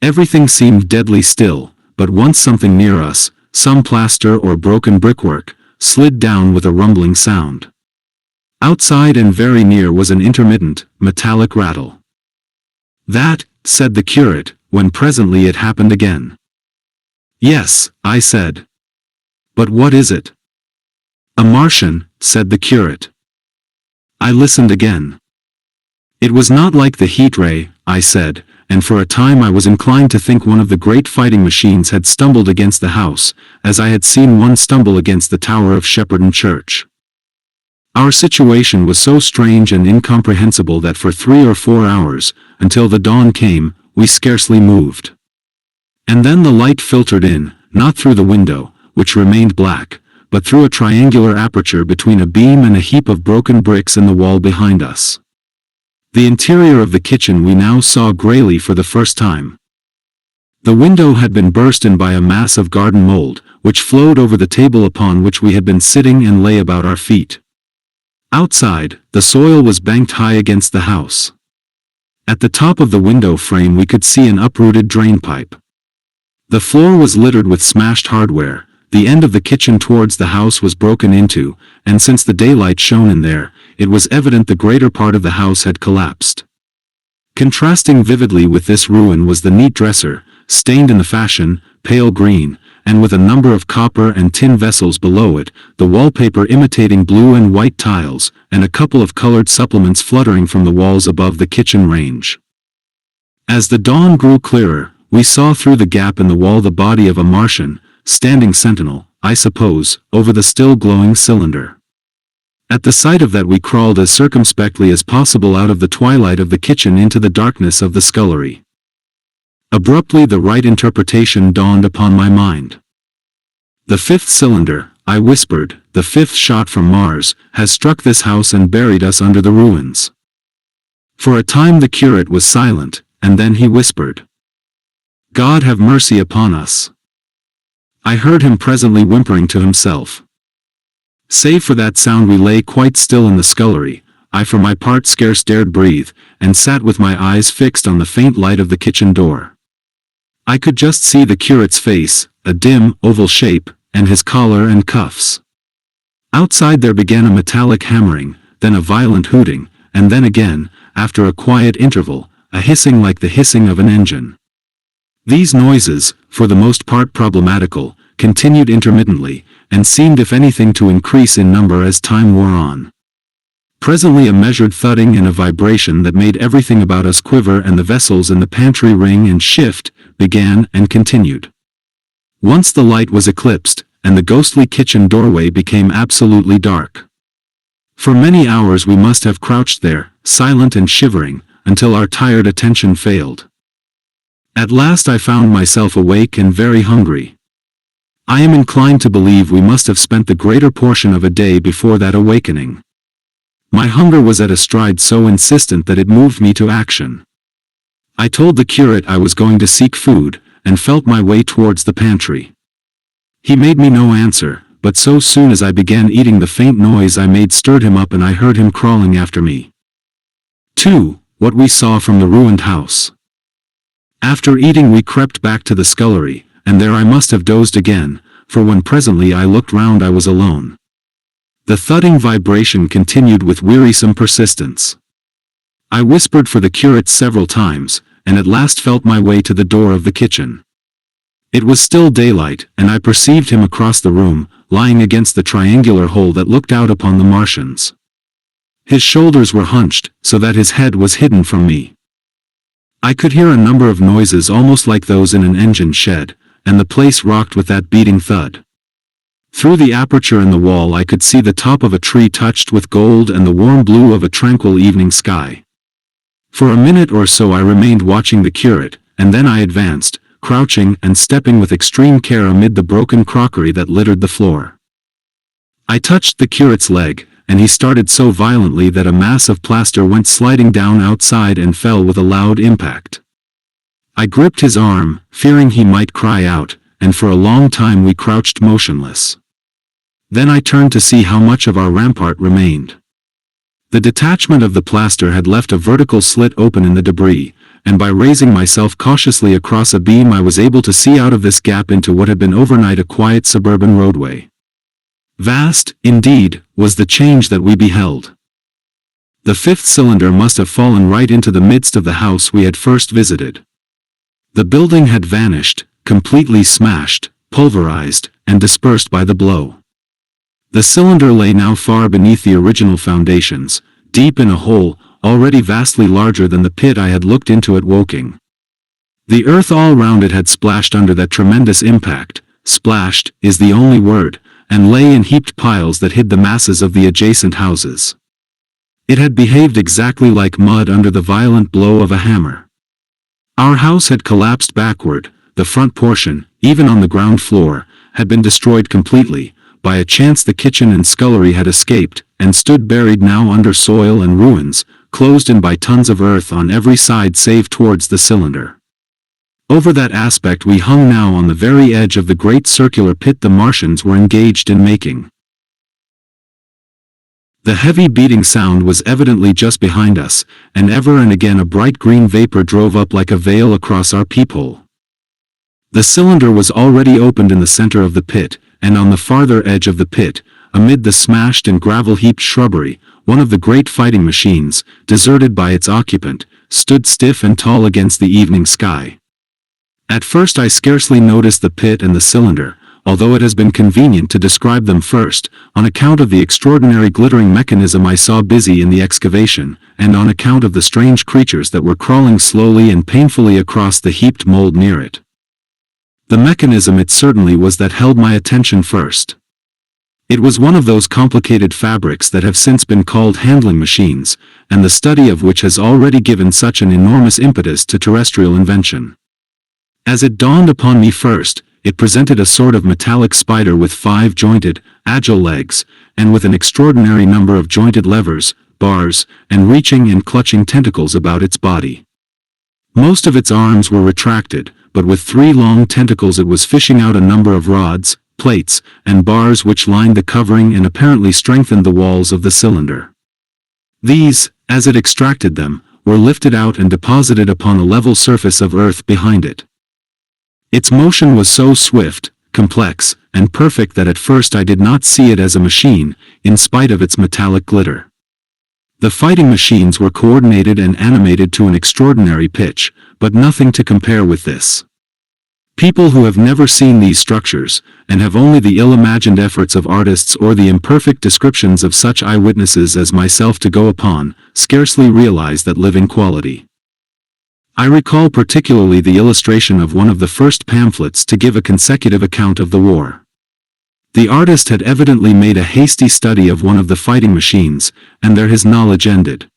Everything seemed deadly still, but once something near us, some plaster or broken brickwork, slid down with a rumbling sound. Outside and very near was an intermittent, metallic rattle. "That," said the curate, when presently it happened again. "Yes," I said. "But what is it?" "A Martian," said the curate. I listened again. "It was not like the heat ray," I said, and for a time I was inclined to think one of the great fighting machines had stumbled against the house, as I had seen one stumble against the tower of Shepperton Church. Our situation was so strange and incomprehensible that for 3 or 4 hours, until the dawn came, we scarcely moved. And then the light filtered in, not through the window, which remained black, but through a triangular aperture between a beam and a heap of broken bricks in the wall behind us. The interior of the kitchen we now saw grayly for the first time. The window had been burst in by a mass of garden mold, which flowed over the table upon which we had been sitting and lay about our feet. Outside, the soil was banked high against the house. At the top of the window frame we could see an uprooted drain pipe. The floor was littered with smashed hardware, the end of the kitchen towards the house was broken into, and since the daylight shone in there, it was evident the greater part of the house had collapsed. Contrasting vividly with this ruin was the neat dresser, stained in the fashion, pale green, and with a number of copper and tin vessels below it, the wallpaper imitating blue and white tiles, and a couple of colored supplements fluttering from the walls above the kitchen range. As the dawn grew clearer, we saw through the gap in the wall the body of a Martian, standing sentinel, I suppose, over the still glowing cylinder. At the sight of that we crawled as circumspectly as possible out of the twilight of the kitchen into the darkness of the scullery. Abruptly the right interpretation dawned upon my mind. "The 5th cylinder," I whispered, "the 5th shot from Mars, has struck this house and buried us under the ruins." For a time the curate was silent, and then he whispered, "God have mercy upon us." I heard him presently whimpering to himself. Save for that sound we lay quite still in the scullery. I for my part scarce dared breathe, and sat with my eyes fixed on the faint light of the kitchen door. I could just see the curate's face, a dim, oval shape, and his collar and cuffs. Outside there began a metallic hammering, then a violent hooting, and then again, after a quiet interval, a hissing like the hissing of an engine. These noises, for the most part problematical, continued intermittently, and seemed if anything to increase in number as time wore on. Presently a measured thudding and a vibration that made everything about us quiver and the vessels in the pantry ring and shift, began and continued. Once the light was eclipsed, and the ghostly kitchen doorway became absolutely dark. For many hours we must have crouched there, silent and shivering, until our tired attention failed. At last I found myself awake and very hungry. I am inclined to believe we must have spent the greater portion of a day before that awakening. My hunger was at a stride so insistent that it moved me to action. I told the curate I was going to seek food, and felt my way towards the pantry. He made me no answer, but so soon as I began eating the faint noise I made stirred him up and I heard him crawling after me. 2. What we saw from the ruined house. After eating we crept back to the scullery, and there I must have dozed again, for when presently I looked round I was alone. The thudding vibration continued with wearisome persistence. I whispered for the curate several times, and at last felt my way to the door of the kitchen. It was still daylight, and I perceived him across the room, lying against the triangular hole that looked out upon the marshes. His shoulders were hunched, so that his head was hidden from me. I could hear a number of noises almost like those in an engine shed, and the place rocked with that beating thud. Through the aperture in the wall I could see the top of a tree touched with gold and the warm blue of a tranquil evening sky. For a minute or so I remained watching the curate, and then I advanced, crouching and stepping with extreme care amid the broken crockery that littered the floor. I touched the curate's leg, and he started so violently that a mass of plaster went sliding down outside and fell with a loud impact. I gripped his arm, fearing he might cry out, and for a long time we crouched motionless. Then I turned to see how much of our rampart remained. The detachment of the plaster had left a vertical slit open in the debris, and by raising myself cautiously across a beam I was able to see out of this gap into what had been overnight a quiet suburban roadway. Vast, indeed, was the change that we beheld. The fifth cylinder must have fallen right into the midst of the house we had first visited. The building had vanished, completely smashed, pulverized, and dispersed by the blow. The cylinder lay now far beneath the original foundations, deep in a hole, already vastly larger than the pit I had looked into at Woking. The earth all round it had splashed under that tremendous impact, splashed is the only word, and lay in heaped piles that hid the masses of the adjacent houses. It had behaved exactly like mud under the violent blow of a hammer. Our house had collapsed backward, the front portion, even on the ground floor, had been destroyed completely. By a chance the kitchen and scullery had escaped, and stood buried now under soil and ruins, closed in by tons of earth on every side save towards the cylinder. Over that aspect we hung now on the very edge of the great circular pit the Martians were engaged in making. The heavy beating sound was evidently just behind us, and ever and again a bright green vapor drove up like a veil across our peephole. The cylinder was already opened in the center of the pit, and on the farther edge of the pit, amid the smashed and gravel-heaped shrubbery, one of the great fighting machines, deserted by its occupant, stood stiff and tall against the evening sky. At first I scarcely noticed the pit and the cylinder, although it has been convenient to describe them first, on account of the extraordinary glittering mechanism I saw busy in the excavation, and on account of the strange creatures that were crawling slowly and painfully across the heaped mold near it. The mechanism it certainly was that held my attention first. It was one of those complicated fabrics that have since been called handling machines, and the study of which has already given such an enormous impetus to terrestrial invention. As it dawned upon me first, it presented a sort of metallic spider with 5 jointed, agile legs, and with an extraordinary number of jointed levers, bars, and reaching and clutching tentacles about its body. Most of its arms were retracted, but with 3 long tentacles it was fishing out a number of rods, plates, and bars which lined the covering and apparently strengthened the walls of the cylinder. These, as it extracted them, were lifted out and deposited upon a level surface of earth behind it. Its motion was so swift, complex, and perfect that at first I did not see it as a machine, in spite of its metallic glitter. The fighting machines were coordinated and animated to an extraordinary pitch, but nothing to compare with this. People who have never seen these structures, and have only the ill-imagined efforts of artists or the imperfect descriptions of such eyewitnesses as myself to go upon, scarcely realize that living quality. I recall particularly the illustration of one of the first pamphlets to give a consecutive account of the war. The artist had evidently made a hasty study of one of the fighting machines, and there his knowledge ended.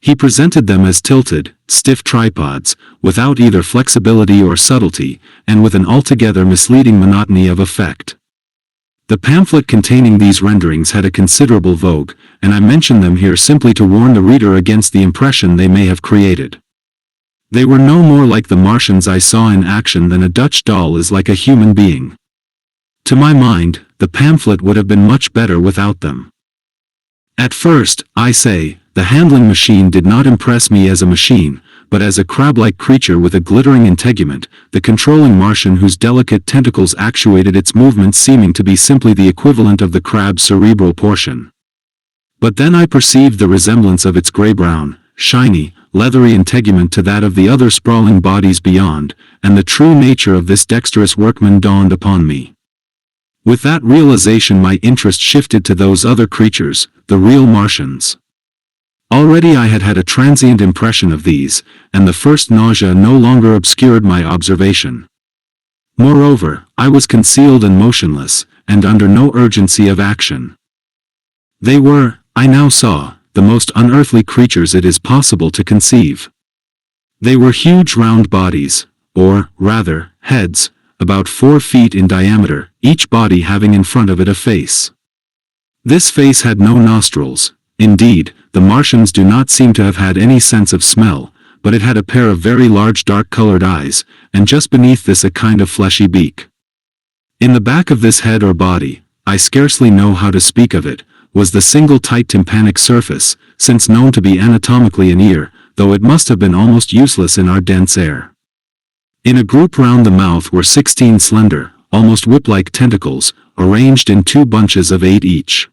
He presented them as tilted, stiff tripods, without either flexibility or subtlety, and with an altogether misleading monotony of effect. The pamphlet containing these renderings had a considerable vogue, and I mention them here simply to warn the reader against the impression they may have created. They were no more like the Martians I saw in action than a Dutch doll is like a human being. To my mind, the pamphlet would have been much better without them. At first, I say, the handling machine did not impress me as a machine, but as a crab-like creature with a glittering integument, the controlling Martian whose delicate tentacles actuated its movements seeming to be simply the equivalent of the crab's cerebral portion. But then I perceived the resemblance of its gray-brown, shiny, leathery integument to that of the other sprawling bodies beyond, and the true nature of this dexterous workman dawned upon me. With that realization my interest shifted to those other creatures, the real Martians. Already I had had a transient impression of these, and the first nausea no longer obscured my observation. Moreover, I was concealed and motionless, and under no urgency of action. They were, I now saw, the most unearthly creatures it is possible to conceive. They were huge round bodies, or, rather, heads, about 4 feet in diameter, each body having in front of it a face. This face had no nostrils. Indeed, the Martians do not seem to have had any sense of smell, but it had a pair of very large dark-colored eyes, and just beneath this a kind of fleshy beak. In the back of this head or body, I scarcely know how to speak of it, was the single tight tympanic surface, since known to be anatomically an ear, though it must have been almost useless in our dense air. In a group round the mouth were 16 slender, almost whip-like tentacles, arranged in 2 bunches of 8 each.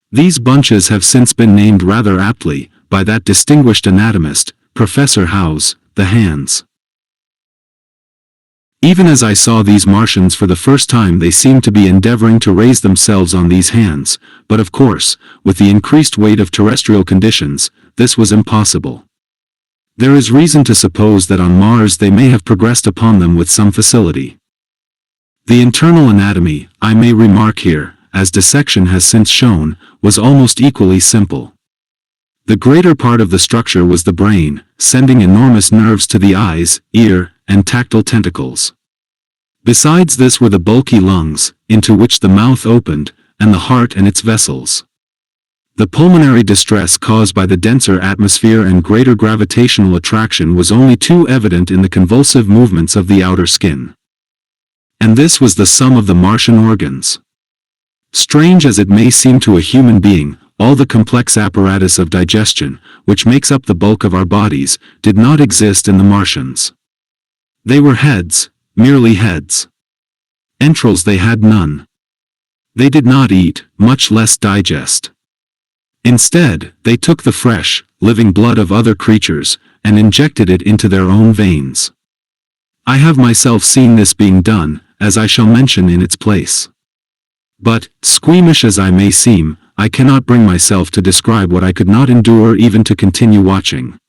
These bunches have since been named rather aptly, by that distinguished anatomist, Professor Howes, the hands. Even as I saw these Martians for the first time they seemed to be endeavoring to raise themselves on these hands, but of course, with the increased weight of terrestrial conditions, this was impossible. There is reason to suppose that on Mars they may have progressed upon them with some facility. The internal anatomy, I may remark here, as dissection has since shown, was almost equally simple. The greater part of the structure was the brain, sending enormous nerves to the eyes, ear, and tactile tentacles. Besides this were the bulky lungs, into which the mouth opened, and the heart and its vessels. The pulmonary distress caused by the denser atmosphere and greater gravitational attraction was only too evident in the convulsive movements of the outer skin. And this was the sum of the Martian organs. Strange as it may seem to a human being, all the complex apparatus of digestion, which makes up the bulk of our bodies, did not exist in the Martians. They were heads, merely heads. Entrails they had none. They did not eat, much less digest. Instead, they took the fresh, living blood of other creatures, and injected it into their own veins. I have myself seen this being done, as I shall mention in its place. But, squeamish as I may seem, I cannot bring myself to describe what I could not endure even to continue watching.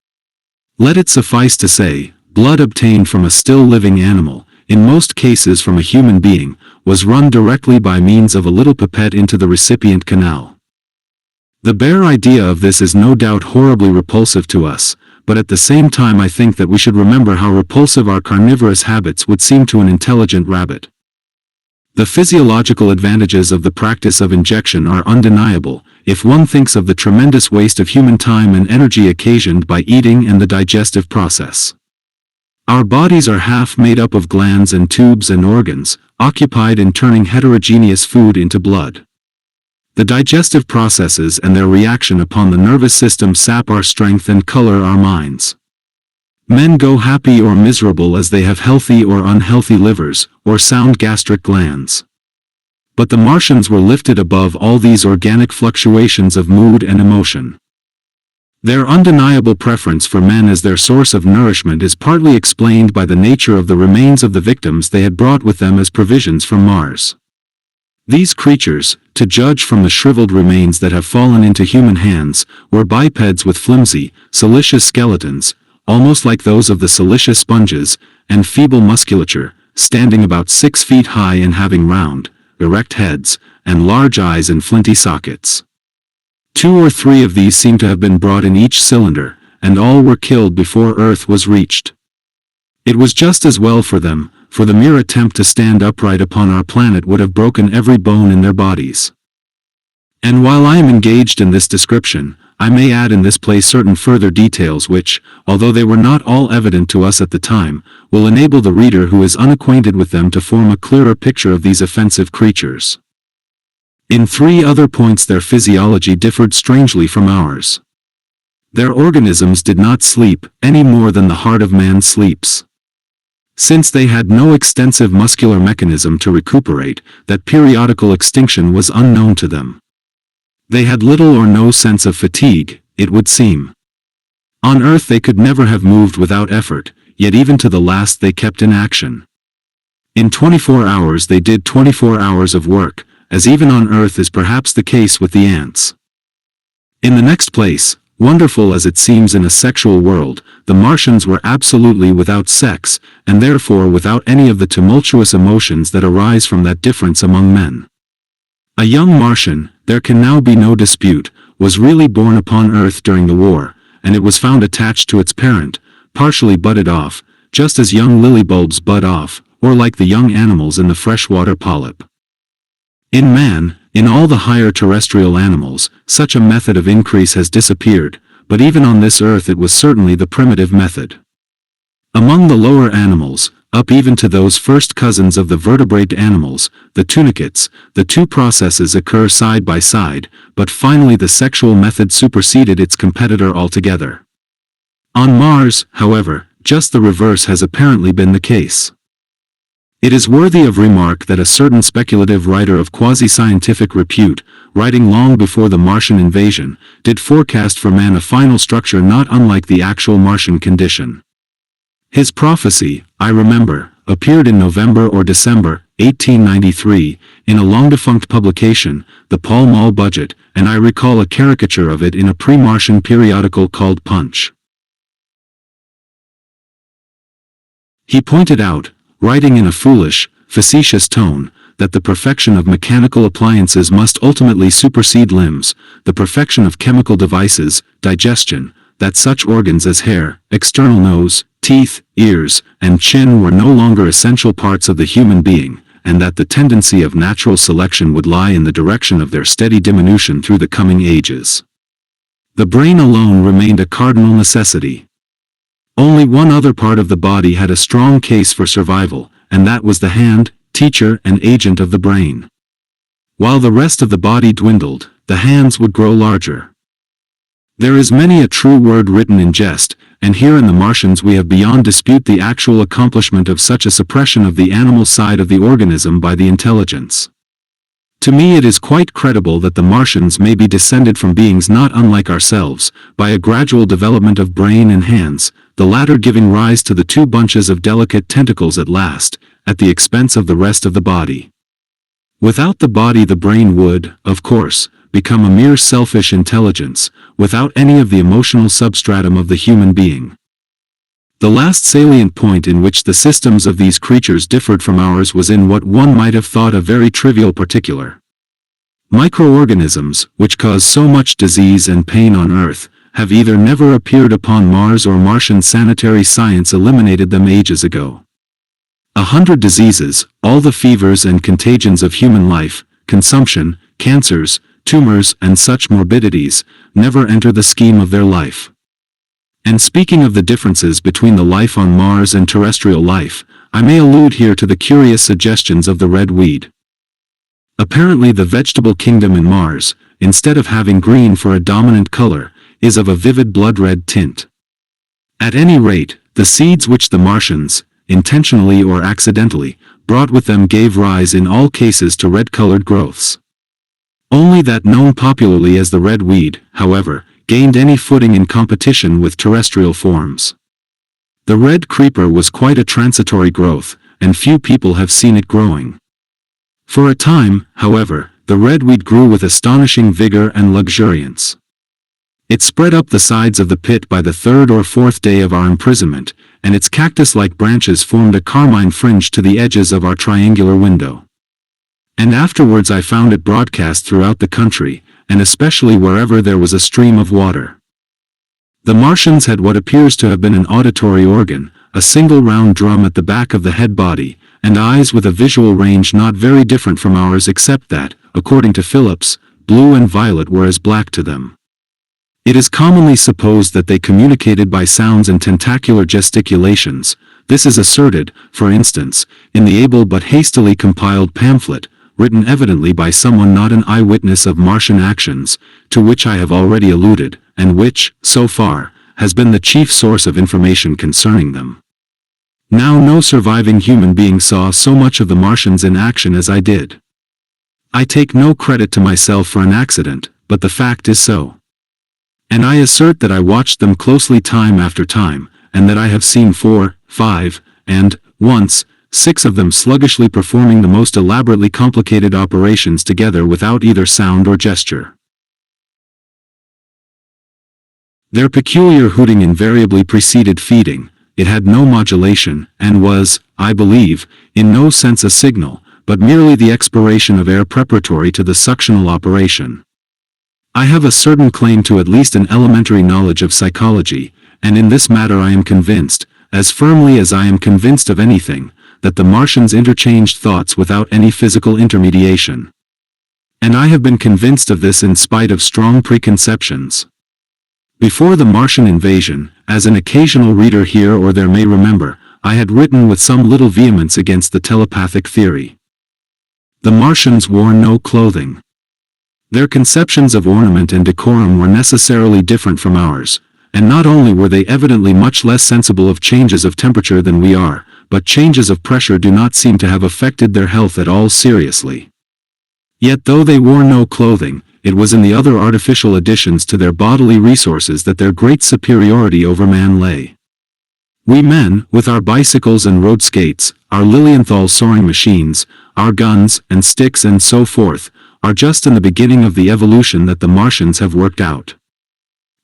Let it suffice to say, blood obtained from a still living animal, in most cases from a human being, was run directly by means of a little pipette into the recipient canal. The bare idea of this is no doubt horribly repulsive to us, but at the same time I think that we should remember how repulsive our carnivorous habits would seem to an intelligent rabbit. The physiological advantages of the practice of injection are undeniable, if one thinks of the tremendous waste of human time and energy occasioned by eating and the digestive process. Our bodies are half made up of glands and tubes and organs, occupied in turning heterogeneous food into blood. The digestive processes and their reaction upon the nervous system sap our strength and color our minds. Men go happy or miserable as they have healthy or unhealthy livers, or sound gastric glands. But the Martians were lifted above all these organic fluctuations of mood and emotion. Their undeniable preference for men as their source of nourishment is partly explained by the nature of the remains of the victims they had brought with them as provisions from Mars. These creatures, to judge from the shriveled remains that have fallen into human hands, were bipeds with flimsy, siliceous skeletons, almost like those of the siliceous sponges, and feeble musculature, standing about 6 feet high and having round, erect heads, and large eyes and flinty sockets. 2 or 3 of these seem to have been brought in each cylinder, and all were killed before Earth was reached. It was just as well for them, for the mere attempt to stand upright upon our planet would have broken every bone in their bodies. And while I am engaged in this description, I may add in this place certain further details which, although they were not all evident to us at the time, will enable the reader who is unacquainted with them to form a clearer picture of these offensive creatures. In 3 other points their physiology differed strangely from ours. Their organisms did not sleep, any more than the heart of man sleeps. Since they had no extensive muscular mechanism to recuperate, that periodical extinction was unknown to them. They had little or no sense of fatigue, it would seem. On earth they could never have moved without effort, yet even to the last they kept in action. In 24 hours they did 24 hours of work, as even on earth is perhaps the case with the ants. In the next place, wonderful as it seems in a sexual world, the Martians were absolutely without sex, and therefore without any of the tumultuous emotions that arise from that difference among men. A young Martian, there can now be no dispute, was really born upon Earth during the war, and it was found attached to its parent, partially budded off, just as young lily bulbs bud off, or like the young animals in the freshwater polyp. In man, in all the higher terrestrial animals, such a method of increase has disappeared, but even on this earth it was certainly the primitive method. Among the lower animals, up even to those first cousins of the vertebrate animals, the tunicates, the 2 processes occur side by side, but finally the sexual method superseded its competitor altogether. On Mars, however, just the reverse has apparently been the case. It is worthy of remark that a certain speculative writer of quasi-scientific repute, writing long before the Martian invasion, did forecast for man a final structure not unlike the actual Martian condition. His prophecy, I remember, appeared in November or December, 1893, in a long-defunct publication, the Pall Mall Budget, and I recall a caricature of it in a pre-Martian periodical called Punch. He pointed out, writing in a foolish, facetious tone, that the perfection of mechanical appliances must ultimately supersede limbs, the perfection of chemical devices, digestion, that such organs as hair, external nose, teeth, ears, and chin were no longer essential parts of the human being, and that the tendency of natural selection would lie in the direction of their steady diminution through the coming ages. The brain alone remained a cardinal necessity. Only one other part of the body had a strong case for survival, and that was the hand, teacher and agent of the brain. While the rest of the body dwindled, the hands would grow larger. There is many a true word written in jest, and here in the Martians we have beyond dispute the actual accomplishment of such a suppression of the animal side of the organism by the intelligence. To me it is quite credible that the Martians may be descended from beings not unlike ourselves, by a gradual development of brain and hands, the latter giving rise to the 2 bunches of delicate tentacles at last, at the expense of the rest of the body. Without the body the brain would, of course, become a mere selfish intelligence, without any of the emotional substratum of the human being. The last salient point in which the systems of these creatures differed from ours was in what one might have thought a very trivial particular. Microorganisms, which cause so much disease and pain on Earth, have either never appeared upon Mars or Martian sanitary science eliminated them ages ago. 100 diseases, all the fevers and contagions of human life, consumption, cancers, tumors and such morbidities, never enter the scheme of their life. And speaking of the differences between the life on Mars and terrestrial life, I may allude here to the curious suggestions of the red weed. Apparently the vegetable kingdom in Mars, instead of having green for a dominant color, is of a vivid blood-red tint. At any rate, the seeds which the Martians, intentionally or accidentally, brought with them gave rise in all cases to red-colored growths. Only that known popularly as the red weed, however, gained any footing in competition with terrestrial forms. The red creeper was quite a transitory growth, and few people have seen it growing. For a time, however, the red weed grew with astonishing vigor and luxuriance. It spread up the sides of the pit by the 3rd or 4th day of our imprisonment, and its cactus-like branches formed a carmine fringe to the edges of our triangular window. And afterwards I found it broadcast throughout the country, and especially wherever there was a stream of water. The Martians had what appears to have been an auditory organ, a single round drum at the back of the head body, and eyes with a visual range not very different from ours except that, according to Phillips, blue and violet were as black to them. It is commonly supposed that they communicated by sounds and tentacular gesticulations. This is asserted, for instance, in the able but hastily compiled pamphlet, written evidently by someone not an eyewitness of Martian actions, to which I have already alluded, and which, so far, has been the chief source of information concerning them. Now no surviving human being saw so much of the Martians in action as I did. I take no credit to myself for an accident, but the fact is so. And I assert that I watched them closely time after time, and that I have seen 4, 5, and, once, 6 of them sluggishly performing the most elaborately complicated operations together without either sound or gesture. Their peculiar hooting invariably preceded feeding. It had no modulation, and was, I believe, in no sense a signal, but merely the expiration of air preparatory to the suctional operation. I have a certain claim to at least an elementary knowledge of psychology, and in this matter I am convinced, as firmly as I am convinced of anything, that the Martians interchanged thoughts without any physical intermediation. And I have been convinced of this in spite of strong preconceptions. Before the Martian invasion, as an occasional reader here or there may remember, I had written with some little vehemence against the telepathic theory. The Martians wore no clothing. Their conceptions of ornament and decorum were necessarily different from ours, and not only were they evidently much less sensible of changes of temperature than we are, but changes of pressure do not seem to have affected their health at all seriously. Yet though they wore no clothing, it was in the other artificial additions to their bodily resources that their great superiority over man lay. We men, with our bicycles and road skates, our Lilienthal soaring machines, our guns and sticks and so forth, are just in the beginning of the evolution that the Martians have worked out.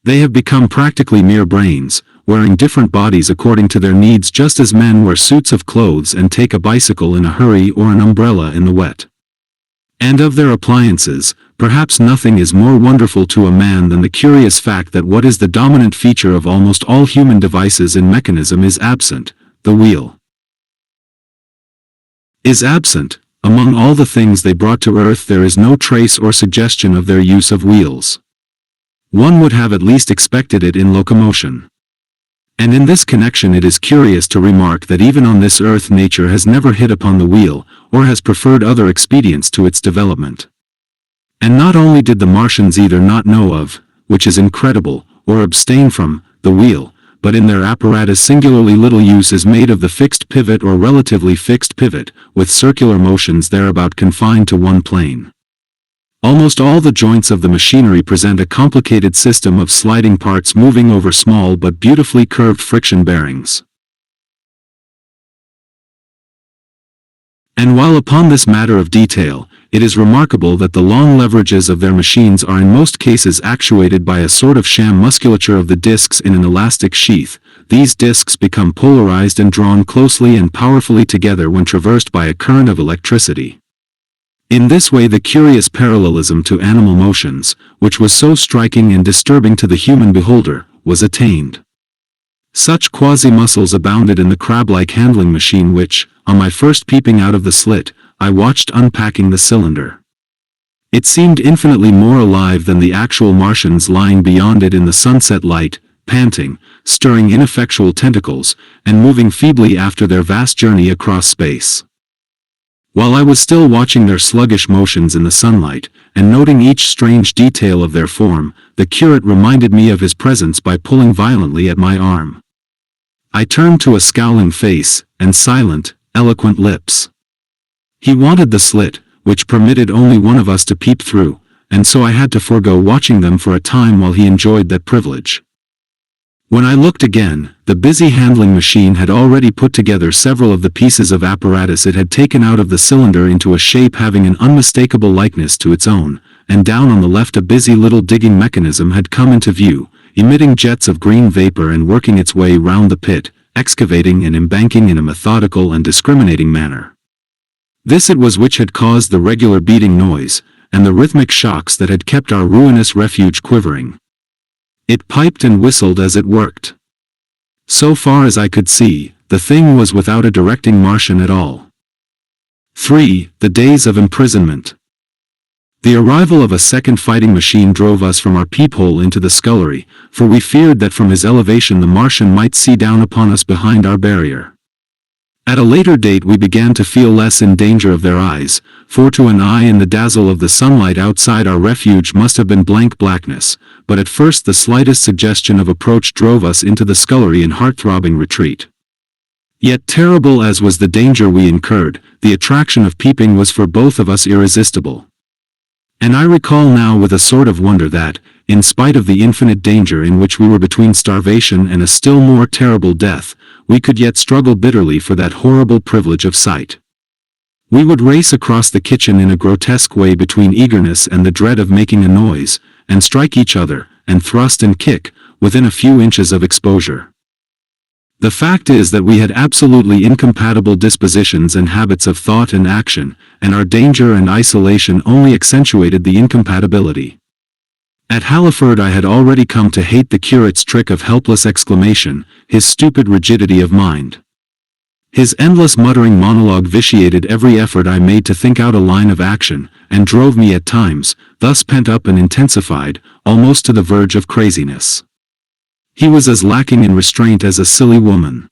They have become practically mere brains, wearing different bodies according to their needs, just as men wear suits of clothes and take a bicycle in a hurry or an umbrella in the wet. And of their appliances, perhaps nothing is more wonderful to a man than the curious fact that what is the dominant feature of almost all human devices in mechanism is absent: the wheel. Is absent. Among all the things they brought to earth there is no trace or suggestion of their use of wheels. One would have at least expected it in locomotion. And in this connection it is curious to remark that even on this earth nature has never hit upon the wheel, or has preferred other expedients to its development. And not only did the Martians either not know of, which is incredible, or abstain from, the wheel, but in their apparatus singularly little use is made of the fixed pivot or relatively fixed pivot, with circular motions thereabout confined to one plane. Almost all the joints of the machinery present a complicated system of sliding parts moving over small but beautifully curved friction bearings. And while upon this matter of detail, it is remarkable that the long leverages of their machines are in most cases actuated by a sort of sham musculature of the discs in an elastic sheath, these discs become polarized and drawn closely and powerfully together when traversed by a current of electricity. In this way the curious parallelism to animal motions, which was so striking and disturbing to the human beholder, was attained. Such quasi-muscles abounded in the crab-like handling machine which, on my first peeping out of the slit, I watched unpacking the cylinder. It seemed infinitely more alive than the actual Martians lying beyond it in the sunset light, panting, stirring ineffectual tentacles, and moving feebly after their vast journey across space. While I was still watching their sluggish motions in the sunlight, and noting each strange detail of their form, the curate reminded me of his presence by pulling violently at my arm. I turned to a scowling face, and silent, eloquent lips. He wanted the slit, which permitted only one of us to peep through, and so I had to forego watching them for a time while he enjoyed that privilege. When I looked again, the busy handling machine had already put together several of the pieces of apparatus it had taken out of the cylinder into a shape having an unmistakable likeness to its own, and down on the left a busy little digging mechanism had come into view, emitting jets of green vapor and working its way round the pit, excavating and embanking in a methodical and discriminating manner. This it was which had caused the regular beating noise, and the rhythmic shocks that had kept our ruinous refuge quivering. It piped and whistled as it worked. So far as I could see, the thing was without a directing Martian at all. 3. The days of imprisonment. The arrival of a second fighting machine drove us from our peephole into the scullery, for we feared that from his elevation the Martian might see down upon us behind our barrier. At a later date we began to feel less in danger of their eyes, for to an eye in the dazzle of the sunlight outside our refuge must have been blank blackness, but at first the slightest suggestion of approach drove us into the scullery in heart-throbbing retreat. Yet terrible as was the danger we incurred, the attraction of peeping was for both of us irresistible. And I recall now with a sort of wonder that, in spite of the infinite danger in which we were between starvation and a still more terrible death, we could yet struggle bitterly for that horrible privilege of sight. We would race across the kitchen in a grotesque way between eagerness and the dread of making a noise, and strike each other, and thrust and kick, within a few inches of exposure. The fact is that we had absolutely incompatible dispositions and habits of thought and action, and our danger and isolation only accentuated the incompatibility. At Halliford I had already come to hate the curate's trick of helpless exclamation, his stupid rigidity of mind. His endless muttering monologue vitiated every effort I made to think out a line of action, and drove me at times, thus pent up and intensified, almost to the verge of craziness. He was as lacking in restraint as a silly woman.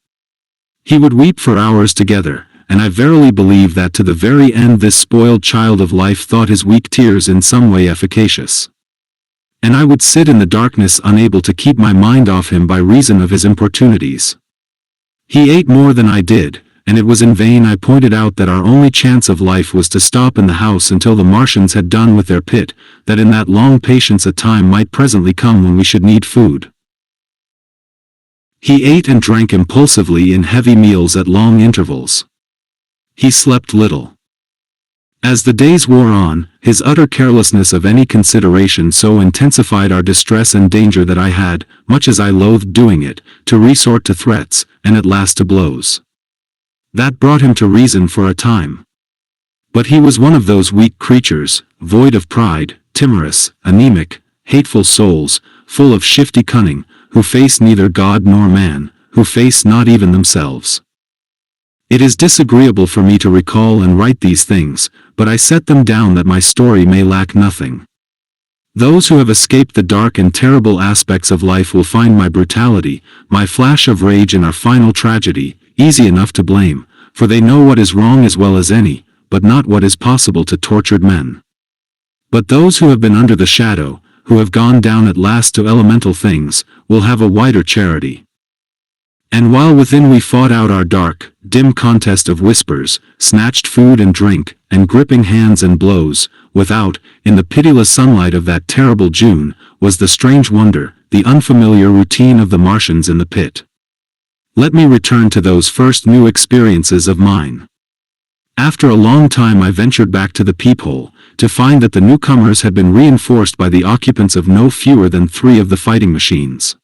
He would weep for hours together, and I verily believe that to the very end this spoiled child of life thought his weak tears in some way efficacious. And I would sit in the darkness unable to keep my mind off him by reason of his importunities. He ate more than I did, and it was in vain I pointed out that our only chance of life was to stop in the house until the Martians had done with their pit, that in that long patience a time might presently come when we should need food. He ate and drank impulsively in heavy meals at long intervals. He slept little. As the days wore on, his utter carelessness of any consideration so intensified our distress and danger that I had, much as I loathed doing it, to resort to threats, and at last to blows. That brought him to reason for a time. But he was one of those weak creatures, void of pride, timorous, anemic, hateful souls, full of shifty cunning, who face neither God nor man, who face not even themselves. It is disagreeable for me to recall and write these things, but I set them down that my story may lack nothing. Those who have escaped the dark and terrible aspects of life will find my brutality, my flash of rage and our final tragedy, easy enough to blame, for they know what is wrong as well as any, but not what is possible to tortured men. But those who have been under the shadow, who have gone down at last to elemental things, will have a wider charity. And while within we fought out our dark, dim contest of whispers, snatched food and drink, and gripping hands and blows, without, in the pitiless sunlight of that terrible June, was the strange wonder, the unfamiliar routine of the Martians in the pit. Let me return to those first new experiences of mine. After a long time I ventured back to the peephole, to find that the newcomers had been reinforced by the occupants of no fewer than 3 of the fighting machines.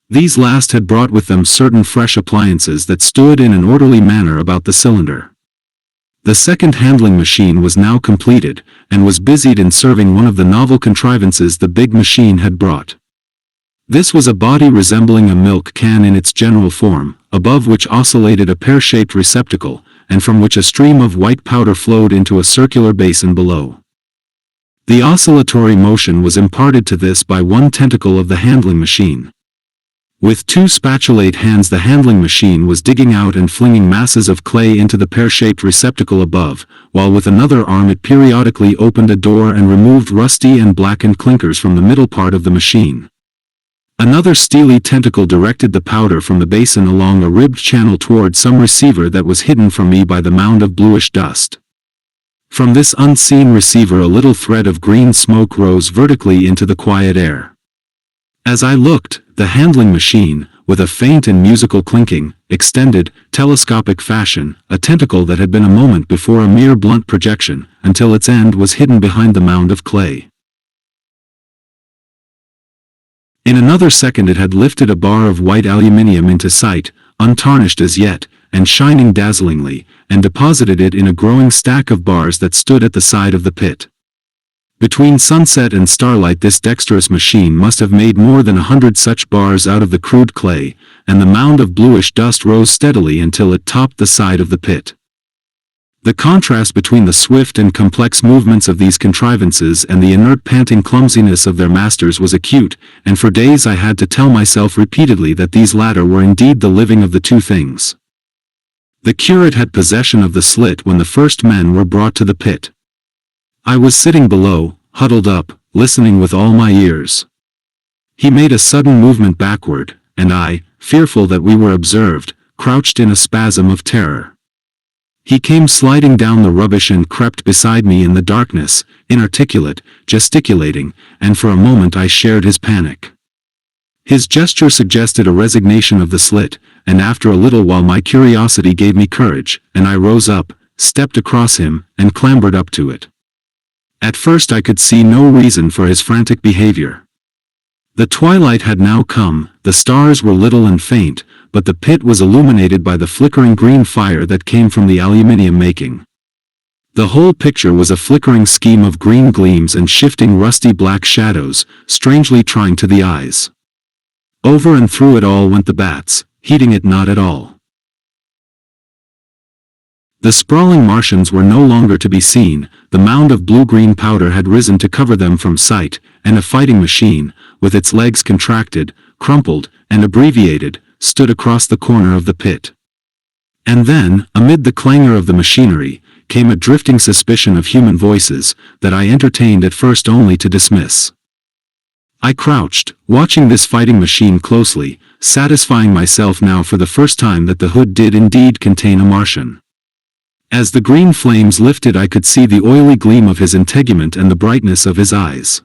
These last had brought with them certain fresh appliances that stood in an orderly manner about the cylinder. The second handling machine was now completed, and was busied in serving one of the novel contrivances the big machine had brought. This was a body resembling a milk can in its general form, above which oscillated a pear-shaped receptacle, and from which a stream of white powder flowed into a circular basin below. The oscillatory motion was imparted to this by one tentacle of the handling machine. With 2 spatulate hands the handling machine was digging out and flinging masses of clay into the pear-shaped receptacle above, while with another arm it periodically opened a door and removed rusty and blackened clinkers from the middle part of the machine. Another steely tentacle directed the powder from the basin along a ribbed channel toward some receiver that was hidden from me by the mound of bluish dust. From this unseen receiver a little thread of green smoke rose vertically into the quiet air. As I looked, the handling machine, with a faint and musical clinking, extended, telescopic fashion, a tentacle that had been a moment before a mere blunt projection, until its end was hidden behind the mound of clay. In another second it had lifted a bar of white aluminium into sight, untarnished as yet, and shining dazzlingly, and deposited it in a growing stack of bars that stood at the side of the pit. Between sunset and starlight this dexterous machine must have made more than 100 such bars out of the crude clay, and the mound of bluish dust rose steadily until it topped the side of the pit. The contrast between the swift and complex movements of these contrivances and the inert panting clumsiness of their masters was acute, and for days I had to tell myself repeatedly that these latter were indeed the living of the two things. The curate had possession of the slit when the first men were brought to the pit. I was sitting below, huddled up, listening with all my ears. He made a sudden movement backward, and I, fearful that we were observed, crouched in a spasm of terror. He came sliding down the rubbish and crept beside me in the darkness, inarticulate, gesticulating, and for a moment I shared his panic. His gesture suggested a resignation of the slit, and after a little while my curiosity gave me courage, and I rose up, stepped across him, and clambered up to it. At first I could see no reason for his frantic behavior. The twilight had now come, the stars were little and faint, but the pit was illuminated by the flickering green fire that came from the aluminium making. The whole picture was a flickering scheme of green gleams and shifting rusty black shadows, strangely trying to the eyes. Over and through it all went the bats, heeding it not at all. The sprawling Martians were no longer to be seen, the mound of blue-green powder had risen to cover them from sight, and a fighting machine, with its legs contracted, crumpled, and abbreviated, stood across the corner of the pit. And then, amid the clangor of the machinery, came a drifting suspicion of human voices, that I entertained at first only to dismiss. I crouched, watching this fighting machine closely, satisfying myself now for the first time that the hood did indeed contain a Martian. As the green flames lifted I could see the oily gleam of his integument and the brightness of his eyes.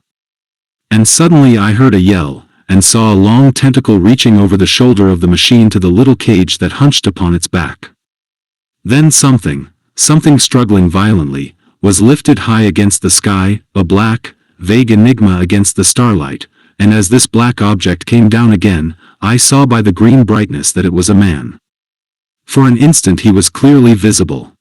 And suddenly I heard a yell, and saw a long tentacle reaching over the shoulder of the machine to the little cage that hunched upon its back. Then something struggling violently, was lifted high against the sky, a black, vague enigma against the starlight, and as this black object came down again, I saw by the green brightness that it was a man. For an instant he was clearly visible.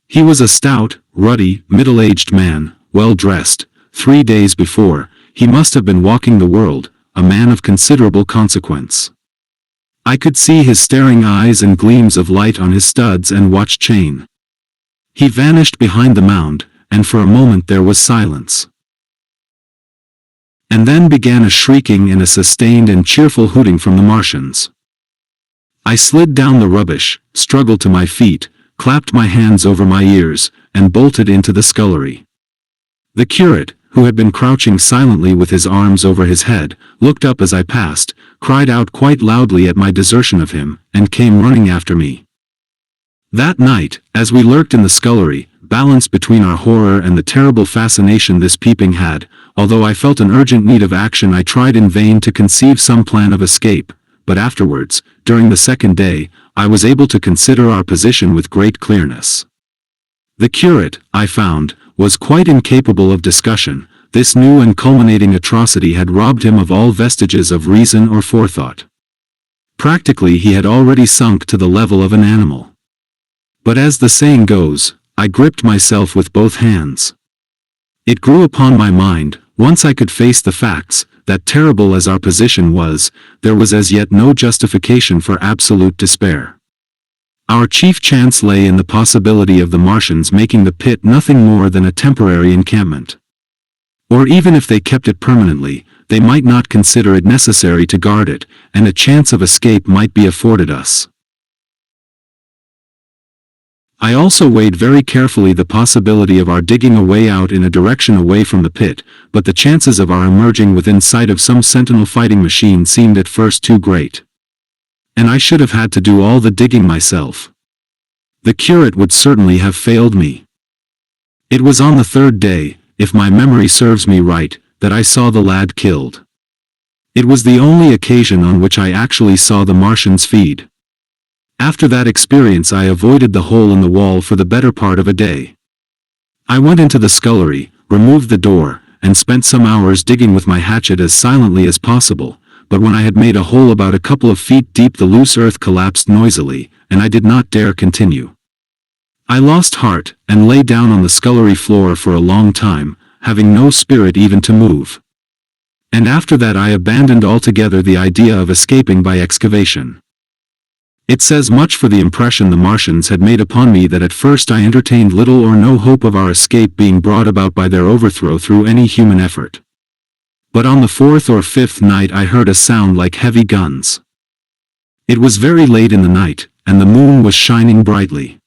He was a stout, ruddy, middle-aged man, well dressed. 3 days before, he must have been walking the world, a man of considerable consequence. I could see his staring eyes and gleams of light on his studs and watch chain. He vanished behind the mound, and for a moment there was silence. And then began a shrieking and a sustained and cheerful hooting from the Martians. I slid down the rubbish, struggled to my feet, clapped my hands over my ears, and bolted into the scullery. The curate, who had been crouching silently with his arms over his head, looked up as I passed, cried out quite loudly at my desertion of him, and came running after me. That night, as we lurked in the scullery, balanced between our horror and the terrible fascination this peeping had, although I felt an urgent need of action I tried in vain to conceive some plan of escape, but afterwards, during the second day, I was able to consider our position with great clearness. The curate, I found, was quite incapable of discussion. This new and culminating atrocity had robbed him of all vestiges of reason or forethought. Practically he had already sunk to the level of an animal. But as the saying goes, I gripped myself with both hands. It grew upon my mind, once I could face the facts, that terrible as our position was, there was as yet no justification for absolute despair. Our chief chance lay in the possibility of the Martians making the pit nothing more than a temporary encampment. Or even if they kept it permanently, they might not consider it necessary to guard it, and a chance of escape might be afforded us. I also weighed very carefully the possibility of our digging a way out in a direction away from the pit, but the chances of our emerging within sight of some sentinel fighting machine seemed at first too great. And I should have had to do all the digging myself. The curate would certainly have failed me. It was on the third day, if my memory serves me right, that I saw the lad killed. It was the only occasion on which I actually saw the Martians feed. After that experience I avoided the hole in the wall for the better part of a day. I went into the scullery, removed the door, and spent some hours digging with my hatchet as silently as possible, but when I had made a hole about a couple of feet deep the loose earth collapsed noisily, and I did not dare continue. I lost heart, and lay down on the scullery floor for a long time, having no spirit even to move. And after that I abandoned altogether the idea of escaping by excavation. It says much for the impression the Martians had made upon me that at first I entertained little or no hope of our escape being brought about by their overthrow through any human effort. But on the fourth or fifth night I heard a sound like heavy guns. It was very late in the night, and the moon was shining brightly.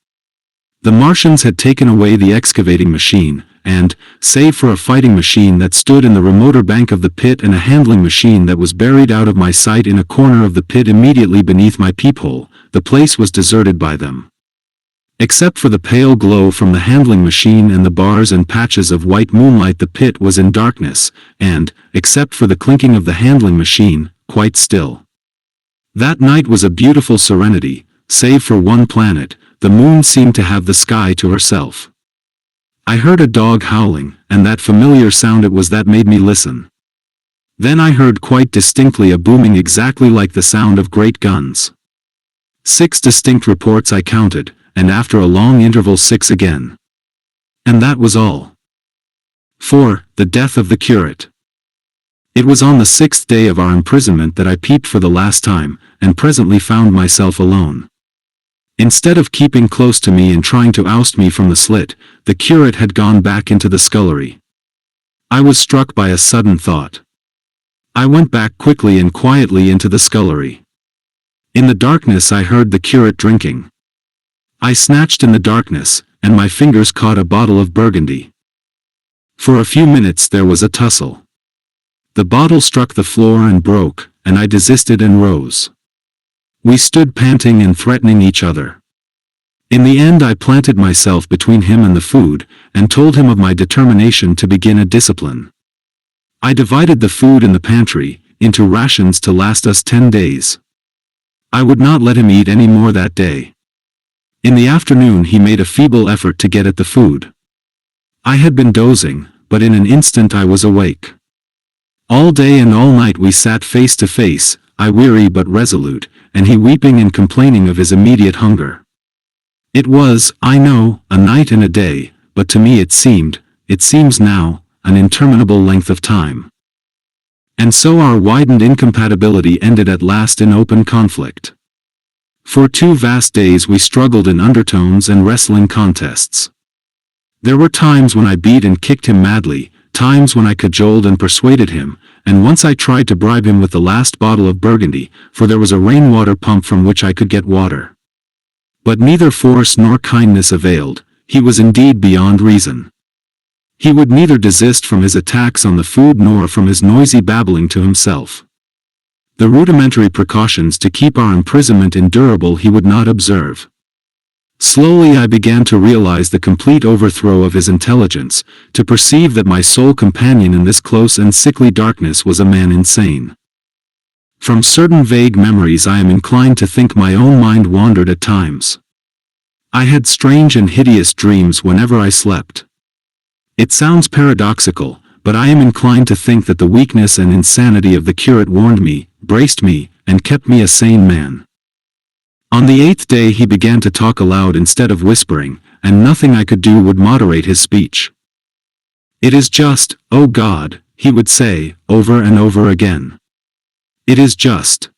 The Martians had taken away the excavating machine, and, save for a fighting machine that stood in the remoter bank of the pit and a handling machine that was buried out of my sight in a corner of the pit immediately beneath my peephole, the place was deserted by them. Except for the pale glow from the handling machine and the bars and patches of white moonlight, the pit was in darkness, and, except for the clinking of the handling machine, quite still. That night was a beautiful serenity. Save for one planet, the moon seemed to have the sky to herself. I heard a dog howling, and that familiar sound it was that made me listen. Then I heard quite distinctly a booming exactly like the sound of great guns. 6 distinct reports I counted, and after a long interval 6 again. And that was all. 4. The death of the curate. It was on the 6th day of our imprisonment that I peeped for the last time, and presently found myself alone. Instead of keeping close to me and trying to oust me from the slit, the curate had gone back into the scullery. I was struck by a sudden thought. I went back quickly and quietly into the scullery. In the darkness I heard the curate drinking. I snatched in the darkness, and my fingers caught a bottle of Burgundy. For a few minutes there was a tussle. The bottle struck the floor and broke, and I desisted and rose. We stood panting and threatening each other. In the end I planted myself between him and the food, and told him of my determination to begin a discipline. I divided the food in the pantry, into rations to last us 10 days. I would not let him eat any more that day. In the afternoon he made a feeble effort to get at the food. I had been dozing, but in an instant I was awake. All day and all night we sat face to face, I weary but resolute, and he weeping and complaining of his immediate hunger. It was, I know, a night and a day, but to me it seems now, an interminable length of time. And so our widened incompatibility ended at last in open conflict. For 2 vast days we struggled in undertones and wrestling contests. There were times when I beat and kicked him madly, times when I cajoled and persuaded him, and once I tried to bribe him with the last bottle of Burgundy, for there was a rainwater pump from which I could get water. But neither force nor kindness availed. He was indeed beyond reason. He would neither desist from his attacks on the food nor from his noisy babbling to himself. The rudimentary precautions to keep our imprisonment endurable he would not observe. Slowly I began to realize the complete overthrow of his intelligence, to perceive that my sole companion in this close and sickly darkness was a man insane. From certain vague memories I am inclined to think my own mind wandered at times. I had strange and hideous dreams whenever I slept. It sounds paradoxical, but I am inclined to think that the weakness and insanity of the curate warned me, braced me, and kept me a sane man. On the 8th day he began to talk aloud instead of whispering, and nothing I could do would moderate his speech. It is just, O God, he would say, over and over again. It is just.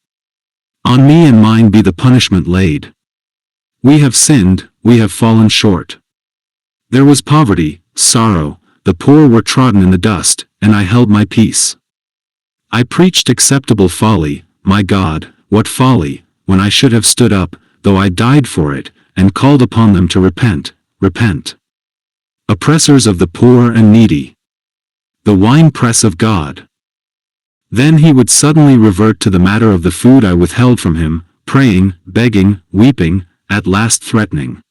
On me and mine be the punishment laid. We have sinned, we have fallen short. There was poverty, sorrow, the poor were trodden in the dust, and I held my peace. I preached acceptable folly, my God, what folly, when I should have stood up, though I died for it, and called upon them to repent, repent. Oppressors of the poor and needy. The winepress of God. Then he would suddenly revert to the matter of the food I withheld from him, praying, begging, weeping, at last threatening.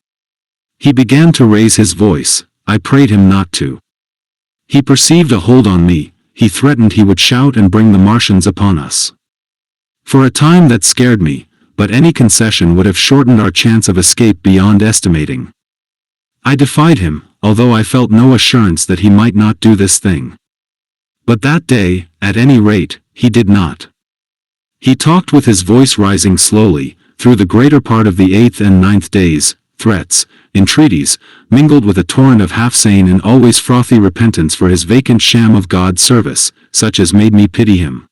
He began to raise his voice. I prayed him not to. He perceived a hold on me. He threatened he would shout and bring the Martians upon us. For a time that scared me, but any concession would have shortened our chance of escape beyond estimating. I defied him, although I felt no assurance that he might not do this thing. But that day, at any rate, he did not. He talked with his voice rising slowly, through the greater part of the 8th and 9th days, threats, entreaties, mingled with a torrent of half-sane and always frothy repentance for his vacant sham of God's service, such as made me pity him.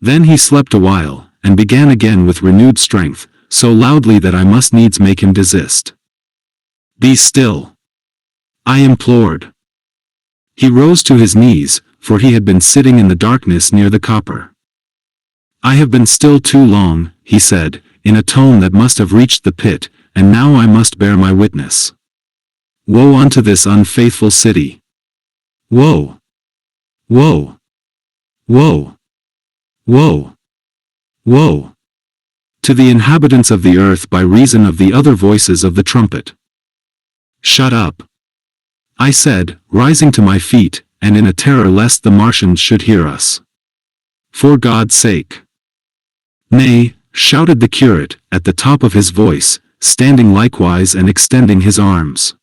Then he slept a while, and began again with renewed strength, so loudly that I must needs make him desist. "Be still," I implored. He rose to his knees, for he had been sitting in the darkness near the copper. "I have been still too long," he said, in a tone that must have reached the pit, "and now I must bear my witness. Woe unto this unfaithful city! Woe! Woe! Woe! Woe! Woe! To the inhabitants of the earth by reason of the other voices of the trumpet." "Shut up," I said, rising to my feet, and in a terror lest the Martians should hear us. "For God's sake." "Nay," shouted the curate, at the top of his voice, standing likewise and extending his arms.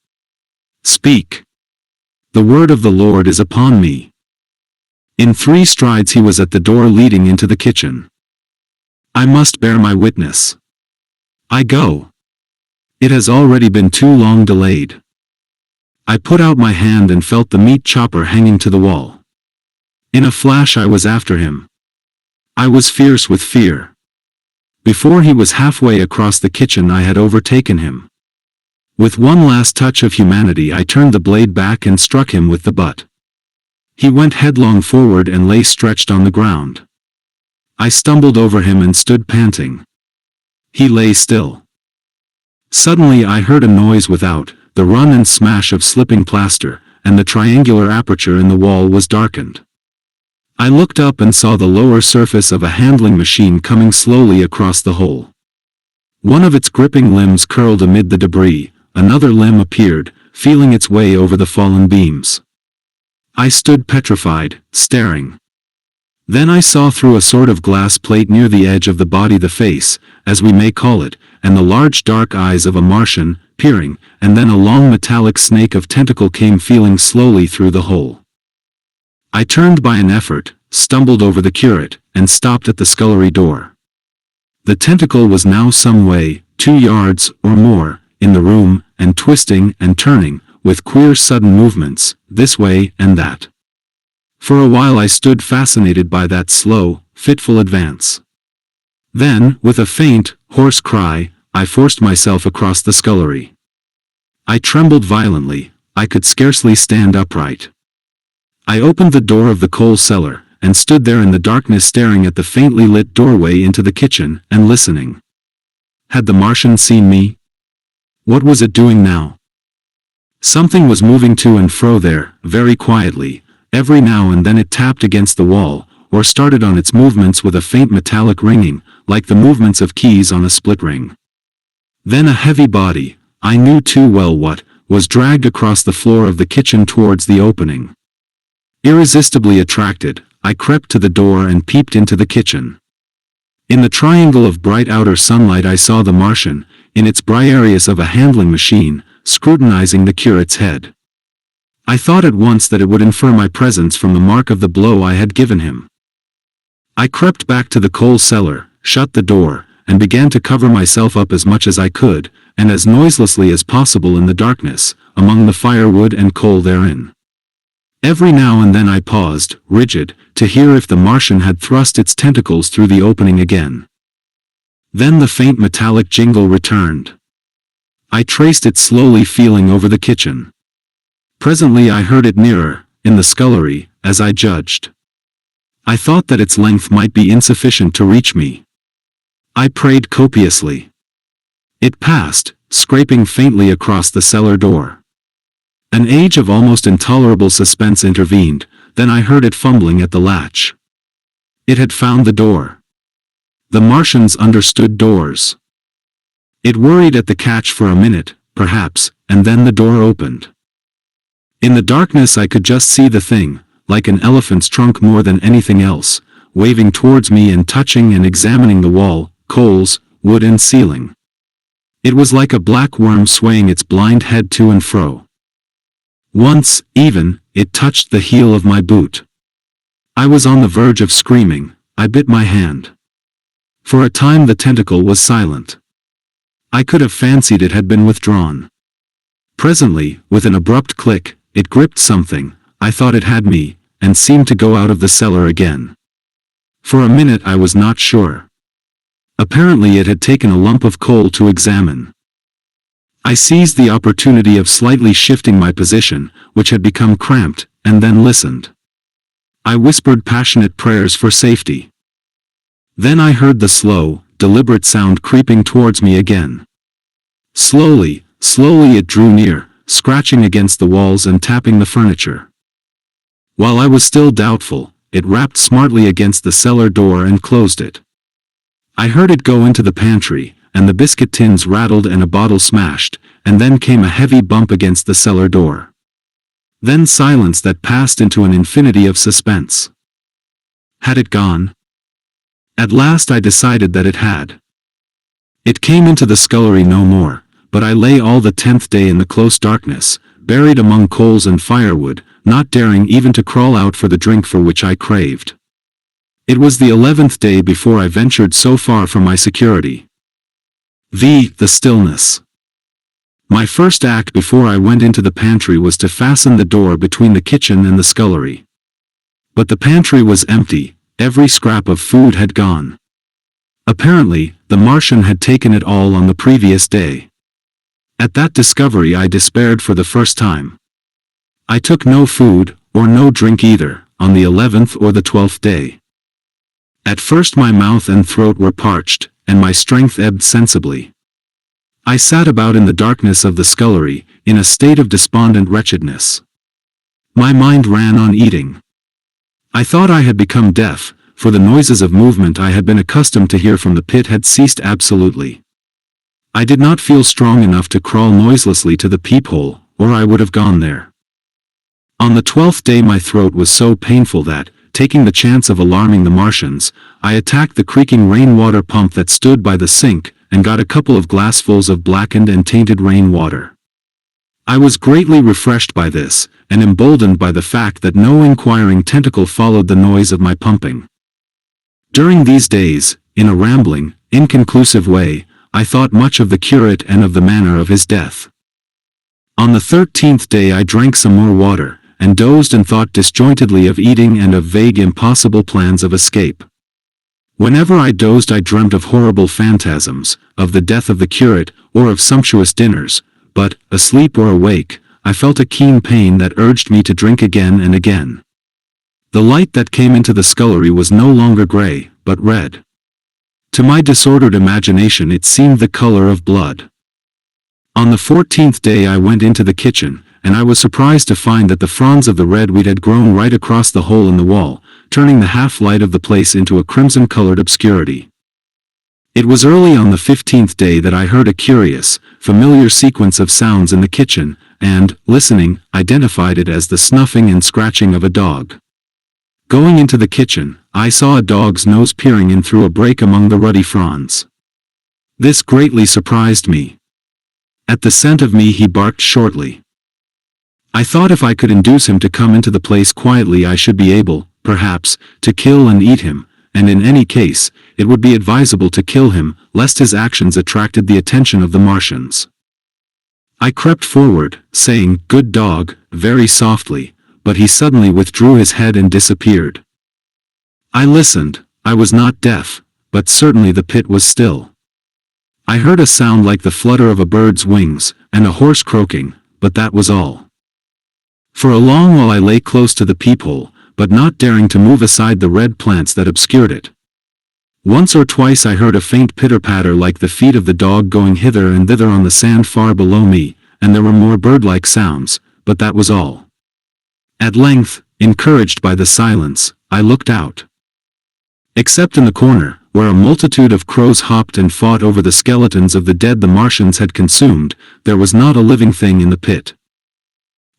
"Speak. The word of the Lord is upon me." In 3 strides he was at the door leading into the kitchen. "I must bear my witness. I go. It has already been too long delayed." I put out my hand and felt the meat chopper hanging to the wall. In a flash I was after him. I was fierce with fear. Before he was halfway across the kitchen I had overtaken him. With one last touch of humanity I turned the blade back and struck him with the butt. He went headlong forward and lay stretched on the ground. I stumbled over him and stood panting. He lay still. Suddenly I heard a noise without, the run and smash of slipping plaster, and the triangular aperture in the wall was darkened. I looked up and saw the lower surface of a handling machine coming slowly across the hole. One of its gripping limbs curled amid the debris, another limb appeared, feeling its way over the fallen beams. I stood petrified, staring. Then I saw through a sort of glass plate near the edge of the body the face, as we may call it, and the large dark eyes of a Martian, peering, and then a long metallic snake of tentacle came feeling slowly through the hole. I turned by an effort, stumbled over the curate, and stopped at the scullery door. The tentacle was now some way, 2 yards, or more, in the room, and twisting and turning, with queer sudden movements, this way and that. For a while I stood fascinated by that slow, fitful advance. Then, with a faint, hoarse cry, I forced myself across the scullery. I trembled violently, I could scarcely stand upright. I opened the door of the coal cellar, and stood there in the darkness staring at the faintly lit doorway into the kitchen, and listening. Had the Martian seen me? What was it doing now? Something was moving to and fro there, very quietly. Every now and then it tapped against the wall, or started on its movements with a faint metallic ringing, like the movements of keys on a split ring. Then a heavy body, I knew too well what, was dragged across the floor of the kitchen towards the opening. Irresistibly attracted, I crept to the door and peeped into the kitchen. In the triangle of bright outer sunlight I saw the Martian, in its Briareus of a handling machine, scrutinizing the curate's head. I thought at once that it would infer my presence from the mark of the blow I had given him. I crept back to the coal cellar, shut the door, and began to cover myself up as much as I could, and as noiselessly as possible in the darkness, among the firewood and coal therein. Every now and then I paused, rigid, to hear if the Martian had thrust its tentacles through the opening again. Then the faint metallic jingle returned. I traced it slowly feeling over the kitchen. Presently I heard it nearer, in the scullery, as I judged. I thought that its length might be insufficient to reach me. I prayed copiously. It passed, scraping faintly across the cellar door. An age of almost intolerable suspense intervened, then I heard it fumbling at the latch. It had found the door. The Martians understood doors. It worried at the catch for a minute, perhaps, and then the door opened. In the darkness I could just see the thing, like an elephant's trunk more than anything else, waving towards me and touching and examining the wall, coals, wood and ceiling. It was like a black worm swaying its blind head to and fro. Once, even, it touched the heel of my boot. I was on the verge of screaming. I bit my hand. For a time the tentacle was silent. I could have fancied it had been withdrawn. Presently, with an abrupt click, it gripped something, I thought it had me, and seemed to go out of the cellar again. For a minute I was not sure. Apparently it had taken a lump of coal to examine. I seized the opportunity of slightly shifting my position, which had become cramped, and then listened. I whispered passionate prayers for safety. Then I heard the slow, deliberate sound creeping towards me again. Slowly, slowly it drew near, scratching against the walls and tapping the furniture. While I was still doubtful, it rapped smartly against the cellar door and closed it. I heard it go into the pantry, and the biscuit tins rattled and a bottle smashed, and then came a heavy bump against the cellar door. Then silence that passed into an infinity of suspense. Had it gone? At last I decided that it had. It came into the scullery no more, but I lay all the 10th day in the close darkness, buried among coals and firewood, not daring even to crawl out for the drink for which I craved. It was the 11th day before I ventured so far from my security. The stillness. My first act before I went into the pantry was to fasten the door between the kitchen and the scullery. But the pantry was empty, every scrap of food had gone. Apparently, the Martian had taken it all on the previous day. At that discovery I despaired for the first time. I took no food, or no drink either, on the 11th or the 12th day. At first my mouth and throat were parched, and my strength ebbed sensibly. I sat about in the darkness of the scullery, in a state of despondent wretchedness. My mind ran on eating. I thought I had become deaf, for the noises of movement I had been accustomed to hear from the pit had ceased absolutely. I did not feel strong enough to crawl noiselessly to the peephole, or I would have gone there. On the 12th day my throat was so painful that, taking the chance of alarming the Martians, I attacked the creaking rainwater pump that stood by the sink, and got a couple of glassfuls of blackened and tainted rainwater. I was greatly refreshed by this, and emboldened by the fact that no inquiring tentacle followed the noise of my pumping. During these days, in a rambling, inconclusive way, I thought much of the curate and of the manner of his death. On the 13th day I drank some more water, and dozed and thought disjointedly of eating and of vague impossible plans of escape. Whenever I dozed I dreamt of horrible phantasms, of the death of the curate, or of sumptuous dinners, but, asleep or awake, I felt a keen pain that urged me to drink again and again. The light that came into the scullery was no longer gray, but red. To my disordered imagination it seemed the color of blood. On the 14th day I went into the kitchen, and I was surprised to find that the fronds of the red weed had grown right across the hole in the wall, turning the half-light of the place into a crimson-colored obscurity. It was early on the 15th day that I heard a curious, familiar sequence of sounds in the kitchen, and, listening, identified it as the snuffing and scratching of a dog. Going into the kitchen, I saw a dog's nose peering in through a break among the ruddy fronds. This greatly surprised me. At the scent of me he barked shortly. I thought if I could induce him to come into the place quietly I should be able, perhaps, to kill and eat him, and in any case, it would be advisable to kill him, lest his actions attracted the attention of the Martians. I crept forward, saying, "Good dog," very softly, but he suddenly withdrew his head and disappeared. I listened. I was not deaf, but certainly the pit was still. I heard a sound like the flutter of a bird's wings, and a horse croaking, but that was all. For a long while I lay close to the peephole, but not daring to move aside the red plants that obscured it. Once or twice I heard a faint pitter-patter like the feet of the dog going hither and thither on the sand far below me, and there were more bird-like sounds, but that was all. At length, encouraged by the silence, I looked out. Except in the corner, where a multitude of crows hopped and fought over the skeletons of the dead the Martians had consumed, there was not a living thing in the pit.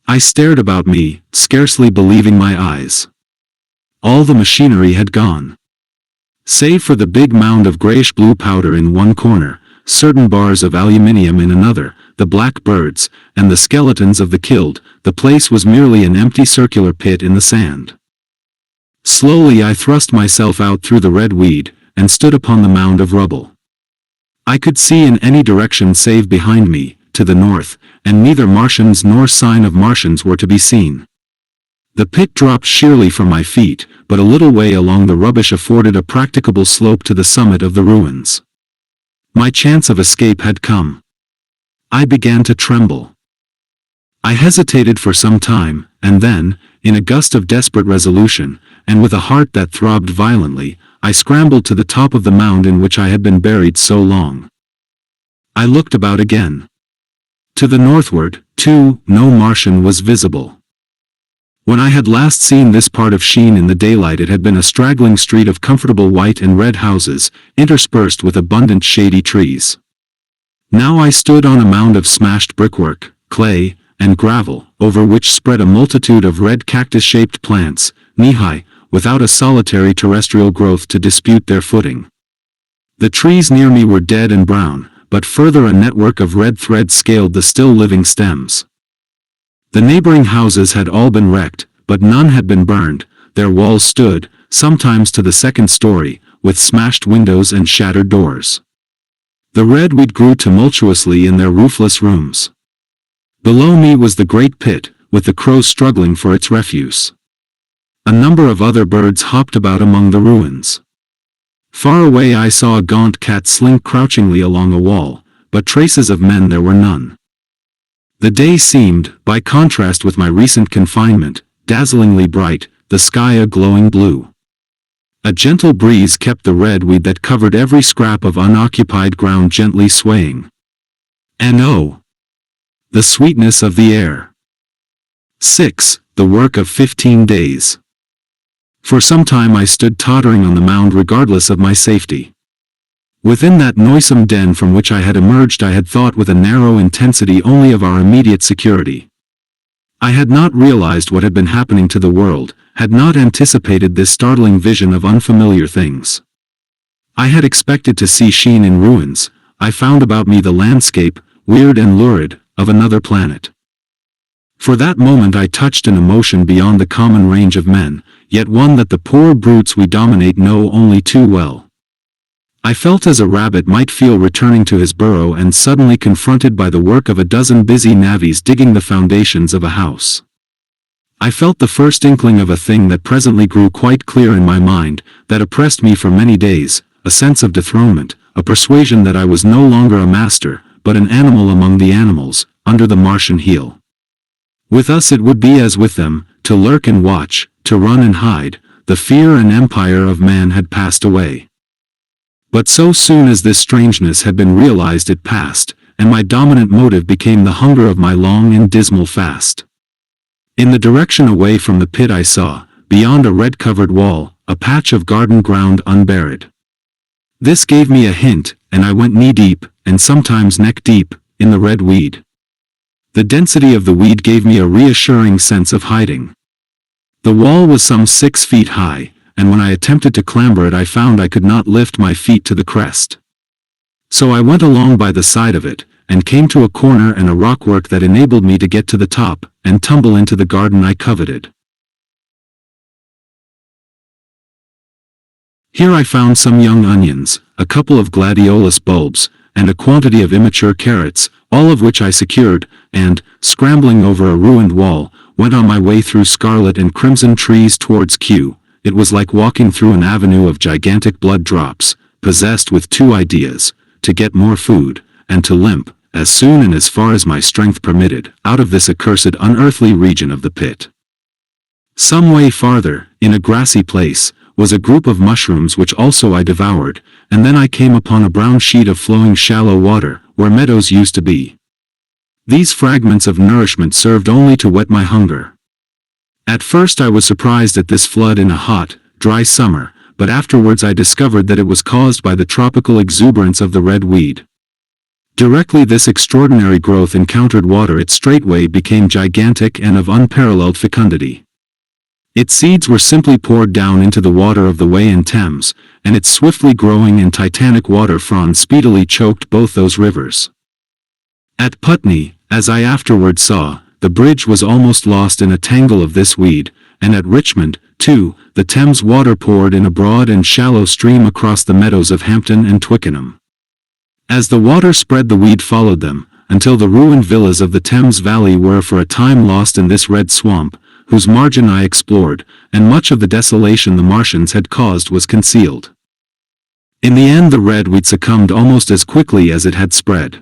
I stared about me, scarcely believing my eyes. All the machinery had gone. Save for the big mound of grayish-blue powder in one corner, certain bars of aluminium in another, the black birds, and the skeletons of the killed, the place was merely an empty circular pit in the sand. Slowly I thrust myself out through the red weed, and stood upon the mound of rubble. I could see in any direction save behind me, to the north, and neither Martians nor sign of Martians were to be seen. The pit dropped sheerly from my feet, but a little way along the rubbish afforded a practicable slope to the summit of the ruins. My chance of escape had come. I began to tremble. I hesitated for some time, and then, in a gust of desperate resolution, and with a heart that throbbed violently, I scrambled to the top of the mound in which I had been buried so long. I looked about again. To the northward, too, no Martian was visible. When I had last seen this part of Sheen in the daylight, it had been a straggling street of comfortable white and red houses, interspersed with abundant shady trees. Now I stood on a mound of smashed brickwork, clay, and gravel, over which spread a multitude of red cactus-shaped plants, knee-high, without a solitary terrestrial growth to dispute their footing. The trees near me were dead and brown, but further a network of red threads scaled the still living stems. The neighboring houses had all been wrecked, but none had been burned. Their walls stood, sometimes to the second story, with smashed windows and shattered doors. The redweed grew tumultuously in their roofless rooms. Below me was the great pit, with the crows struggling for its refuse. A number of other birds hopped about among the ruins. Far away I saw a gaunt cat slink crouchingly along a wall, but traces of men there were none. The day seemed, by contrast with my recent confinement, dazzlingly bright, the sky a glowing blue. A gentle breeze kept the redweed that covered every scrap of unoccupied ground gently swaying. And oh, the sweetness of the air! 6. The work of 15 days. For some time I stood tottering on the mound regardless of my safety. Within that noisome den from which I had emerged I had thought with a narrow intensity only of our immediate security. I had not realized what had been happening to the world, had not anticipated this startling vision of unfamiliar things. I had expected to see Sheen in ruins. I found about me the landscape, weird and lurid, of another planet. For that moment I touched an emotion beyond the common range of men, yet one that the poor brutes we dominate know only too well. I felt as a rabbit might feel returning to his burrow and suddenly confronted by the work of a dozen busy navvies digging the foundations of a house. I felt the first inkling of a thing that presently grew quite clear in my mind, that oppressed me for many days, a sense of dethronement, a persuasion that I was no longer a master, but an animal among the animals, under the Martian heel. With us it would be as with them, to lurk and watch, to run and hide. The fear and empire of man had passed away. But so soon as this strangeness had been realized it passed, and my dominant motive became the hunger of my long and dismal fast. In the direction away from the pit I saw, beyond a red-covered wall, a patch of garden ground unburied. This gave me a hint, and I went knee-deep, and sometimes neck-deep, in the red weed. The density of the weed gave me a reassuring sense of hiding. The wall was some 6 feet high, and when I attempted to clamber it I found I could not lift my feet to the crest. So I went along by the side of it, and came to a corner and a rockwork that enabled me to get to the top, and tumble into the garden I coveted. Here I found some young onions, a couple of gladiolus bulbs, and a quantity of immature carrots, all of which I secured, and, scrambling over a ruined wall, went on my way through scarlet and crimson trees towards Kew. It was like walking through an avenue of gigantic blood drops, possessed with two ideas, to get more food, and to limp, as soon and as far as my strength permitted, out of this accursed unearthly region of the pit. Some way farther, in a grassy place, was a group of mushrooms which also I devoured, and then I came upon a brown sheet of flowing shallow water, where meadows used to be. These fragments of nourishment served only to whet my hunger. At first I was surprised at this flood in a hot, dry summer, but afterwards I discovered that it was caused by the tropical exuberance of the red weed. Directly this extraordinary growth encountered water it straightway became gigantic and of unparalleled fecundity. Its seeds were simply poured down into the water of the Wey and Thames, and its swiftly growing and titanic water fronds speedily choked both those rivers. At Putney, as I afterward saw, the bridge was almost lost in a tangle of this weed, and at Richmond, too, the Thames water poured in a broad and shallow stream across the meadows of Hampton and Twickenham. As the water spread the weed followed them, until the ruined villas of the Thames Valley were for a time lost in this red swamp, whose margin I explored, and much of the desolation the Martians had caused was concealed. In the end the red weed succumbed almost as quickly as it had spread.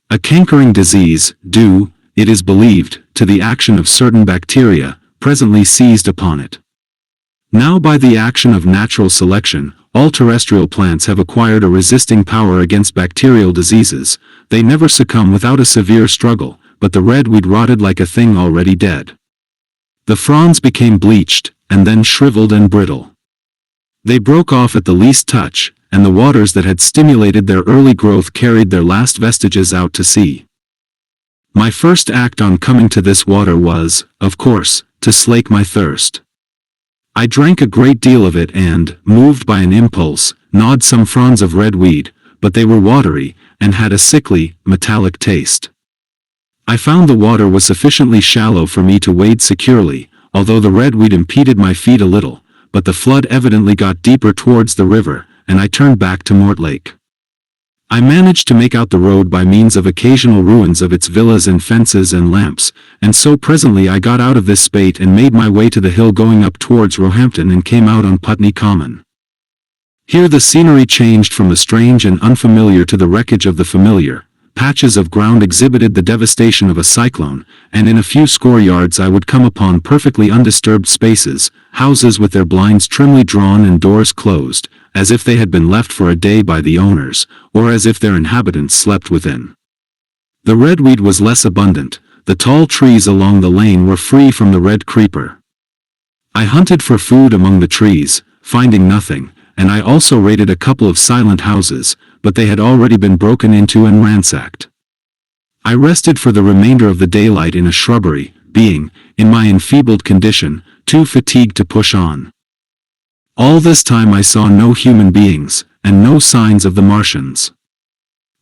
A cankering disease, due, it is believed, to the action of certain bacteria, presently seized upon it. Now by the action of natural selection, all terrestrial plants have acquired a resisting power against bacterial diseases. They never succumb without a severe struggle, but the red weed rotted like a thing already dead. The fronds became bleached, and then shriveled and brittle. They broke off at the least touch, and the waters that had stimulated their early growth carried their last vestiges out to sea. My first act on coming to this water was, of course, to slake my thirst. I drank a great deal of it and, moved by an impulse, gnawed some fronds of red weed, but they were watery, and had a sickly, metallic taste. I found the water was sufficiently shallow for me to wade securely, although the red weed impeded my feet a little, but the flood evidently got deeper towards the river, and I turned back to Mortlake. I managed to make out the road by means of occasional ruins of its villas and fences and lamps, and so presently I got out of this spate and made my way to the hill going up towards Roehampton and came out on Putney Common. Here the scenery changed from the strange and unfamiliar to the wreckage of the familiar. Patches of ground exhibited the devastation of a cyclone, and in a few score yards I would come upon perfectly undisturbed spaces, houses with their blinds trimly drawn and doors closed, as if they had been left for a day by the owners, or as if their inhabitants slept within. The red weed was less abundant, the tall trees along the lane were free from the red creeper. I hunted for food among the trees, finding nothing, and I also raided a couple of silent houses, but they had already been broken into and ransacked. I rested for the remainder of the daylight in a shrubbery, being, in my enfeebled condition, too fatigued to push on. All this time I saw no human beings, and no signs of the Martians.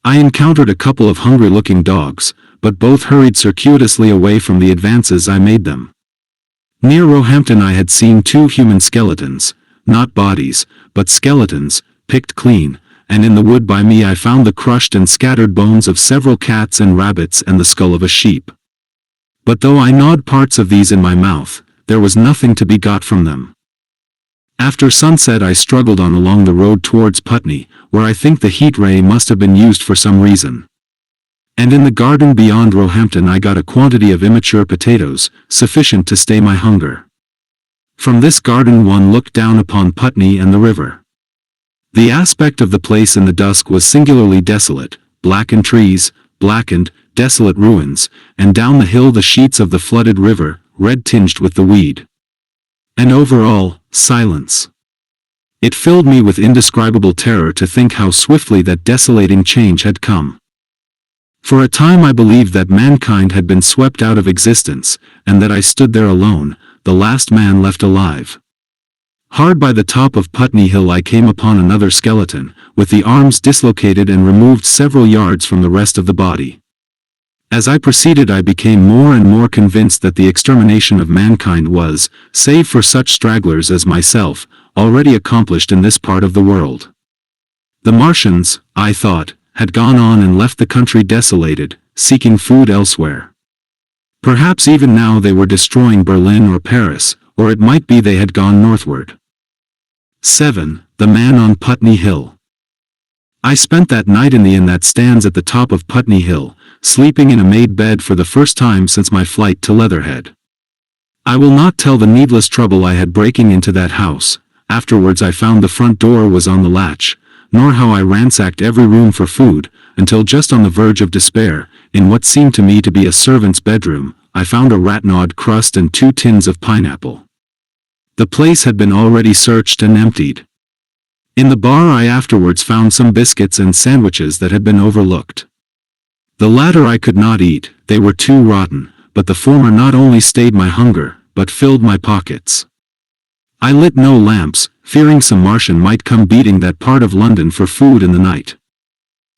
I encountered a couple of hungry-looking dogs, but both hurried circuitously away from the advances I made them. Near Roehampton I had seen 2 human skeletons, not bodies, but skeletons, picked clean, and in the wood by me I found the crushed and scattered bones of several cats and rabbits and the skull of a sheep. But though I gnawed parts of these in my mouth, there was nothing to be got from them. After sunset I struggled on along the road towards Putney, where I think the heat ray must have been used for some reason. And in the garden beyond Roehampton I got a quantity of immature potatoes, sufficient to stay my hunger. From this garden one looked down upon Putney and the river. The aspect of the place in the dusk was singularly desolate, blackened trees, blackened, desolate ruins, and down the hill the sheets of the flooded river, red-tinged with the weed. And over all, silence. It filled me with indescribable terror to think how swiftly that desolating change had come. For a time I believed that mankind had been swept out of existence, and that I stood there alone, the last man left alive. Hard by the top of Putney Hill I came upon another skeleton, with the arms dislocated and removed several yards from the rest of the body. As I proceeded I became more and more convinced that the extermination of mankind was, save for such stragglers as myself, already accomplished in this part of the world. The Martians, I thought, had gone on and left the country desolated, seeking food elsewhere. Perhaps even now they were destroying Berlin or Paris, or it might be they had gone northward. 7. The Man on Putney Hill. I spent that night in the inn that stands at the top of Putney Hill, sleeping in a made bed for the first time since my flight to Leatherhead. I will not tell the needless trouble I had breaking into that house. Afterwards I found the front door was on the latch, nor how I ransacked every room for food, until just on the verge of despair, in what seemed to me to be a servant's bedroom, I found a rat-gnawed crust and 2 tins of pineapple. The place had been already searched and emptied. In the bar I afterwards found some biscuits and sandwiches that had been overlooked. The latter I could not eat, they were too rotten, but the former not only stayed my hunger, but filled my pockets. I lit no lamps, fearing some Martian might come beating that part of London for food in the night.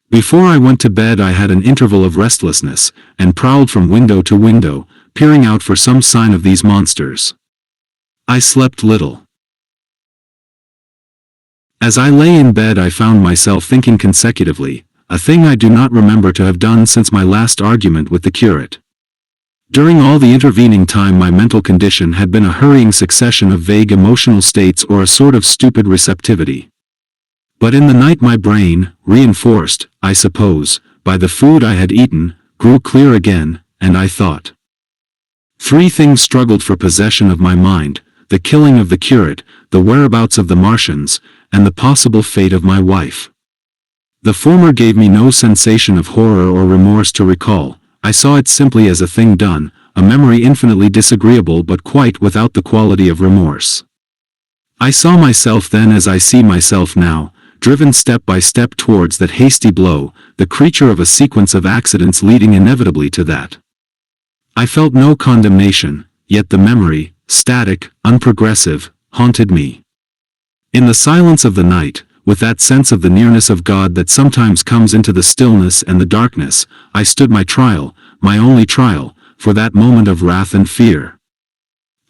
Before I went to bed I had an interval of restlessness, and prowled from window to window, peering out for some sign of these monsters. I slept little. As I lay in bed I found myself thinking consecutively, a thing I do not remember to have done since my last argument with the curate. During all the intervening time my mental condition had been a hurrying succession of vague emotional states or a sort of stupid receptivity. But in the night my brain, reinforced, I suppose, by the food I had eaten, grew clear again, and I thought. Three things struggled for possession of my mind: the killing of the curate, the whereabouts of the Martians, and the possible fate of my wife. The former gave me no sensation of horror or remorse to recall. I saw it simply as a thing done, a memory infinitely disagreeable but quite without the quality of remorse. I saw myself then as I see myself now, driven step by step towards that hasty blow, the creature of a sequence of accidents leading inevitably to that. I felt no condemnation, yet the memory, static, unprogressive, haunted me. In the silence of the night, with that sense of the nearness of God that sometimes comes into the stillness and the darkness, I stood my trial, my only trial, for that moment of wrath and fear.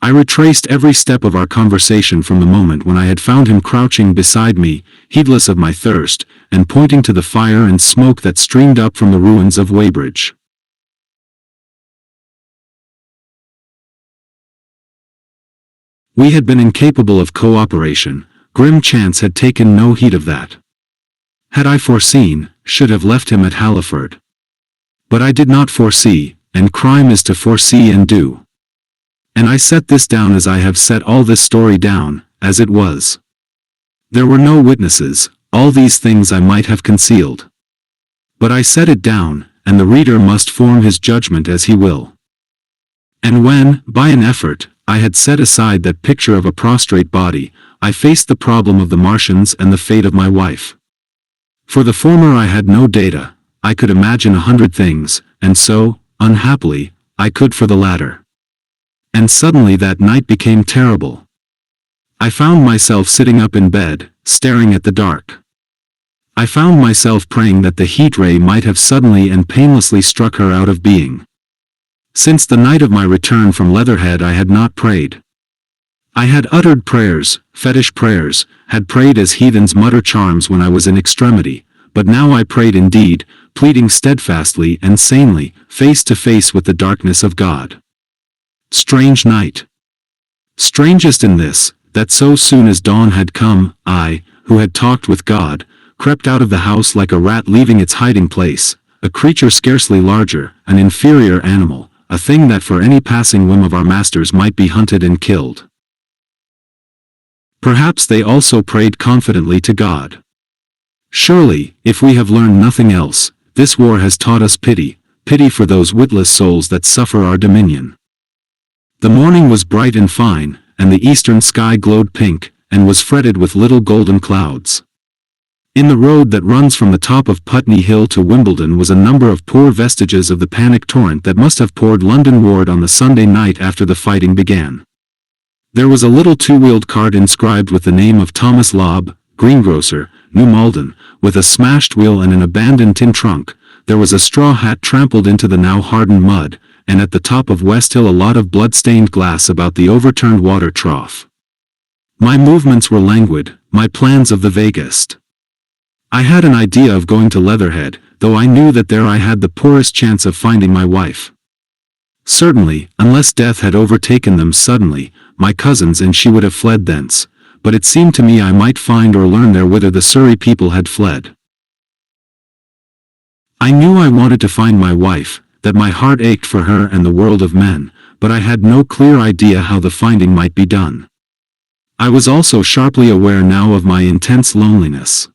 I retraced every step of our conversation from the moment when I had found him crouching beside me, heedless of my thirst, and pointing to the fire and smoke that streamed up from the ruins of Weybridge. We had been incapable of cooperation. Grim chance had taken no heed of that. Had I foreseen, should have left him at Halliford. But I did not foresee, and crime is to foresee and do. And I set this down as I have set all this story down, as it was. There were no witnesses, all these things I might have concealed. But I set it down, and the reader must form his judgment as he will. And when, by an effort, I had set aside that picture of a prostrate body, I faced the problem of the Martians and the fate of my wife. For the former I had no data. I could imagine 100 things, and so, unhappily, I could for the latter. And suddenly that night became terrible. I found myself sitting up in bed, staring at the dark. I found myself praying that the heat ray might have suddenly and painlessly struck her out of being. Since the night of my return from Leatherhead I had not prayed. I had uttered prayers, fetish prayers, had prayed as heathens mutter charms when I was in extremity, but now I prayed indeed, pleading steadfastly and sanely, face to face with the darkness of God. Strange night. Strangest in this, that so soon as dawn had come, I, who had talked with God, crept out of the house like a rat leaving its hiding place, a creature scarcely larger, an inferior animal, a thing that for any passing whim of our masters might be hunted and killed. Perhaps they also prayed confidently to God. Surely, if we have learned nothing else, this war has taught us pity, pity for those witless souls that suffer our dominion. The morning was bright and fine, and the eastern sky glowed pink, and was fretted with little golden clouds. In the road that runs from the top of Putney Hill to Wimbledon was a number of poor vestiges of the panic torrent that must have poured London ward on the Sunday night after the fighting began. There was a little two-wheeled cart inscribed with the name of Thomas Lobb, greengrocer, New Malden, with a smashed wheel and an abandoned tin trunk. There was a straw hat trampled into the now hardened mud, and at the top of West Hill a lot of blood-stained glass about the overturned water trough. My movements were languid, my plans of the vaguest. I had an idea of going to Leatherhead, though I knew that there I had the poorest chance of finding my wife. Certainly, unless death had overtaken them suddenly, my cousins and she would have fled thence, but it seemed to me I might find or learn there whither the Surrey people had fled. I knew I wanted to find my wife, that my heart ached for her and the world of men, but I had no clear idea how the finding might be done. I was also sharply aware now of my intense loneliness.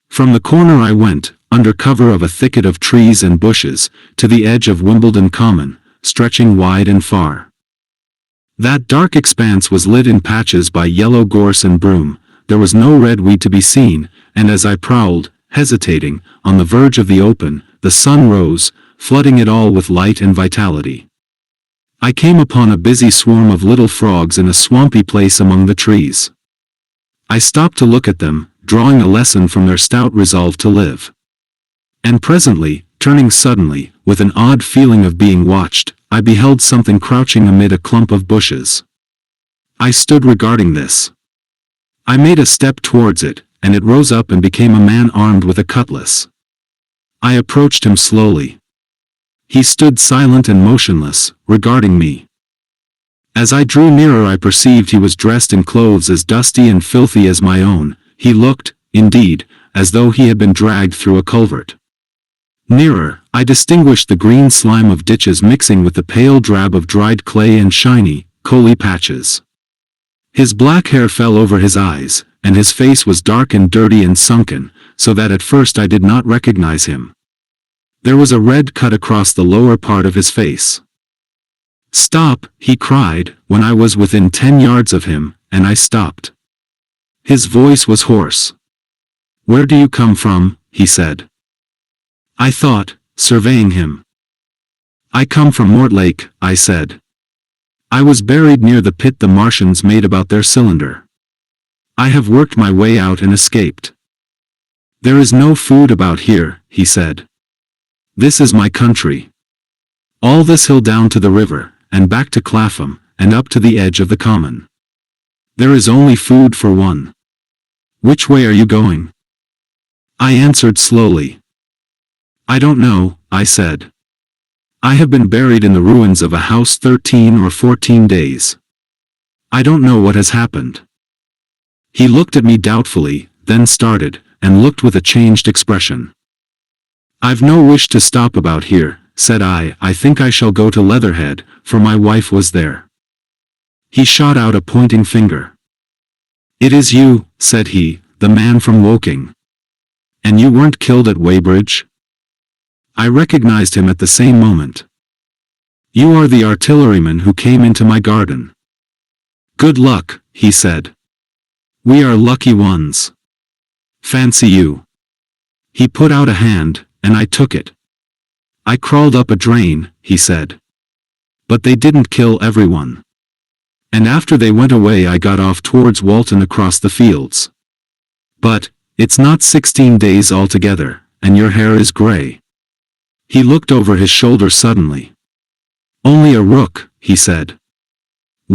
From the corner I went, under cover of a thicket of trees and bushes, to the edge of Wimbledon Common, stretching wide and far. That dark expanse was lit in patches by yellow gorse and broom. There was no red weed to be seen, and as I prowled, hesitating, on the verge of the open, the sun rose, flooding it all with light and vitality. I came upon a busy swarm of little frogs in a swampy place among the trees. I stopped to look at them, drawing a lesson from their stout resolve to live. And presently, turning suddenly, with an odd feeling of being watched, I beheld something crouching amid a clump of bushes. I stood regarding this. I made a step towards it, and it rose up and became a man armed with a cutlass. I approached him slowly. He stood silent and motionless, regarding me. As I drew nearer I perceived he was dressed in clothes as dusty and filthy as my own. He looked, indeed, as though he had been dragged through a culvert. Nearer, I distinguished the green slime of ditches mixing with the pale drab of dried clay and shiny, coaly patches. His black hair fell over his eyes, and his face was dark and dirty and sunken, so that at first I did not recognize him. There was a red cut across the lower part of his face. "Stop," he cried, when I was within 10 yards of him, and I stopped. His voice was hoarse. "Where do you come from?" he said. I thought, surveying him. "I come from Mortlake," I said. "I was buried near the pit the Martians made about their cylinder. I have worked my way out and escaped." "There is no food about here," he said. "This is my country. All this hill down to the river, and back to Clapham, and up to the edge of the common. There is only food for one. Which way are you going?" I answered slowly. "I don't know," I said. "I have been buried in the ruins of a house 13 or 14 days. I don't know what has happened." He looked at me doubtfully, then started, and looked with a changed expression. "I've no wish to stop about here," said I. "I think I shall go to Leatherhead, for my wife was there." He shot out a pointing finger. "It is you," said he, "the man from Woking. And you weren't killed at Weybridge?" I recognized him at the same moment. "You are the artilleryman who came into my garden." "Good luck," he said. "We are lucky ones. Fancy you." He put out a hand, and I took it. "I crawled up a drain," he said. "But they didn't kill everyone. And after they went away I got off towards Walton across the fields. But, it's not 16 days altogether, and your hair is grey." He looked over his shoulder suddenly. "Only a rook," he said.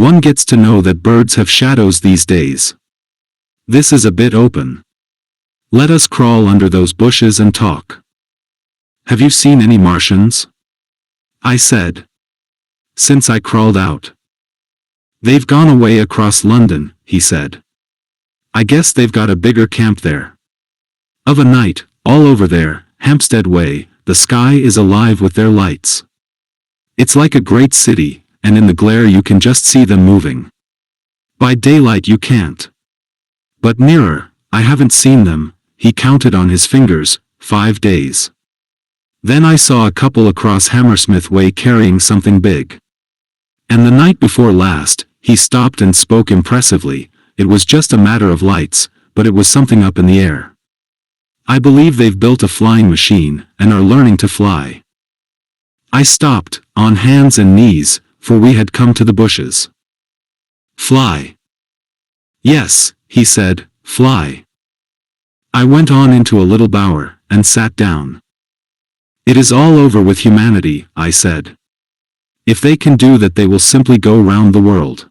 "One gets to know that birds have shadows these days. This is a bit open. Let us crawl under those bushes and talk." "Have you seen any Martians?" I said. "Since I crawled out." "They've gone away across London," he said. "I guess they've got a bigger camp there. Of a night, all over there, Hampstead way, the sky is alive with their lights. It's like a great city, and in the glare you can just see them moving. By daylight you can't. But nearer, I haven't seen them," he counted on his fingers, 5 days. "Then I saw a couple across Hammersmith way carrying something big. And the night before last," he stopped and spoke impressively, "it was just a matter of lights, but it was something up in the air. I believe they've built a flying machine, and are learning to fly." I stopped, on hands and knees, for we had come to the bushes. "Fly?" "Yes," he said, "fly." I went on into a little bower, and sat down. "It is all over with humanity," I said. "If they can do that they will simply go round the world."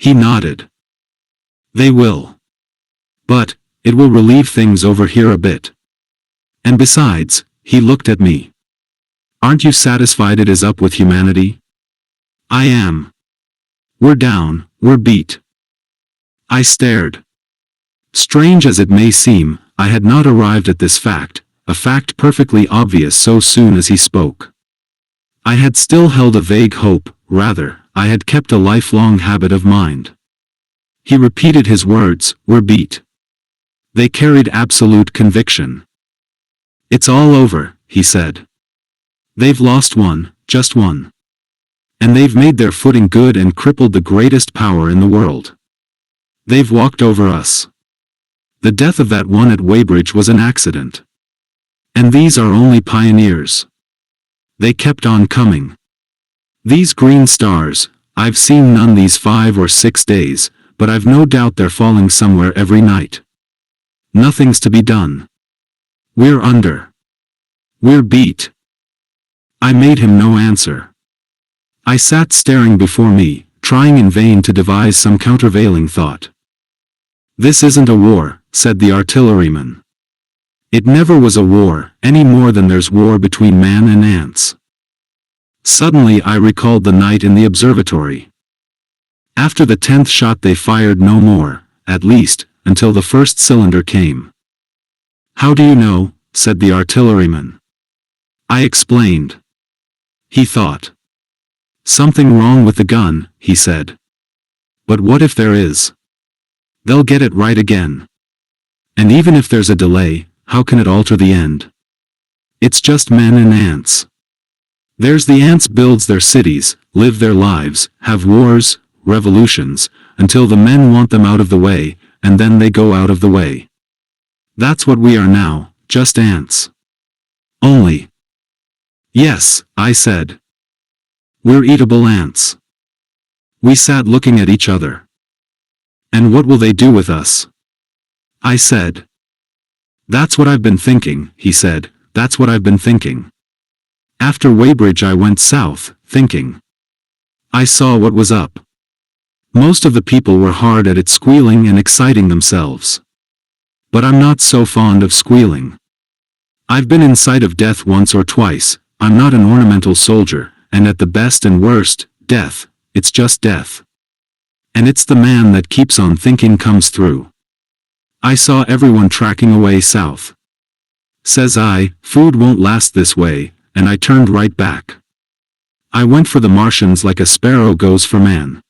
He nodded. "They will. But, it will relieve things over here a bit. And besides," he looked at me. "Aren't you satisfied it is up with humanity?" "I am. We're down, we're beat." I stared. Strange as it may seem, I had not arrived at this fact, a fact perfectly obvious so soon as he spoke. I had still held a vague hope, rather, I had kept a lifelong habit of mind. He repeated his words, "We're beat." They carried absolute conviction. "It's all over," he said. "They've lost one, just one. And they've made their footing good and crippled the greatest power in the world. They've walked over us. The death of that one at Weybridge was an accident. And these are only pioneers. They kept on coming. These green stars, I've seen none these 5 or 6 days, but I've no doubt they're falling somewhere every night. Nothing's to be done. We're under. We're beat." I made him no answer. I sat staring before me, trying in vain to devise some countervailing thought. "This isn't a war," said the artilleryman. "It never was a war, any more than there's war between man and ants." Suddenly I recalled the night in the observatory. After the 10th shot they fired no more, at least, until the first cylinder came. "How do you know?" said the artilleryman. I explained. He thought. "Something wrong with the gun," he said. "But what if there is? They'll get it right again. And even if there's a delay, how can it alter the end? It's just men and ants. There's the ants builds their cities, live their lives, have wars, revolutions, until the men want them out of the way, and then they go out of the way. That's what we are now, just ants. Only." "Yes," I said. "We're eatable ants." We sat looking at each other. "And what will they do with us?" I said. "That's what I've been thinking," he said, "that's what I've been thinking." After Weybridge I went south, thinking. I saw what was up. Most of the people were hard at it, squealing and exciting themselves. But I'm not so fond of squealing. I've been in sight of death once or twice. I'm not an ornamental soldier, and at the best and worst, death, it's just death. And it's the man that keeps on thinking comes through. I saw everyone tracking away south. Says I, food won't last this way, and I turned right back. I went for the Martians like a sparrow goes for man.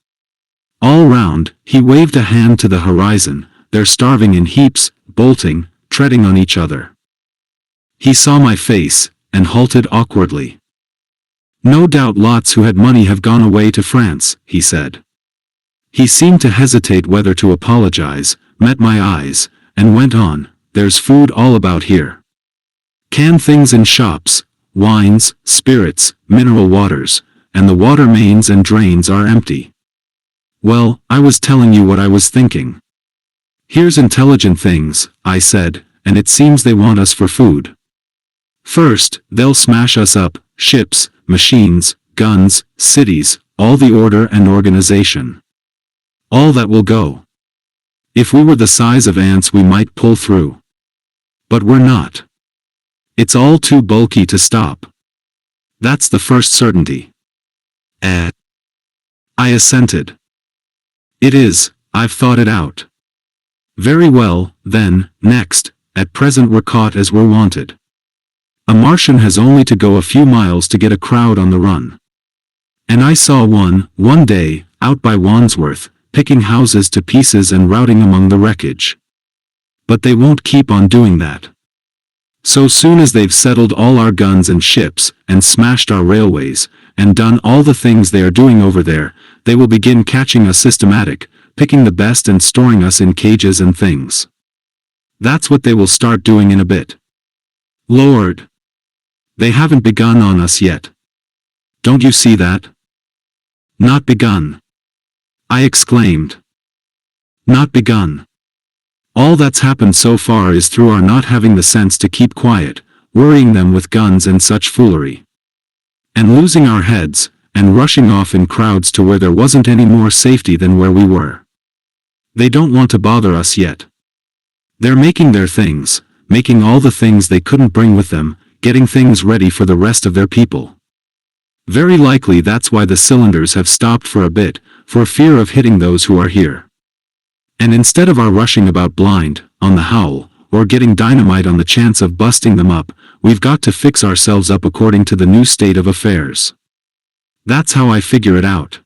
All round, he waved a hand to the horizon, they're starving in heaps, bolting, treading on each other. He saw my face, and halted awkwardly. "No doubt lots who had money have gone away to France," he said. He seemed to hesitate whether to apologize, met my eyes, and went on, "There's food all about here. Canned things in shops, wines, spirits, mineral waters, and the water mains and drains are empty." "Well, I was telling you what I was thinking. Here's intelligent things," I said, "and it seems they want us for food. First, they'll smash us up, ships, machines, guns, cities, all the order and organization. All that will go. If we were the size of ants we might pull through. But we're not. It's all too bulky to stop. That's the first certainty." I assented. "It is, I've thought it out." "Very well, then, next, at present we're caught as we're wanted. A Martian has only to go a few miles to get a crowd on the run. And I saw one day, out by Wandsworth, picking houses to pieces and routing among the wreckage. But they won't keep on doing that. So soon as they've settled all our guns and ships, and smashed our railways, and done all the things they are doing over there, they will begin catching us systematic, picking the best and storing us in cages and things. That's what they will start doing in a bit. Lord! They haven't begun on us yet. Don't you see that?" "Not begun," I exclaimed. "Not begun. All that's happened so far is through our not having the sense to keep quiet, worrying them with guns and such foolery. And losing our heads, and rushing off in crowds to where there wasn't any more safety than where we were. They don't want to bother us yet. They're making their things, making all the things they couldn't bring with them, getting things ready for the rest of their people. Very likely that's why the cylinders have stopped for a bit, for fear of hitting those who are here. And instead of our rushing about blind, on the howl, or getting dynamite on the chance of busting them up, we've got to fix ourselves up according to the new state of affairs. That's how I figure it out.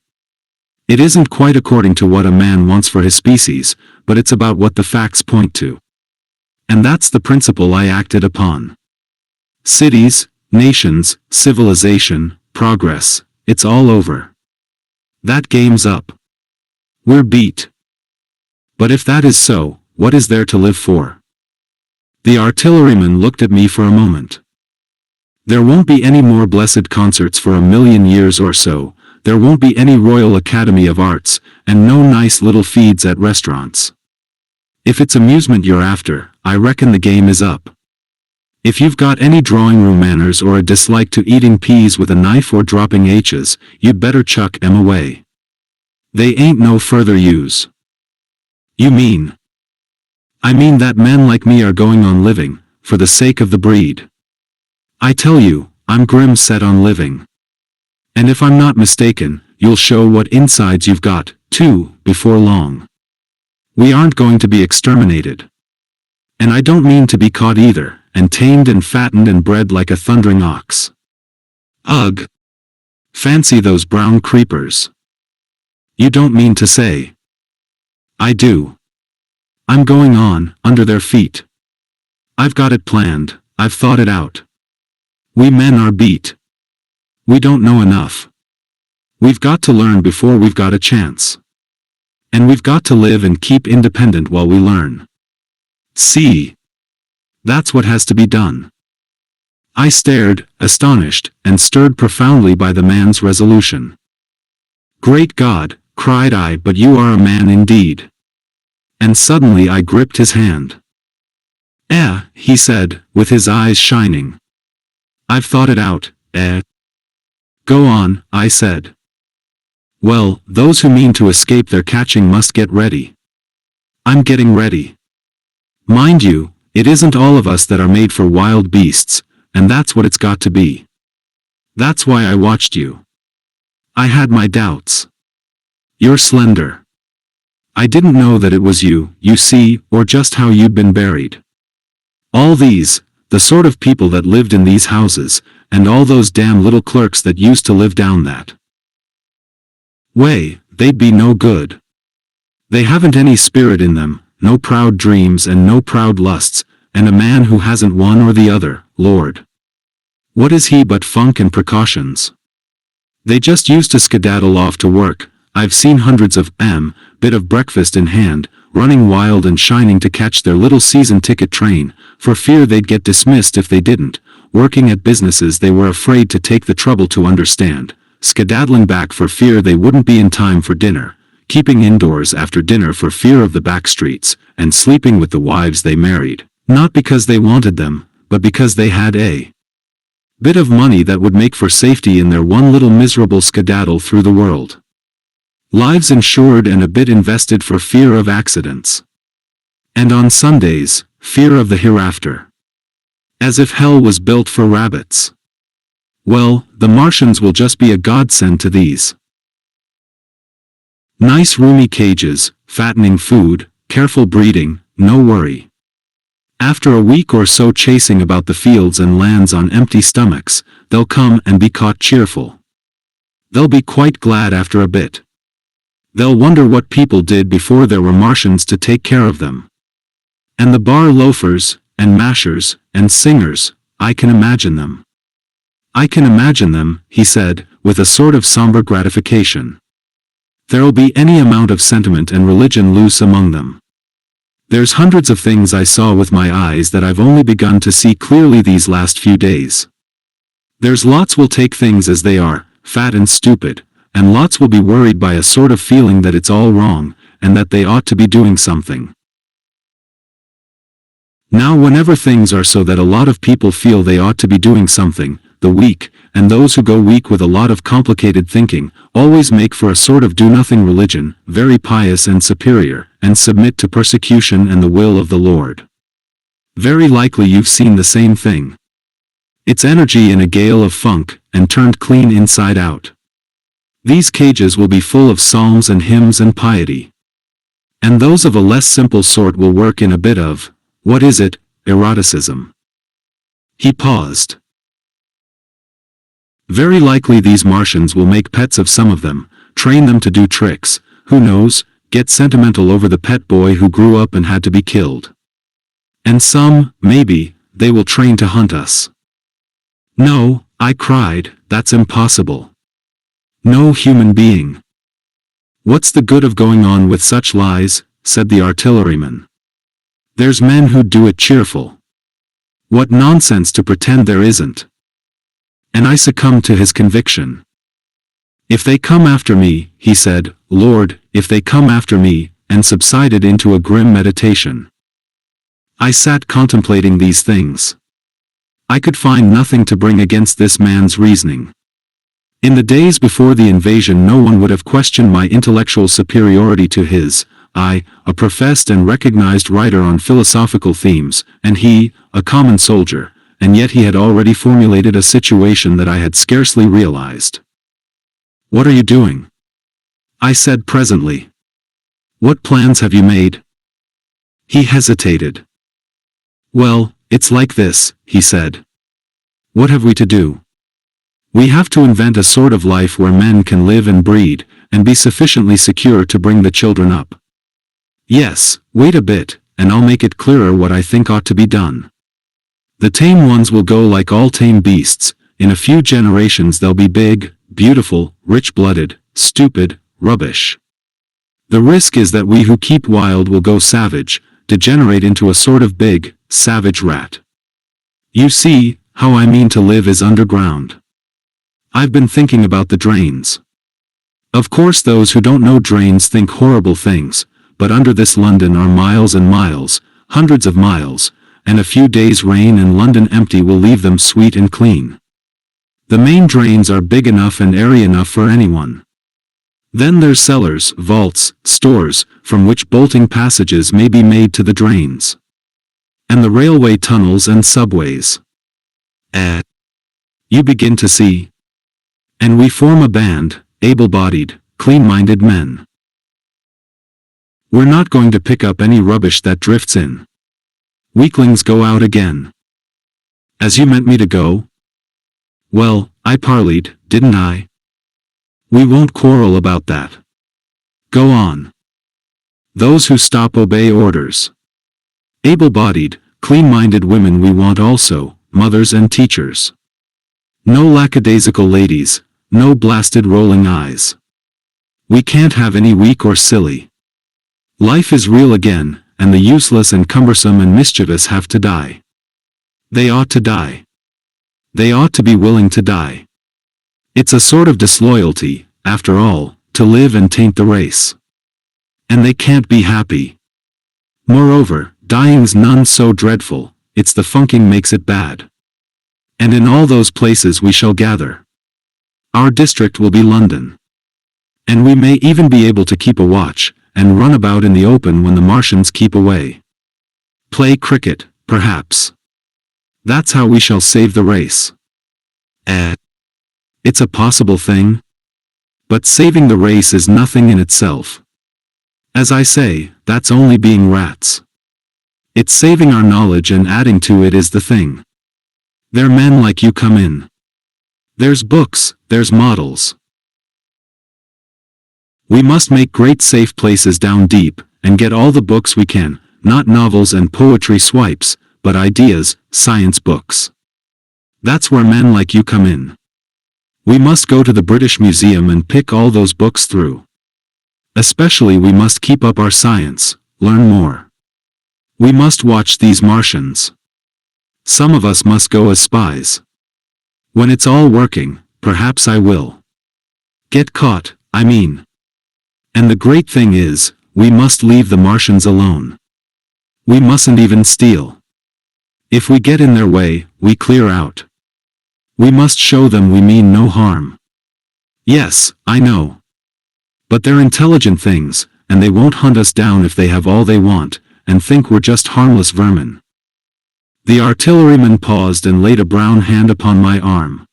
It isn't quite according to what a man wants for his species, but it's about what the facts point to. And that's the principle I acted upon. Cities, nations, civilization, progress, it's all over. That game's up. We're beat. But if that is so, what is there to live for? The artilleryman looked at me for a moment. There won't be any more blessed concerts for a million years or so, there won't be any Royal Academy of Arts, and no nice little feeds at restaurants. If it's amusement you're after, I reckon the game is up. If you've got any drawing room manners or a dislike to eating peas with a knife or dropping H's, you'd better chuck 'em away. They ain't no further use. You mean? I mean that men like me are going on living, for the sake of the breed. I tell you, I'm grim set on living. And if I'm not mistaken, you'll show what insides you've got, too, before long. We aren't going to be exterminated. And I don't mean to be caught either, and tamed and fattened and bred like a thundering ox. Ugh! Fancy those brown creepers. You don't mean to say. I do. I'm going on, under their feet. I've got it planned, I've thought it out. We men are beat. We don't know enough. We've got to learn before we've got a chance. And we've got to live and keep independent while we learn. See? That's what has to be done. I stared, astonished, and stirred profoundly by the man's resolution. Great God, cried I, but you are a man indeed. And suddenly I gripped his hand. He said, with his eyes shining. I've thought it out, Go on, I said. Well, those who mean to escape their catching must get ready. I'm getting ready. Mind you, it isn't all of us that are made for wild beasts, and that's what it's got to be. That's why I watched you. I had my doubts. You're slender. I didn't know that it was you, you see, or just how you'd been buried. All these, the sort of people that lived in these houses, and all those damn little clerks that used to live down that way, they'd be no good. They haven't any spirit in them, no proud dreams and no proud lusts, and a man who hasn't one or the other, Lord. What is he but funk and precautions? They just used to skedaddle off to work. I've seen hundreds of bit of breakfast in hand, running wild and shining to catch their little season ticket train, for fear they'd get dismissed if they didn't, working at businesses they were afraid to take the trouble to understand, skedaddling back for fear they wouldn't be in time for dinner, keeping indoors after dinner for fear of the back streets, and sleeping with the wives they married, not because they wanted them, but because they had a bit of money that would make for safety in their one little miserable skedaddle through the world. Lives insured and a bit invested for fear of accidents. And on Sundays, fear of the hereafter. As if hell was built for rabbits. Well, the Martians will just be a godsend to these. Nice roomy cages, fattening food, careful breeding, no worry. After a week or so chasing about the fields and lands on empty stomachs, they'll come and be caught cheerful. They'll be quite glad after a bit. They'll wonder what people did before there were Martians to take care of them. And the bar loafers, and mashers, and singers, I can imagine them. I can imagine them, he said, with a sort of somber gratification. There'll be any amount of sentiment and religion loose among them. There's hundreds of things I saw with my eyes that I've only begun to see clearly these last few days. There's lots will take things as they are, fat and stupid, and lots will be worried by a sort of feeling that it's all wrong, and that they ought to be doing something. Now whenever things are so that a lot of people feel they ought to be doing something, the weak, and those who go weak with a lot of complicated thinking, always make for a sort of do-nothing religion, very pious and superior, and submit to persecution and the will of the Lord. Very likely you've seen the same thing. It's energy in a gale of funk, and turned clean inside out. These cages will be full of psalms and hymns and piety. And those of a less simple sort will work in a bit of, what is it, eroticism. He paused. Very likely these Martians will make pets of some of them, train them to do tricks, who knows, get sentimental over the pet boy who grew up and had to be killed. And some, maybe, they will train to hunt us. No, I cried, that's impossible. No human being. What's the good of going on with such lies, said the artilleryman. There's men who'd do it cheerful. What nonsense to pretend there isn't. And I succumbed to his conviction. If they come after me, he said, Lord, if they come after me, and subsided into a grim meditation. I sat contemplating these things. I could find nothing to bring against this man's reasoning. In the days before the invasion no one would have questioned my intellectual superiority to his, I, a professed and recognized writer on philosophical themes, and he, a common soldier, and yet he had already formulated a situation that I had scarcely realized. What are you doing? I said presently. What plans have you made? He hesitated. Well, it's like this, he said. What have we to do? We have to invent a sort of life where men can live and breed, and be sufficiently secure to bring the children up. Yes, wait a bit, and I'll make it clearer what I think ought to be done. The tame ones will go like all tame beasts. In a few generations they'll be big, beautiful, rich-blooded, stupid, rubbish. The risk is that we who keep wild will go savage, degenerate into a sort of big, savage rat. You see, how I mean to live is underground. I've been thinking about the drains. Of course those who don't know drains think horrible things, but under this London are miles and miles, hundreds of miles, and a few days' rain and London empty will leave them sweet and clean. The main drains are big enough and airy enough for anyone. Then there's cellars, vaults, stores, from which bolting passages may be made to the drains. And the railway tunnels and subways. You begin to see. And we form a band, able-bodied, clean-minded men. We're not going to pick up any rubbish that drifts in. Weaklings go out again. As you meant me to go? Well, I parleyed, didn't I? We won't quarrel about that. Go on. Those who stop obey orders. Able-bodied, clean-minded women we want also, mothers and teachers. No lackadaisical ladies, no blasted rolling eyes. We can't have any weak or silly. Life is real again, and the useless and cumbersome and mischievous have to die. They ought to die. They ought to be willing to die. It's a sort of disloyalty, after all, to live and taint the race. And they can't be happy. Moreover, dying's none so dreadful, it's the funking makes it bad. And in all those places we shall gather. Our district will be London. And we may even be able to keep a watch, and run about in the open when the Martians keep away. Play cricket, perhaps. That's how we shall save the race. It's a possible thing. But saving the race is nothing in itself. As I say, that's only being rats. It's saving our knowledge and adding to it is the thing. There men like you come in. There's books, there's models. We must make great safe places down deep, and get all the books we can, not novels and poetry swipes, but ideas, science books. That's where men like you come in. We must go to the British Museum and pick all those books through. Especially we must keep up our science, learn more. We must watch these Martians. Some of us must go as spies. When it's all working, perhaps I will. Get caught, I mean. And the great thing is, we must leave the Martians alone. We mustn't even steal. If we get in their way, we clear out. We must show them we mean no harm. Yes, I know. But they're intelligent things, and they won't hunt us down if they have all they want, and think we're just harmless vermin. The artilleryman paused and laid a brown hand upon my arm.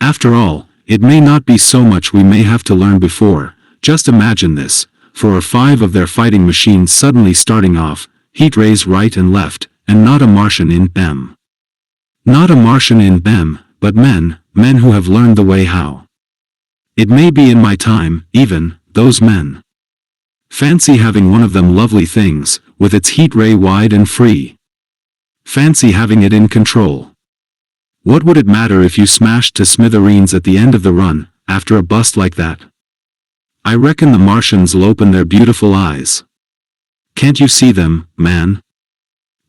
After all, it may not be so much we may have to learn before. Just imagine this, 4 or 5 of their fighting machines suddenly starting off, heat rays right and left, and not a Martian in them. Not a Martian in them, but men who have learned the way how. It may be in my time, even, those men. Fancy having one of them lovely things, with its heat ray wide and free. Fancy having it in control. What would it matter if you smashed to smithereens at the end of the run, after a bust like that? I reckon the Martians'll open their beautiful eyes. Can't you see them, man?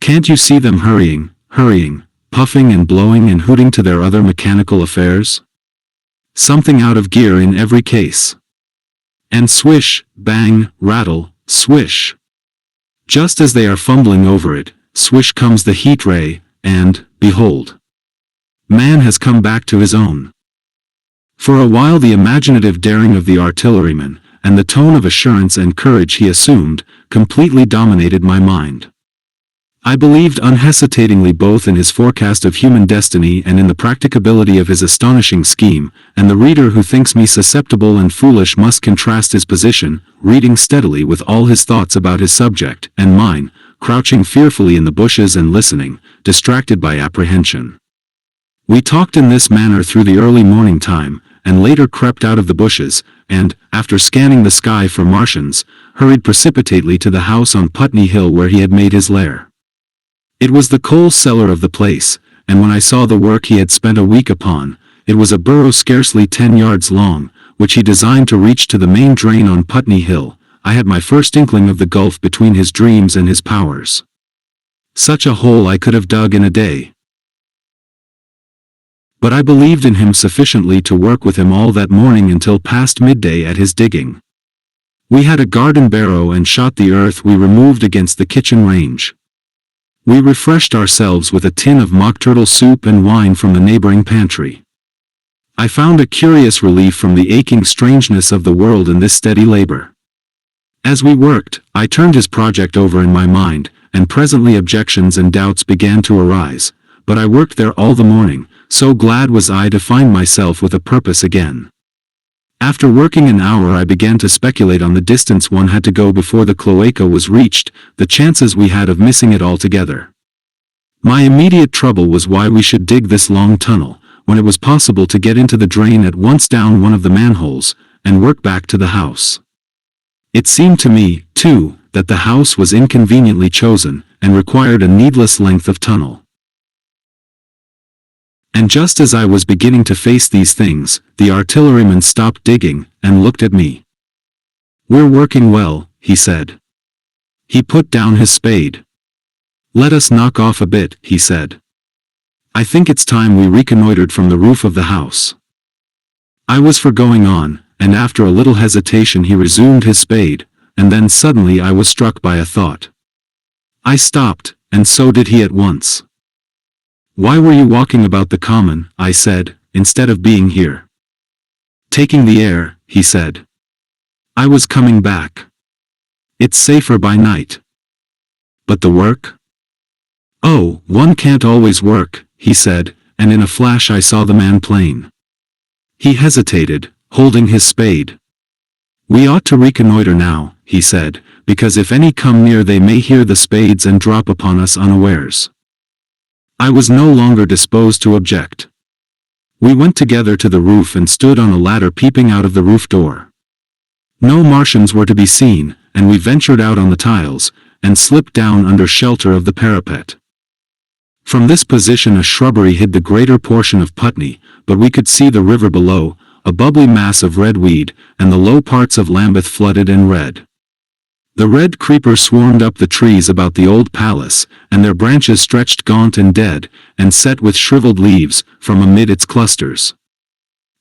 Can't you see them hurrying, puffing and blowing and hooting to their other mechanical affairs? Something out of gear in every case. And swish, bang, rattle, swish. Just as they are fumbling over it, swish comes the heat ray, and, behold, man has come back to his own. For a while the imaginative daring of the artilleryman, and the tone of assurance and courage he assumed, completely dominated my mind. I believed unhesitatingly both in his forecast of human destiny and in the practicability of his astonishing scheme, and the reader who thinks me susceptible and foolish must contrast his position, reading steadily with all his thoughts about his subject, and mine, crouching fearfully in the bushes and listening, distracted by apprehension. We talked in this manner through the early morning time, and later crept out of the bushes, and, after scanning the sky for Martians, hurried precipitately to the house on Putney Hill where he had made his lair. It was the coal cellar of the place, and when I saw the work he had spent a week upon, it was a burrow scarcely 10 yards long, which he designed to reach to the main drain on Putney Hill. I had my first inkling of the gulf between his dreams and his powers. Such a hole I could have dug in a day. But I believed in him sufficiently to work with him all that morning until past midday at his digging. We had a garden barrow and shot the earth we removed against the kitchen range. We refreshed ourselves with a tin of mock turtle soup and wine from the neighboring pantry. I found a curious relief from the aching strangeness of the world in this steady labor. As we worked, I turned his project over in my mind, and presently objections and doubts began to arise, but I worked there all the morning, so glad was I to find myself with a purpose again. After working an hour I began to speculate on the distance one had to go before the cloaca was reached, the chances we had of missing it altogether. My immediate trouble was why we should dig this long tunnel, when it was possible to get into the drain at once down one of the manholes, and work back to the house. It seemed to me, too, that the house was inconveniently chosen, and required a needless length of tunnel. And just as I was beginning to face these things, the artilleryman stopped digging, and looked at me. "We're working well," he said. He put down his spade. "Let us knock off a bit," he said. "I think it's time we reconnoitered from the roof of the house." I was for going on, and after a little hesitation he resumed his spade, and then suddenly I was struck by a thought. I stopped, and so did he at once. "Why were you walking about the common," I said, "instead of being here?" "Taking the air," he said. "I was coming back. It's safer by night." "But the work?" "Oh, one can't always work," he said, and in a flash I saw the man plain. He hesitated, holding his spade. "We ought to reconnoiter now," he said, "because if any come near they may hear the spades and drop upon us unawares." I was no longer disposed to object. We went together to the roof and stood on a ladder peeping out of the roof door. No Martians were to be seen, and we ventured out on the tiles, and slipped down under shelter of the parapet. From this position a shrubbery hid the greater portion of Putney, but we could see the river below, a bubbly mass of red weed, and the low parts of Lambeth flooded and red. The red creeper swarmed up the trees about the old palace, and their branches stretched gaunt and dead, and set with shriveled leaves, from amid its clusters.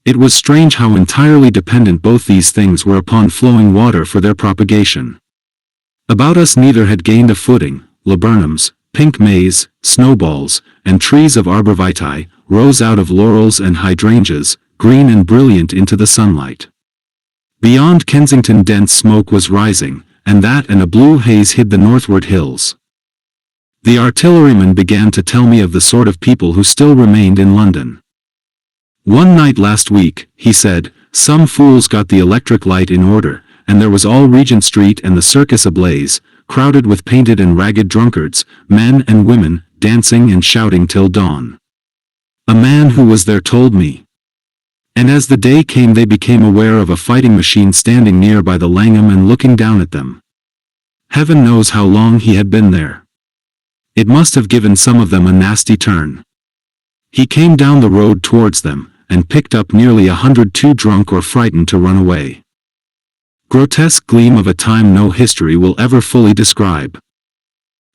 It was strange how entirely dependent both these things were upon flowing water for their propagation. About us neither had gained a footing. Laburnums, pink maize, snowballs, and trees of arborvitae, rose out of laurels and hydrangeas, green and brilliant into the sunlight. Beyond Kensington dense smoke was rising, and that and a blue haze hid the northward hills. The artilleryman began to tell me of the sort of people who still remained in London. "One night last week," he said, "some fools got the electric light in order, and there was all Regent Street and the Circus ablaze, crowded with painted and ragged drunkards, men and women, dancing and shouting till dawn. A man who was there told me. And as the day came they became aware of a fighting machine standing near by the Langham and looking down at them. Heaven knows how long he had been there. It must have given some of them a nasty turn. He came down the road towards them, and picked up nearly 100 too drunk or frightened to run away. Grotesque gleam of a time no history will ever fully describe.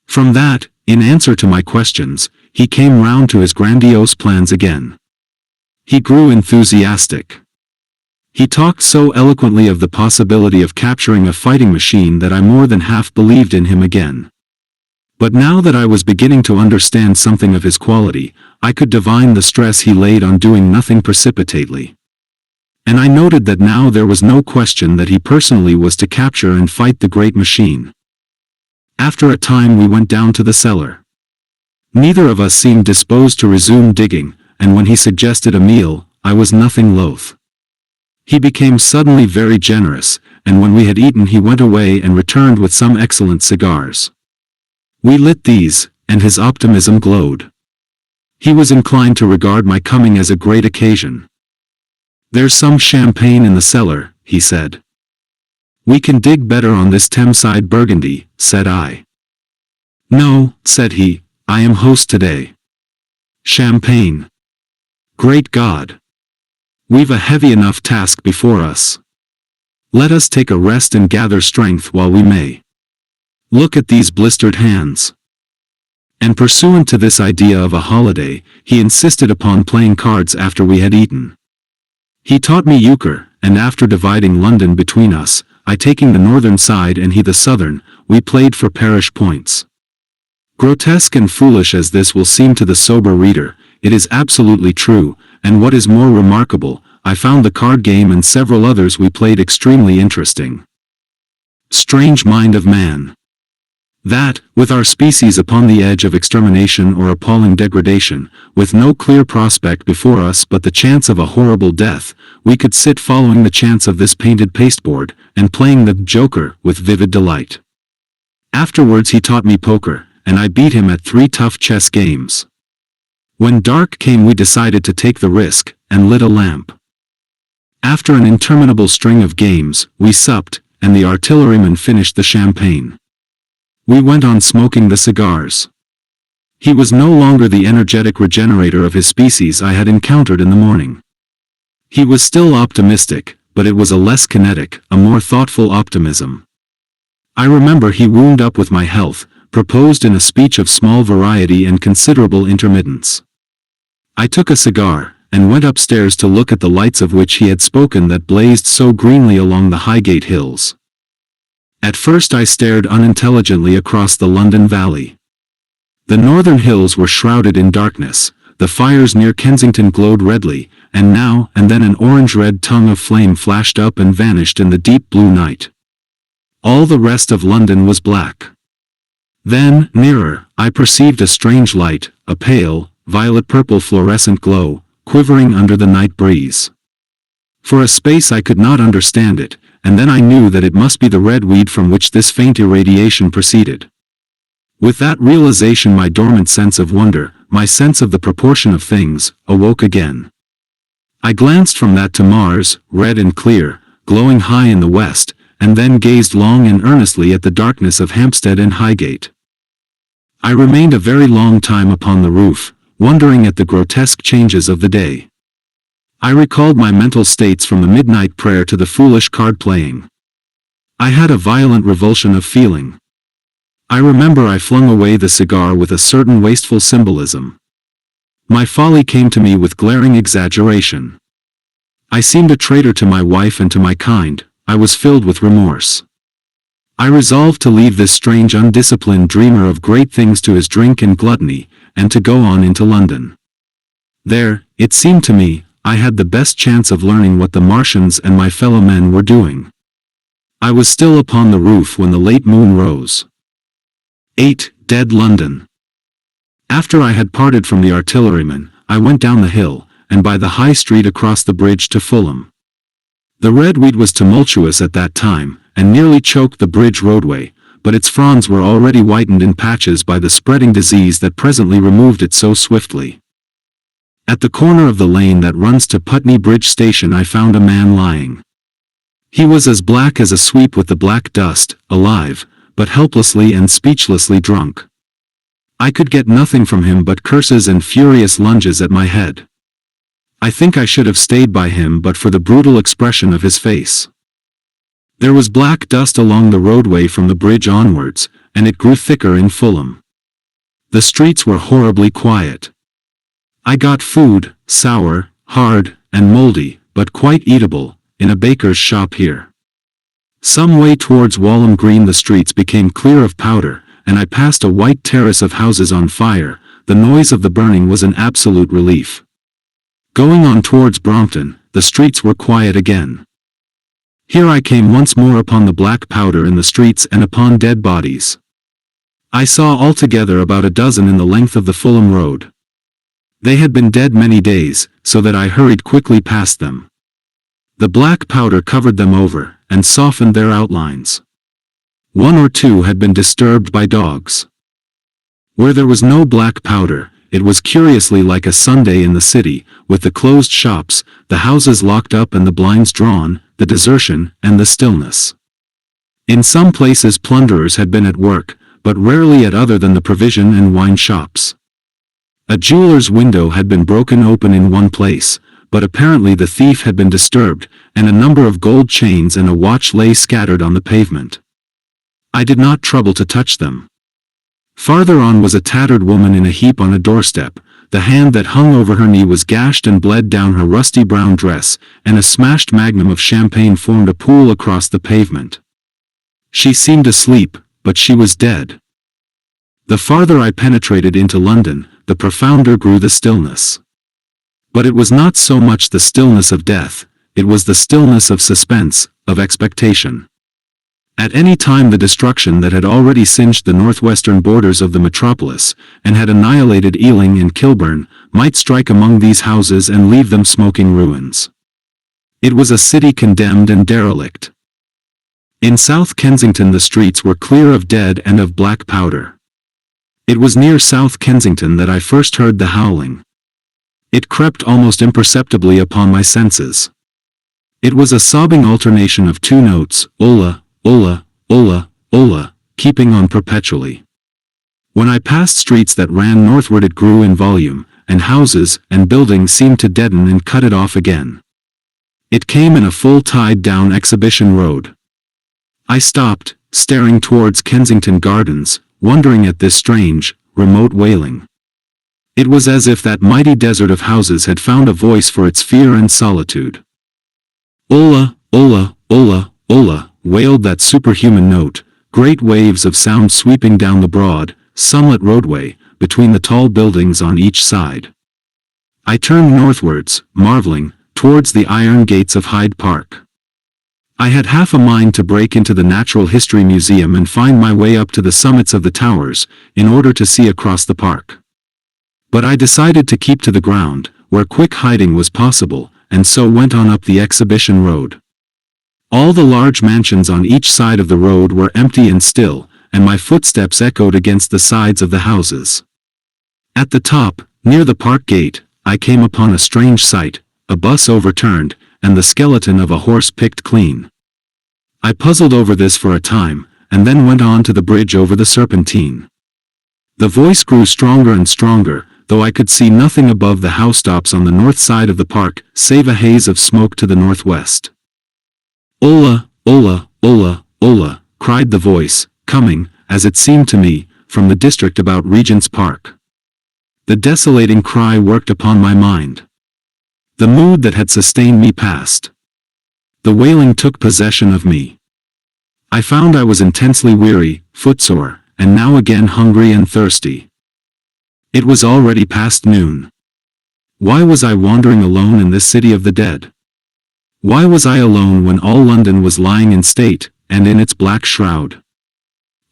From that, in answer to my questions, he came round to his grandiose plans again. He grew enthusiastic. He talked so eloquently of the possibility of capturing a fighting machine that I more than half believed in him again. But now that I was beginning to understand something of his quality, I could divine the stress he laid on doing nothing precipitately. And I noted that now there was no question that he personally was to capture and fight the great machine. After a time we went down to the cellar. Neither of us seemed disposed to resume digging, and when he suggested a meal, I was nothing loath. He became suddenly very generous, and when we had eaten he went away and returned with some excellent cigars. We lit these, and his optimism glowed. He was inclined to regard my coming as a great occasion. "There's some champagne in the cellar," he said. "We can dig better on this Thameside Burgundy," said I. "No," said he, "I am host today. Champagne. Great God! We've a heavy enough task before us. Let us take a rest and gather strength while we may. Look at these blistered hands." And pursuant to this idea of a holiday, he insisted upon playing cards after we had eaten. He taught me euchre, and after dividing London between us, I taking the northern side and he the southern, we played for parish points. Grotesque and foolish as this will seem to the sober reader, it is absolutely true, and what is more remarkable, I found the card game and several others we played extremely interesting. Strange mind of man! That, with our species upon the edge of extermination or appalling degradation, with no clear prospect before us but the chance of a horrible death, we could sit following the chance of this painted pasteboard, and playing the joker with vivid delight. Afterwards he taught me poker, and I beat him at 3 tough chess games. When dark came we decided to take the risk, and lit a lamp. After an interminable string of games, we supped, and the artilleryman finished the champagne. We went on smoking the cigars. He was no longer the energetic regenerator of his species I had encountered in the morning. He was still optimistic, but it was a less kinetic, a more thoughtful optimism. I remember he wound up with my health, proposed in a speech of small variety and considerable intermittence. I took a cigar, and went upstairs to look at the lights of which he had spoken that blazed so greenly along the Highgate hills. At first I stared unintelligently across the London valley. The northern hills were shrouded in darkness, the fires near Kensington glowed redly, and now and then an orange-red tongue of flame flashed up and vanished in the deep blue night. All the rest of London was black. Then, nearer, I perceived a strange light, a pale, violet-purple fluorescent glow, quivering under the night breeze. For a space I could not understand it, and then I knew that it must be the red weed from which this faint irradiation proceeded. With that realization my dormant sense of wonder, my sense of the proportion of things, awoke again. I glanced from that to Mars, red and clear, glowing high in the west, and then gazed long and earnestly at the darkness of Hampstead and Highgate. I remained a very long time upon the roof, wondering at the grotesque changes of the day. I recalled my mental states from the midnight prayer to the foolish card-playing. I had a violent revulsion of feeling. I remember I flung away the cigar with a certain wasteful symbolism. My folly came to me with glaring exaggeration. I seemed a traitor to my wife and to my kind. I was filled with remorse. I resolved to leave this strange undisciplined dreamer of great things to his drink and gluttony, and to go on into London. There, it seemed to me, I had the best chance of learning what the Martians and my fellow men were doing. I was still upon the roof when the late moon rose. 8. Dead London. After I had parted from the artilleryman, I went down the hill, and by the High Street across the bridge to Fulham. The redweed was tumultuous at that time, and nearly choked the bridge roadway, but its fronds were already whitened in patches by the spreading disease that presently removed it so swiftly. At the corner of the lane that runs to Putney Bridge Station I found a man lying. He was as black as a sweep with the black dust, alive, but helplessly and speechlessly drunk. I could get nothing from him but curses and furious lunges at my head. I think I should have stayed by him but for the brutal expression of his face. There was black dust along the roadway from the bridge onwards, and it grew thicker in Fulham. The streets were horribly quiet. I got food, sour, hard, and moldy, but quite eatable, in a baker's shop here. Some way towards Walham Green the streets became clear of powder, and I passed a white terrace of houses on fire. The noise of the burning was an absolute relief. Going on towards Brompton, the streets were quiet again. Here I came once more upon the black powder in the streets and upon dead bodies. I saw altogether about a dozen in the length of the Fulham Road. They had been dead many days, so that I hurried quickly past them. The black powder covered them over, and softened their outlines. One or two had been disturbed by dogs. Where there was no black powder, it was curiously like a Sunday in the city, with the closed shops, the houses locked up and the blinds drawn, the desertion, and the stillness. In some places plunderers had been at work, but rarely at other than the provision and wine shops. A jeweler's window had been broken open in one place, but apparently the thief had been disturbed, and a number of gold chains and a watch lay scattered on the pavement. I did not trouble to touch them. Farther on was a tattered woman in a heap on a doorstep. The hand that hung over her knee was gashed and bled down her rusty brown dress, and a smashed magnum of champagne formed a pool across the pavement. She seemed asleep, but she was dead. The farther I penetrated into London, the profounder grew the stillness. But it was not so much the stillness of death, it was the stillness of suspense, of expectation. At any time the destruction that had already singed the northwestern borders of the metropolis, and had annihilated Ealing and Kilburn, might strike among these houses and leave them smoking ruins. It was a city condemned and derelict. In South Kensington the streets were clear of dead and of black powder. It was near South Kensington that I first heard the howling. It crept almost imperceptibly upon my senses. It was a sobbing alternation of two notes, Ola, Ola, Ola, Ola, keeping on perpetually. When I passed streets that ran northward it grew in volume, and houses and buildings seemed to deaden and cut it off again. It came in a full tide down Exhibition Road. I stopped, staring towards Kensington Gardens, wondering at this strange, remote wailing. It was as if that mighty desert of houses had found a voice for its fear and solitude. Ola, Ola, Ola, Ola, wailed that superhuman note, great waves of sound sweeping down the broad, sunlit roadway, between the tall buildings on each side. I turned northwards, marveling, towards the iron gates of Hyde Park. I had half a mind to break into the Natural History Museum and find my way up to the summits of the towers, in order to see across the park. But I decided to keep to the ground, where quick hiding was possible, and so went on up the Exhibition Road. All the large mansions on each side of the road were empty and still, and my footsteps echoed against the sides of the houses. At the top, near the park gate, I came upon a strange sight, a bus overturned, and the skeleton of a horse picked clean. I puzzled over this for a time, and then went on to the bridge over the Serpentine. The voice grew stronger and stronger, though I could see nothing above the housetops on the north side of the park, save a haze of smoke to the northwest. Ola, Ola, Ola, Ola, cried the voice, coming, as it seemed to me, from the district about Regent's Park. The desolating cry worked upon my mind. The mood that had sustained me passed. The wailing took possession of me. I found I was intensely weary, footsore, and now again hungry and thirsty. It was already past noon. Why was I wandering alone in this city of the dead? Why was I alone when all London was lying in state, and in its black shroud?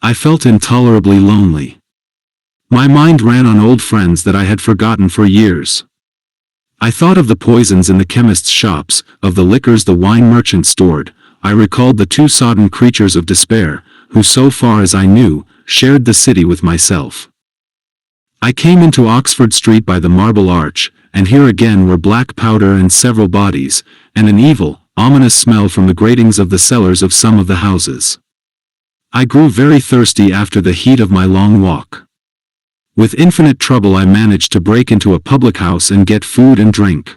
I felt intolerably lonely. My mind ran on old friends that I had forgotten for years. I thought of the poisons in the chemists' shops, of the liquors the wine merchants stored. I recalled the two sodden creatures of despair, who so far as I knew, shared the city with myself. I came into Oxford Street by the Marble Arch, and here again were black powder and several bodies, and an evil, ominous smell from the gratings of the cellars of some of the houses. I grew very thirsty after the heat of my long walk. With infinite trouble I managed to break into a public house and get food and drink.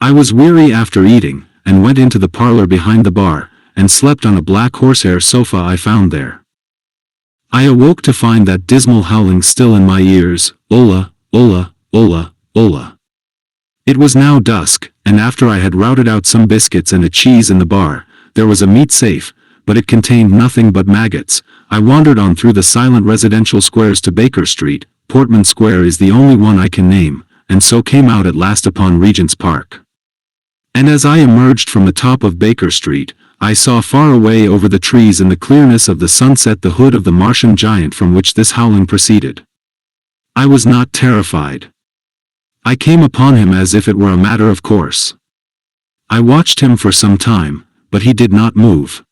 I was weary after eating, and went into the parlor behind the bar, and slept on a black horsehair sofa I found there. I awoke to find that dismal howling still in my ears, Ola, Ola, Ola, Ola. It was now dusk, and after I had routed out some biscuits and a cheese in the bar, there was a meat safe, but it contained nothing but maggots. I wandered on through the silent residential squares to Baker Street. Portman Square is the only one I can name, and so came out at last upon Regent's Park. And as I emerged from the top of Baker Street, I saw far away over the trees in the clearness of the sunset the hood of the Martian giant from which this howling proceeded. I was not terrified. I came upon him as if it were a matter of course. I watched him for some time, but he did not move.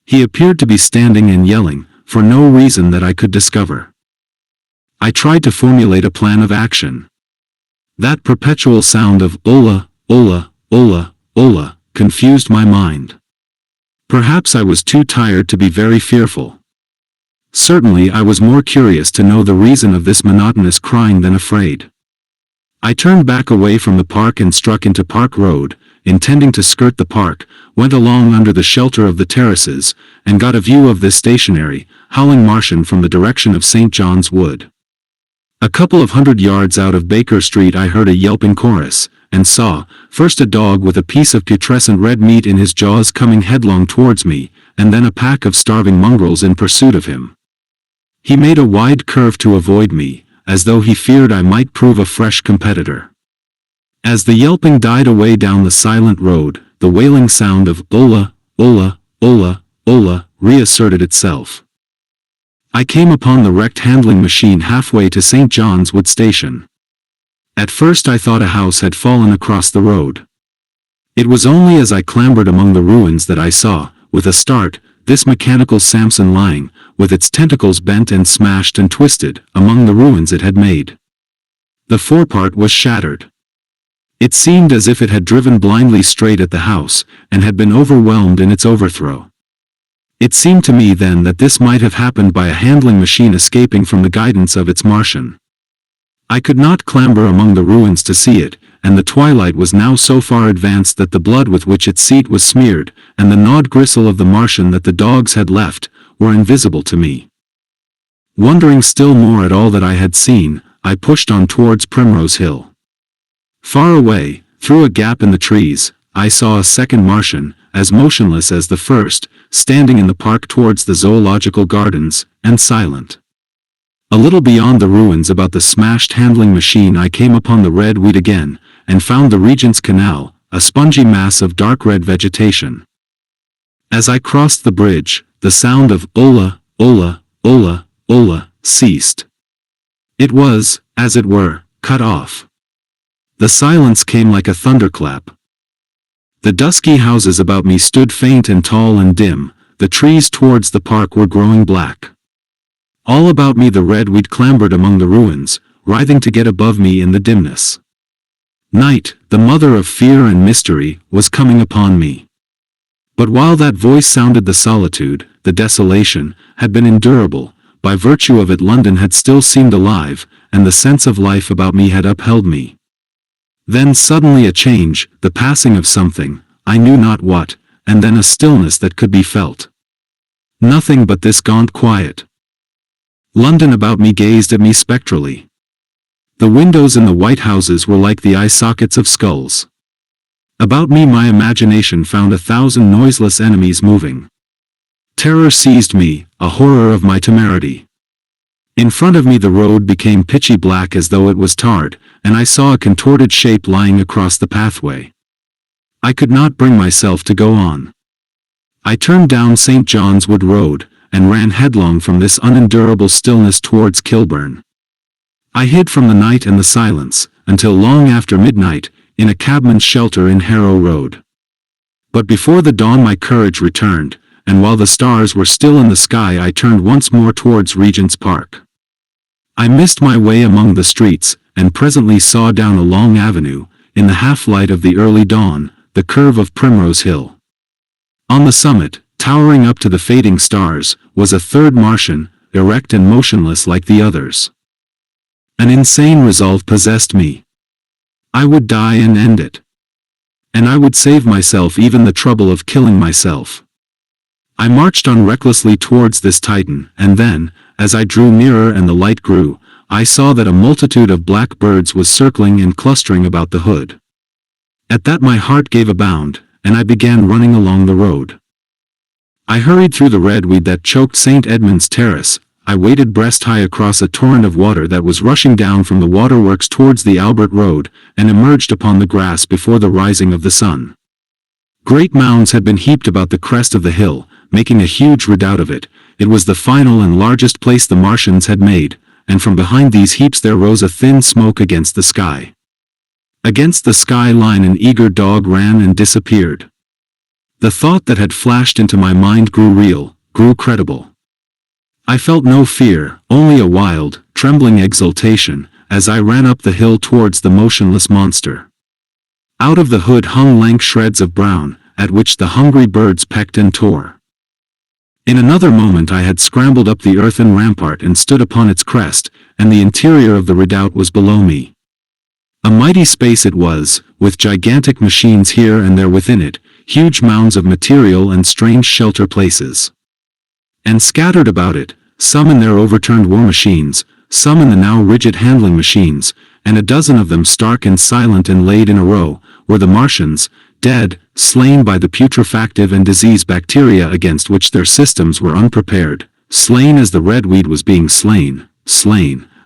He appeared to be standing and yelling, for no reason that I could discover. I tried to formulate a plan of action. That perpetual sound of "Ola, Ola, Ola, Ola" confused my mind. Perhaps I was too tired to be very fearful. Certainly I was more curious to know the reason of this monotonous crying than afraid. I turned back away from the park and struck into Park Road, intending to skirt the park, went along under the shelter of the terraces, and got a view of this stationary, howling Martian from the direction of St. John's Wood. A couple of 100 yards out of Baker Street I heard a yelping chorus, and saw, first a dog with a piece of putrescent red meat in his jaws coming headlong towards me, and then a pack of starving mongrels in pursuit of him. He made a wide curve to avoid me, as though he feared I might prove a fresh competitor. As the yelping died away down the silent road, the wailing sound of "Ola, Ola, Ola, Ola" reasserted itself. I came upon the wrecked handling machine halfway to St. John's Wood Station. At first I thought a house had fallen across the road. It was only as I clambered among the ruins that I saw, with a start, this mechanical Samson lying, with its tentacles bent and smashed and twisted, among the ruins it had made. The forepart was shattered. It seemed as if it had driven blindly straight at the house, and had been overwhelmed in its overthrow. It seemed to me then that this might have happened by a handling machine escaping from the guidance of its Martian. I could not clamber among the ruins to see it, and the twilight was now so far advanced that the blood with which its seat was smeared, and the gnawed gristle of the Martian that the dogs had left, were invisible to me. Wondering still more at all that I had seen, I pushed on towards Primrose Hill. Far away, through a gap in the trees, I saw a second Martian, as motionless as the first, standing in the park towards the zoological gardens, and silent. A little beyond the ruins about the smashed handling machine I came upon the red weed again, and found the Regent's Canal, a spongy mass of dark red vegetation. As I crossed the bridge, the sound of "Ola, Ola, Ola, Ola" ceased. It was, as it were, cut off. The silence came like a thunderclap. The dusky houses about me stood faint and tall and dim, the trees towards the park were growing black. All about me the redweed clambered among the ruins, writhing to get above me in the dimness. Night, the mother of fear and mystery, was coming upon me. But while that voice sounded, the solitude, the desolation, had been endurable. By virtue of it London had still seemed alive, and the sense of life about me had upheld me. Then suddenly a change, the passing of something, I knew not what, and then a stillness that could be felt. Nothing but this gaunt quiet. London about me gazed at me spectrally. The windows in the white houses were like the eye sockets of skulls. About me my imagination found 1,000 noiseless enemies moving. Terror seized me, a horror of my temerity. In front of me the road became pitchy black as though it was tarred, and I saw a contorted shape lying across the pathway. I could not bring myself to go on. I turned down St. John's Wood Road, and ran headlong from this unendurable stillness towards Kilburn. I hid from the night and the silence, until long after midnight, in a cabman's shelter in Harrow Road. But before the dawn my courage returned, and while the stars were still in the sky I turned once more towards Regent's Park. I missed my way among the streets, and presently saw down a long avenue, in the half-light of the early dawn, the curve of Primrose Hill. On the summit, towering up to the fading stars, was a third Martian, erect and motionless like the others. An insane resolve possessed me. I would die and end it. And I would save myself even the trouble of killing myself. I marched on recklessly towards this Titan, and then, as I drew nearer and the light grew, I saw that a multitude of black birds was circling and clustering about the hood. At that my heart gave a bound, and I began running along the road. I hurried through the redweed that choked St. Edmund's Terrace. I waded breast-high across a torrent of water that was rushing down from the waterworks towards the Albert Road, and emerged upon the grass before the rising of the sun. Great mounds had been heaped about the crest of the hill, making a huge redoubt of it. It was the final and largest place the Martians had made, and from behind these heaps there rose a thin smoke against the sky. Against the sky line an eager dog ran and disappeared. The thought that had flashed into my mind grew real, grew credible. I felt no fear, only a wild, trembling exultation, as I ran up the hill towards the motionless monster. Out of the hood hung lank shreds of brown, at which the hungry birds pecked and tore. In another moment I had scrambled up the earthen rampart and stood upon its crest, and the interior of the redoubt was below me. A mighty space it was, with gigantic machines here and there within it, huge mounds of material and strange shelter places. And scattered about it, some in their overturned war machines, some in the now rigid handling machines, and a dozen of them stark and silent and laid in a row, were the Martians, dead, slain by the putrefactive and disease bacteria against which their systems were unprepared, slain as the red weed was being slain,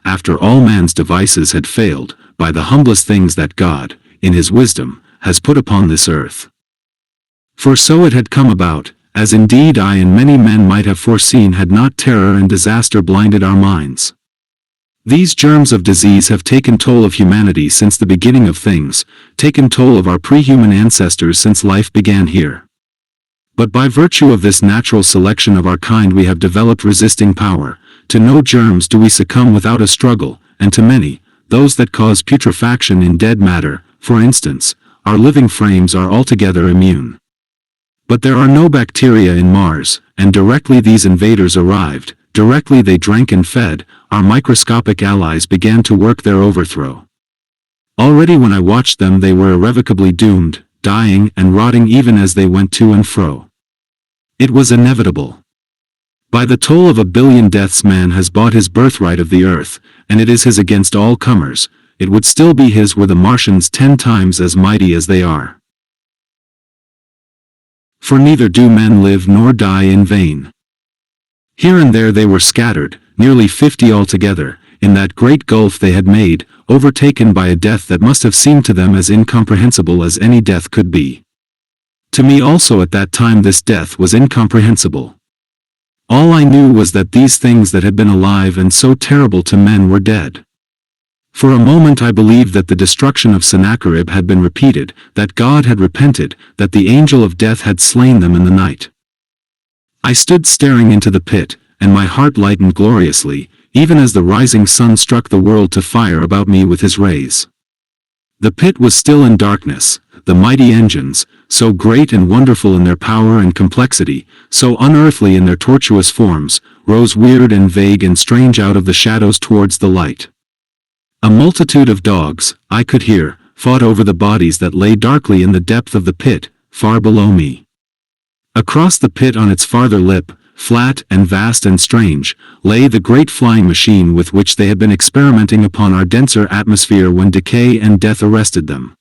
after all man's devices had failed, by the humblest things that God, in his wisdom, has put upon this earth. For so it had come about, as indeed I and many men might have foreseen had not terror and disaster blinded our minds. These germs of disease have taken toll of humanity since the beginning of things, taken toll of our pre-human ancestors since life began here. But by virtue of this natural selection of our kind we have developed resisting power. To no germs do we succumb without a struggle, and to many, those that cause putrefaction in dead matter, for instance, our living frames are altogether immune. But there are no bacteria in Mars, and directly these invaders arrived, directly they drank and fed, our microscopic allies began to work their overthrow. Already when I watched them they were irrevocably doomed, dying and rotting even as they went to and fro. It was inevitable. By the toll of 1 billion deaths man has bought his birthright of the earth, and it is his against all comers. It would still be his were the Martians 10 times as mighty as they are. For neither do men live nor die in vain. Here and there they were scattered, nearly 50 altogether, in that great gulf they had made, overtaken by a death that must have seemed to them as incomprehensible as any death could be. To me also at that time this death was incomprehensible. All I knew was that these things that had been alive and so terrible to men were dead. For a moment I believed that the destruction of Sennacherib had been repeated, that God had repented, that the angel of death had slain them in the night. I stood staring into the pit, and my heart lightened gloriously, even as the rising sun struck the world to fire about me with his rays. The pit was still in darkness. The mighty engines, so great and wonderful in their power and complexity, so unearthly in their tortuous forms, rose weird and vague and strange out of the shadows towards the light. A multitude of dogs, I could hear, fought over the bodies that lay darkly in the depth of the pit, far below me. Across the pit on its farther lip, flat and vast and strange, lay the great flying machine with which they had been experimenting upon our denser atmosphere when decay and death arrested them.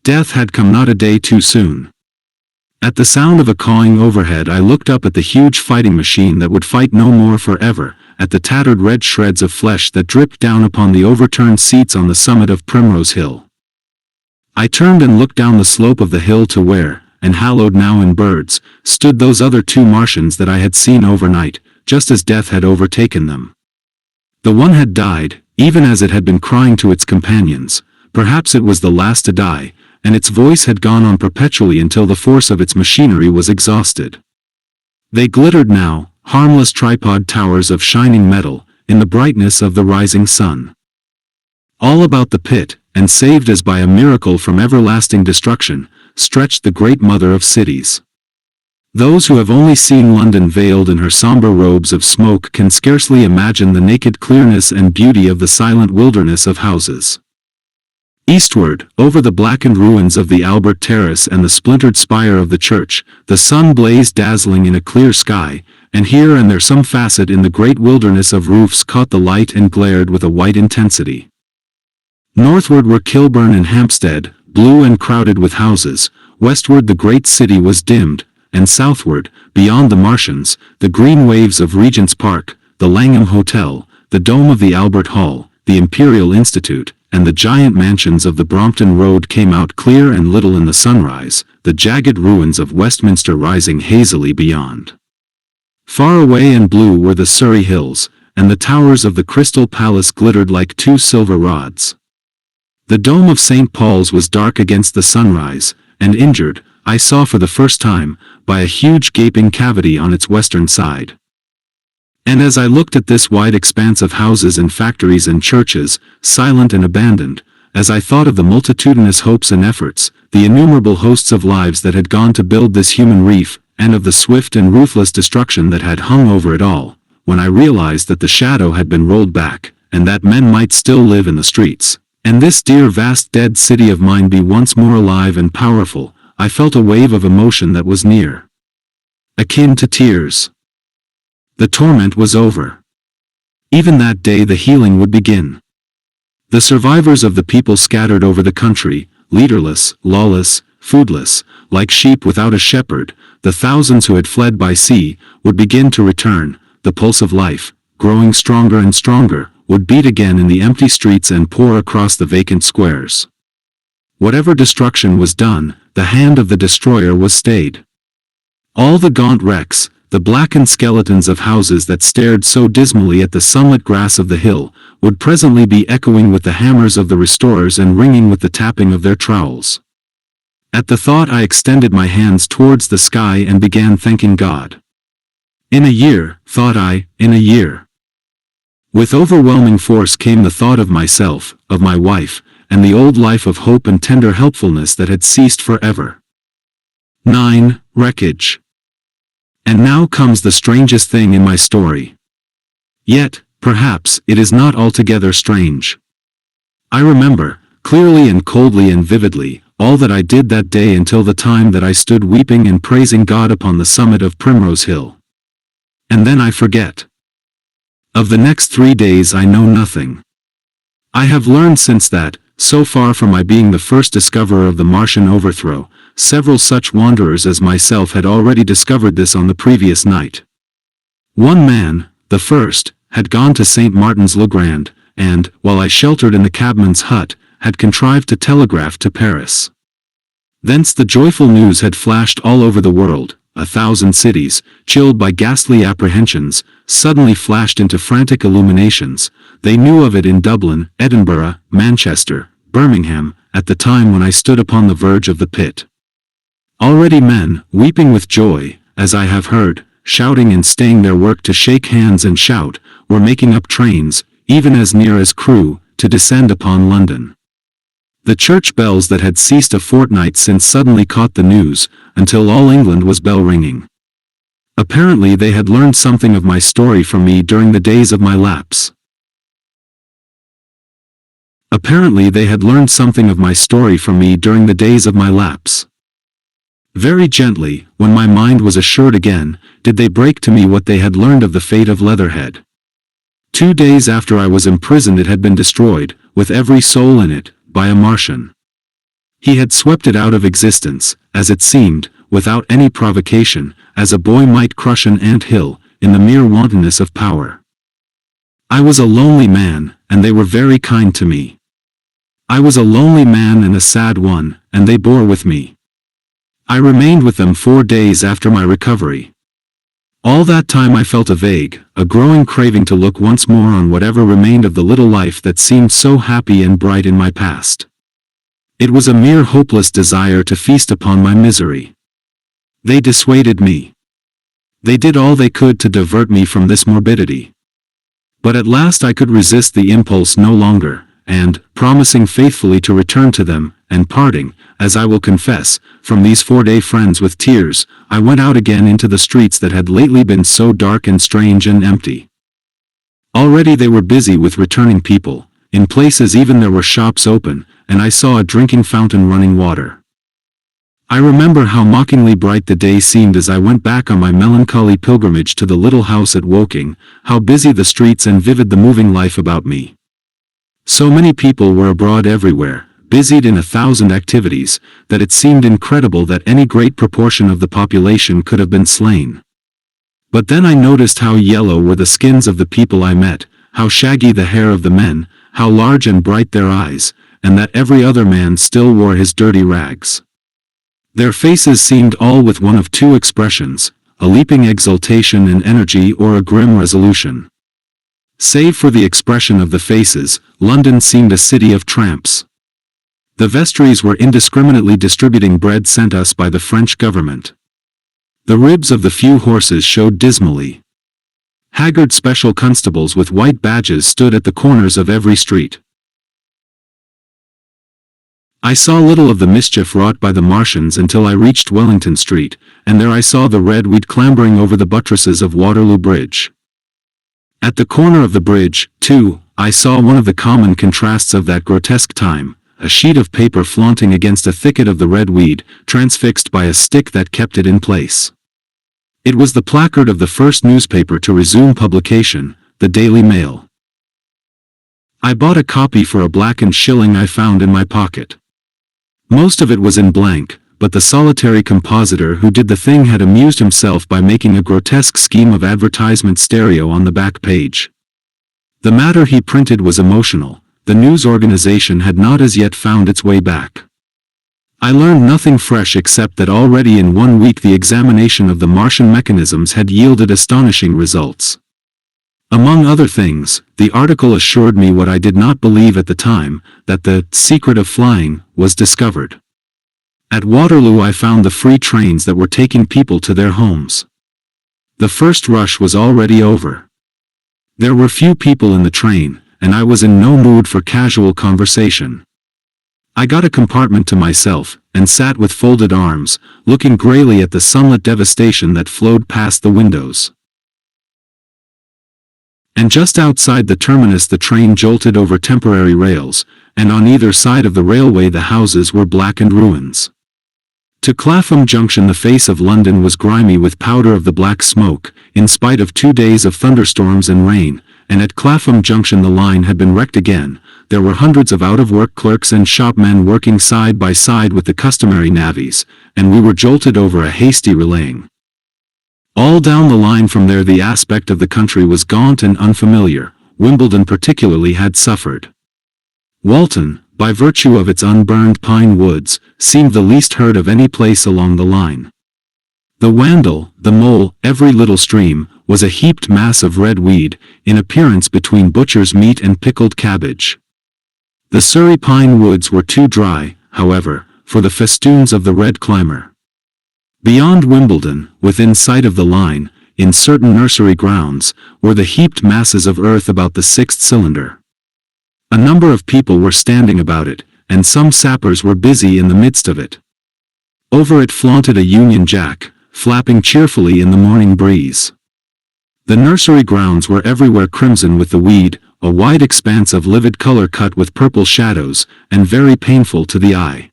Death had come not a day too soon. At the sound of a cawing overhead I looked up at the huge fighting machine that would fight no more forever, at the tattered red shreds of flesh that dripped down upon the overturned seats on the summit of Primrose Hill. I turned and looked down the slope of the hill to where, and hallowed now in birds, stood those other 2 Martians that I had seen overnight, just as death had overtaken them. The one had died, even as it had been crying to its companions. Perhaps it was the last to die, and its voice had gone on perpetually until the force of its machinery was exhausted. They glittered now, harmless tripod towers of shining metal, in the brightness of the rising sun. All about the pit, and saved as by a miracle from everlasting destruction, stretched the great mother of cities. Those who have only seen London veiled in her somber robes of smoke can scarcely imagine the naked clearness and beauty of the silent wilderness of houses. Eastward, over the blackened ruins of the Albert Terrace and the splintered spire of the church, the sun blazed dazzling in a clear sky, and here and there some facet in the great wilderness of roofs caught the light and glared with a white intensity. Northward were Kilburn and Hampstead, blue and crowded with houses. Westward the great city was dimmed, and southward, beyond the Martians, the green waves of Regent's Park, the Langham Hotel, the dome of the Albert Hall, the Imperial Institute, and the giant mansions of the Brompton Road came out clear and little in the sunrise, the jagged ruins of Westminster rising hazily beyond. Far away and blue were the Surrey Hills, and the towers of the Crystal Palace glittered like two silver rods. The dome of St. Paul's was dark against the sunrise, and injured, I saw for the first time, by a huge gaping cavity on its western side. And as I looked at this wide expanse of houses and factories and churches, silent and abandoned, as I thought of the multitudinous hopes and efforts, the innumerable hosts of lives that had gone to build this human reef, and of the swift and ruthless destruction that had hung over it all, when I realized that the shadow had been rolled back, and that men might still live in the streets, and this dear vast dead city of mine be once more alive and powerful, I felt a wave of emotion that was near, akin to tears. The torment was over. Even that day the healing would begin. The survivors of the people scattered over the country, leaderless, lawless, foodless, like sheep without a shepherd, the thousands who had fled by sea, would begin to return, the pulse of life, growing stronger and stronger, would beat again in the empty streets and pour across the vacant squares. Whatever destruction was done, the hand of the destroyer was stayed. All the gaunt wrecks, the blackened skeletons of houses that stared so dismally at the sunlit grass of the hill, would presently be echoing with the hammers of the restorers and ringing with the tapping of their trowels. At the thought I extended my hands towards the sky and began thanking God. In a year, thought I, in a year. With overwhelming force came the thought of myself, of my wife, and the old life of hope and tender helpfulness that had ceased forever. 9. Wreckage. And now comes the strangest thing in my story. Yet, perhaps, it is not altogether strange. I remember, clearly and coldly and vividly, all that I did that day until the time that I stood weeping and praising God upon the summit of Primrose Hill. And then I forget. Of the next 3 days I know nothing. I have learned since that, so far from my being the first discoverer of the Martian overthrow, several such wanderers as myself had already discovered this on the previous night. One man, the first, had gone to St. Martin's-le-Grand, and, while I sheltered in the cabman's hut, had contrived to telegraph to Paris. Thence the joyful news had flashed all over the world. 1,000 cities, chilled by ghastly apprehensions, suddenly flashed into frantic illuminations. They knew of it in Dublin, Edinburgh, Manchester, Birmingham, at the time when I stood upon the verge of the pit. Already men, weeping with joy, as I have heard, shouting and staying their work to shake hands and shout, were making up trains, even as near as Crewe, to descend upon London. The church bells that had ceased a fortnight since suddenly caught the news, until all England was bell-ringing. Apparently they had learned something of my story from me during the days of my lapse. Apparently they had learned something of my story from me during the days of my lapse. Very gently, when my mind was assured again, did they break to me what they had learned of the fate of Leatherhead. 2 days after I was imprisoned it had been destroyed, with every soul in it, by a Martian. He had swept it out of existence, as it seemed, without any provocation, as a boy might crush an ant-hill, in the mere wantonness of power. I was a lonely man, and they were very kind to me. I was a lonely man and a sad one, and they bore with me. I remained with them 4 days after my recovery. All that time I felt a vague, a growing craving to look once more on whatever remained of the little life that seemed so happy and bright in my past. It was a mere hopeless desire to feast upon my misery. They dissuaded me. They did all they could to divert me from this morbidity. But at last I could resist the impulse no longer, and, promising faithfully to return to them, and parting, as I will confess, from these 4-day friends with tears, I went out again into the streets that had lately been so dark and strange and empty. Already they were busy with returning people, in places even there were shops open, and I saw a drinking fountain running water. I remember how mockingly bright the day seemed as I went back on my melancholy pilgrimage to the little house at Woking, how busy the streets and vivid the moving life about me. So many people were abroad everywhere, busied in 1,000 activities, that it seemed incredible that any great proportion of the population could have been slain. But then I noticed how yellow were the skins of the people I met, how shaggy the hair of the men, how large and bright their eyes, and that every other man still wore his dirty rags. Their faces seemed all with one of two expressions, a leaping exultation and energy or a grim resolution. Save for the expression of the faces, London seemed a city of tramps. The vestries were indiscriminately distributing bread sent us by the French government. The ribs of the few horses showed dismally. Haggard special constables with white badges stood at the corners of every street. I saw little of the mischief wrought by the Martians until I reached Wellington Street, and there I saw the red weed clambering over the buttresses of Waterloo Bridge. At the corner of the bridge, too, I saw one of the common contrasts of that grotesque time, a sheet of paper flaunting against a thicket of the red weed, transfixed by a stick that kept it in place. It was the placard of the first newspaper to resume publication, the Daily Mail. I bought a copy for a blackened shilling I found in my pocket. Most of it was in blank, but the solitary compositor who did the thing had amused himself by making a grotesque scheme of advertisement stereo on the back page. The matter he printed was emotional. The news organization had not as yet found its way back. I learned nothing fresh except that already in 1 week the examination of the Martian mechanisms had yielded astonishing results. Among other things, the article assured me what I did not believe at the time, that the secret of flying was discovered. At Waterloo I found the free trains that were taking people to their homes. The first rush was already over. There were few people in the train, and I was in no mood for casual conversation. I got a compartment to myself, and sat with folded arms, looking greyly at the sunlit devastation that flowed past the windows. And just outside the terminus the train jolted over temporary rails, and on either side of the railway the houses were blackened ruins. To Clapham Junction the face of London was grimy with powder of the black smoke, in spite of 2 days of thunderstorms and rain, and at Clapham Junction the line had been wrecked again. There were hundreds of out-of-work clerks and shopmen working side by side with the customary navvies, and we were jolted over a hasty relaying. All down the line from there the aspect of the country was gaunt and unfamiliar. Wimbledon particularly had suffered. Walton, by virtue of its unburned pine woods, seemed the least heard of any place along the line. The Wandle, the Mole, every little stream, was a heaped mass of red weed, in appearance between butcher's meat and pickled cabbage. The Surrey pine woods were too dry, however, for the festoons of the red climber. Beyond Wimbledon, within sight of the line, in certain nursery grounds, were the heaped masses of earth about the sixth cylinder. A number of people were standing about it, and some sappers were busy in the midst of it. Over it flaunted a Union Jack, flapping cheerfully in the morning breeze. The nursery grounds were everywhere crimson with the weed, a wide expanse of livid color cut with purple shadows, and very painful to the eye.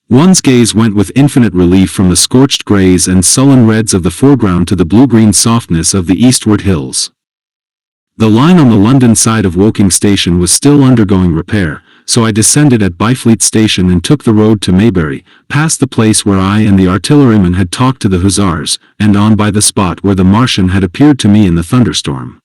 One's gaze went with infinite relief from the scorched grays and sullen reds of the foreground to the blue-green softness of the eastward hills. The line on the London side of Woking Station was still undergoing repair, so I descended at Byfleet Station and took the road to Maybury, past the place where I and the artilleryman had talked to the hussars, and on by the spot where the Martian had appeared to me in the thunderstorm.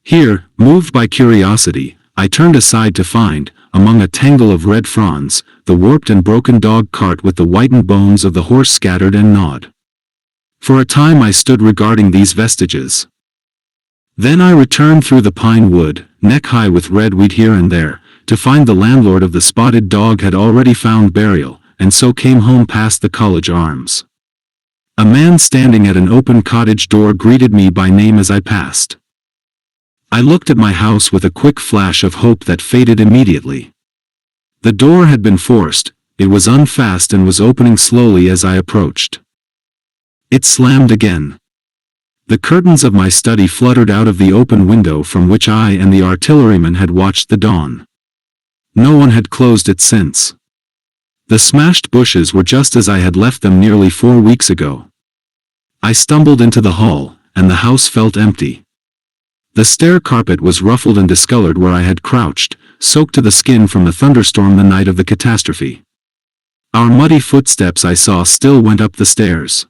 Here, moved by curiosity, I turned aside to find, among a tangle of red fronds, the warped and broken dog cart with the whitened bones of the horse scattered and gnawed. For a time I stood regarding these vestiges. Then I returned through the pine wood, neck-high with red weed here and there, to find the landlord of the spotted dog had already found burial, and so came home past the College Arms. A man standing at an open cottage door greeted me by name as I passed. I looked at my house with a quick flash of hope that faded immediately. The door had been forced, it was unfast and was opening slowly as I approached. It slammed again. The curtains of my study fluttered out of the open window from which I and the artilleryman had watched the dawn. No one had closed it since. The smashed bushes were just as I had left them nearly 4 weeks ago. I stumbled into the hall, and the house felt empty. The stair carpet was ruffled and discolored where I had crouched, soaked to the skin from the thunderstorm the night of the catastrophe. Our muddy footsteps I saw still went up the stairs.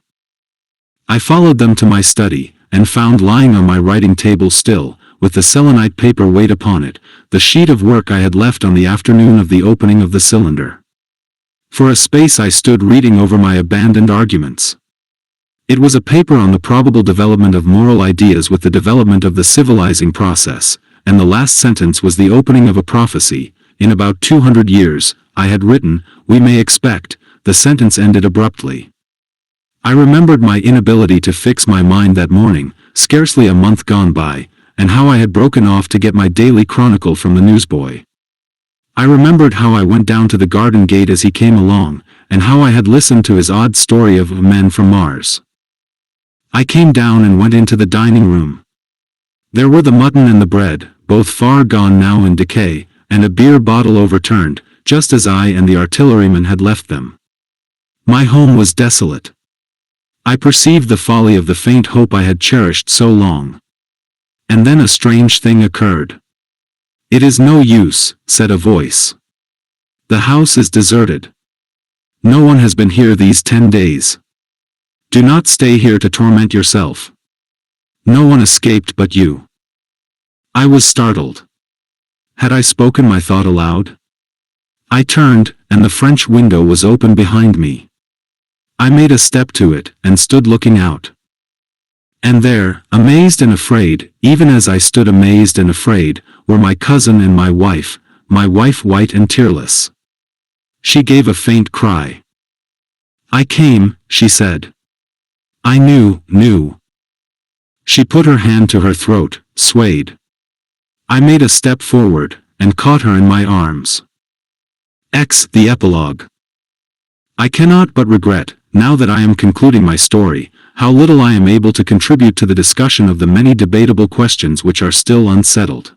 I followed them to my study, and found lying on my writing table still, with the selenite paper weight upon it, the sheet of work I had left on the afternoon of the opening of the cylinder. For a space I stood reading over my abandoned arguments. It was a paper on the probable development of moral ideas with the development of the civilizing process, and the last sentence was the opening of a prophecy. In about 200 years, I had written, we may expect. The sentence ended abruptly. I remembered my inability to fix my mind that morning, scarcely a month gone by, and how I had broken off to get my daily chronicle from the newsboy. I remembered how I went down to the garden gate as he came along, and how I had listened to his odd story of men from Mars. I came down and went into the dining room. There were the mutton and the bread, both far gone now in decay, and a beer bottle overturned, just as I and the artilleryman had left them. My home was desolate. I perceived the folly of the faint hope I had cherished so long. And then a strange thing occurred. "It is no use," said a voice. "The house is deserted. No one has been here these 10 days. Do not stay here to torment yourself. No one escaped but you." I was startled. Had I spoken my thought aloud? I turned, and the French window was open behind me. I made a step to it, and stood looking out. And there, amazed and afraid, even as I stood amazed and afraid, were my cousin and my wife white and tearless. She gave a faint cry. "I came," she said. "I knew." She put her hand to her throat, swayed. I made a step forward, and caught her in my arms. The epilogue. I cannot but regret, now that I am concluding my story, how little I am able to contribute to the discussion of the many debatable questions which are still unsettled.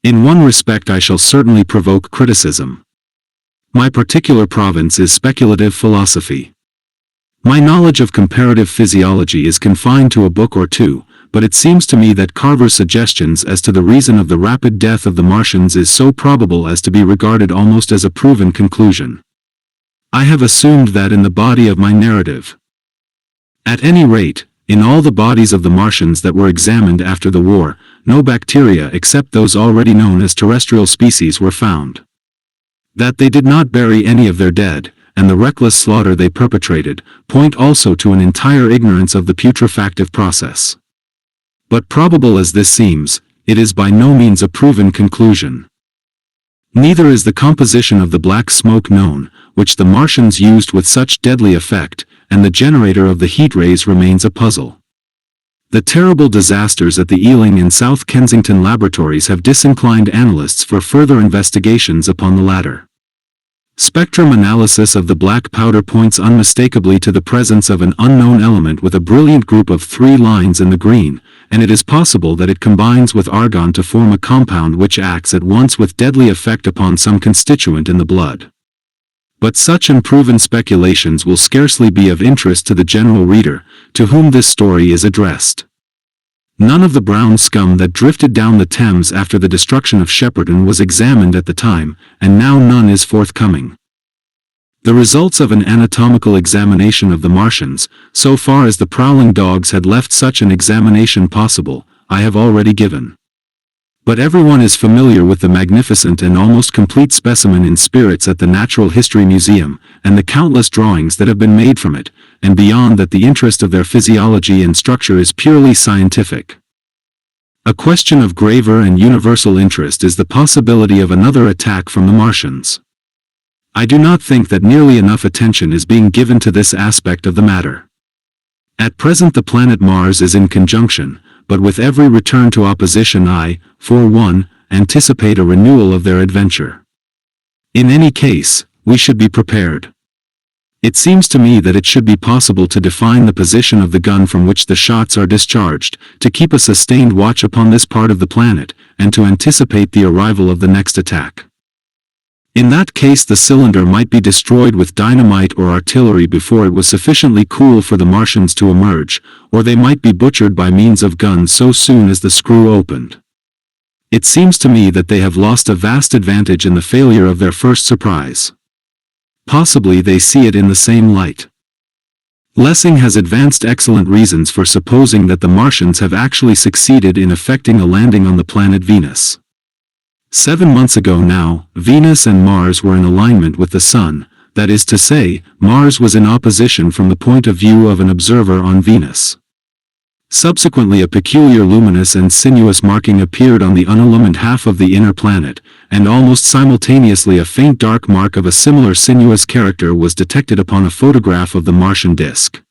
In one respect I shall certainly provoke criticism. My particular province is speculative philosophy. My knowledge of comparative physiology is confined to a book or two, but it seems to me that Carver's suggestions as to the reason of the rapid death of the Martians is so probable as to be regarded almost as a proven conclusion. I have assumed that in the body of my narrative. At any rate, in all the bodies of the Martians that were examined after the war, no bacteria except those already known as terrestrial species were found. That they did not bury any of their dead, and the reckless slaughter they perpetrated, point also to an entire ignorance of the putrefactive process. But probable as this seems, it is by no means a proven conclusion. Neither is the composition of the black smoke known, which the Martians used with such deadly effect, and the generator of the heat rays remains a puzzle. The terrible disasters at the Ealing and South Kensington laboratories have disinclined analysts for further investigations upon the latter. Spectrum analysis of the black powder points unmistakably to the presence of an unknown element with a brilliant group of 3 lines in the green, and it is possible that it combines with argon to form a compound which acts at once with deadly effect upon some constituent in the blood. But such unproven speculations will scarcely be of interest to the general reader, to whom this story is addressed. None of the brown scum that drifted down the Thames after the destruction of Shepperton was examined at the time, and now none is forthcoming. The results of an anatomical examination of the Martians, so far as the prowling dogs had left such an examination possible, I have already given. But everyone is familiar with the magnificent and almost complete specimen in spirits at the Natural History Museum, and the countless drawings that have been made from it, and beyond that the interest of their physiology and structure is purely scientific. A question of graver and universal interest is the possibility of another attack from the Martians. I do not think that nearly enough attention is being given to this aspect of the matter. At present the planet Mars is in conjunction, but with every return to opposition I, for one, anticipate a renewal of their adventure. In any case, we should be prepared. It seems to me that it should be possible to define the position of the gun from which the shots are discharged, to keep a sustained watch upon this part of the planet, and to anticipate the arrival of the next attack. In that case the cylinder might be destroyed with dynamite or artillery before it was sufficiently cool for the Martians to emerge, or they might be butchered by means of guns so soon as the screw opened. It seems to me that they have lost a vast advantage in the failure of their first surprise. Possibly they see it in the same light. Lessing has advanced excellent reasons for supposing that the Martians have actually succeeded in effecting a landing on the planet Venus. 7 months ago now, Venus and Mars were in alignment with the Sun, that is to say, Mars was in opposition from the point of view of an observer on Venus. Subsequently a peculiar luminous and sinuous marking appeared on the unillumined half of the inner planet, and almost simultaneously a faint dark mark of a similar sinuous character was detected upon a photograph of the Martian disk.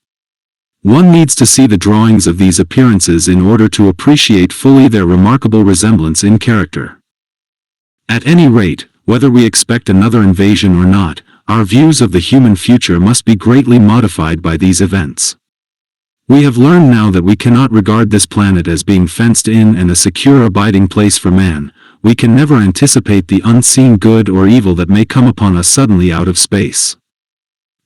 One needs to see the drawings of these appearances in order to appreciate fully their remarkable resemblance in character. At any rate, whether we expect another invasion or not, our views of the human future must be greatly modified by these events. We have learned now that we cannot regard this planet as being fenced in and a secure abiding place for man. We can never anticipate the unseen good or evil that may come upon us suddenly out of space.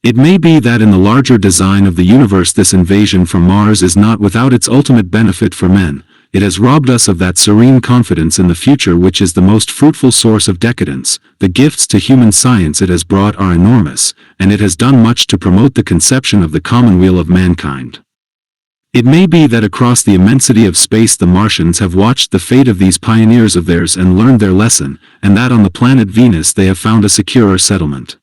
It may be that in the larger design of the universe this invasion from Mars is not without its ultimate benefit for men. It has robbed us of that serene confidence in the future which is the most fruitful source of decadence. The gifts to human science it has brought are enormous, and it has done much to promote the conception of the commonweal of mankind. It may be that across the immensity of space the Martians have watched the fate of these pioneers of theirs and learned their lesson, and that on the planet Venus they have found a securer settlement.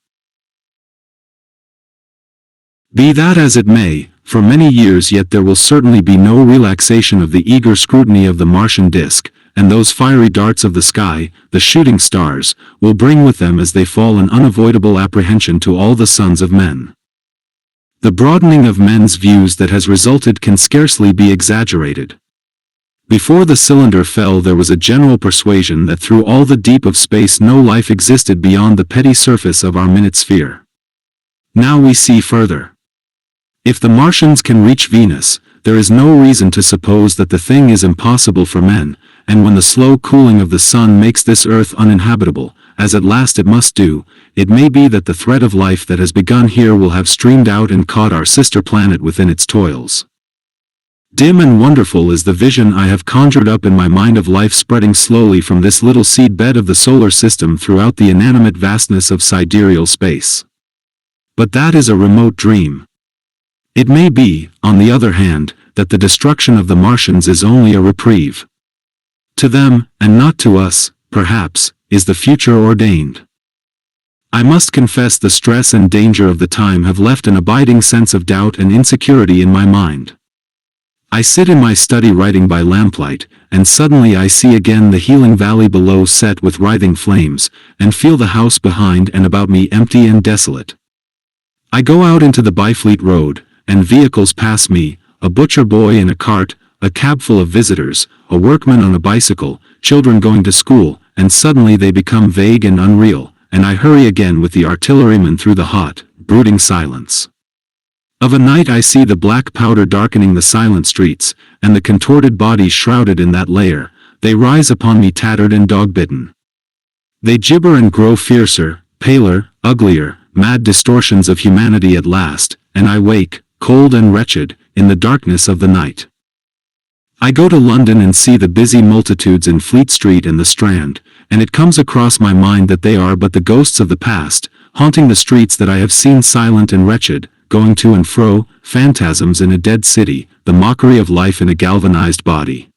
Be that as it may, for many years yet there will certainly be no relaxation of the eager scrutiny of the Martian disk, and those fiery darts of the sky, the shooting stars, will bring with them as they fall an unavoidable apprehension to all the sons of men. The broadening of men's views that has resulted can scarcely be exaggerated. Before the cylinder fell there was a general persuasion that through all the deep of space no life existed beyond the petty surface of our minute sphere. Now we see further. If the Martians can reach Venus, there is no reason to suppose that the thing is impossible for men, and when the slow cooling of the sun makes this earth uninhabitable, as at last it must do, it may be that the thread of life that has begun here will have streamed out and caught our sister planet within its toils. Dim and wonderful is the vision I have conjured up in my mind of life spreading slowly from this little seed bed of the solar system throughout the inanimate vastness of sidereal space. But that is a remote dream. It may be, on the other hand, that the destruction of the Martians is only a reprieve. To them, and not to us, perhaps, is the future ordained. I must confess the stress and danger of the time have left an abiding sense of doubt and insecurity in my mind. I sit in my study writing by lamplight, and suddenly I see again the healing valley below set with writhing flames, and feel the house behind and about me empty and desolate. I go out into the Byfleet Road, and vehicles pass me, a butcher boy in a cart, a cab full of visitors, a workman on a bicycle, children going to school, and suddenly they become vague and unreal, and I hurry again with the artilleryman through the hot, brooding silence. Of a night I see the black powder darkening the silent streets, and the contorted bodies shrouded in that layer. They rise upon me tattered and dog-bitten. They gibber and grow fiercer, paler, uglier, mad distortions of humanity at last, and I wake, cold and wretched, in the darkness of the night. I go to London and see the busy multitudes in Fleet Street and the Strand, and it comes across my mind that they are but the ghosts of the past, haunting the streets that I have seen silent and wretched, going to and fro, phantasms in a dead city, the mockery of life in a galvanized body.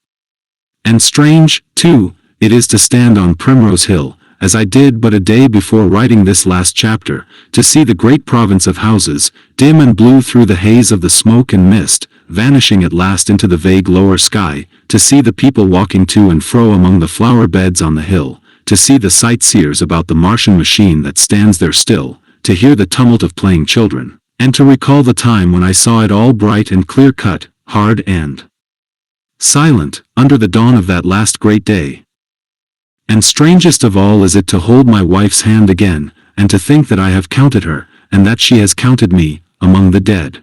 And strange, too, it is to stand on Primrose Hill, as I did but a day before writing this last chapter, to see the great province of houses, dim and blue through the haze of the smoke and mist, vanishing at last into the vague lower sky, to see the people walking to and fro among the flower beds on the hill, to see the sightseers about the Martian machine that stands there still, to hear the tumult of playing children, and to recall the time when I saw it all bright and clear-cut, hard and silent, under the dawn of that last great day. And strangest of all is it to hold my wife's hand again, and to think that I have counted her, and that she has counted me, among the dead.